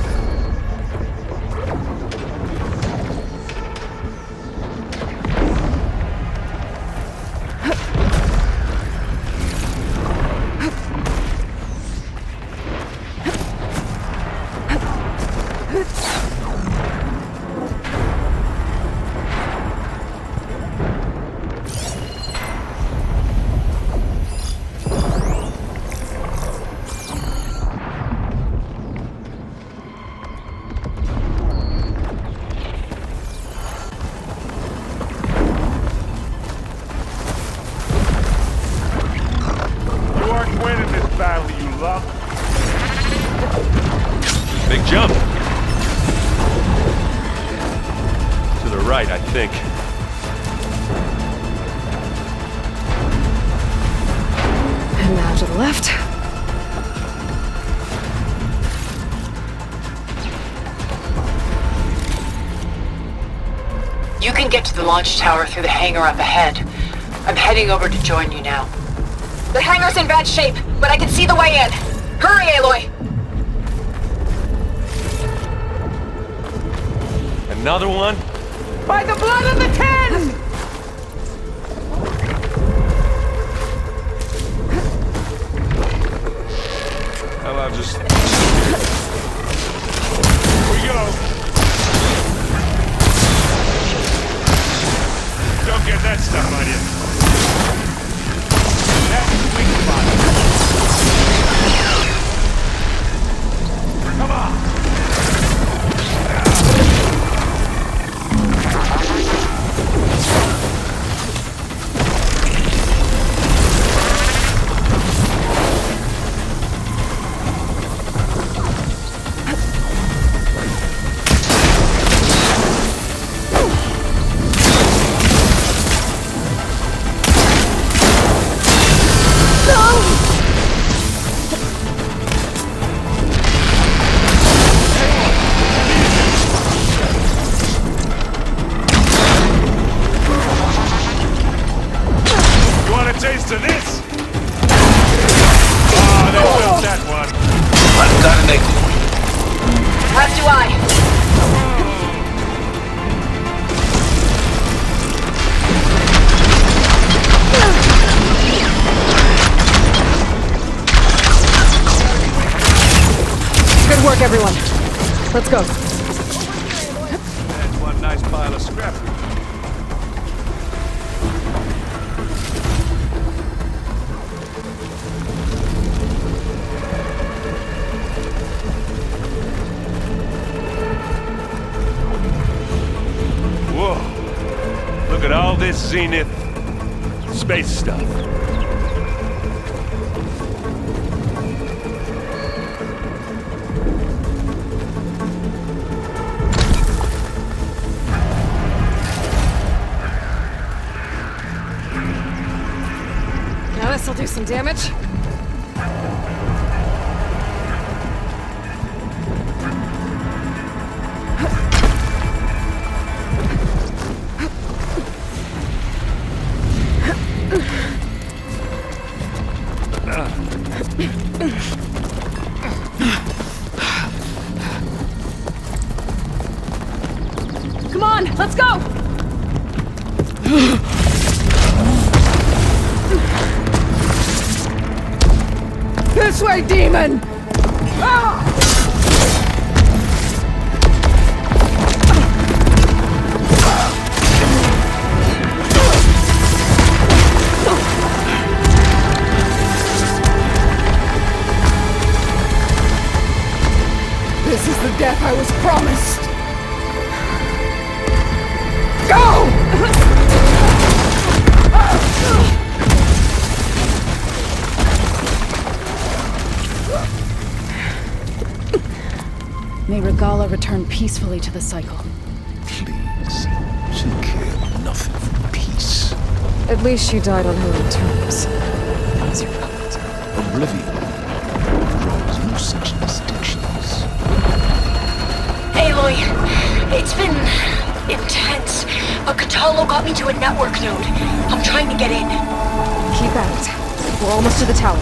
think. And now to the left. You can get to the launch tower through the hangar up ahead. I'm heading over to join you now. The hangar's in bad shape, but I can see the way in. Hurry, Aloy! Another one? By the blood of the Ten! How about just... Here we go! Don't get that stuff on you. That's the weak spot. Come on! Taste of this! Oh, they felt that one. I've got an echo. As do I. Good work, everyone. Let's go. That's one nice pile of scrap. Look at all this Zenith space stuff. Now this'll do some damage. Come on, let's go! This way, demon! Ah! This is the death I was promised! Go! May Regala return peacefully to the cycle. Please. She cared nothing for peace. At least she died on her own terms. That was irrelevant. Oblivion draws no such distinctions. Aloy, it's been intense. A Catalo got me to a network node. I'm trying to get in. Keep at it. We're almost to the tower.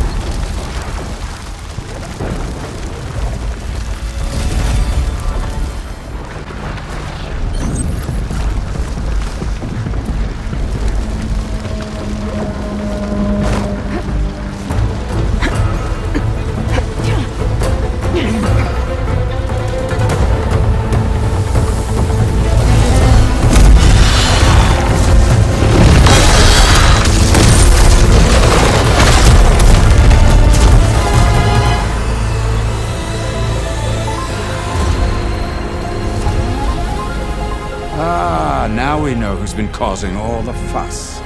Now we know who's been causing all the fuss.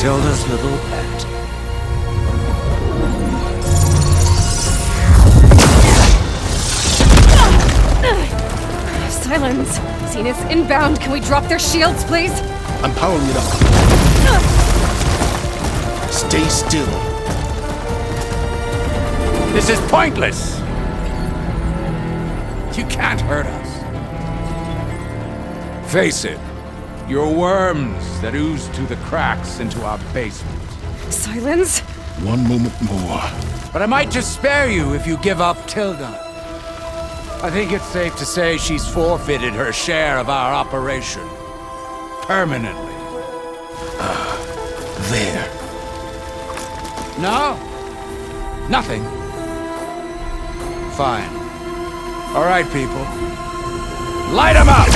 Tilda's little pet. Silence! Zenith's inbound. Can we drop their shields, please? I'm powering it up. Stay still. This is pointless! You can't hurt us. Face it, you're worms that ooze through the cracks into our basement. Silence? One moment more. But I might just spare you if you give up Tilda. I think it's safe to say she's forfeited her share of our operation. Permanently. There. No? Nothing? Fine. All right, people. Light 'em up!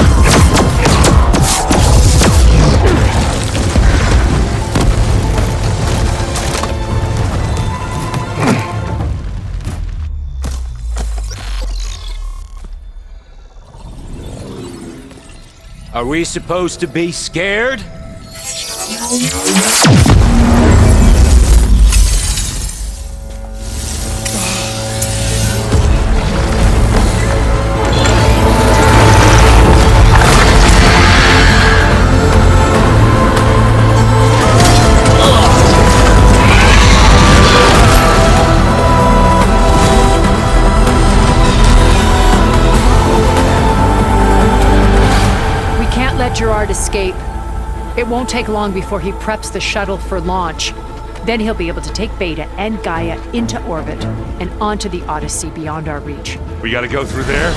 Are we supposed to be scared? Gerard escape. It won't take long before he preps the shuttle for launch. Then he'll be able to take Beta and Gaia into orbit and onto the Odyssey beyond our reach. We gotta go through there?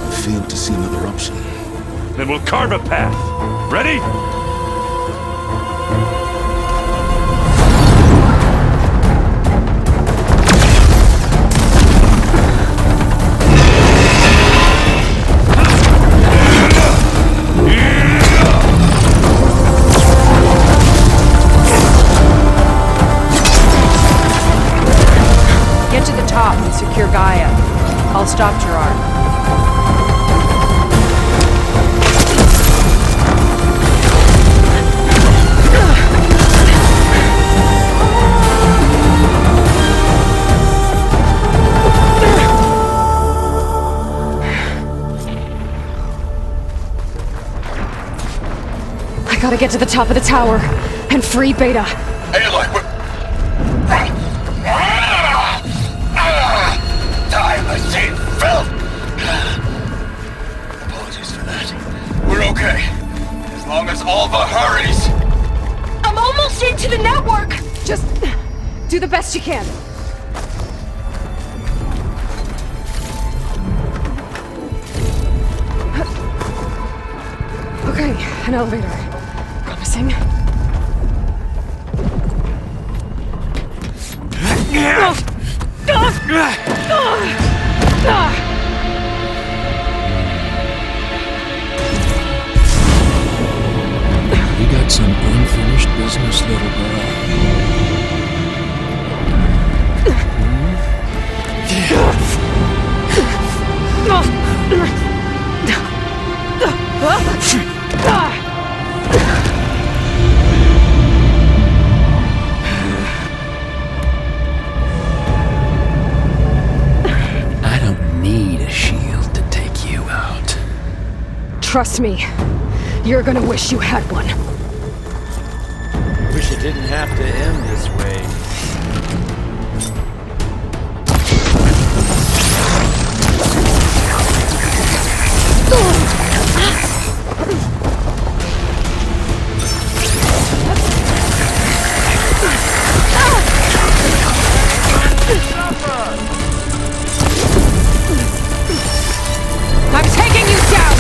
I failed to see another option. Then we'll carve a path. Ready? Get to the top and secure Gaia. I'll stop Gerard. I gotta get to the top of the tower and free Beta. Hey, look, time machine filth! Apologies for that. We're okay. As long as Alva hurries. I'm almost into the network! Just do the best you can. Okay, an elevator. Promising. We got some unfinished business, little girl. I don't need a shield to take you out. Trust me, you're gonna wish you had one. Wish it didn't have to end this way. I'm taking you down!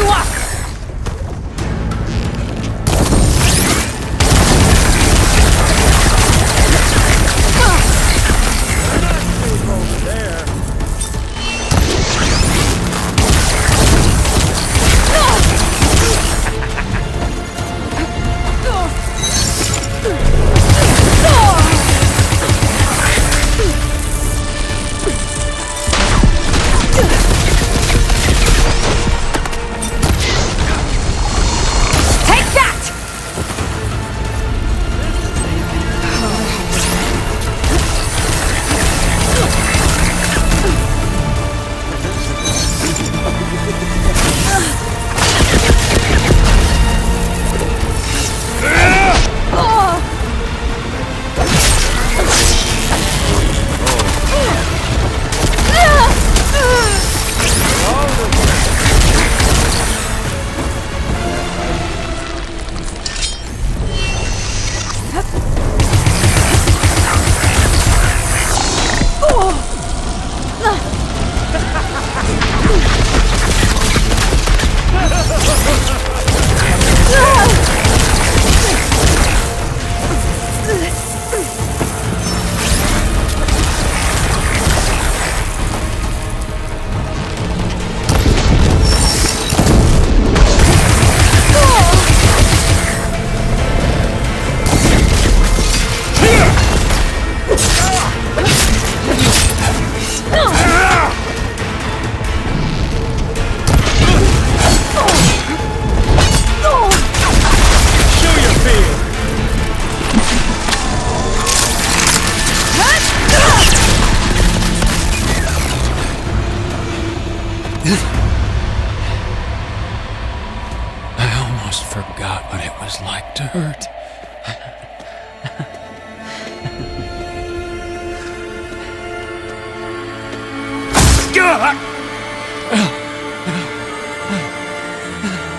you up!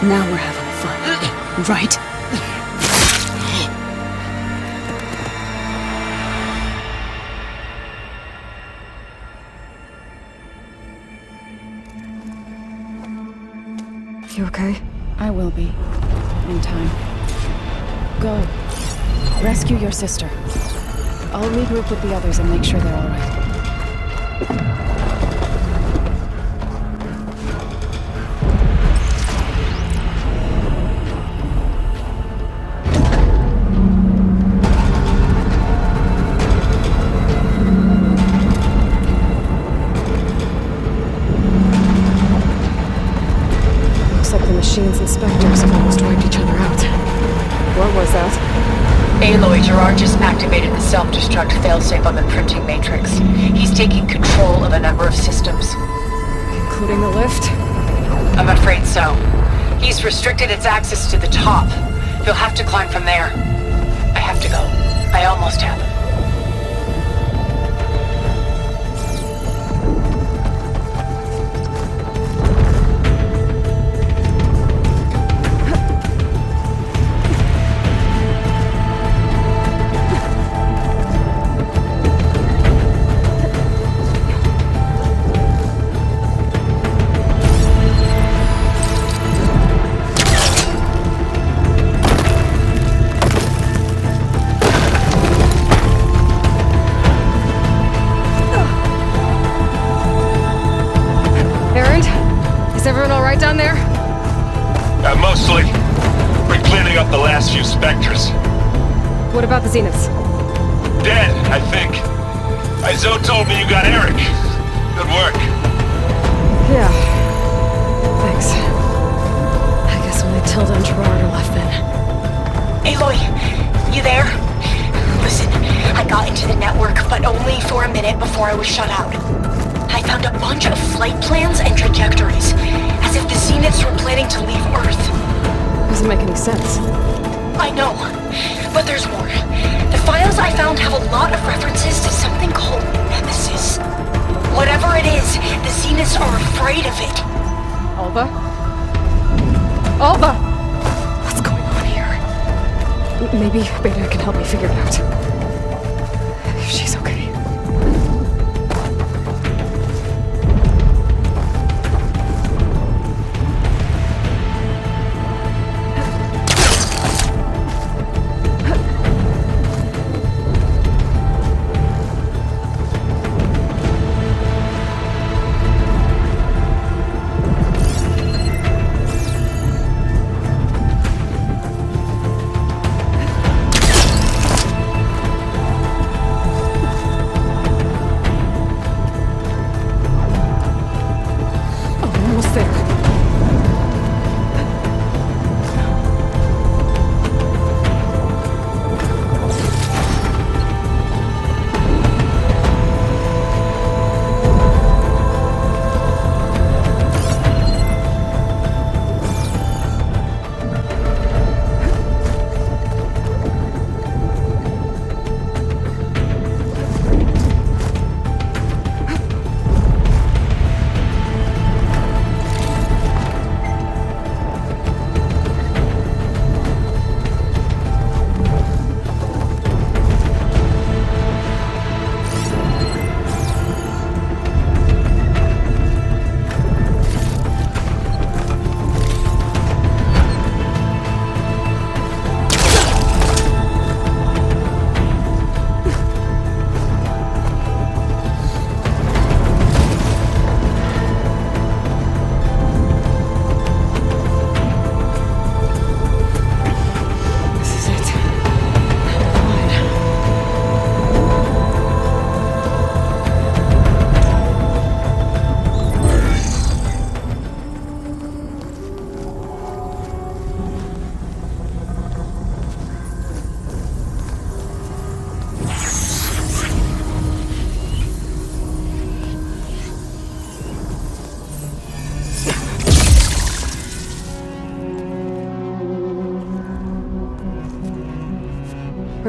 Now we're having fun, right? You okay? I will be. In time. Go. Rescue your sister. I'll regroup with the others and make sure they're all right. Machines and specters have almost wiped each other out. What was that? Aloy, Gerard just activated the self-destruct failsafe on the printing matrix. He's taking control of a number of systems. Including the lift? I'm afraid so. He's restricted its access to the top. You'll have to climb from there. I have to go. I almost have. Down there? Mostly. We're cleaning up the last few specters. What about the Zeniths? Dead, I think. Izo told me you got Eric. Good work. Yeah. Thanks. I guess only Tilda and Gerard are left then. Aloy, you there? Listen, I got into the network, but only for a minute before I was shut out. I found a bunch of flight plans and trajectories, as if the Zeniths were planning to leave Earth. Doesn't make any sense. I know, but there's more. The files I found have a lot of references to something called Nemesis. Whatever it is, the Zeniths are afraid of it. Alba? Alba! What's going on here? Maybe Beta can help me figure it out. If she's okay.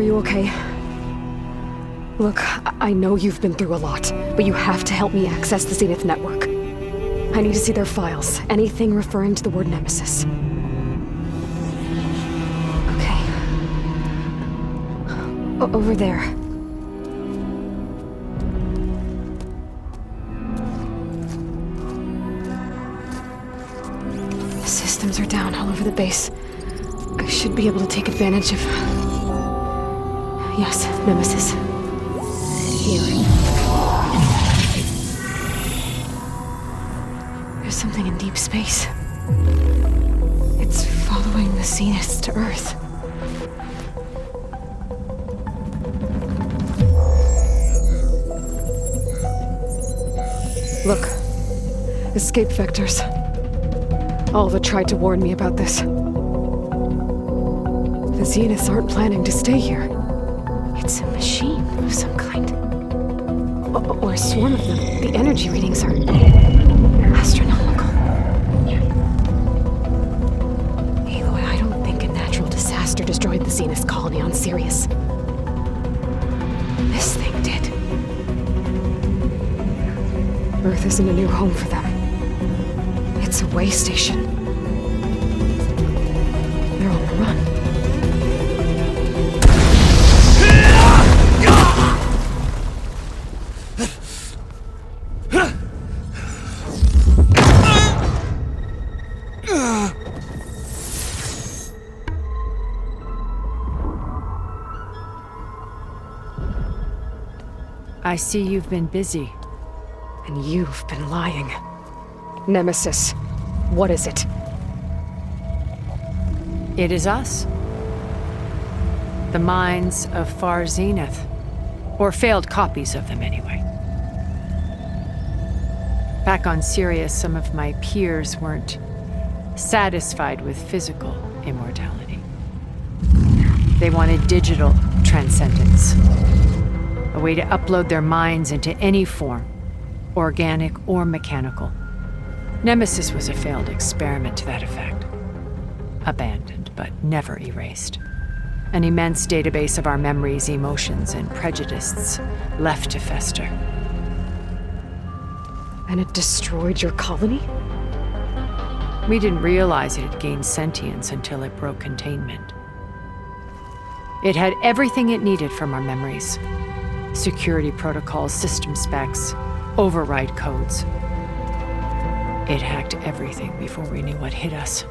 Are you okay? Look, I know you've been through a lot, but you have to help me access the Zenith network. I need to see their files, anything referring to the word Nemesis. Okay. Over there. The systems are down all over the base. I should be able to take advantage of... Yes, Nemesis. Here. There's something in deep space. It's following the Zeniths to Earth. Look. Escape vectors. Alva tried to warn me about this. The Zeniths aren't planning to stay here. It's a machine of some kind. Or a swarm of them. The energy readings are astronomical. Aloy, I don't think a natural disaster destroyed the Zenith colony on Sirius. This thing did. Earth isn't a new home for them. It's a way station. They're on the run. I see you've been busy. And you've been lying. Nemesis, what is it? It is us. The minds of Far Zenith. Or failed copies of them, anyway. Back on Sirius, some of my peers weren't satisfied with physical immortality. They wanted digital transcendence. A way to upload their minds into any form, organic or mechanical. Nemesis was a failed experiment to that effect. Abandoned, but never erased. An immense database of our memories, emotions, and prejudices left to fester. And it destroyed your colony? We didn't realize it had gained sentience until it broke containment. It had everything it needed from our memories. Security protocols, system specs, override codes. It hacked everything before we knew what hit us.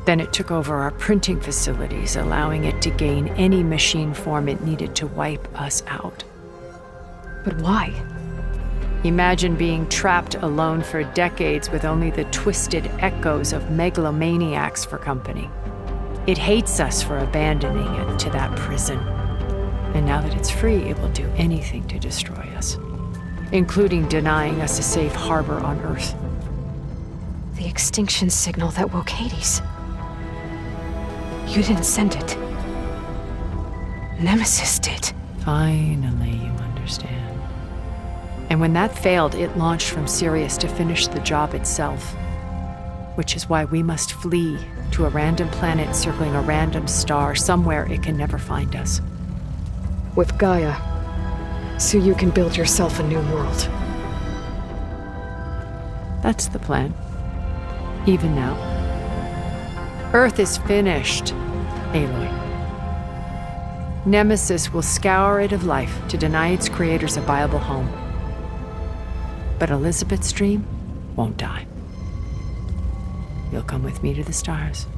Then it took over our printing facilities, allowing it to gain any machine form it needed to wipe us out. But why? Imagine being trapped alone for decades with only the twisted echoes of megalomaniacs for company. It hates us for abandoning it to that prison. And now that it's free, it will do anything to destroy us, including denying us a safe harbor on Earth. The extinction signal that woke Hades. You didn't send it. Nemesis did. Finally, you understand. And when that failed, it launched from Sirius to finish the job itself. Which is why we must flee to a random planet circling a random star, somewhere it can never find us. With Gaia, so you can build yourself a new world. That's the plan. Even now. Earth is finished, Aloy. Nemesis will scour it of life to deny its creators a viable home. But Elizabeth's dream won't die. You'll come with me to the stars.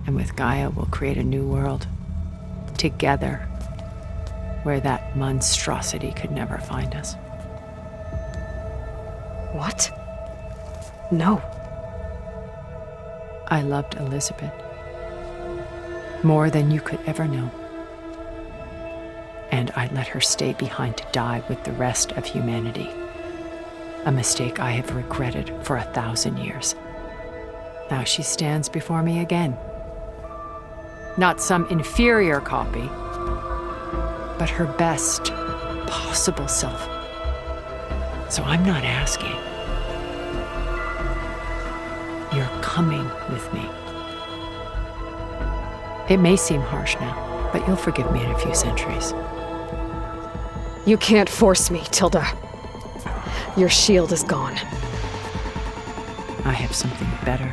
And with Gaia, we'll create a new world. Together, where that monstrosity could never find us. What? No. I loved Elizabeth. More than you could ever know. And I let her stay behind to die with the rest of humanity. A mistake I have regretted for 1,000 years. Now she stands before me again. Not some inferior copy, but her best possible self. So I'm not asking. You're coming with me. It may seem harsh now, but you'll forgive me in a few centuries. You can't force me, Tilda. Your shield is gone. I have something better.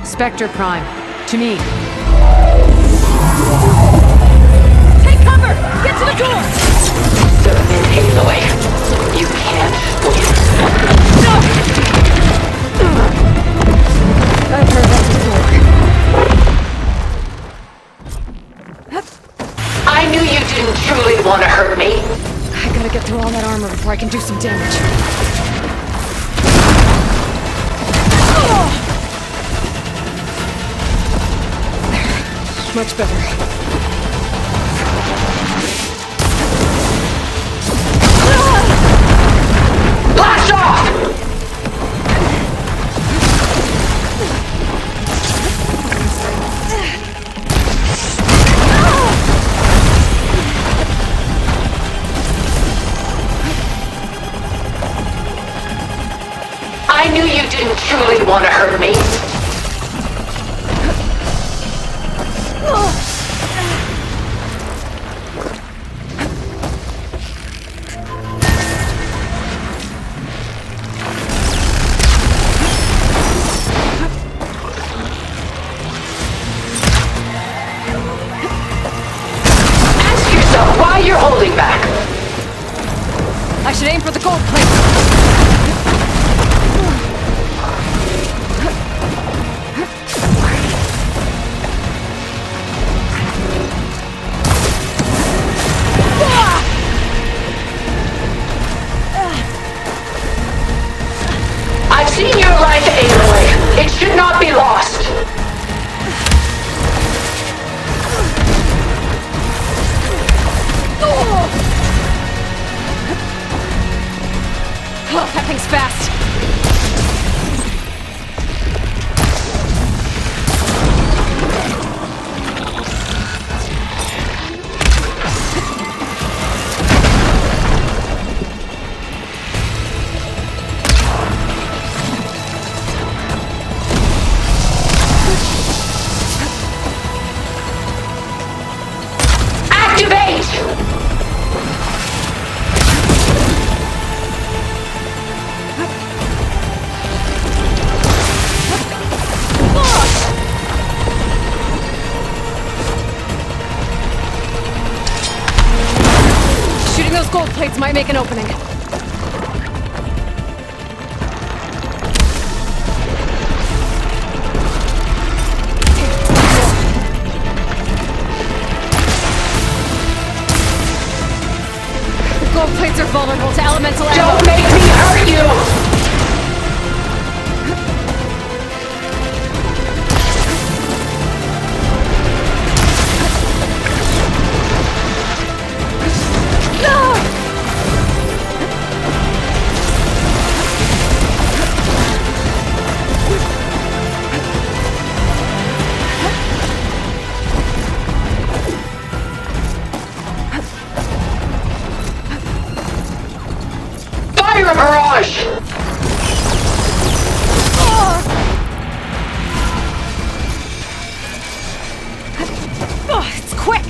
Spectre Prime, to me. Take cover! Get to the door! Submit, Aloy. You can't win. No! I've heard that before. I knew you didn't truly want to hurt me. I gotta get through all that armor before I can do some damage. There. Much better. Blast off! I knew you didn't truly want to hurt me. Ask yourself why you're holding back. I should aim for the gold plate. I've seen your life, Aloy. It should not be lost. Oh, that thing's fast. Activate! Shooting those gold plates might make an opening. The gold plates are vulnerable to elemental ammo. Don't make me hurt you! Fire barrage! Oh, it's quick!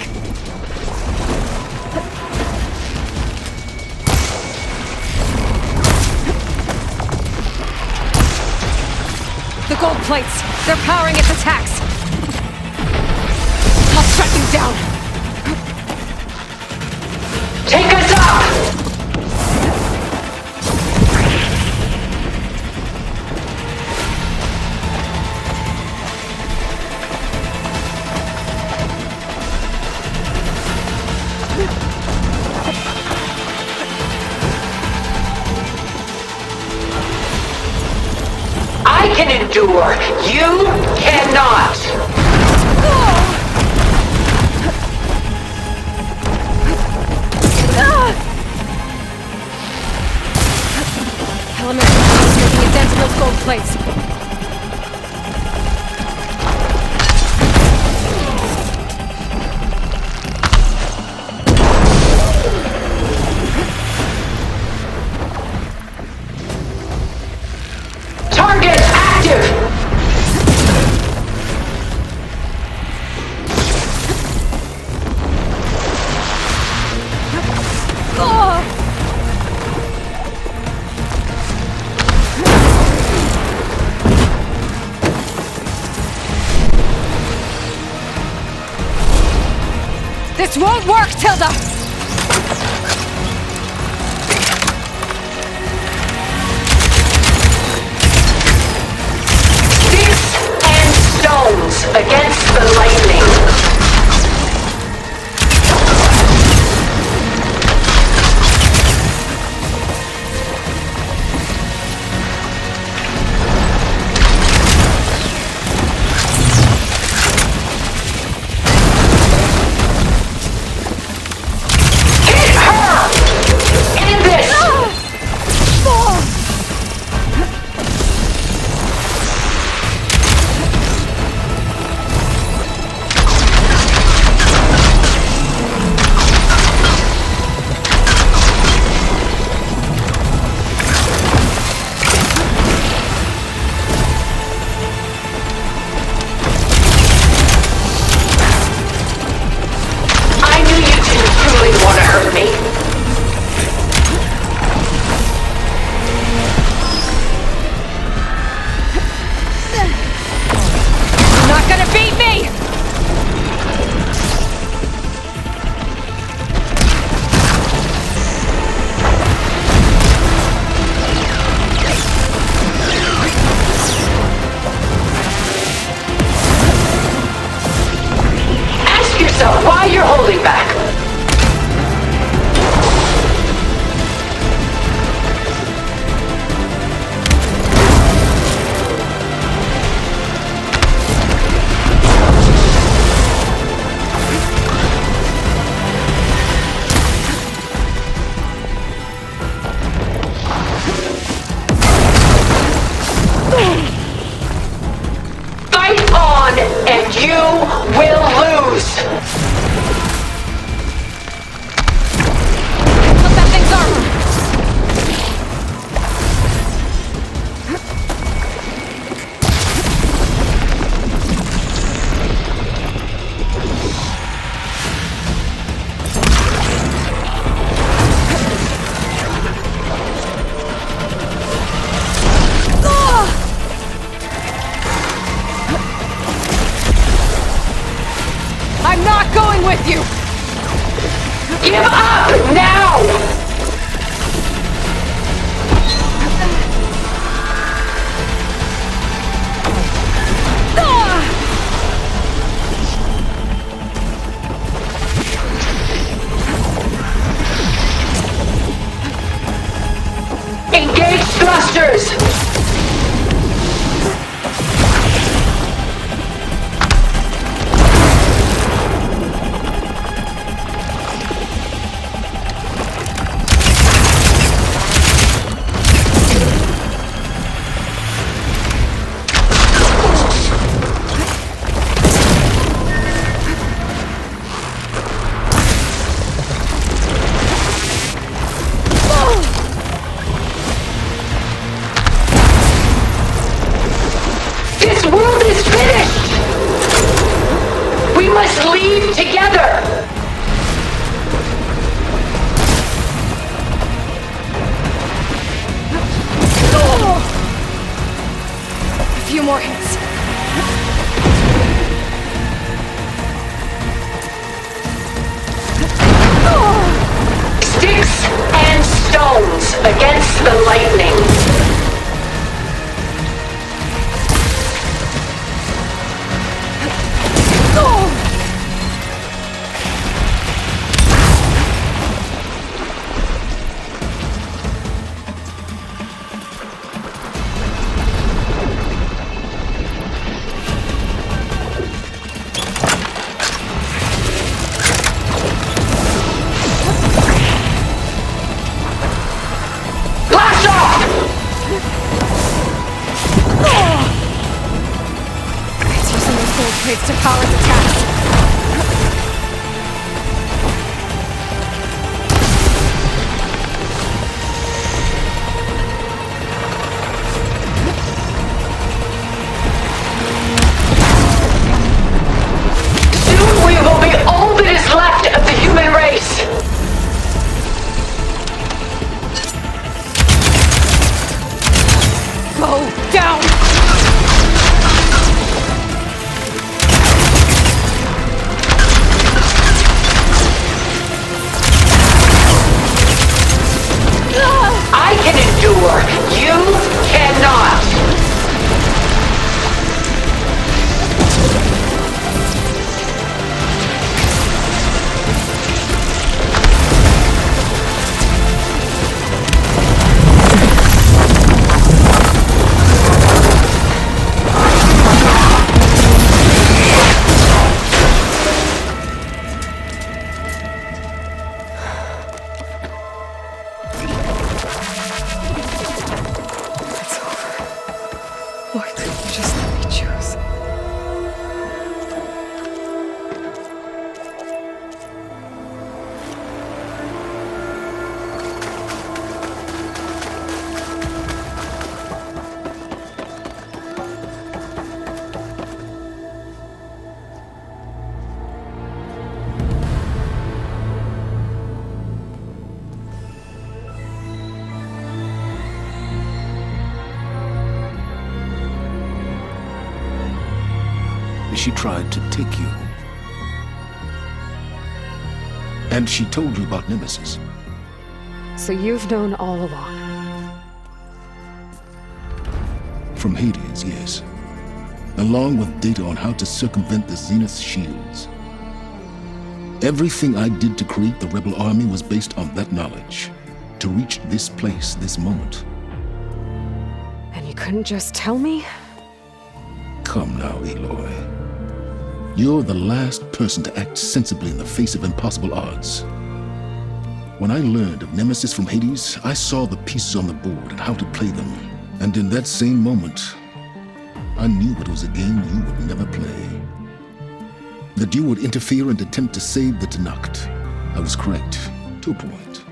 The gold plates! They're powering its attacks! I'll shut you down! Take us up! I can endure. You cannot. Elemental is making a dent in those gold plates. Target active! This won't work, Tilda! Sticks and stones against the lightning. Why you're holding back? Fight on, and you will lose. I'm not going with you! Give up now! Engage thrusters! This world is finished! We must leave together! A few more hits. Sticks and stones against the lightning. It's to power the attacks. Soon we will be all that is left of the human race. Go down! she tried to take you. And she told you about Nemesis. So you've known all along. From Hades, yes. Along with data on how to circumvent the Zenith's shields. Everything I did to create the rebel army was based on that knowledge. To reach this place, this moment. And you couldn't just tell me? Come now, Aloy. You're the last person to act sensibly in the face of impossible odds. When I learned of Nemesis from Hades, I saw the pieces on the board and how to play them. And in that same moment, I knew it was a game you would never play. That you would interfere and attempt to save the Tenakth. I was correct, to a point.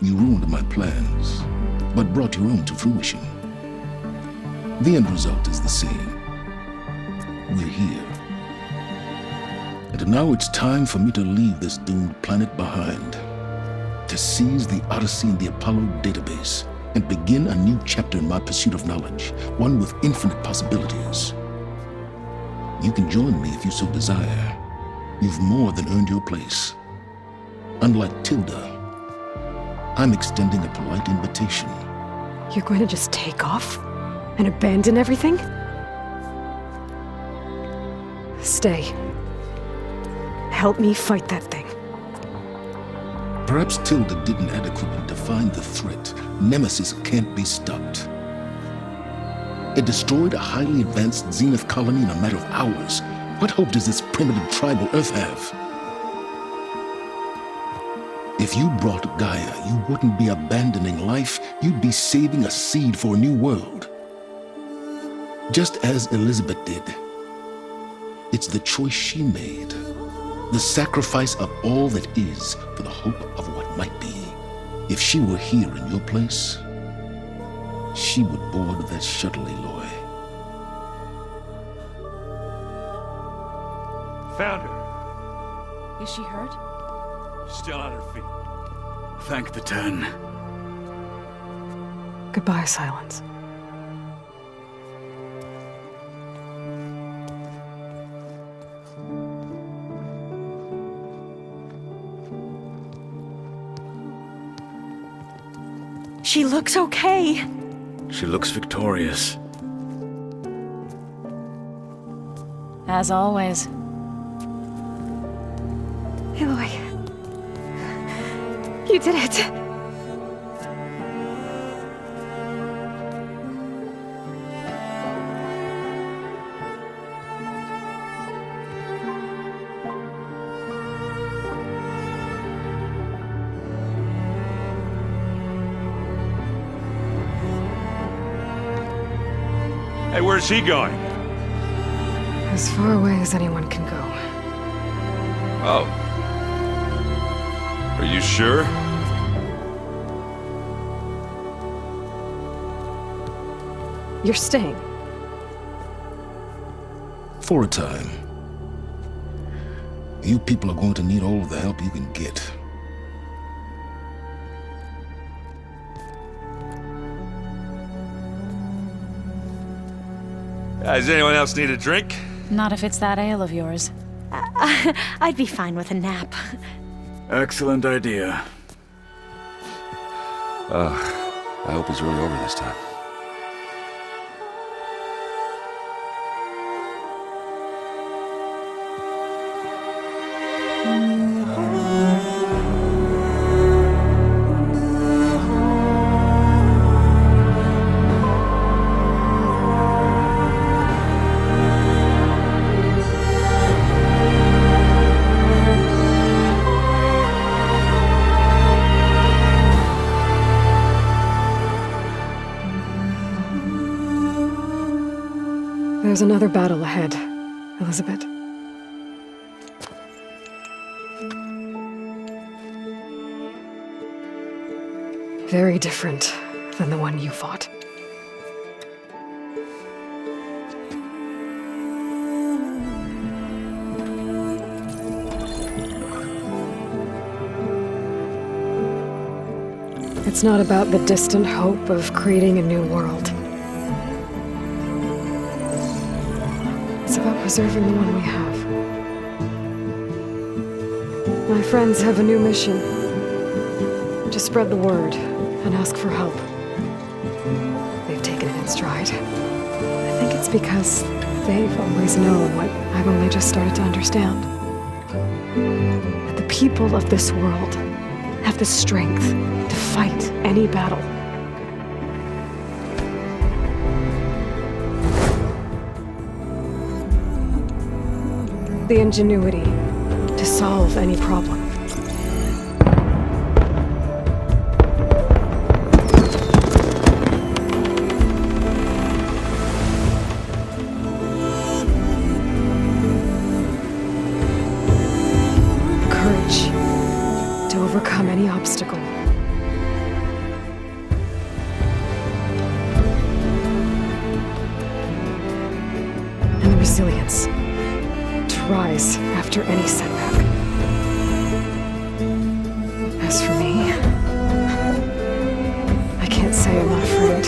You ruined my plans, but brought your own to fruition. The end result is the same. We're here. And now it's time for me to leave this doomed planet behind. To seize the Odyssey and the Apollo database, and begin a new chapter in my pursuit of knowledge, one with infinite possibilities. You can join me if you so desire. You've more than earned your place. Unlike Tilda, I'm extending a polite invitation. You're going to just take off? And abandon everything? Stay. Help me fight that thing. Perhaps Tilda didn't adequately define the threat. Nemesis can't be stopped. It destroyed a highly advanced Zenith colony in a matter of hours. What hope does this primitive tribal Earth have? If you brought Gaia, you wouldn't be abandoning life, you'd be saving a seed for a new world. Just as Elizabeth did. It's the choice she made. The sacrifice of all that is for the hope of what might be. If she were here in your place, she would board that shuttle, Aloy. Found her. Is she hurt? Still on her feet. Thank the 10. Goodbye, Silence. She looks okay. She looks victorious. As always. Aloy. You did it. Hey, where's he going? As far away as anyone can go. Oh. Are you sure? You're staying. For a time. You people are going to need all of the help you can get. Does anyone else need a drink? Not if it's that ale of yours. I'd be fine with a nap. Excellent idea. I hope it's really over this time. There's another battle ahead, Elizabeth. Very different than the one you fought. It's not about the distant hope of creating a new world. It's about preserving the one we have. My friends have a new mission. To spread the word and ask for help. They've taken it in stride. I think it's because they've always known what I've only just started to understand. That the people of this world have the strength to fight any battle. The ingenuity to solve any problem. Courage to overcome any obstacle. And the resilience to rise after any setback. As for me, I can't say I'm not afraid.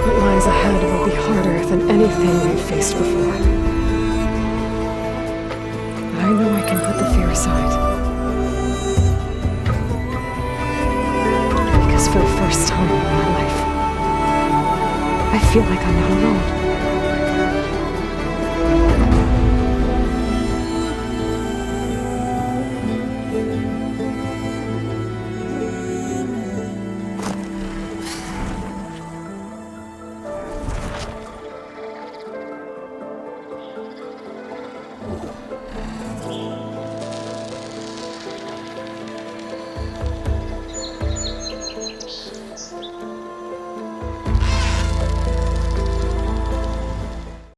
What lies ahead will be harder than anything we've faced before. But I know I can put the fear aside. Because for the first time in my life, I feel like I'm not alone.